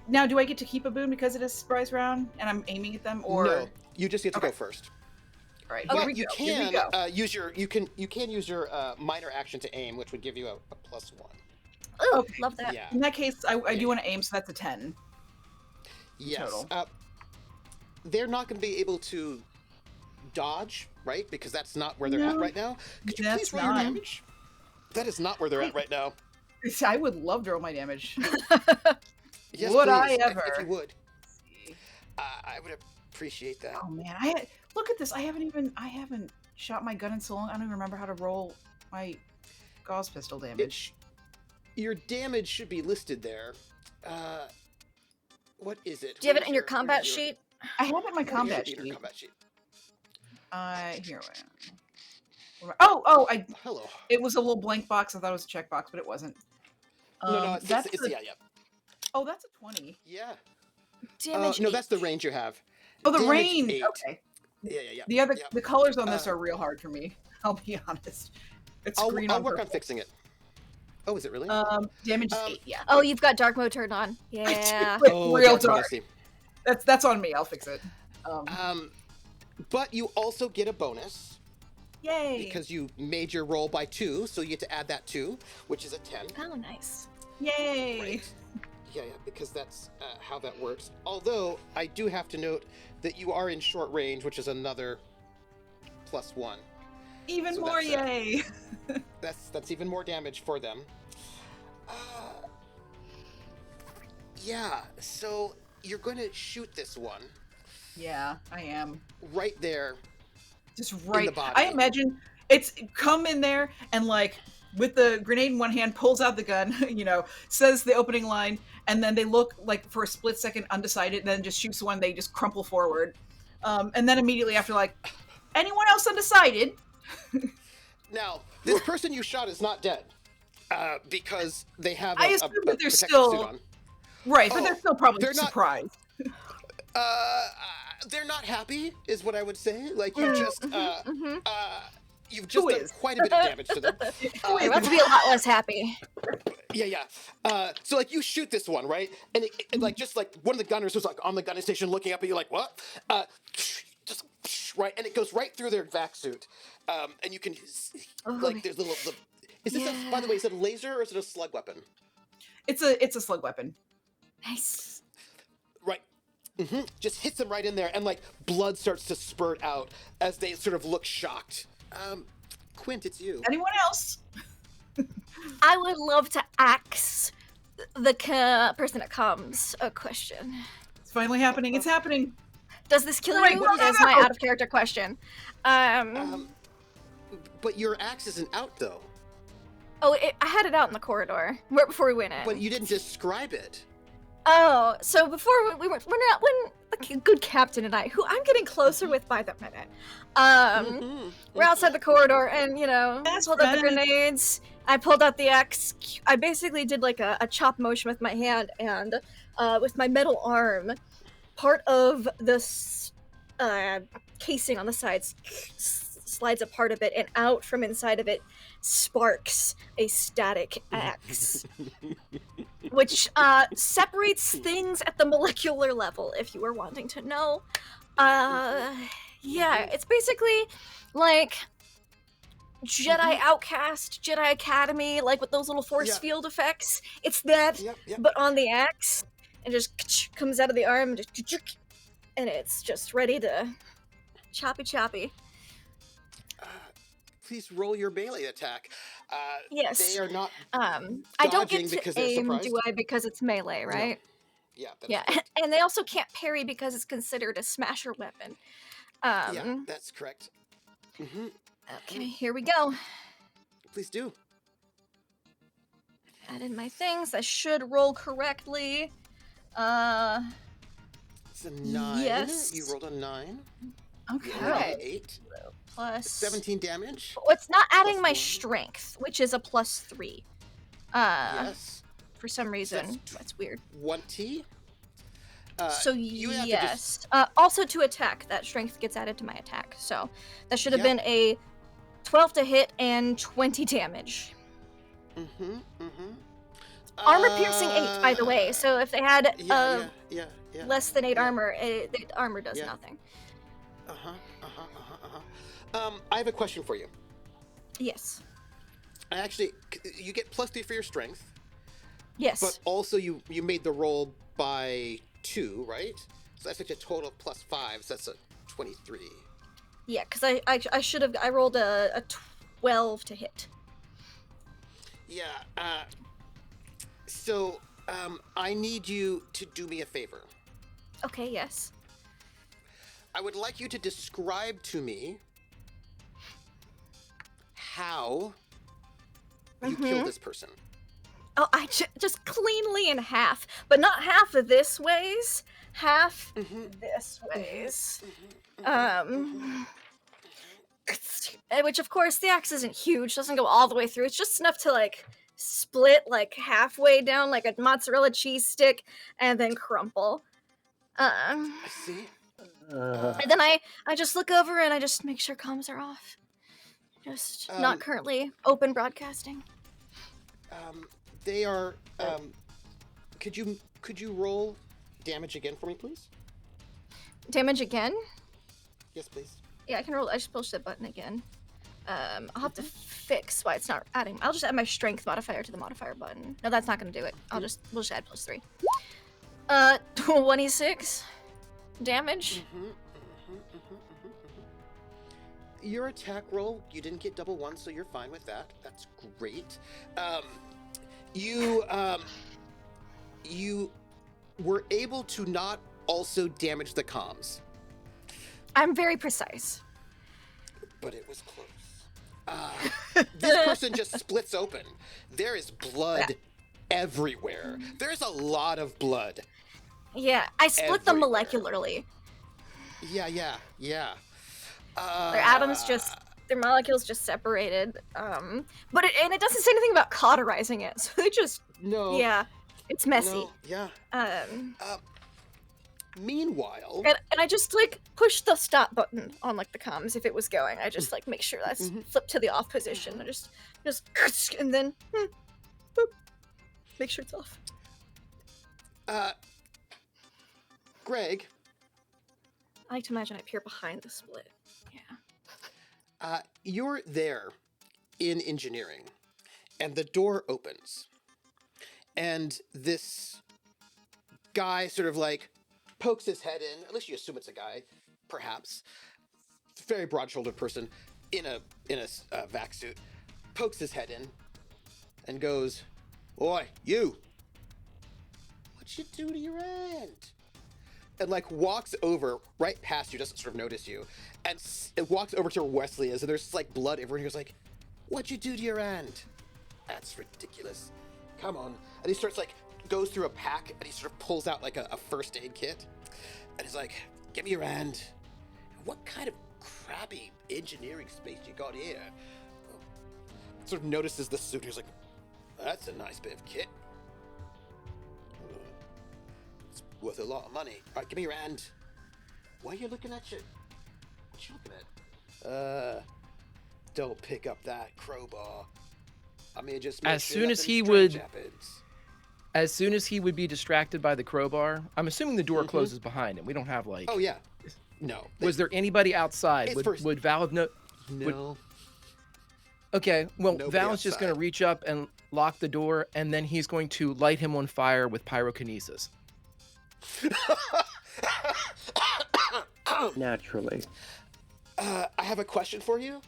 get to keep a boon because it is a surprise round and I'm aiming at them, or No, you just get to go first. All right, But here we you go. Here we can go. use your minor action to aim, which would give you a +1. Oh, Okay. love that. Yeah. In that case, I do want to aim, so that's a 10. Yes. Total. They're not going to be able to dodge, right? Because that's not where they're at No, right now. Could you that's please roll your not. damage? That is not where they're at right now. I would love to roll my damage. Yes, Would please, I if ever? you would. I would appreciate that. Oh man, look at this. I haven't shot my gun in so long. I don't even remember how to roll my gauze pistol damage. Your damage should be listed there. What is it? Do you have Where it is in your combat sheet? I have it in my where is combat it in your sheet. combat sheet? Here. Oh, Hello. it was a little blank box. I thought it was a checkbox, but it wasn't. No, it's that's yeah. Oh, that's a 20. Yeah. Damage. No, 8. that's the range you have. Oh, the Damage range. 8. Okay. Yeah. The colors on this Uh, are real hard for me. I'll be honest. It's I'll green work on purple. fixing it. Oh, is it really? Damage is Um, 8. Yeah. Oh, you've got dark mode turned on. Yeah. Like, Oh, real dark mode, I dark. see. That's on me. I'll fix it. But you also get a bonus Yay! because you made your roll by 2, so you get to add that 2, which is a 10. Oh, nice. Yay! Right. Yeah, because that's how that works. Although I do have to note that you are in short range, which is another +1. Even So more that's, yay! That's even more damage for them. Yeah. So you're going to shoot this one Yeah, I am. right there. Just right. the body. I imagine it's come in there and like with the grenade in one hand, pulls out the gun, says the opening line, and then they look like for a split second undecided, then just shoots one, they just crumple forward. And then immediately after, like, anyone else undecided? Now, this person you shot is not dead because they have I a assume that they're protective still- suit on. Right, but Oh, they're still probably they're not- surprised. They're not happy, is what I would say. Like you just, you've just Who done is? quite a bit of damage to them. You're about to be a lot less happy. Yeah. So like you shoot this one, right? And it like just like one of the gunners who's like on the gunning station looking up at you, like what? Just right, and it goes right through their vac suit, and you can like there's little. Is this by the way? Is it a laser or is it a slug weapon? It's a slug weapon. Nice. Right. Just hits them right in there, and like blood starts to spurt out as they sort of look shocked. Quint, it's you. Anyone else? I would love to ask the person that comes a question. It's finally happening. It's happening. Does this kill Right, you? no, no, Is my no. out of character question. But your axe isn't out though. I had it out in the corridor right before we went in. But you didn't describe it. Oh, so before when the good captain and I, who I'm getting closer with by the minute, we're outside the corridor and That's pulled out the right. grenades. I pulled out the axe. I basically did like a chop motion with my hand and with my metal arm, part of this casing on the sides slides a part of it, and out from inside of it sparks a static axe. which separates things at the molecular level, if you were wanting to know. Yeah, it's basically like Jedi Outcast, Jedi Academy, like with those little force field effects. It's that, but on the axe. It just comes out of the arm, and it's just ready to choppy. Please roll your melee attack. Yes. They are not I don't get to because they're aim, surprised. do I? Because it's melee, right? No. Yeah, Yeah, correct. and they also can't parry because it's considered a smasher weapon. Yeah, that's correct. Okay, here we go. Please do. Add in my things. I should roll correctly. It's a 9. Yes. You rolled a 9. Okay. 8. Plus 17 damage. Oh, it's not adding Plus my 1. strength, which is a +3. Yes. For some reason, that's weird. 20. So you have to yes. Also to attack, that strength gets added to my attack. So that should have been a 12 to hit and 20 damage. Armor piercing 8, by the way. So if they had less than 8 armor, the armor does nothing. I have a question for you. Yes. Actually, you get +3 for your strength. Yes. But also you made the roll by 2, right? So that's like a total of +5. So that's a 23. Yeah, because I should have. I rolled a 12 to hit. Yeah. So I need you to do me a favor. Okay. Yes. I would like you to describe to me how you killed this person. Oh, I just cleanly in half, but not half of this ways, half this ways. Which of course the axe isn't huge, doesn't go all the way through. It's just enough to like split like halfway down like a mozzarella cheese stick and then crumple. I see. And then I just look over and I just make sure comms are off. Just not currently open broadcasting. They are. Could you roll damage again for me, please? Damage again? Yes, please. Yeah, I can roll. I just pushed the button again. I'll have to fix why it's not adding. I'll just add my strength modifier to the modifier button. No, that's not gonna do it. We'll just add +3. 26 damage. Your attack roll, you didn't get double 1, so you're fine with that. That's great. You were able to not also damage the comms. I'm very precise. But it was close. This person just splits open. There is blood everywhere. There's a lot of blood. Yeah, I split them molecularly. Yeah. Their atoms their molecules just separated. But it doesn't say anything about cauterizing it, so they just it's messy. Meanwhile, and I just like push the stop button on like the comms if it was going. I just like make sure that's flipped to the off position. I just and then boop, make sure it's off. Greg, I like to imagine I peer behind the split. Yeah. You're there in engineering, and the door opens, and this guy sort of like pokes his head in. At least you assume it's a guy, perhaps. Very broad-shouldered person in a vac suit, pokes his head in, and goes, "Oi, you! What you do to your hand?" And like walks over right past you, doesn't sort of notice you, and it walks over to where Wesley is, and there's like blood everywhere. He goes like, "What'd you do to your hand?" "That's ridiculous. Come on." And he starts like goes through a pack, and he sort of pulls out like a first aid kit, and he's like, "Give me your hand. What kind of crappy engineering space you got here?" Sort of notices the suit. He's like, "That's a nice bit of kit. It's worth a lot of money. All right, give me your hand. Why are you looking at you? What you looking at? Don't pick up that crowbar. I mean, just make As sure soon as nothing he strange would- happens." As soon as he would be distracted by the crowbar, I'm assuming the door closes behind him. We don't have like. Oh yeah. No. Was there anybody outside? It's first- Would Val have No. Okay, well, Nobody Val's just going to outside. reach up and lock the door, and then he's going to light him on fire with pyrokinesis. Naturally. I have a question for you.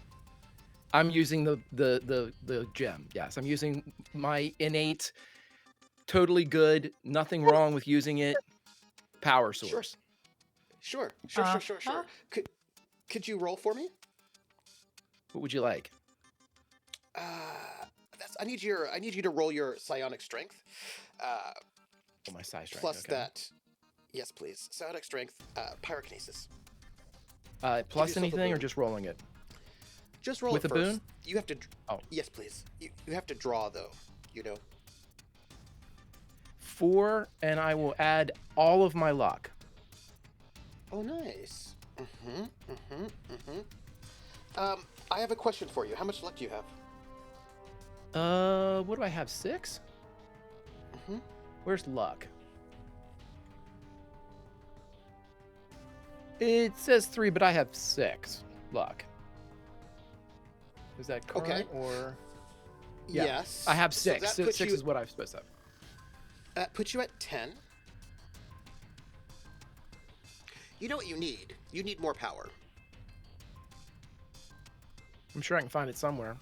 I'm using the gem. Yes, I'm using my innate, totally good, nothing wrong with using it, power source. Sure. Uh-huh. Could you roll for me? What would you like? I need you to roll your psionic strength. Oh, my size strength. Plus okay. that. Yes, please. Psionic strength, pyrokinesis. Plus yourself a anything or boon. just rolling it? Just roll With it a first. boon? You have to. Oh. Yes, please. You have to draw though. You know. 4, and I will add all of my luck. Oh, nice. I have a question for you. How much luck do you have? What do I have? 6? Mhm. Where's luck? It says 3, but I have 6 luck. Is that correct? Okay. Or yeah, Yes. I have So 6. that So puts 6 you- is what I'm supposed to have. That puts you at 10. You know what you need? You need more power. I'm sure I can find it somewhere.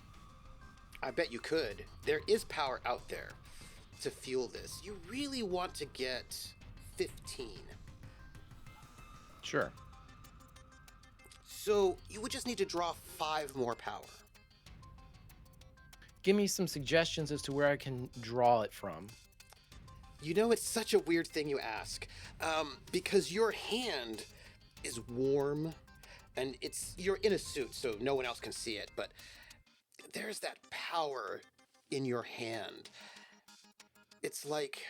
I bet you could. There is power out there to fuel this. You really want to get 15. Sure. So you would just need to draw 5 more power. Give me some suggestions as to where I can draw it from. You know, it's such a weird thing you ask, because your hand is warm, and you're in a suit, so no one else can see it, but there's that power in your hand. It's like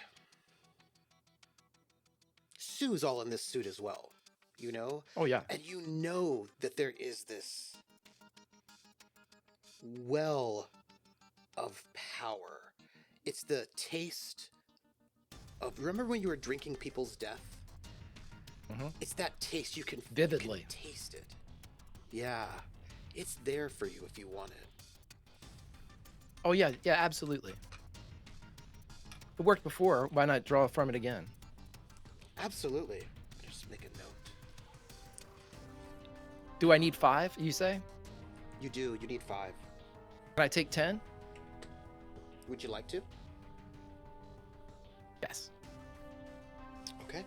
Sue's all in this suit as well, you know? Oh, yeah. And you know that there is this well of power. It's the taste of, remember when you were drinking people's death? Mhm. It's that taste. You can Vividly. taste it. Yeah. It's there for you if you want it. Oh, yeah. Yeah, absolutely. It worked before. Why not draw from it again? Absolutely. Just make a note. Do I need 5, you say? You do. You need 5. Can I take 10? Would you like to? Yes. Okay.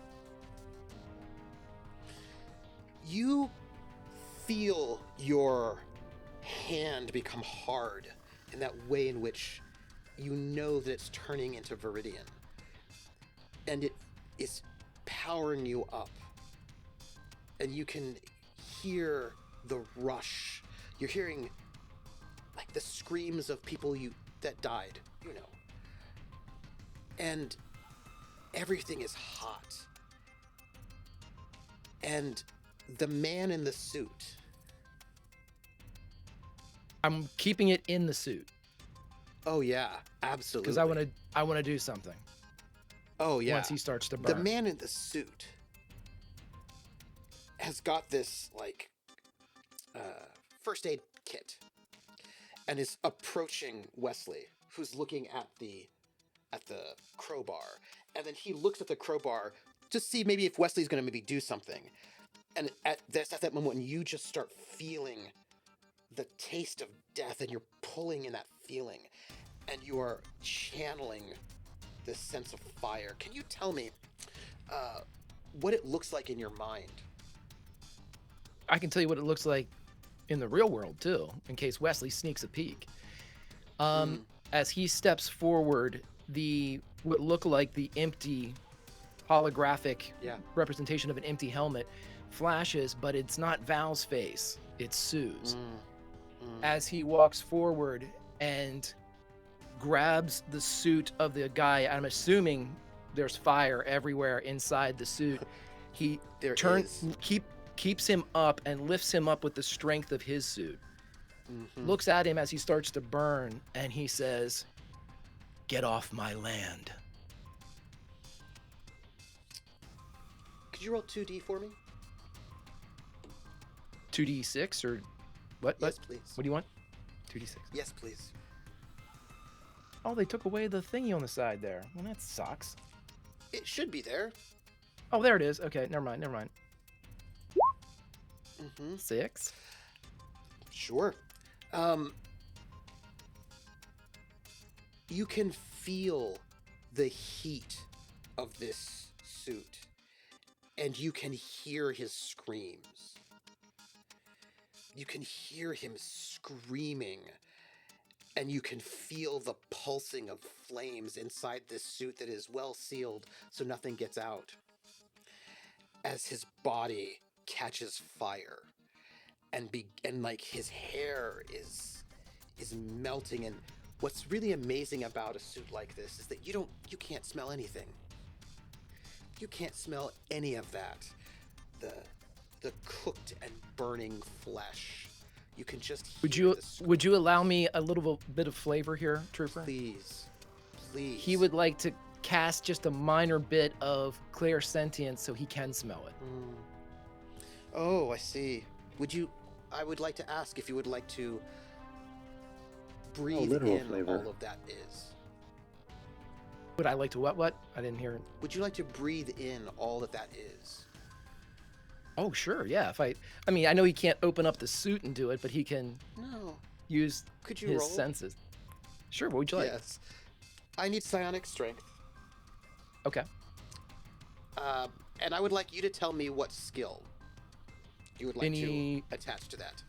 You feel your hand become hard in that way in which you know that it's turning into Viridian. And it is powering you up. And you can hear the rush. You're hearing like the screams of people that died, you know. And everything is hot. And the man in the suit. I'm keeping it in the suit Oh yeah, absolutely. because I want to do something Oh yeah. once he starts to burn. The man in the suit has got this like first aid kit and is approaching Wesley, who's looking at the crowbar, and then he looks at the crowbar to see maybe if Wesley's going to maybe do something. And at that moment when you just start feeling the taste of death, and you're pulling in that feeling, and you are channeling this sense of fire. Can you tell me what it looks like in your mind? I can tell you what it looks like in the real world too, in case Wesley sneaks a peek. As he steps forward, what look like the empty holographic Yeah. representation of an empty helmet flashes, but it's not Val's face, it's Sue's. As he walks forward and grabs the suit of the guy, I'm assuming there's fire everywhere inside the suit. He There turns, is. keeps him up and lifts him up with the strength of his suit. Looks at him as he starts to burn, and he says, "Get off my land." Could you roll 2d for me? 2d6 or what? Yes, please. What do you want? 2d6. Yes, please. Oh, they took away the thingy on the side there. Well, that sucks. It should be there. Oh, there it is. Okay, never mind. Mm-hmm. 6. Sure. You can feel the heat of this suit, and you can hear his screams. You can hear him screaming, and you can feel the pulsing of flames inside this suit that is well sealed so nothing gets out. As his body catches fire, and like his hair is melting, and what's really amazing about a suit like this is that you can't smell anything. You can't smell any of that. The cooked and burning flesh. You can just hear Would you allow me a little bit of flavor here, Trooper? Please. He would like to cast just a minor bit of clairsentience so he can smell it. Oh, I see. I would like to ask if you would like to breathe in flavor. all of that is. Would I like to what? I didn't hear it. Would you like to breathe in all that is? Oh, sure, yeah. I mean, I know he can't open up the suit and do it, but he can No. use Could you his roll? senses. Sure, what would you like? Yes. I need psionic strength. Okay. And I would like you to tell me what skill you would like Any- to attach to that.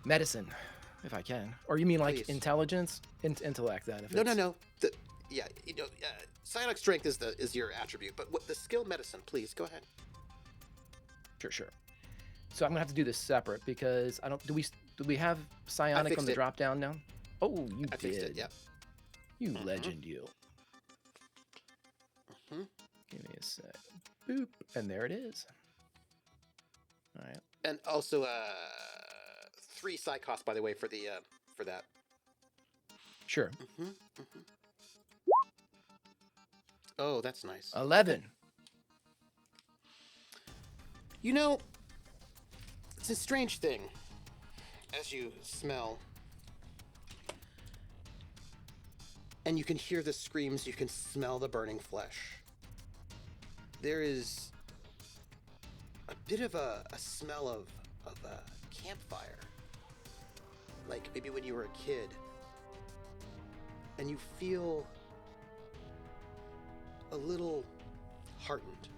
Medicine, if I can. Or you mean like Please. intelligence? Intellect, then. If No. it's- Psionic strength is your attribute, but what the skill medicine, please go ahead. Sure. So I'm gonna have to do this separate because I don't. Do we have psionic fixed on the it. drop down now? Oh, you I did. fixed it. Yeah. You legend, you. Mhm. Give me a sec. Boop, and there it is. All right. And also 3 psi cost, by the way, for that. Sure. Oh, that's nice. 11. You know, it's a strange thing. As you smell, and you can hear the screams, you can smell the burning flesh. There is a bit of a smell of a campfire. Like maybe when you were a kid. And you feel a little heartened,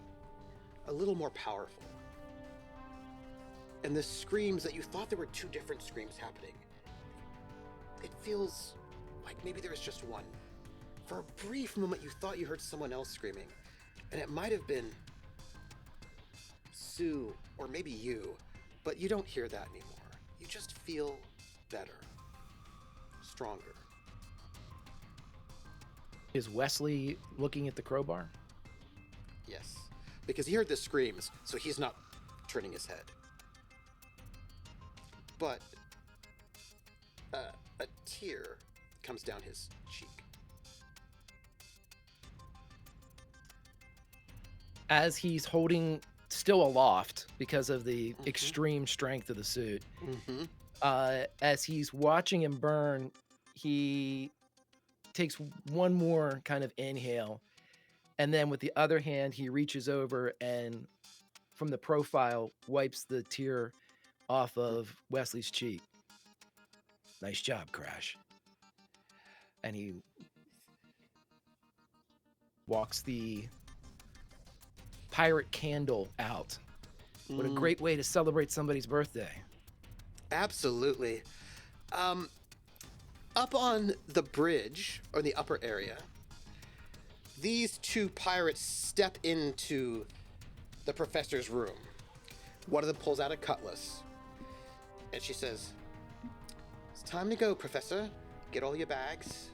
a little more powerful. And the screams that you thought there were 2 different screams happening, it feels like maybe there was just one. For a brief moment, you thought you heard someone else screaming, and it might have been Sue or maybe you, but you don't hear that anymore. You just feel better, stronger. Is Wesley looking at the crowbar? Yes, because he heard the screams, so he's not turning his head. But a tear comes down his cheek. As he's holding still aloft because of the extreme strength of the suit, as he's watching him burn, he takes one more kind of inhale, and then with the other hand, he reaches over and from the profile wipes the tear off of Wesley's cheek. Nice job, Crash. And he walks the pirate candle out. What a great way to celebrate somebody's birthday. Absolutely. Up on the bridge, or the upper area, these 2 pirates step into the professor's room. One of them pulls out a cutlass, and she says, "It's time to go, Professor. Get all your bags.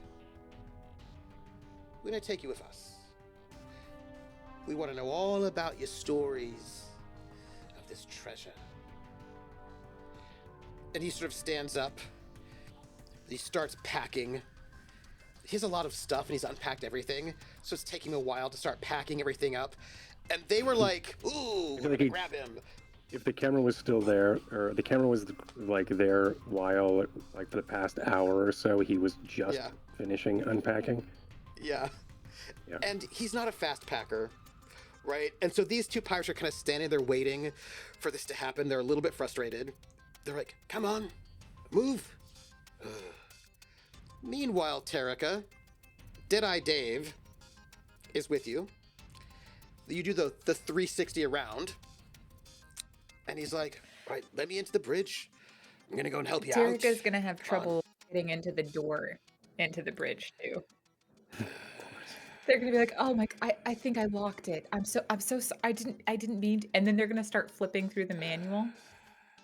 We're going to take you with us. We want to know all about your stories of this treasure." And he sort of stands up. He starts packing. He has a lot of stuff and he's unpacked everything, so it's taking him a while to start packing everything up. And they were like, ooh, feel like he- grab him. If the camera was still there, or the camera was like there while, like for the past hour or so, he was just Yeah. finishing unpacking. Yeah. Yeah. And he's not a fast packer, right? And so these two pirates are kind of standing there waiting for this to happen. They're a little bit frustrated. They're like, come on, move. Meanwhile, Tarika, Deadeye Dave is with you. You do the 360 around. And he's like, all right, let me into the bridge. I'm going to go and help you out. Tarika's gonna have trouble getting into the door, into the bridge too. They're gonna be like, "Oh my! I think I locked it. I'm so sorry. I didn't mean." And then they're gonna start flipping through the manual,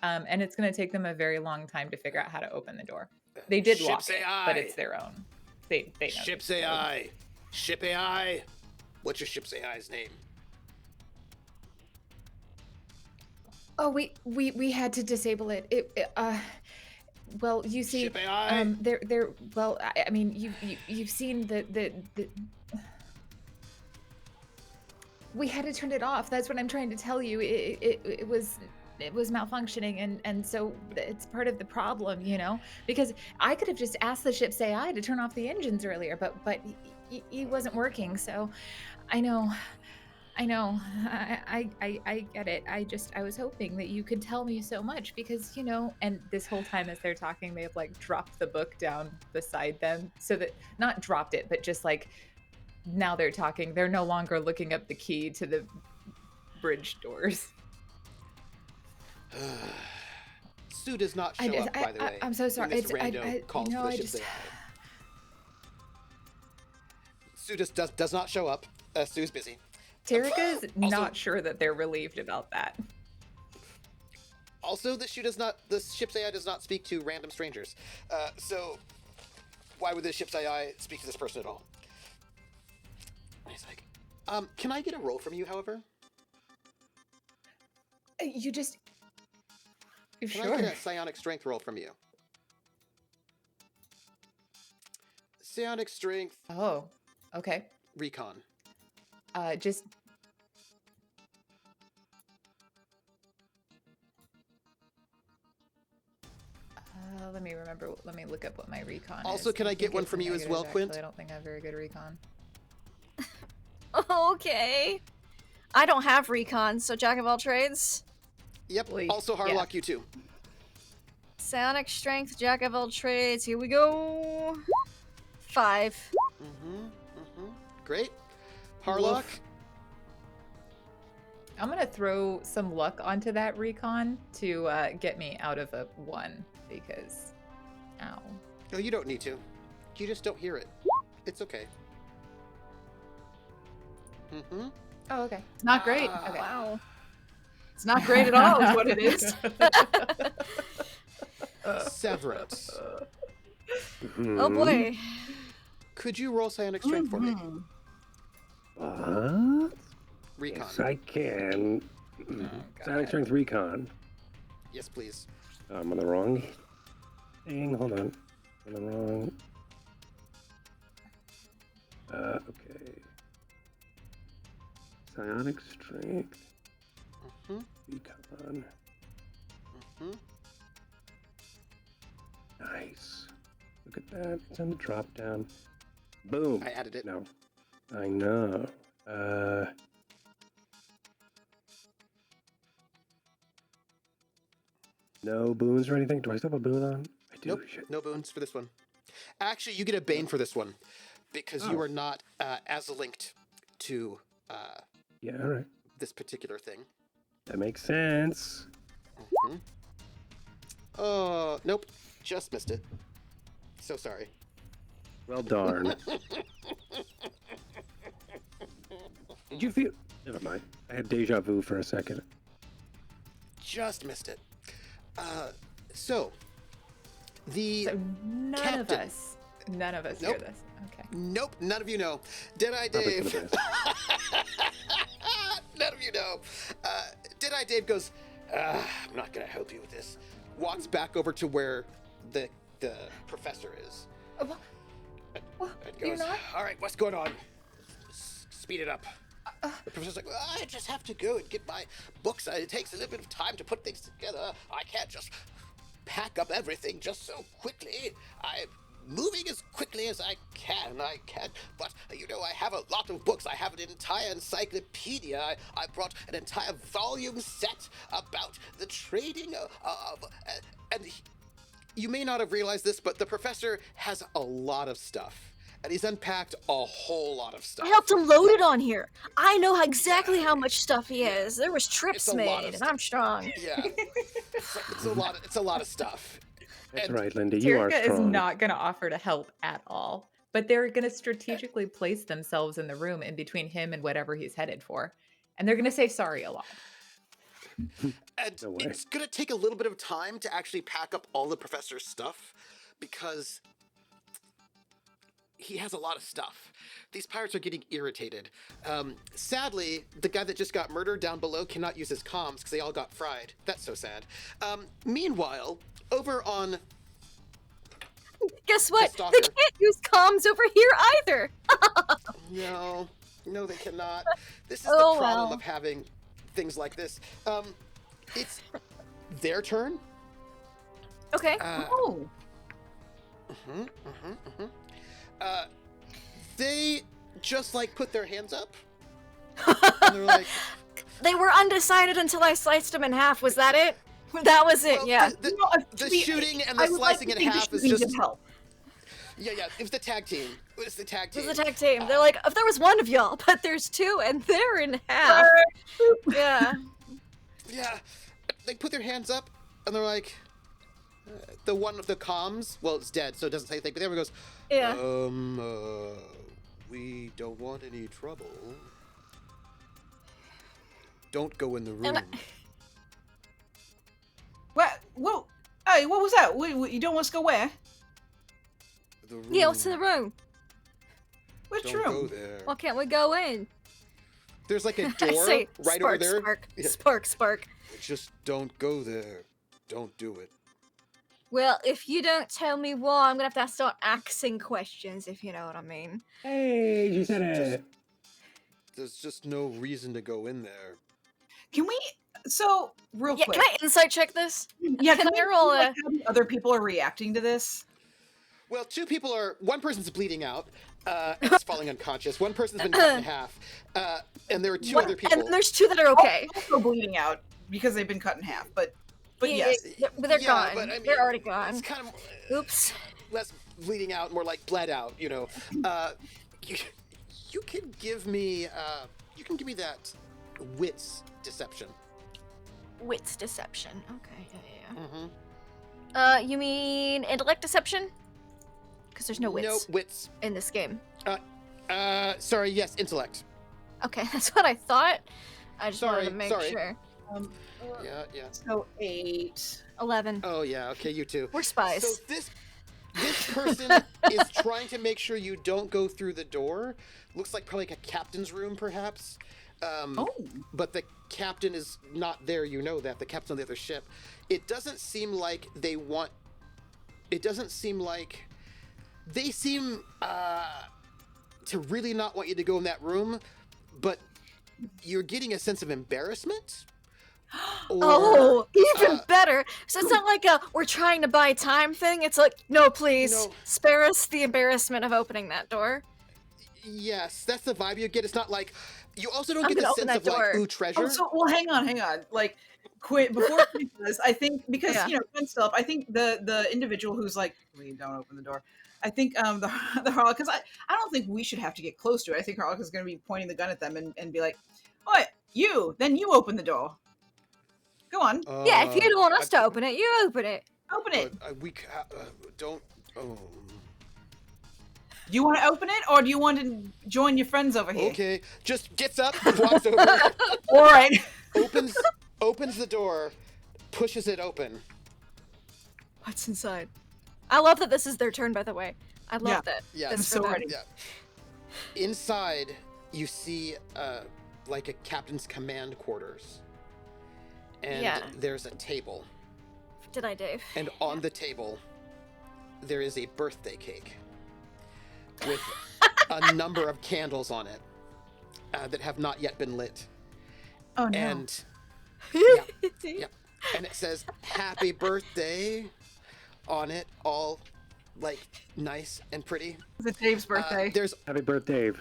and it's gonna take them a very long time to figure out how to open the door. They did lock Ship's it, AI. but it's their own. They know Ship's this code. AI. Ship AI. What's your ship's AI's name? Oh, we had to disable it. Well, you see, Ship AI. they're well. I mean, you've seen the. We had to turn it off. That's what I'm trying to tell you. It was malfunctioning, and so it's part of the problem, you know. Because I could have just asked the ship's AI to turn off the engines earlier, but he wasn't working. So, I know. I get it. I was hoping that you could tell me so much because, you know, and this whole time as they're talking, they have like dropped the book down beside them so that not dropped it, but just like now they're talking. They're no longer looking up the key to the bridge doors. Sue does not show up, by the way. I'm so sorry. when this rando calls for the ship's AI. Sue just does not show up. Sue's busy. Tarika's Also- not sure that they're relieved about that. Also, the ship's AI does not speak to random strangers. So why would the ship's AI speak to this person at all? And he's like, can I get a roll from you, however? You just... Can Sure. I get a psionic strength roll from you? Psionic strength Oh, okay. recon. Just... let me remember. Let me look up what my recon Also, is. can I get think one it's from a you as negative, well, Quint? actually. I don't think I have very good recon. Okay. I don't have recon, so jack of all trades. Yep. Well, Also, yeah. Harlock, you too. Psionic strength, jack of all trades. Here we go. 5. Great. Harlock. I'm gonna throw some luck onto that recon to get me out of a 1 because, ow. No, you don't need to. You just don't hear it. It's okay. Oh, okay. It's not great. Okay. Wow. It's not great at all, is what it is. Severance. Oh boy. Could you roll psionic strength for me? What? Recon. Yes, I can. Psionic strength recon. Yes, please. I'm on the wrong thing. Hold on. On the wrong. Okay. Psionic strength. Recon. Nice. Look at that. It's on the drop down. Boom. I added it. No. I know. No boons or anything? Do I still have a boon on? I do. Nope. Shit. No boons for this one. Actually, you get a bane for this one because you Oh. are not as linked to Yeah, all right. this particular thing. That makes sense. Oh, nope. Just missed it. So sorry. Well, darn. Did you feel? Never mind. I had deja vu for a second. Just missed it. So the So none Captain. of us hear Nope. this. Okay. Nope, none of you know. Deadeye Probably for Dave. the best. None of you know. Deadeye Dave goes, I'm not going to help you with this. Walks back over to where the professor is. Well, And you're goes, not? all right, what's going on? Speed it up. The professor's like, well, I just have to go and get my books. It takes a little bit of time to put things together. I can't just pack up everything just so quickly. I'm moving as quickly as I can. But I have a lot of books. I have an entire encyclopedia. I brought an entire volume set about the trading of and you may not have realized this, but the professor has a lot of stuff. And he's unpacked a whole lot of stuff. I helped him load it on here. I know exactly how much stuff he is. There was It's trips a lot made, of and I'm strong. Yeah, it's a lot of stuff. That's And right, Linda. You are Terica is strong. not going to offer to help at all, but they're going to strategically place themselves in the room in between him and whatever he's headed for. And they're going to say sorry a lot. And No way. it's gonna take a little bit of time to actually pack up all the professor's stuff because he has a lot of stuff. These pirates are getting irritated. Sadly, the guy that just got murdered down below cannot use his comms because they all got fried. That's so sad. Meanwhile, over on Guess what? stalker. They can't use comms over here either. no, they cannot. This is Oh, the problem well. of having things like this. It's their turn. Okay. Oh. They just put their hands up. And they're like, They were undecided until I sliced them in half. Was that it? That was it. well, Yeah. the shooting and the I would like slicing to in think the half is shooting just did help. yeah. It was the tag team. It was the tag It team. was a tag team. They're like, if there was one of y'all, but there's two, and they're in half. Yeah. Yeah, they put their hands up and they're like, the one with the comms. Well, it's dead, so it doesn't say anything. But the other one goes, Yeah. we don't want any trouble. Don't go in the room. And What? Whoa! Hey, what was that? You don't want us to go where? The room. Yeah, what's in the room? Which Don't room? go there. Why can't we go in? There's like a I door say, right spark, over there. Spark, Yeah. spark, spark. Just don't go there. Don't do it. Well, if you don't tell me why, I'm gonna have to start asking questions, if you know what I mean. Hey, you said it. There's just no reason to go in there. Can we? So real Yeah, quick. can I insight check this? Yeah, can we I roll see, a- how the other people are reacting to this? Well, one person's bleeding out, and is falling unconscious. One person's been cut in half, and there are two other people. And there's two that are okay. Also bleeding out because they've been cut in half. But Yeah, yes. but they're Yeah, gone. but I mean, They're already gone. It's kind of Oops. less bleeding out, more like bled out. You can give me that wits deception. Wits deception. Okay, yeah. Mm-hmm. You mean intellect deception? Because there's no wits No wits. in this game. Sorry. Yes, intellect. Okay, that's what I thought. I just wanted to Sorry, make sorry. sure. Yeah. So 8. 11. Oh yeah. Okay, you too. We're spies. So this person is trying to make sure you don't go through the door. Looks like probably like a captain's room, perhaps. But the captain is not there. You know that the captain's on the other ship. It doesn't seem like they want. It doesn't seem like they seem to really not want you to go in that room, but you're getting a sense of embarrassment. Oh, even better. So it's not like a we're trying to buy time thing. It's like, no, please, No. spare us the embarrassment of opening that door. Yes, that's the vibe you get. It's not like you also don't I'm get the gonna open sense of that like, door. ooh, treasure. Oh, so well, hang on. Like, quit before Quinn does. I think because Yeah. Quinn's still up. I think the individual who's like, please don't open the door. I think the Harlock, because I don't think we should have to get close to it. I think Harlock is going to be pointing the gun at them and be like, "What? Then you open the door. Go on, Yeah, if you don't want us to open it, you open it. open it. Don't. Oh. Do you want to open it, or do you want to join your friends over here?" Okay, just gets up, walks over, All right. opens the door, pushes it open. What's inside? I love that this is their turn, by the way. I love Yeah. that. Yeah, That's so for them. ready. Yeah. Inside, you see like a captain's command quarters, and Yeah. there's a table, Did I, Dave? and on the table, there is a birthday cake with a number of candles on it. that have not yet been lit. Oh no. And yeah, and it says "Happy Birthday" on it, all like nice and pretty. Is it Dave's birthday? There's Happy birthday, Dave.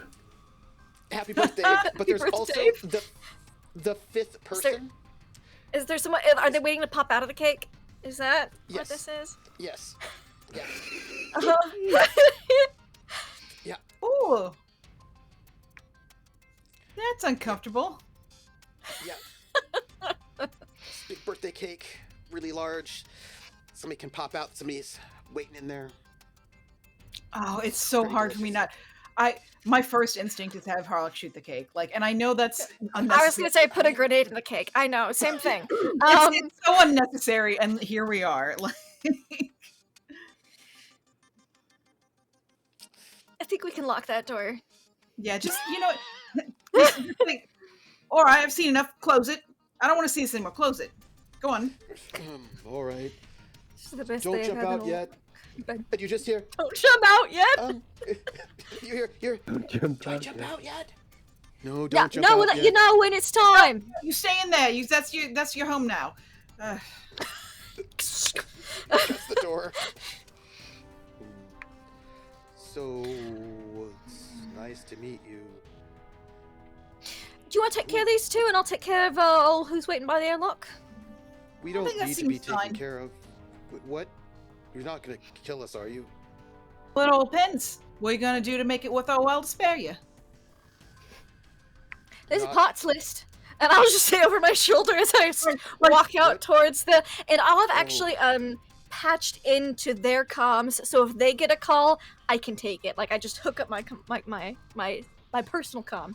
Happy Birthday, but there's also the fifth person. Is there someone? Are they waiting to pop out of the cake? Is that what Yes. this is? Yes. Yeah. Uh-huh. Yeah. Ooh. That's uncomfortable. Yeah. Big birthday cake, really large. Somebody can pop out. Somebody's waiting in there. Oh, it's so Pretty hard for me delicious. not. My first instinct is to have Harlock shoot the cake. Like, and I know that's unnecessary. I was gonna say put a grenade in the cake. I know, same thing. It's so unnecessary, and here we are. Like, I think we can lock that door. yeah, just just think, all right, I've seen enough. Close it. I don't want to see this anymore. Close it. Go on. All right. This is the best Don't day jump I've out ever yet. been. Did you just hear? Don't jump out yet. You hear? Don't jump Do I out jump yet. out yet? No, Yeah, don't jump no, out you yet. know when it's time. You stay in there. That's your home now. Shuts the door. So, it's nice to meet you. Do you want to take care of these two, and I'll take care of all who's waiting by the airlock? We don't think that need to be seems taken fine. care of. What? You're not gonna kill us, are you? Well, it all depends. What are you gonna do to make it worth our while to spare you? There's Not- a parts list, and I'll just say over my shoulder as I Like, walk out what? towards the. And I'll have Oh. actually patched into their comms, so if they get a call, I can take it. Like I just hook up my personal comm.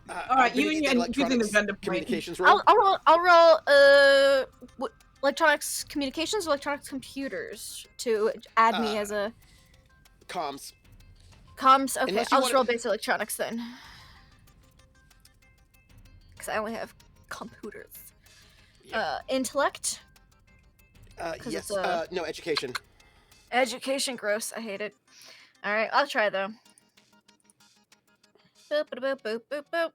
All right, I'm you gonna and need and the using the electronics gun to point. communications roll. I'll roll electronics communications or electronics computers to add me as a Comms. comms. Okay, Unless you I'll just wanna- roll basic electronics then, because I only have computers. Yeah. Intellect, 'cause Yes. it's No, education. education, gross. I hate it. All right, I'll try though. Boop, boop, boop, boop, boop.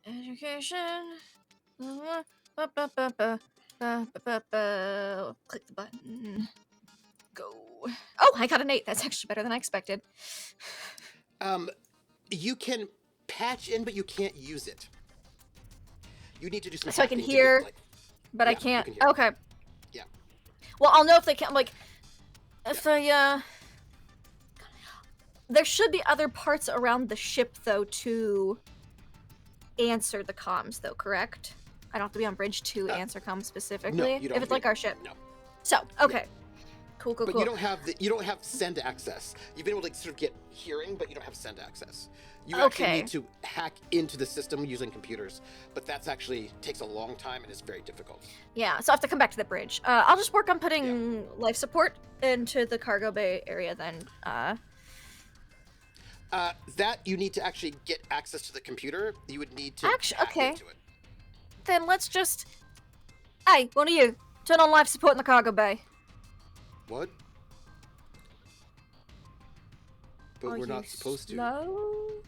Education. Boop, boop, boop, boop, boop, boop, boop. Click the button. Go. Oh, I got an 8. That's actually better than I expected. You can patch in, but you can't use it. You need to do some. So I can hacking to hear- get, like, But I Yeah, you can't. can hear. Okay. Yeah. Well, I'll know if they can. Like, if I there should be other parts around the ship though to answer the comms, though. Correct? I don't have to be on bridge to answer comms specifically. you don't if have it's to like be- our ship. No. So okay. Cool. But Cool. you don't have send access. You've been able to sort of get hearing, but you don't have send access. You actually Okay. need to hack into the system using computers, but that's actually takes a long time and is very difficult. Yeah. So I have to come back to the bridge. I'll just work on putting life support into the cargo bay area then. That you need to actually get access to the computer. You would need to Actu- hack okay. into it. Then let's just. Hey, one of you, turn on life support in the cargo bay. What? But Are we're you not supposed to. slow?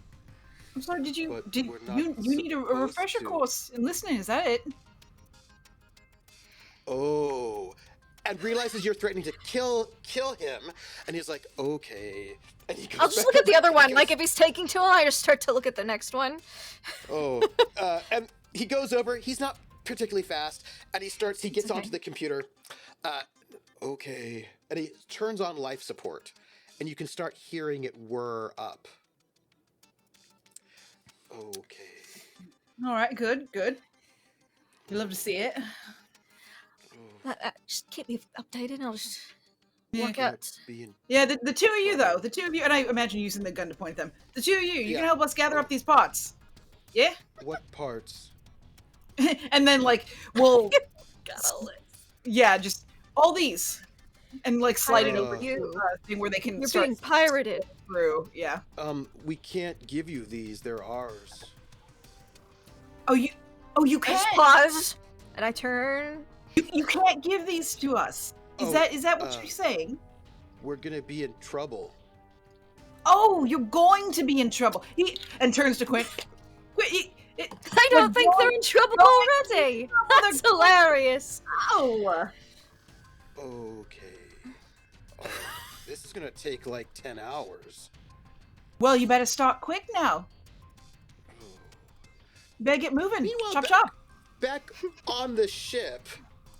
I'm sorry. Did you But did we're not you need a supposed refresher to. course in listening? Is that it? Oh, and realizes you're threatening to kill him, and he's like, okay. And he goes I'll just back look at the other one. because- Like if he's taking too long, I just start to look at the next one. Oh, and he goes over. He's not particularly fast, and he gets onto the computer. Okay, and he turns on life support, and you can start hearing it whir up. Okay. All right. Good. You love to see it. Just keep me updated. I'll just Yeah. work out. Being Yeah, the two of you though, the two of you, and I imagine using the gun to point at them. The two of you, you Yeah. can help us gather up these parts. Yeah, what parts? and then like we'll, Got all it. yeah, just all these, and like slide it over You. to a thing where they can You're start being pirated. through. Yeah. We can't give you these. They're ours. Oh, you I can't. just pause, and I turn. You can't give these to us. Is Oh, that what you're saying? We're gonna be in trouble. Oh, No, you're going to be in trouble. And turns to Quint. I don't think they're in trouble already. That's hilarious. Oh. Okay. Oh, this is gonna take like 10 hours. Well, you better start quick now. You better get moving. Meanwhile, Chop chop. Back on the ship.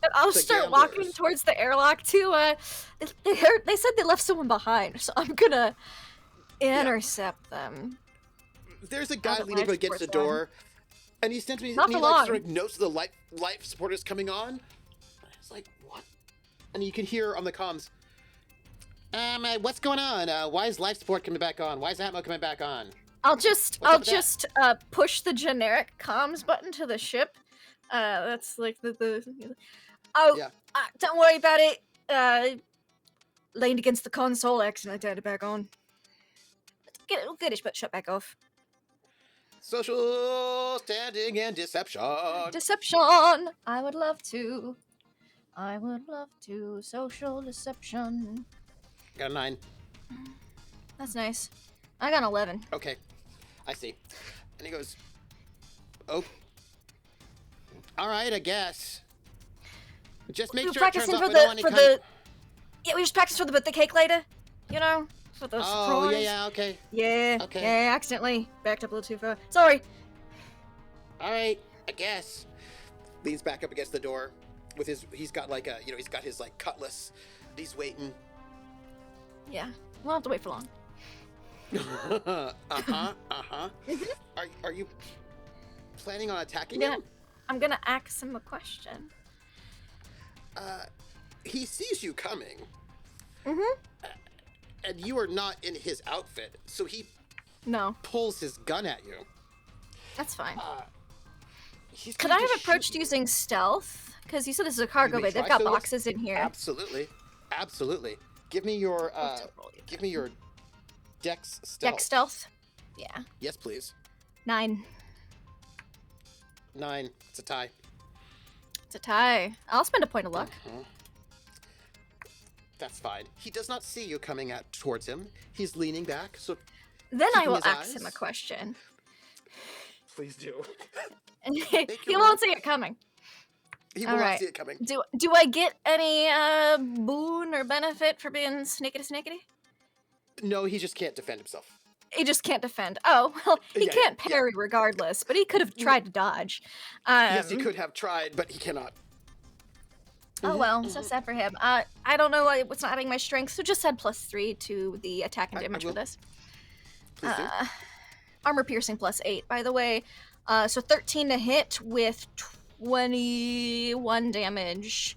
And I'll The start gamblers. walking towards the airlock too. They said they left someone behind, so I'm gonna intercept them. There's a guy the leaning life against the support's on. door, and he sends me, Not for like long. sort of notes the life support is coming on. It's like, what? And you can hear on the comms, what's going on? Why is life support coming back on? Why is Atmo coming back on? I'll What's up with just push the generic comms button to the ship. That's like the oh, Yeah. don't worry about it. Leaned against the console, accidentally turned it back on. Get it shut back off. Social standing and deception. Deception. I would love to. Social deception. Got a 9. That's nice. I got an 11. Okay, I see. And he goes, oh, all right, I guess. Just make We're sure it turns practicing off. for We don't want the any for kind the. Yeah, we just practice for the cake later. You know, for the Oh, surprise. yeah, okay. Yeah, Okay. yeah, accidentally backed up a little too far. Sorry. All right, I guess. Leans back up against the door with he's got like a, he's got his like cutlass. He's waiting. Yeah, we won't have to wait for long. Are you planning on attacking Yeah. him? I'm gonna ask him a question. He sees you coming. Mm-hmm. And you are not in his outfit, so he No, pulls his gun at you. that's fine. He's Could going I to have approached shoot you. using stealth? Because you said this is a cargo may bay. They've try got to. boxes in here. Absolutely. Give me your give me your Dex stealth. Deck stealth. Yeah, Yes, please. 9. 9. It's a tie. It's a tie. I'll spend a point of luck. That's fine. He does not see you coming towards him. He's leaning back, so Then I keeping will his ask him a eyes. question. Please do. And your he roll. won't see it coming. He All will not right. see it coming. Do I get any boon or benefit for being snickety? No, he just can't defend himself. He just can't defend. Oh, well, he Yeah, can't yeah. parry regardless, but he could have tried to dodge. Yes, he could have tried, but he cannot. Oh well, so sad for him. I don't know what's not adding my strength, so just add +3 to the attack and I damage for will. this. Please do. Armor piercing +8, by the way. So 13 to hit with 21 damage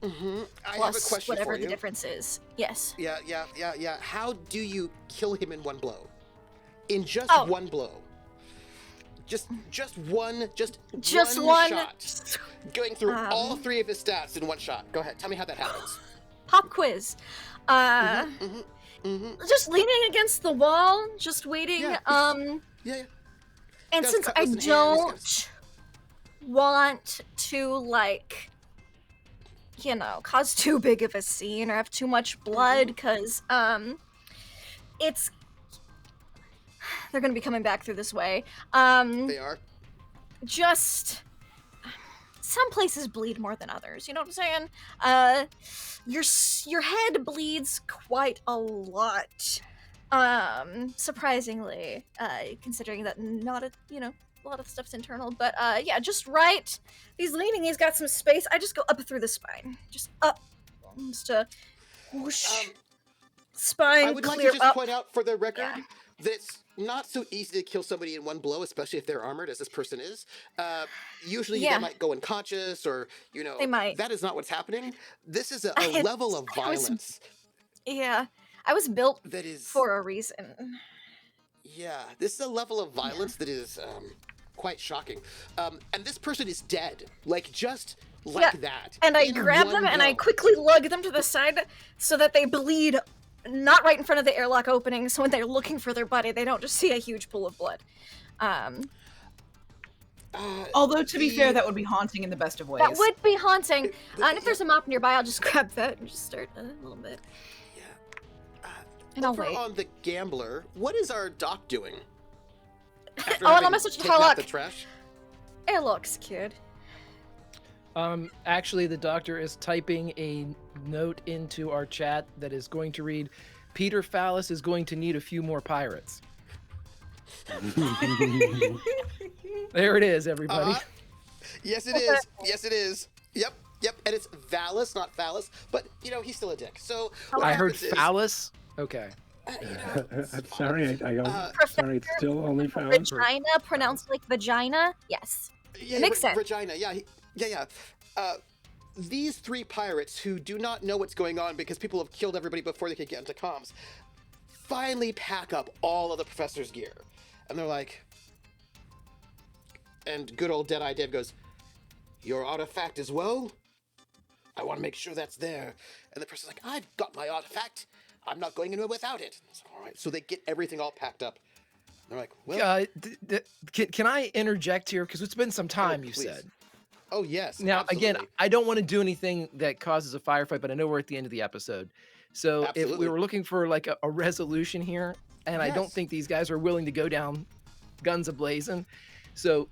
I have a plus question whatever for the you. difference is. Yes. Yeah. How do you kill him in one blow? In just Oh. one blow. Just one one. shot. Going through all 3 of his stats in one shot. Go ahead. Tell me how that happens. Pop quiz. Just leaning against the wall, just waiting. Yeah. And Yeah. Got his since I cutlass in hand, he's got don't his- want to cause too big of a scene or have too much blood, because they're gonna be coming back through this way. They are. Just some places bleed more than others. You know what I'm saying? Your head bleeds quite a lot. Surprisingly, considering that not a lot of stuff's internal. But yeah, just right. He's leaning. He's got some space. I just go up through the spine, just up, just a whoosh. Spine I would like clear to just up. point out for the record Yeah. that it's not so easy to kill somebody in one blow, especially if they're armored, as this person is. Usually Yeah. they might go unconscious, or They might. That is not what's happening. This is a I- level of I was- violence Yeah, I was built that is. for a reason. Yeah, this is a level of violence that is quite shocking. And this person is dead, just like Yeah, that. And I in grab one them and I blow. quickly lug them to the side so that they bleed not right in front of the airlock opening, so when they're looking for their buddy, they don't just see a huge pool of blood. Although, to be fair, the- that would be haunting in the best of ways. That would be haunting. the- And if there's a mop nearby, I'll just grab that and just start a little bit. Yeah. And I'll over wait. on the Gambler, what is our doc doing? After Oh, and having I'll message taken out Halak. the trash? It looks cute. Actually, the doctor is typing a note into our chat that is going to read, Peter Phallus is going to need a few more pirates. There it is, everybody. Yes, it is. Yes, it is. Yep. And it's Vallus, not Phallus, but he's still a dick. So what I heard happens is, phallus. Okay. I'm sorry, sorry, it's still only found. Vagina, pronounced like vagina? Yes. Yeah, Makes sense. Regina. Yeah. These three pirates who do not know what's going on because people have killed everybody before they could get into comms finally pack up all of the professor's gear. And they're like, and good old Deadeye Dave goes, your artifact as well? I want to make sure that's there. And the person's like, I've got my artifact. I'm not going anywhere without it. It's like, all right. So they get everything all packed up. They're like, well, Can I interject here? Because it's been some time, you please. said. Oh, yes. Now, absolutely. again, I don't want to do anything that causes a firefight, but I know we're at the end of the episode. So if we Absolutely. were looking for like a resolution here, and I don't Yes. think these guys are willing to go down guns a-blazing. So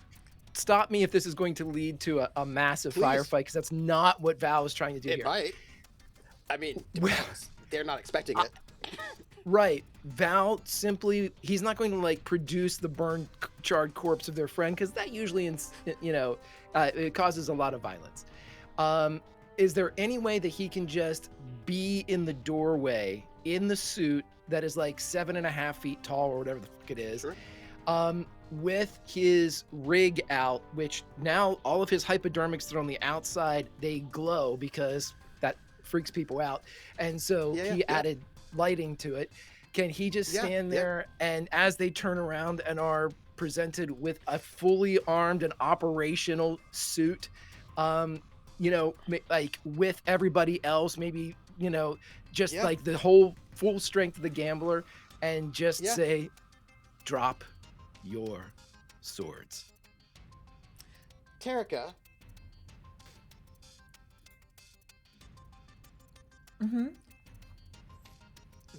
stop me if this is going to lead to a massive Please. firefight, because that's not what Val is trying to do It here. might. I mean, to be honest, they're not expecting it. Right. Val simply, he's not going to like produce the burned, charred corpse of their friend, because that usually, it causes a lot of violence. Is there any way that he can just be in the doorway in the suit that is like 7.5 feet tall or whatever the fuck it is, Sure. with his rig out, which now all of his hypodermics that are on the outside, they glow because that freaks people out. And so he added lighting to it. Can he just stand there and as they turn around and are presented with a fully armed and operational suit, like with everybody else, maybe, just like the whole full strength of the Gambler, and just say, drop your swords. Terica. Mm-hmm.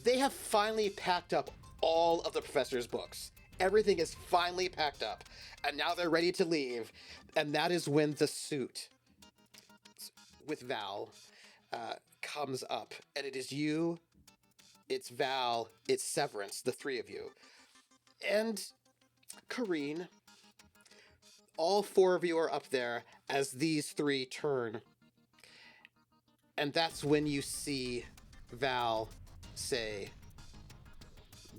They have finally packed up all of the professor's books. Everything is finally packed up. And now they're ready to leave. And that is when the suit with Val comes up. And it is you, it's Val, it's Severance, the three of you. And Kareen. All four of you are up there as these three turn. And that's when you see Val say,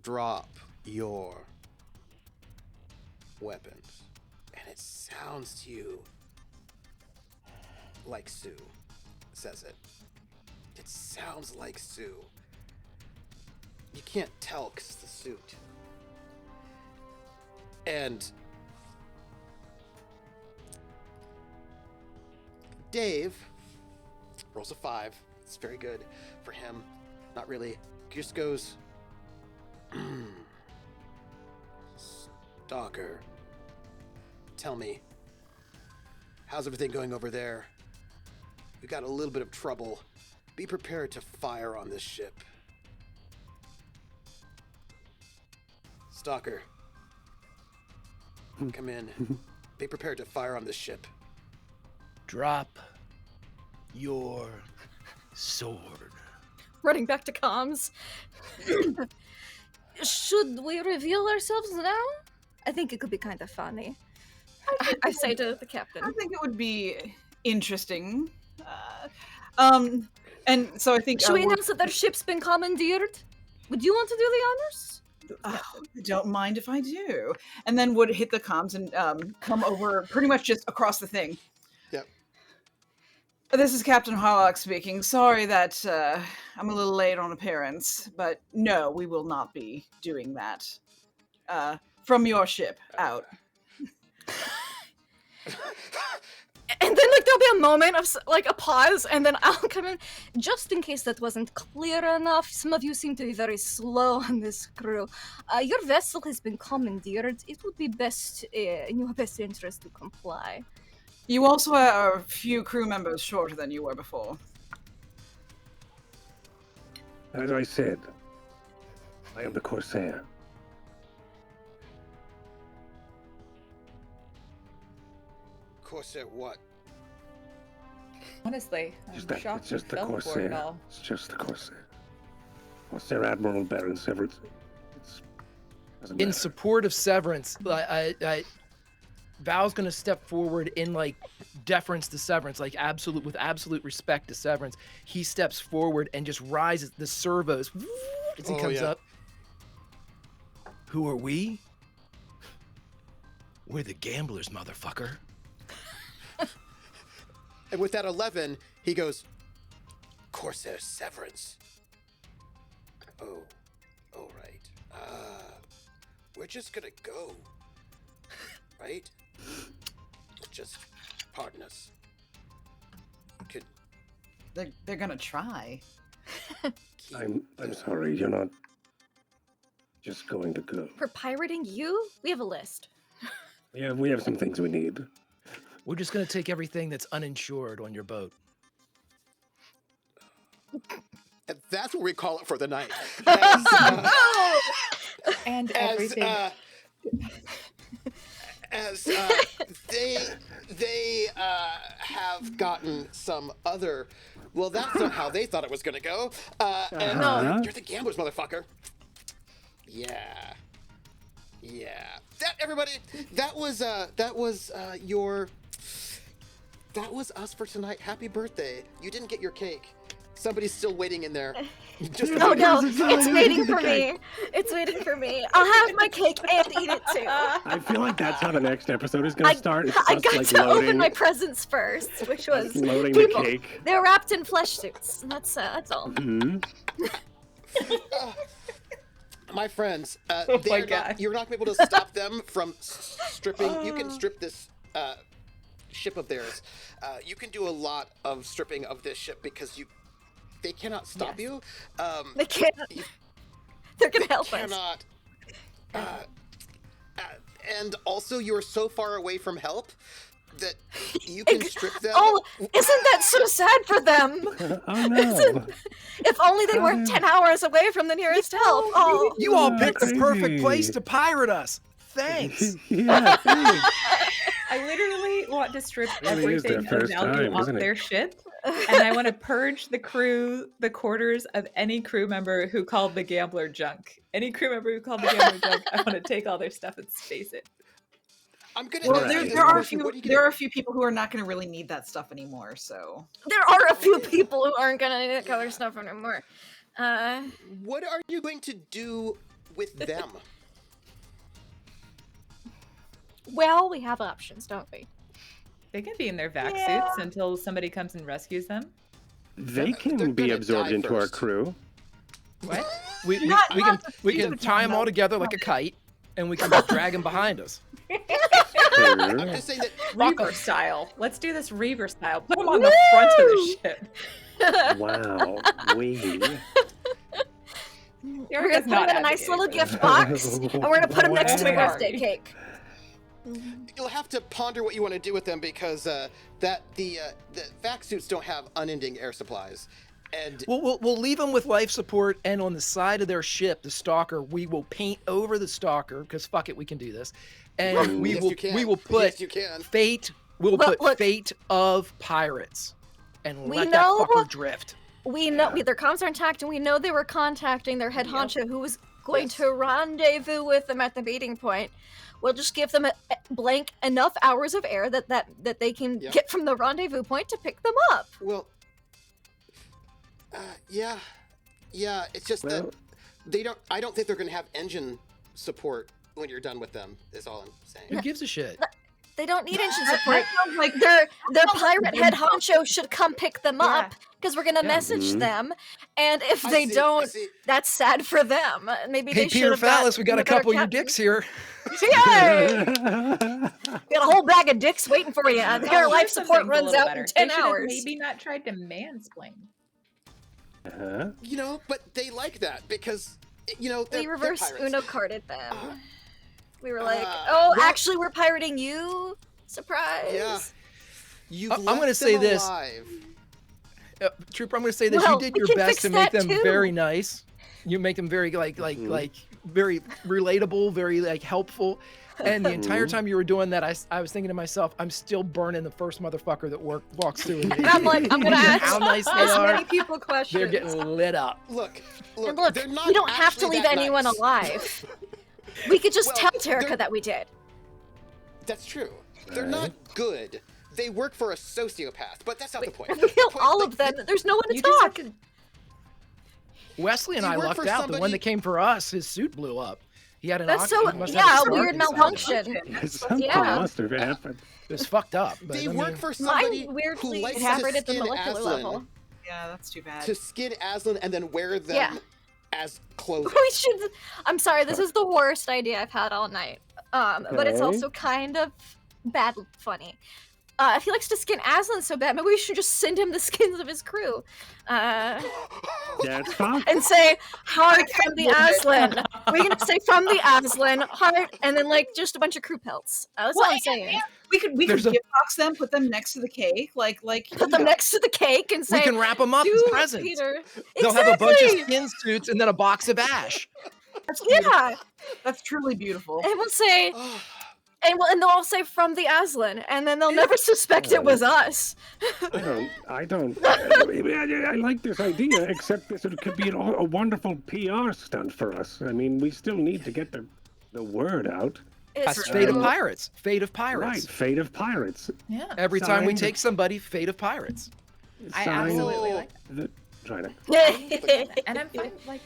drop your weapons. And it sounds to you like Sue says it. It sounds like Sue. You can't tell because it's the suit. And Dave rolls a 5. It's very good for him. Not really. Just goes, Stalker, tell me, how's everything going over there? We got a little bit of trouble. Be prepared to fire on this ship. Stalker, come in. Be prepared to fire on this ship. Drop your sword. Running back to comms. Should we reveal ourselves now? I think it could be kind of funny. I say to the captain. I think it would be interesting. And so I think. Should we announce that their ship's been commandeered? Would you want to do the honors? Don't mind if I do. And then would hit the comms and come over pretty much just across the thing. Yep. This is Captain Harlock speaking. Sorry that I'm a little late on appearance, but no, we will not be doing that. From your ship, out. And then there'll be a moment of a pause, and then I'll come in. Just in case that wasn't clear enough, some of you seem to be very slow on this crew. Your vessel has been commandeered. It would be best in your best interest to comply. You also are a few crew members shorter than you were before. As I said, I am the Corsair. Corsair what? Honestly, I'm Just that, shocked it's just you the fell for it Corsair. all. It's just the Corsair. Corsair Admiral Baron Severance. Doesn't In matter. support of Severance, Val's gonna step forward in like deference to Severance, like with absolute respect to Severance. He steps forward and just rises the servos as he comes up. Who are we? We're the gamblers, motherfucker. And with that 11, he goes, Corsair Severance. Oh, right. We're just gonna go, right? Just pardon us. Could They're gonna try. keep I'm sorry, you're not just going to go. For pirating you, we have a list. Yeah, we have some things we need. We're just gonna take everything that's uninsured on your boat. And that's what we call it for the night. And As, everything. They have gotten some other. Well, that's not how they thought it was gonna go. And No. you're the gamblers, motherfucker. Yeah. That everybody. That was us for tonight. Happy birthday. You didn't get your cake. Somebody's still waiting in there. Just Oh no, Because it's waiting for me. It's waiting for me. I'll have my cake and eat it too. I feel like that's how the next episode is going to start. It's I just, got like, to loading, open my presents first, which was loading people. the cake. They're wrapped in flesh suits. That's all. Hmm. my friends, Oh my God. you're not gonna be able to stop them from stripping. You can strip this ship of theirs. You can do a lot of stripping of this ship because they cannot stop Yes. you. They can't. They're gonna help us. Cannot. And also, you're so far away from help that you can strip them. Oh, isn't that so sad for them? Oh no. If only they were 10 hours away from the nearest help. Oh, You all Oh, picked the perfect crazy. place to pirate us. Thanks. Yeah, thanks. I literally want to strip Really is their everything of first value time, off isn't it? their ship, and I want to purge the quarters of any crew member who called the gambler junk. Any crew member who called the gambler junk, I want to take all their stuff and space it. I'm gonna. Well, ask there, you this there are a question. few. What are you There gonna- are a few people who are not going to really need that stuff anymore. So there are a few people who aren't gonna need that color stuff anymore. What are you going to do with them? Well, we have options, don't we? They can be in their vac Yeah. suits until somebody comes and rescues them. They They're can be gonna absorbed die into our first. crew. What? We Not- can not the we can future tie them all though. together like a kite, and we can just drag them behind us. I'm Sure. just saying that. Reaver style. Let's do this Reaver style. Put them on the front of the ship. Wow. We. We're Erica's gonna put not them in a nice advocating little for gift this. box, and we're gonna put them next to the Wow. birthday cake. You'll have to ponder what you want to do with them because the vac suits don't have unending air supplies, and We'll leave them with life support, and on the side of their ship, the Stalker, we will paint over the Stalker because fuck it, we can do this, and we yes, will you can. we will put Yes, you can. fate. We'll Well, put look. fate of pirates, and We let know- that fucker drift. We know their comms are intact, and we know they were contacting their head honcho, who was going Yes. to rendezvous with them at the meeting point. We'll just give them a blank enough hours of air that they can Yeah. get from the rendezvous point to pick them up. Well, yeah. It's just Well- that they don't. I don't think they're going to have engine support when you're done with them. Is all I'm saying. Who gives a shit? They don't need engine that support. sounds like Their sounds like pirate they're head not- honcho should come pick them up because we're gonna message Mhm. them, and if I they see, I don't, see. that's sad for them. Maybe Hey, they should Peter have Phallus, we got a better couple of your captain. dicks here. Yay! We got a whole bag of dicks waiting for you. Their Oh, life here's support something a runs little out better. in 10 They should have hours. maybe not tried to mansplain. Uh-huh. You know, but they like that because they're, We reverse they're pirates. Uno carded them. Uh, We were like, uh, oh, well- actually, we're pirating you. Surprise. Yeah. You've I'm left gonna say them this. alive. Trooper, I'm going to say this. Well, you did we your can best fix to make that them too. very nice. You make them very Mhm. like very relatable, very like helpful. And the entire Mhm. time you were doing that, I was thinking to myself, I'm still burning the first motherfucker that walks through. And I'm like, I'm gonna ask How nice they as are. many people They're questions. getting lit up. Look, And look, they're not we don't have to actually leave that anyone nice. alive. We could just Well, tell they're- Terica that we did. That's true. They're Right. not good. They work for a sociopath, but that's not the point. If we The kill point- all like, of them, there's no one to You just have talk. to. Wesley and They I work lucked for out. The one somebody- that came for us, his suit blew up. He had an That's oxygen. so must have a yeah, spark weird inside him. malfunction. Something Yeah. must have happened. It was fucked up. But They I work mean, for somebody Mine weirdly who likes to happened at the skin molecular Aslan, level. Yeah, that's too bad. to skin Aslan and then wear them Yeah. as clothing. We should. I'm sorry, this is the worst idea I've had all night. But it's Okay. also kind of bad funny. If he likes to skin Aslan so bad, maybe we should just send him the skins of his crew. That's fine. And say, heart from the Aslan. We're gonna say from the Aslan, heart, and then like just a bunch of crew pelts. That's all I'm saying. We could There's a- giftbox them, put them next to the cake, like Put them next to the cake and we say, can wrap them up as "To presents. Peter." They'll have a bunch of Exactly! skin suits and then a box of ash. Yeah, that's truly beautiful. and we'll say, and they'll all say from the Aslan, and then they'll never suspect it was us. I like this idea, except this could be a wonderful PR stunt for us. I mean, we still need to get the word out. It's That's Fate of true. Pirates. Fate of Right, Pirates. Fate of Pirates. Yeah. Every time we Signed. take somebody, Fate of Pirates. I Signed absolutely like the China. And I'm fine. Like,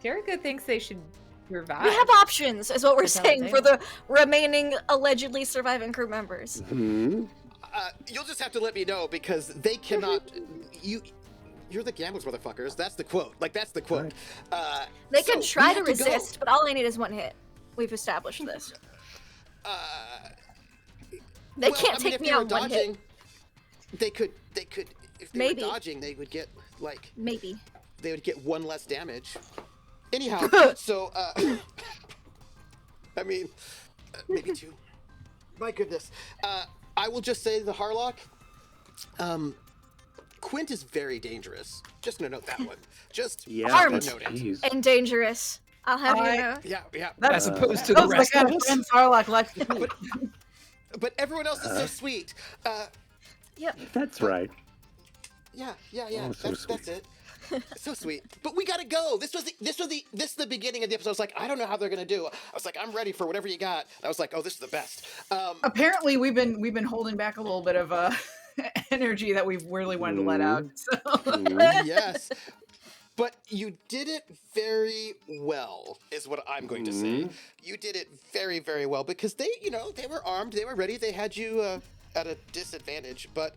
Terica thinks they should revive. We have options, is what we're That's how saying they for the remaining allegedly surviving crew members. Hmm. You'll just have to let me know because they cannot. You're the gamblers, motherfuckers. That's the quote. Like that's the quote. They So, can we try to have go. resist, but all I need is one hit. We've established this. They Well, can't I mean, take if me they were on one hit. dodging, They could. If they Maybe. were dodging, they would get like Maybe. they would get one less damage. Anyhow, so I mean, maybe two. My goodness. I will just say the Harlock. Quint is very dangerous. Just gonna note that one. Just Yeah, Armed. that's note it. jeez. And dangerous. I'll have you know. Yeah. As opposed to the Those are the rest kind of of us. friends Sarlacc likes to keep. But everyone else is so sweet. Yep. That's right. Yeah. Oh, so that's sweet. it. So sweet. But we gotta go. This is the beginning of the episode. I was like, I don't know how they're gonna do. I was like, I'm ready for whatever you got. I was like, oh, this is the best. Apparently, we've been holding back a little bit of energy that we've really wanted to let out. So. Yes. But you did it very well, is what I'm going to say. You did it very, very well because they were armed, they were ready, they had you at a disadvantage, but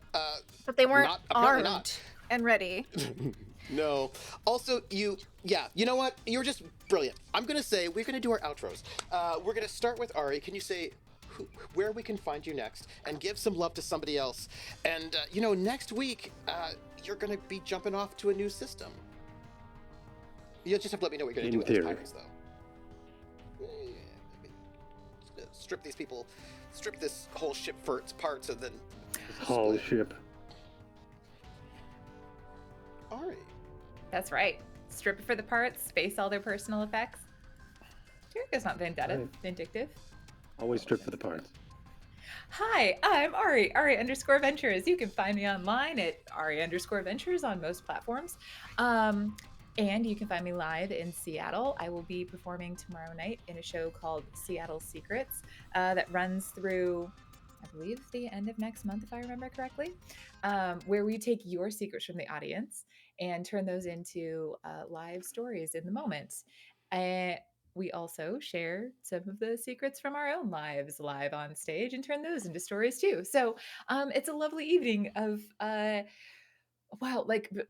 But they weren't apparently armed not. and ready. No. Also, you know what? You're just brilliant. I'm gonna say we're gonna do our outros. We're gonna start with Ari. Can you say where we can find you next and give some love to somebody else? And next week you're gonna be jumping off to a new system. You'll just have to let me know what you're gonna do In with those theory. pirates, though. Strip these people, strip this whole ship for its parts, and then Whole ship. Ari. That's right. Strip it for the parts, space all their personal effects. Terica's not vindictive. Always strip for the parts. Hi, I'm Ari, Ari_Ventures. You can find me online at Ari_Ventures on most platforms. And you can find me live in Seattle. I will be performing tomorrow night in a show called Seattle Secrets that runs through, I believe, the end of next month, if I remember correctly, where we take your secrets from the audience and turn those into live stories in the moment. We also share some of the secrets from our own lives live on stage and turn those into stories too. So it's a lovely evening of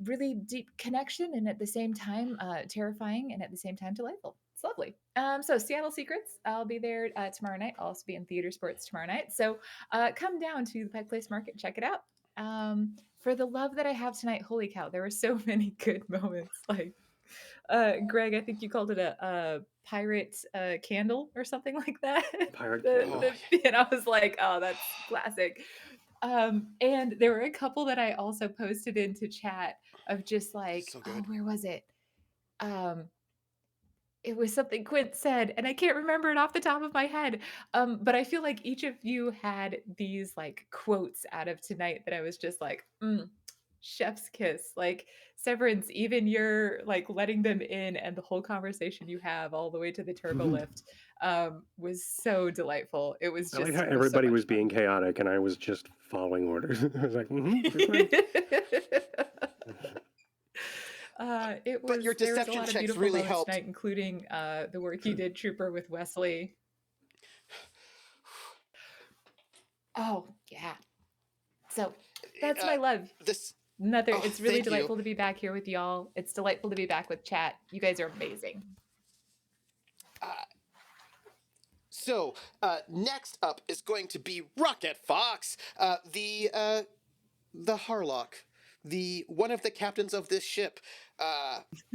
really deep connection and at the same time terrifying and at the same time delightful. It's lovely. So Seattle Secrets, I'll be there tomorrow night. I'll also be in Theater Sports tomorrow night. So come down to the Pike Place Market and check it out. For the love that I have tonight, holy cow, there were so many good moments. Like Greg, I think you called it a pirate candle or something like that. Pirate candle. And I was like, oh, that's classic. And there were a couple that I also posted into chat of just like, So oh, good. where was it? it was something Quint said, and I can't remember it off the top of my head. But I feel like each of you had these like quotes out of tonight that I was just like, chef's kiss. Like Severance, even you're like letting them in, and the whole conversation you have all the way to the turbo lift was so delightful. It was I like just how it was so everybody much was fun. being chaotic and I was just following orders. I was like, this way. It But your was there was a deception lot of checks beautiful really moments helped. tonight, including the work you did, Trooper, with Wesley. Oh yeah. So that's my love. This. It's really Thank you. delightful to be back here with y'all. It's delightful to be back with chat. You guys are amazing. So next up is going to be Rocket Fox, the Harlock, the one of the captains of this ship,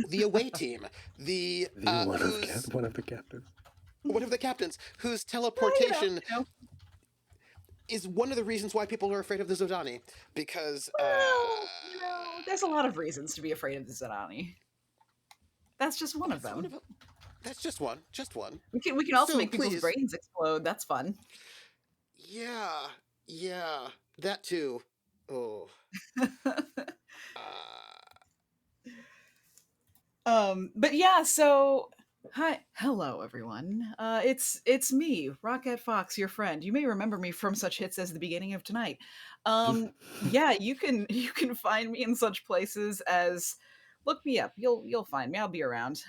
the away team, the One of who's the captains. one of the captains whose Well, teleportation you know. is one of the reasons why people are afraid of the Zodani, because Well, there's a lot of reasons to be afraid of the Zodani. That's just one of them. That's just one. Just one. We can also So, make people's please. brains explode. That's fun. Yeah, that too. Oh. But yeah, so hello everyone. It's me, Rocket Fox, your friend. You may remember me from such hits as the beginning of tonight. Yeah, you can find me in such places as look me up. You'll find me. I'll be around.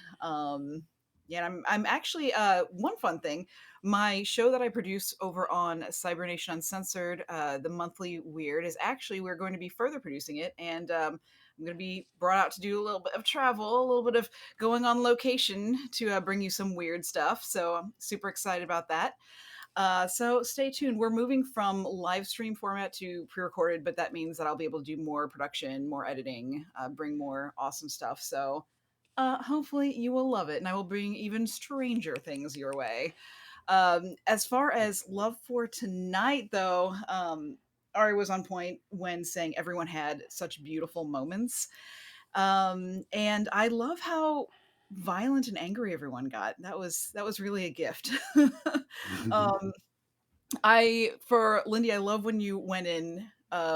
Yeah, and I'm actually one fun thing. My show that I produce over on Cybernation Uncensored, the monthly Weird, is actually we're going to be further producing it, and I'm going to be brought out to do a little bit of travel, a little bit of going on location to bring you some weird stuff. So I'm super excited about that. So stay tuned. We're moving from live stream format to pre-recorded, but that means that I'll be able to do more production, more editing, bring more awesome stuff. So hopefully you will love it, and I will bring even stranger things your way. As far as love for tonight, though, Ari was on point when saying everyone had such beautiful moments. And I love how violent and angry everyone got. That was really a gift. For Lindy, I love when you went in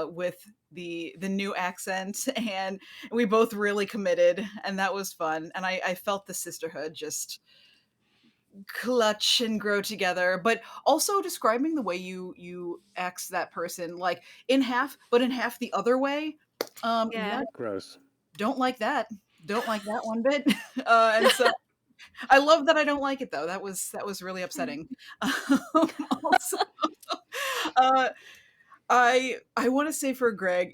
with the new accent, and we both really committed, and that was fun. And I felt the sisterhood just clutch and grow together, but also describing the way you axe that person, like in half, but in half the other way. Yeah. Gross. Don't like that. Don't like that one bit. And so I love that I don't like it though. That was really upsetting. Also, I want to say for Greg,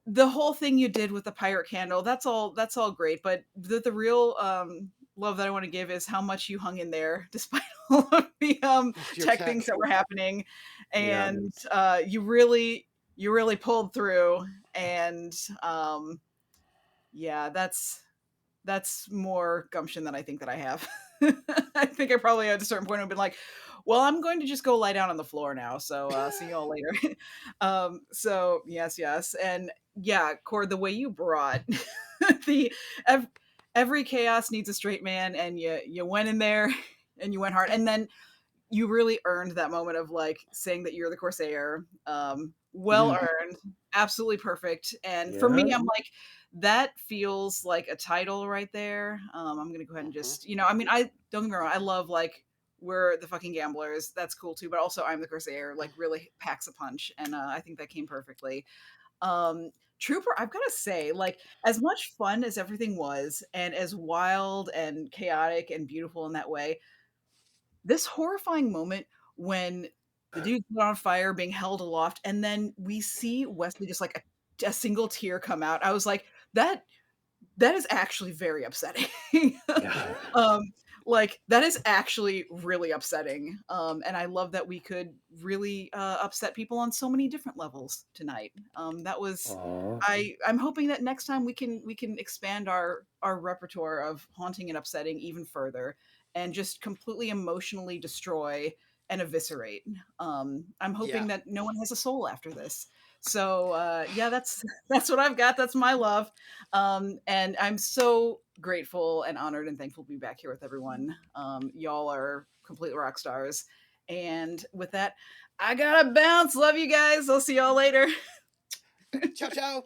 the whole thing you did with the pirate candle, that's all great, but the real love that I want to give is how much you hung in there despite all of the tech things that were happening, and you really pulled through, and yeah, that's more gumption than I think that I have. I think I probably at a certain point have been like, well, I'm going to just go lie down on the floor now. So see y'all later. So yes. And yeah, Cord, the way you brought the every chaos needs a straight man, and you went in there and you went hard. And then you really earned that moment of like saying that you're the Corsair. Well earned, absolutely perfect. And for me, I'm like, that feels like a title right there. I'm gonna go ahead and just, I mean, I don't get me wrong, I love like we're the fucking gamblers. That's cool too. But also, I'm the Corsair. Like, really packs a punch, and I think that came perfectly. Trooper, I've got to say, like, as much fun as everything was, and as wild and chaotic and beautiful in that way, this horrifying moment when the dude's on fire being held aloft, and then we see Wesley just like a single tear come out. I was like, that is actually very upsetting. um like, that is actually really upsetting. And I love that we could really upset people on so many different levels tonight. That was I'm hoping that next time we can expand our repertoire of haunting and upsetting even further, and just completely emotionally destroy and eviscerate. I'm hoping that no one has a soul after this. So yeah, that's what I've got. That's my love, and I'm so grateful and honored and thankful to be back here with everyone. Y'all are complete rock stars, and with that, I gotta bounce. Love you guys. I'll see y'all later. Ciao, ciao.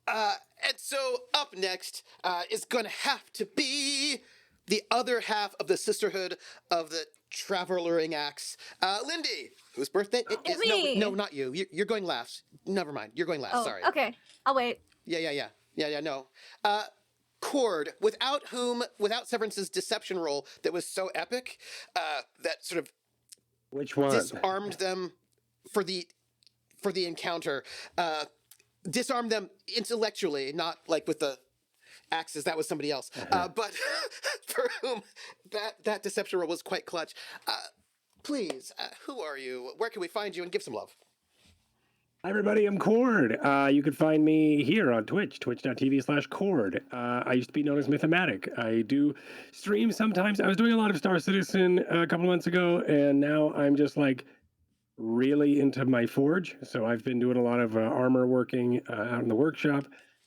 And so up next is going to have to be the other half of the Sisterhood of the Traveling Axe. Lindy, whose birthday it is? No, Me. not you. You're going last. Never mind. You're going last. Oh, Sorry. okay. I'll wait. Yeah. No. Cord, without Severance's deception roll that was so epic, that sort of Which one? disarmed them for the encounter. Disarmed them intellectually, not like with the axes. That was somebody else. But for whom that deception roll was quite clutch. Please, who are you? Where can we find you? And give some love. Hi, everybody. I'm Cord. You can find me here on Twitch, twitch.tv/Cord. I used to be known as Mythomatic. I do stream sometimes. I was doing a lot of Star Citizen a couple months ago, and now I'm just like really into my forge. So I've been doing a lot of armor working out in the workshop.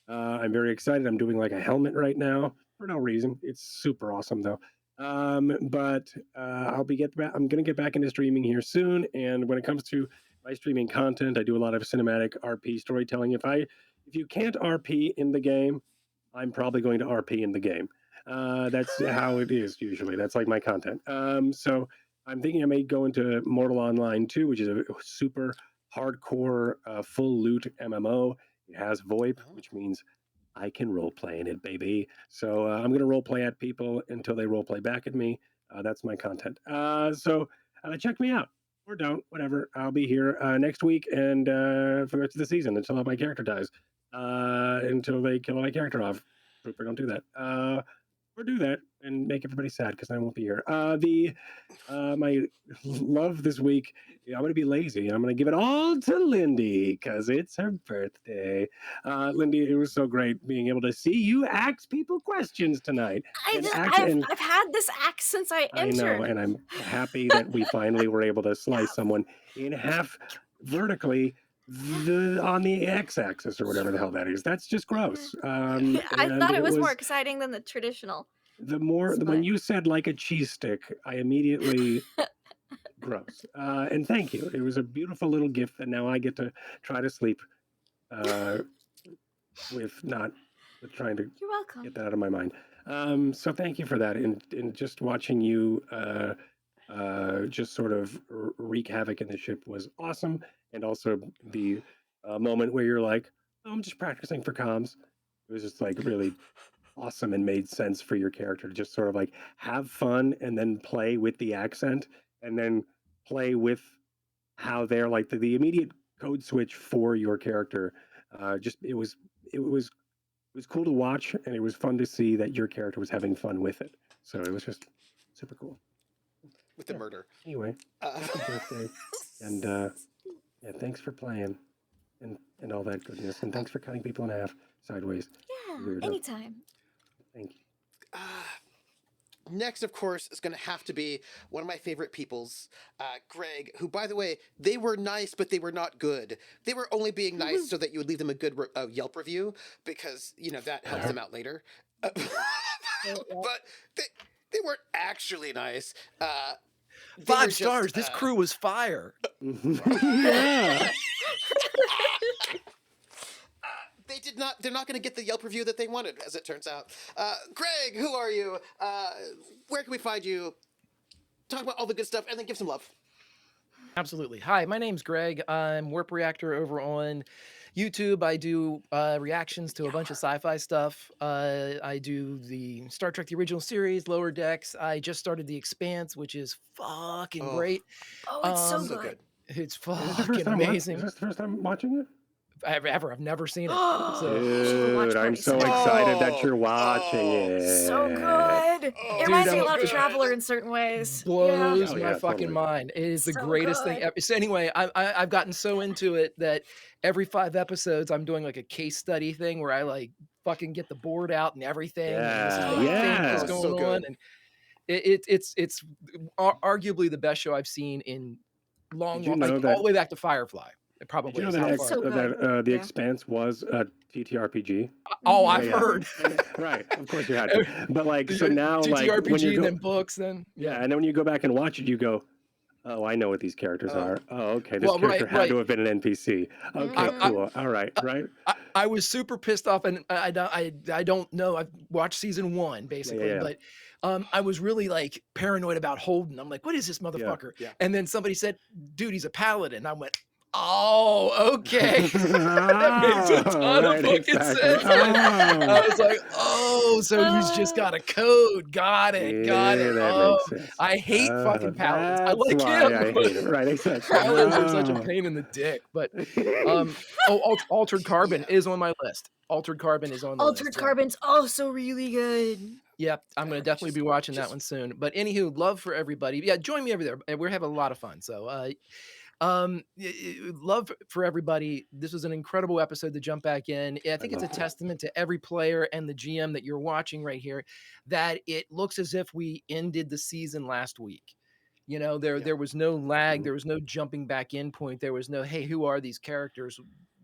I'm very excited. I'm doing like a helmet right now for no reason. It's super awesome though. But I'm gonna get back into streaming here soon. And when it comes to my streaming content, I do a lot of cinematic RP storytelling. If you can't RP in the game, I'm probably going to RP in the game. That's how it is usually. That's like my content. So I'm thinking I may go into Mortal Online 2, which is a super hardcore full loot MMO. It has VoIP, which means I can roleplay in it, baby. So I'm going to roleplay at people until they roleplay back at me. That's my content. So check me out. Or don't, whatever. I'll be here next week and for the rest of the season until my character dies. Until they kill my character off. Trooper, don't do that. Or do that and make everybody sad because I won't be here. My love this week, I'm going to be lazy. I'm going to give it all to Lindy because it's her birthday. Lindy, it was so great being able to see you ask people questions tonight. I've had this axe since I entered. I know, and I'm happy that we finally were able to slice someone in half vertically on the x-axis or whatever the hell that is. That's just gross. I thought it was more exciting than the traditional. When you said like a cheese stick, I immediately gross. And thank you. It was a beautiful little gift that now I get to try to sleep with trying to You're welcome. get that out of my mind. So thank you for that. And just watching you just sort of wreak havoc in the ship was awesome. And also the moment where you're like, oh, I'm just practicing for comms. It was just like really awesome and made sense for your character to just sort of like have fun and then play with the accent and then play with how they're like the immediate code switch for your character. It was cool to watch, and it was fun to see that your character was having fun with it. So it was just super cool. With the murder. Anyway, happy birthday. And yeah, thanks for playing and all that goodness. And thanks for cutting people in half sideways. Yeah, Weirdo. anytime. Thank you. Next, of course, is going to have to be one of my favorite peoples, Greg, who, by the way, they were nice, but they were not good. They were only being nice so that you would leave them a good Yelp review because, that helps them out later. But they weren't actually nice. 5 stars. This crew was fire. Yeah. They're not going to get the Yelp review that they wanted, as it turns out. Greg, who are you? Where can we find you? Talk about all the good stuff and then give some love. Absolutely. Hi, my name's Greg. I'm Warp Reactor over on YouTube. I do reactions to a bunch of sci-fi stuff. I do the Star Trek, the original series, Lower Decks. I just started The Expanse, which is fucking great. Oh, it's so good. It's fucking amazing. Is this the first time watching it? Ever. I've never seen it. Dude, I'm so excited that you're watching it. So good. It reminds me a lot of Traveler in certain ways. Blows my yeah, fucking totally. mind. It is the So greatest thing good. ever. So anyway, I've gotten so into it that every 5 episodes I'm doing like a case study thing where I like fucking get the board out and everything. And this is what I think is going So good. on. And it's arguably the best show I've seen in long, Did you like know that- all the way back to Firefly. It probably Did you know is. that, How It's far? so good. The Yeah. Expanse was a TTRPG? Oh, Mhm. I've Yeah, yeah. heard. Right, of course you had to. But like, so now, like, when TTRPG you and go, then books, then yeah, and then when you go back and watch it, you go, oh, I know what these characters Oh. are. Oh, okay, this Well, character right, had to right. have been an NPC. Okay, I, Mhm. cool. All right, right. I was super pissed off, and I don't know. I've watched season 1 basically, yeah. but I was really like paranoid about Holden. I'm like, what is this Yeah. motherfucker? Yeah. And then somebody said, dude, he's a paladin. I went, oh, okay. That makes a ton of Right, fucking exactly. sense. I Oh, was like, oh, so he's just got a code. Got it. Got it. yeah, that Oh, makes sense. I hate fucking paladins. I That's like why him, I but hate it. Right, exactly. paladins are such a Oh. pain in the dick. But Altered Carbon is on my list. Altered Carbon is on the Altered list. Yeah. Carbon's also really good. Yep, I'm gonna definitely be watching that one soon. But anywho, love for everybody. Yeah, join me over there. We're having a lot of fun. So, love for everybody. This was an incredible episode to jump back in. I think it's a love it. testament to every player and the GM that you're watching right here that it looks as if we ended the season last week. You know, there was no lag, there was no jumping back in point. There was no, hey, who are these characters?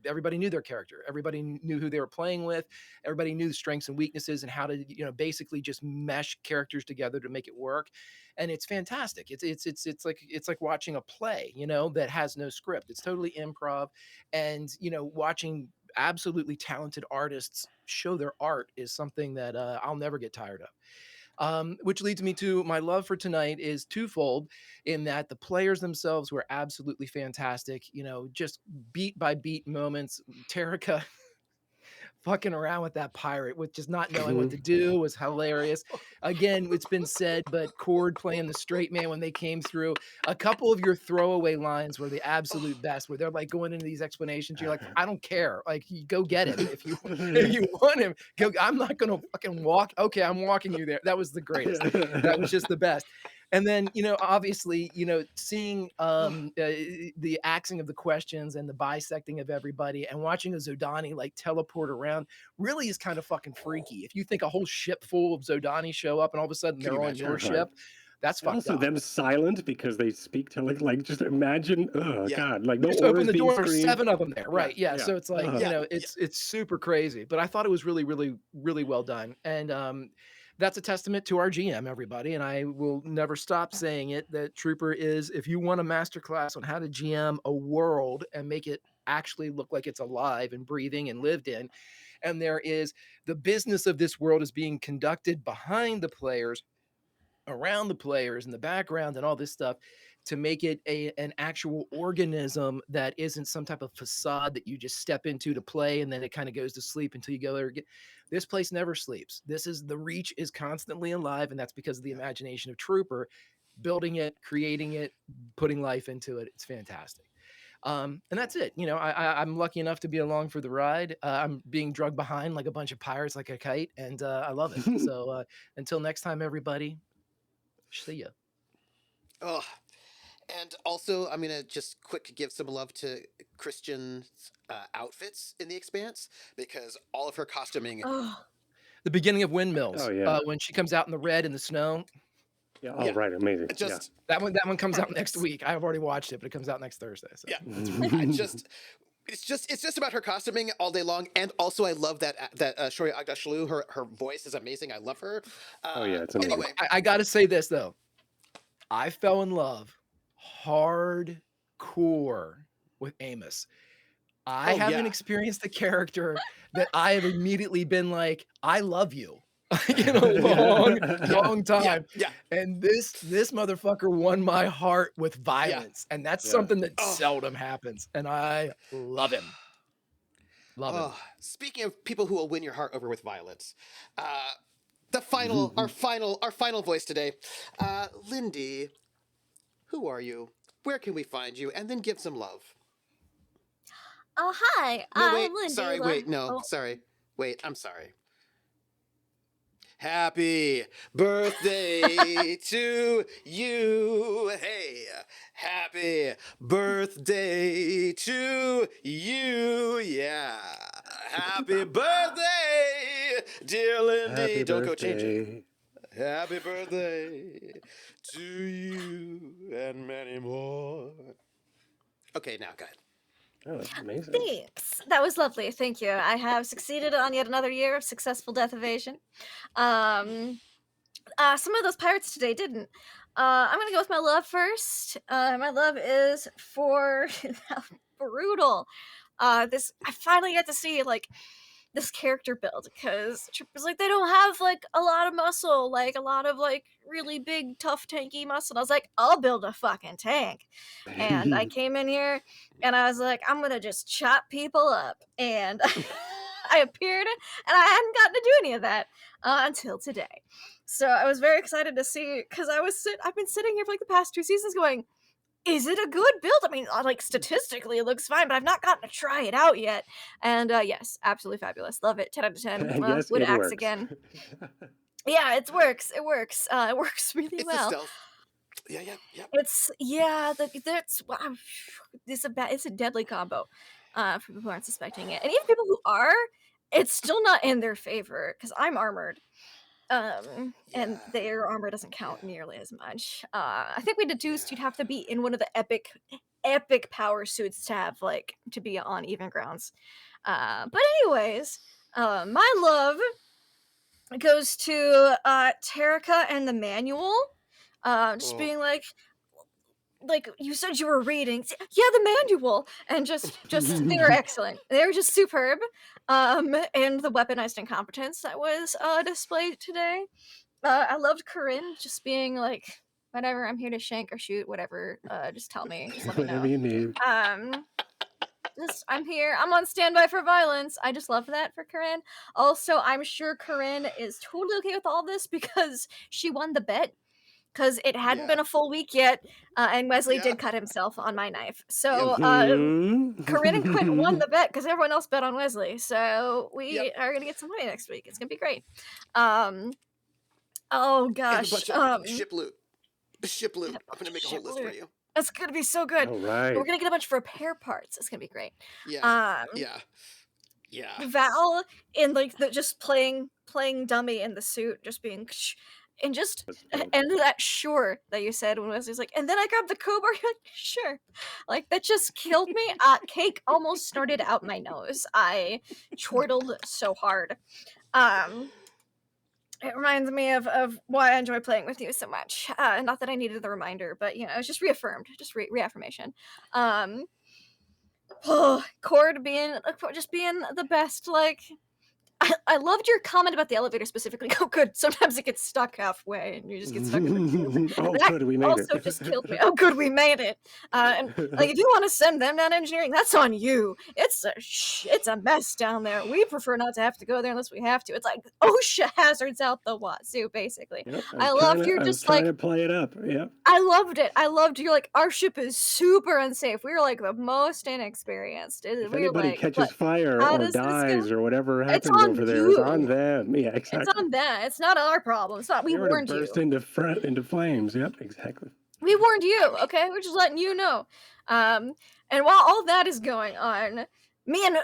Everybody knew their character. Everybody knew who they were playing with. Everybody knew the strengths and weaknesses and how to, basically just mesh characters together to make it work. And it's fantastic. It's like watching a play, that has no script. It's totally improv. And, watching absolutely talented artists show their art is something that I'll never get tired of. Which leads me to my love for tonight is twofold in that the players themselves were absolutely fantastic, just beat by beat moments. Terica fucking around with that pirate with just not knowing what to do was hilarious. Again, it's been said, but Cord playing the straight man when they came through. A couple of your throwaway lines were the absolute best, where they're like going into these explanations. You're like, I don't care. Like, you go get him if you want him. Go. I'm not gonna fucking walk. Okay, I'm walking you there. That was the greatest. That was just the best. And then, obviously, seeing the axing of the questions and the bisecting of everybody and watching a Zodani like teleport around really is kind of fucking freaky. If you think a whole ship full of Zodani show up and all of a sudden Can you they're on imagine? your ship, that's And fucked also up. them silent because they speak to like just imagine. Oh Yeah. God, like no Just open orders the being door, screamed. 7 of them there, right? Yeah. yeah. So it's like, it's super crazy. But I thought it was really, really, really well done. And that's a testament to our GM, everybody. And I will never stop saying it, that Trooper is, if you want a masterclass on how to GM a world and make it actually look like it's alive and breathing and lived in, and there is the business of this world is being conducted behind the players, around the players, in the background and all this stuff, to make it an actual organism that isn't some type of facade that you just step into to play and then it kind of goes to sleep until you go there again. This place never sleeps. The reach is constantly alive, and that's because of the imagination of Trooper building it, creating it, putting life into it. It's fantastic. And that's it. I'm lucky enough to be along for the ride. I'm being drugged behind like a bunch of pirates, like a kite, and I love it. So until next time, everybody, see ya. Oh, and also, I'm gonna just quick give some love to Christian's outfits in the Expanse, because all of her costuming. Oh, The beginning of Windmills. Oh, yeah. When she comes out in the red in the snow. Yeah. Oh Yeah. right, amazing. Just That one comes out next Fabulous. week. I've already watched it, but it comes out next Thursday. So. yeah, it's just about her costuming all day long, and also I love that Shoria Agdashlu. Her voice is amazing. I love her. Oh, yeah, it's amazing. Anyway, I got to say this though, I fell in love hardcore with Amos. I Oh, haven't yeah. experienced a character that I have immediately been like, I love you. In a long time. yeah. And this motherfucker won my heart with violence. And that's Yeah. something that Oh. seldom happens. And I love him. Love him. Oh, speaking of people who will win your heart over with violence, the final, our final voice today, Lindy. Who are you? Where can we find you? And then give some love. oh hi. No, I'm wait. Lindy. Sorry. Wait. No. Oh. Sorry. Wait. I'm sorry. Happy birthday to you. Hey, happy birthday to you. Yeah. Happy birthday, dear Lindy. Happy Don't go changing. birthday. Happy birthday to you and many more. Okay, now go ahead. Oh, that's amazing. Thanks. That was lovely. Thank you. I have succeeded on yet another year of successful death evasion. Some of those pirates today didn't. I'm gonna go with my love first. My love is for how brutal. This I finally get to see like this character build because troopers like they don't have like a lot of muscle, like a lot of like really big tough tanky muscle. And I was like, I'll build a fucking tank. And I came in here and I was like, I'm gonna just chop people up. And I appeared and I hadn't gotten to do any of that until today. So I was very excited to see because I've been sitting here for like the past 2 seasons going, is it a good build? I mean, like statistically, it looks fine, but I've not gotten to try it out yet. And yes, absolutely fabulous. Love it. 10 out of 10. And yes, Would it axe works. again. Yeah, it works. It works. It works really It's well. a stealth. Yeah. It's that's wow. It's a deadly combo. For people who aren't suspecting it, and even people who are, it's still not in their favor because I'm armored. And Yeah. their armor doesn't count nearly as much. I think we deduced you'd have to be in one of the epic power suits to have like to be on even grounds. But anyways, my love goes to Terika and the manual. Just Oh. being like you said you were reading, yeah, the manual, and just they were excellent. They were just superb. And the weaponized incompetence that was displayed today. I loved Corinne just being like, whatever, I'm here to shank or shoot, whatever. Just tell me, just let me Whatever know. you need. I'm here. I'm on standby for violence. I just love that for Corinne. Also, I'm sure Corinne is totally okay with all this because she won the bet. Because it hadn't been a full week yet, and Wesley did cut himself on my knife. So Corinne and Quint won the bet because everyone else bet on Wesley. So we are gonna get some money next week. It's gonna be great. Oh And a gosh. bunch of ship loot. Ship loot. I'm gonna make a whole list for you. That's gonna be so good. All right. We're gonna get a bunch of repair parts. It's gonna be great. Yeah. Val in like the just playing dummy in the suit, just being and just and that sure that you said when Wesley's like, and then I grabbed the crowbar. You're like, sure, like that just killed me. Cake almost snorted out my nose. I chortled so hard. It reminds me of why I enjoy playing with you so much. Not that I needed the reminder, but you know, it's just reaffirmed, just reaffirmation. Cord being just being the best, like. I loved your comment about the elevator specifically. Oh, good. Sometimes it gets stuck halfway, and you just get stuck in the queue. Oh, that good, we made it. also just killed me. Oh, good, we made it. And like, if you want to send them down engineering, that's on you. It's a mess down there. We prefer not to have to go there unless we have to. It's like OSHA hazards out the wazoo, basically. Yep, I loved your just trying like to play it up. Yep. I loved it. I loved you're like our ship is super unsafe. We were like the most inexperienced. If we anybody like, catches fire or dies or whatever happens over there, it's on them. Yeah, exactly. It's on them. It's not our problem. It's not. We warned you. Burst into flames. Yep, exactly. We warned you. Okay, we're just letting you know. And while all that is going on, me and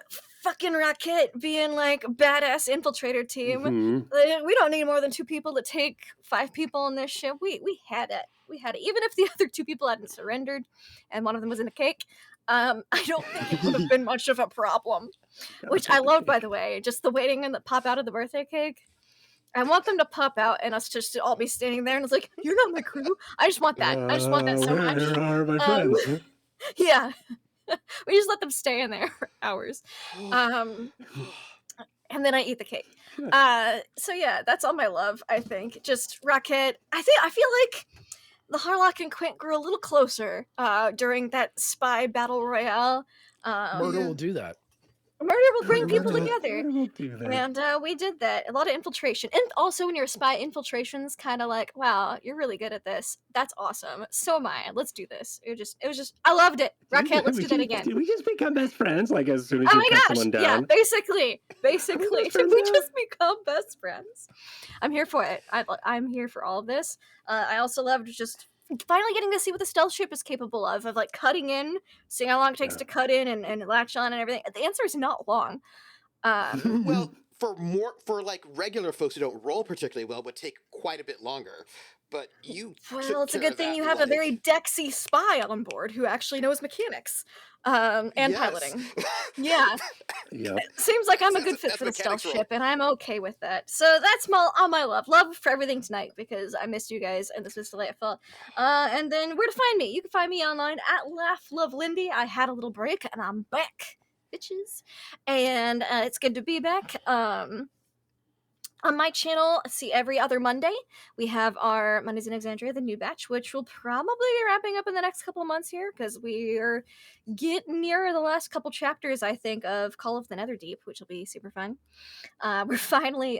fucking Rocket being like badass infiltrator team, we don't need more than 2 people to take 5 people on this ship. We had it. We had it. Even if the other 2 people hadn't surrendered, and one of them was in a cake. I don't think it would have been much of a problem. Which I loved, by the way. Just the waiting and the pop out of the birthday cake. I want them to pop out and us just to all be standing there and it's like, you're not my crew. I just want that. I just want that so much. Where are my friends? Yeah. We just let them stay in there for hours. And then I eat the cake. So yeah, that's all my love, I think. Just Rocket. I feel like the Harlock and Quint grew a little closer during that spy battle royale. Murder will do that. Murder will bring people together. And we did that. A lot of infiltration. And also when you're a spy, infiltration's kind of like, wow, you're really good at this. That's awesome. So am I. Let's do this. It was just I loved it. Rocket, let's do that again. Did we just become best friends like as soon as you cut someone down? Yeah, basically. Did we just become best friends? I'm here for it. I'm here for all of this. I also loved just finally getting to see what the stealth ship is capable of like cutting in, seeing how long it takes to cut in and latch on and everything. The answer is not long. Well, for like regular folks who don't roll particularly well would take quite a bit longer. But you Well, took it's a care good of thing that, you have a very like, Dexy spy on board who actually knows mechanics, and yes. piloting. Yeah, Yep. seems like I'm a good fit That's for the stealth mechanics roll. ship, and I'm okay with that. So that's all my love for everything tonight because I missed you guys and this was delightful. And then where to find me? You can find me online at Laugh Love Lindy. I had a little break and I'm back, bitches, and it's good to be back. On my channel, see every other Monday, we have our Mondays in Exandria, the new batch, which will probably be wrapping up in the next couple of months here because we are getting near the last couple chapters, I think, of Call of the Netherdeep, which will be super fun. We finally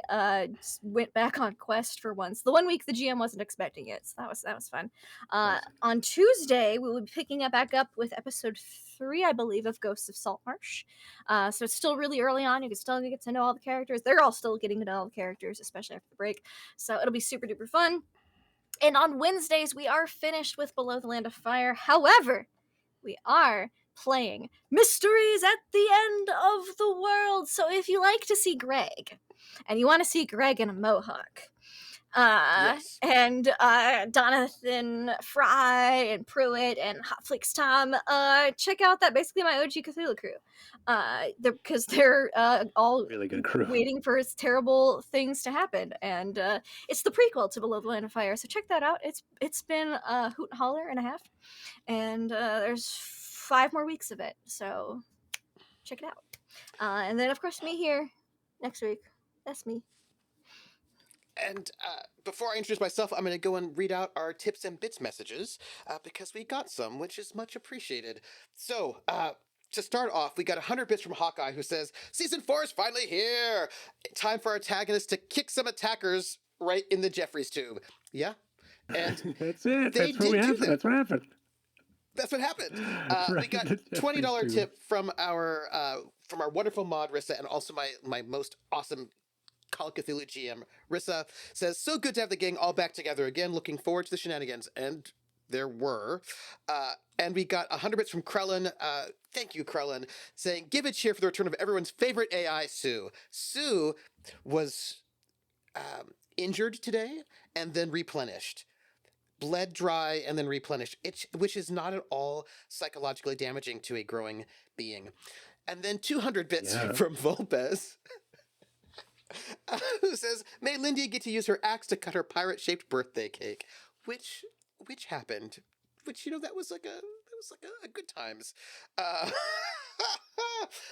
went back on quest for once. The 1 week the GM wasn't expecting it, so that was fun. On Tuesday, we will be picking it back up with episode 3, I believe, of Ghosts of Saltmarsh. So it's still really early on. You can still get to know all the characters. They're all still getting to know all the characters, especially after the break. So it'll be super duper fun. And on Wednesdays, we are finished with Below the Land of Fire. However, we are playing Mysteries at the End of the World. So if you like to see Greg, and you want to see Greg in a mohawk, Yes. and Donathan Fry and Pruitt and Hotflix Tom, check out that basically my OG Cthulhu crew. Because they're all Really good crew. waiting for terrible things to happen, and it's the prequel to Below the Land of Fire. So check that out. It's been a hoot and holler and a half, and there's 5 more weeks of it. So check it out. And then of course me here next week. That's me. And before I introduce myself, I'm going to go and read out our tips and bits messages because we got some, which is much appreciated. So, to start off, we got 100 bits from Hawkeye who says, Season 4 is finally here! Time for our antagonists to kick some attackers right in the Jeffries tube. Yeah? And That's it. they That's what we did do happened. that. That's what happened. That's what happened. Right We got in the Jeffries $20 tube. tip from our wonderful mod, Rissa, and also my most awesome Call of Cthulhu GM, Rissa, says, so good to have the gang all back together again. Looking forward to the shenanigans. And there were. And we got 100 bits from Krellin. Thank you, Krellin, saying, give a cheer for the return of everyone's favorite AI, Sue. Sue was injured today and then replenished. Bled dry and then replenished, which is not at all psychologically damaging to a growing being. And then 200 bits from Volpez. Who says, may Lindy get to use her axe to cut her pirate-shaped birthday cake, which happened, which, you know, that was like a good times.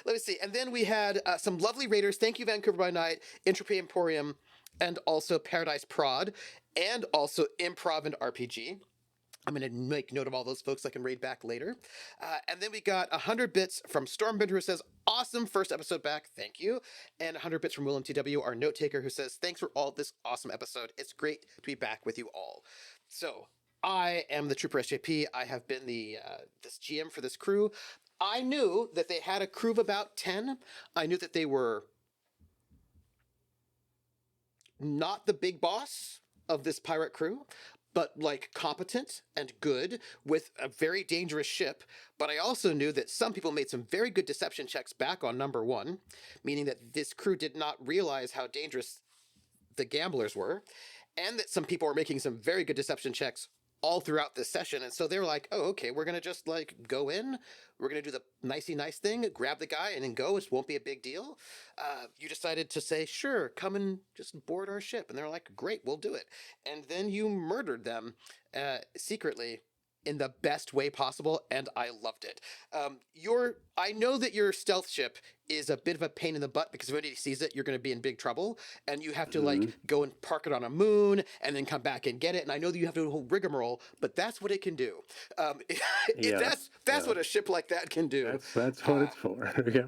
Let me see. And then we had some lovely raiders. Thank you, Vancouver by Night, Entropy Emporium, and also Paradise Prod, and also Improv and RPG. I'm going to make note of all those folks I can raid back later. And then we got 100 bits from Stormbender who says, awesome first episode back. Thank you. And 100 bits from Willem TW, our note taker, who says, thanks for all this awesome episode. It's great to be back with you all. So I am the Trooper SJP. I have been this GM for this crew. I knew that they had a crew of about 10. I knew that they were not the big boss of this pirate crew, but like competent and good with a very dangerous ship. But I also knew that some people made some very good deception checks back on number 1, meaning that this crew did not realize how dangerous the gamblers were, and that some people were making some very good deception checks all throughout this session. And so they were like, oh, okay, we're going to just like go in, we're going to do the nicey nice thing, grab the guy and then go. It won't be a big deal. You decided to say, sure, come and just board our ship. And they're like, great, we'll do it. And then you murdered them secretly in the best way possible, and I loved it. I know that your stealth ship is a bit of a pain in the butt because if anybody sees it, you're going to be in big trouble, and you have to like go and park it on a moon and then come back and get it. And I know that you have to do a whole rigmarole, but that's what it can do. That's what a ship like that can do. That's what it's for. Yeah.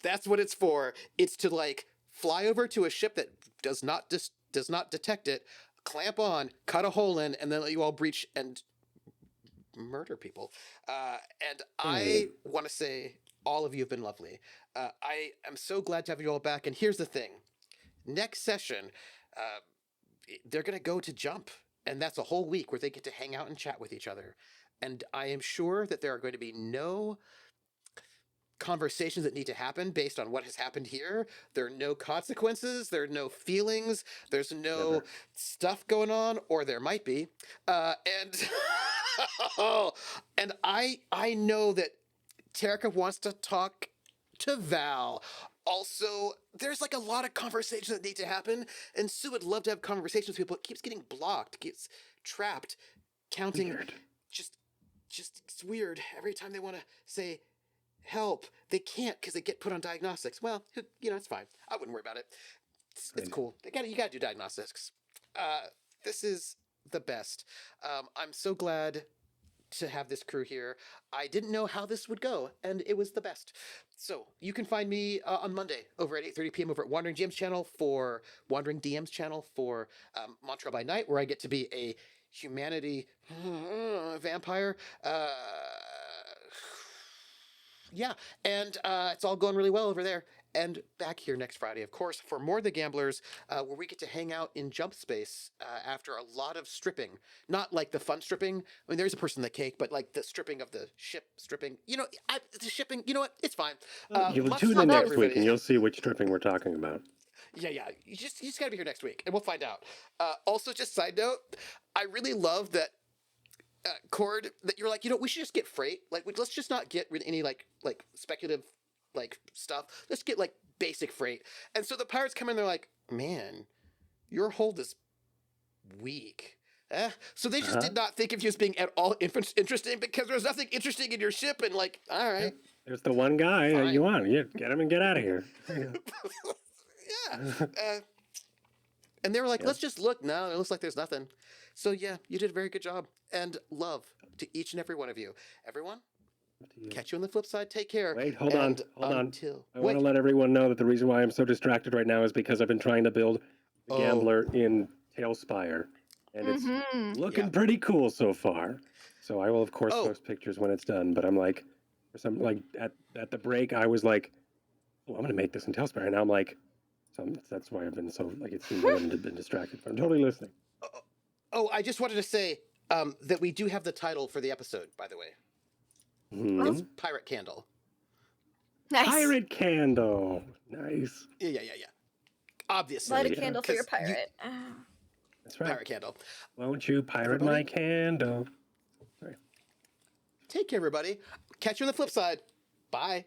That's what it's for. It's to like fly over to a ship that does not detect it, clamp on, cut a hole in, and then let you all breach and murder people. And I want to say all of you have been lovely. I am so glad to have you all back. And here's the thing. Next session, they're going to go to Jump. And that's a whole week where they get to hang out and chat with each other. And I am sure that there are going to be no conversations that need to happen based on what has happened here. There are no consequences. There are no feelings. There's no Never. stuff going on, or there might be. And and I know that Terica wants to talk to Val. Also, there's like a lot of conversations that need to happen, and Sue would love to have conversations with people. It keeps getting blocked, gets trapped, counting. Weird. Just it's weird. Every time they want to say help, they can't because they get put on diagnostics. Well, it's fine. I wouldn't worry about it. It's cool. You gotta do diagnostics. This is the best. I'm so glad to have this crew here. I didn't know how this would go, and it was the best. So you can find me on Monday over at 8:30 p.m. over at Wandering DM's channel for Montreal by Night, where I get to be a humanity vampire. Yeah, and it's all going really well over there. And back here next Friday, of course, for more of the Gamblers, where we get to hang out in jump space after a lot of stripping. Not like the fun stripping. I mean, there's a person in the cake, but like the stripping of the ship stripping. The shipping, you know what? It's fine. You'll Lots tune of fun in for next week everybody. and you'll see which stripping we're talking about. Yeah. You just gotta be here next week, and we'll find out. Also, just side note, I really love that Cord, that you're like, we should just get freight. Like, let's just not get any like speculative stuff. Let's get like basic freight. And so the pirates come in, they're like, man, your hold is weak. So they just did not think of you as being at all interesting, because there's nothing interesting in your ship. And like, all right, There's the one guy that you want. Yeah, get him and get out of here. yeah. And they were like, let's just look. No, it looks like there's nothing. So yeah, you did a very good job. And love to each and every one of you. Everyone, catch you on the flip side. Take care. Wait, hold on. I I want to let everyone know that the reason why I'm so distracted right now is because I've been trying to build the Gambler in Tailspire. And it's looking pretty cool so far. So I will, of course, post pictures when it's done. But I'm like, at the break, I was like, oh, I'm going to make this in Tailspire. And now I'm like, that's why I've been so, it seems like I've been distracted. But I'm totally listening. I just wanted to say that we do have the title for the episode, by the way. It's Pirate Candle. Nice. Pirate Candle. Nice. Yeah. Obviously. Light a candle for your pirate. That's right. Pirate Candle. Won't you pirate my candle? Sorry. Take care, everybody. Catch you on the flip side. Bye.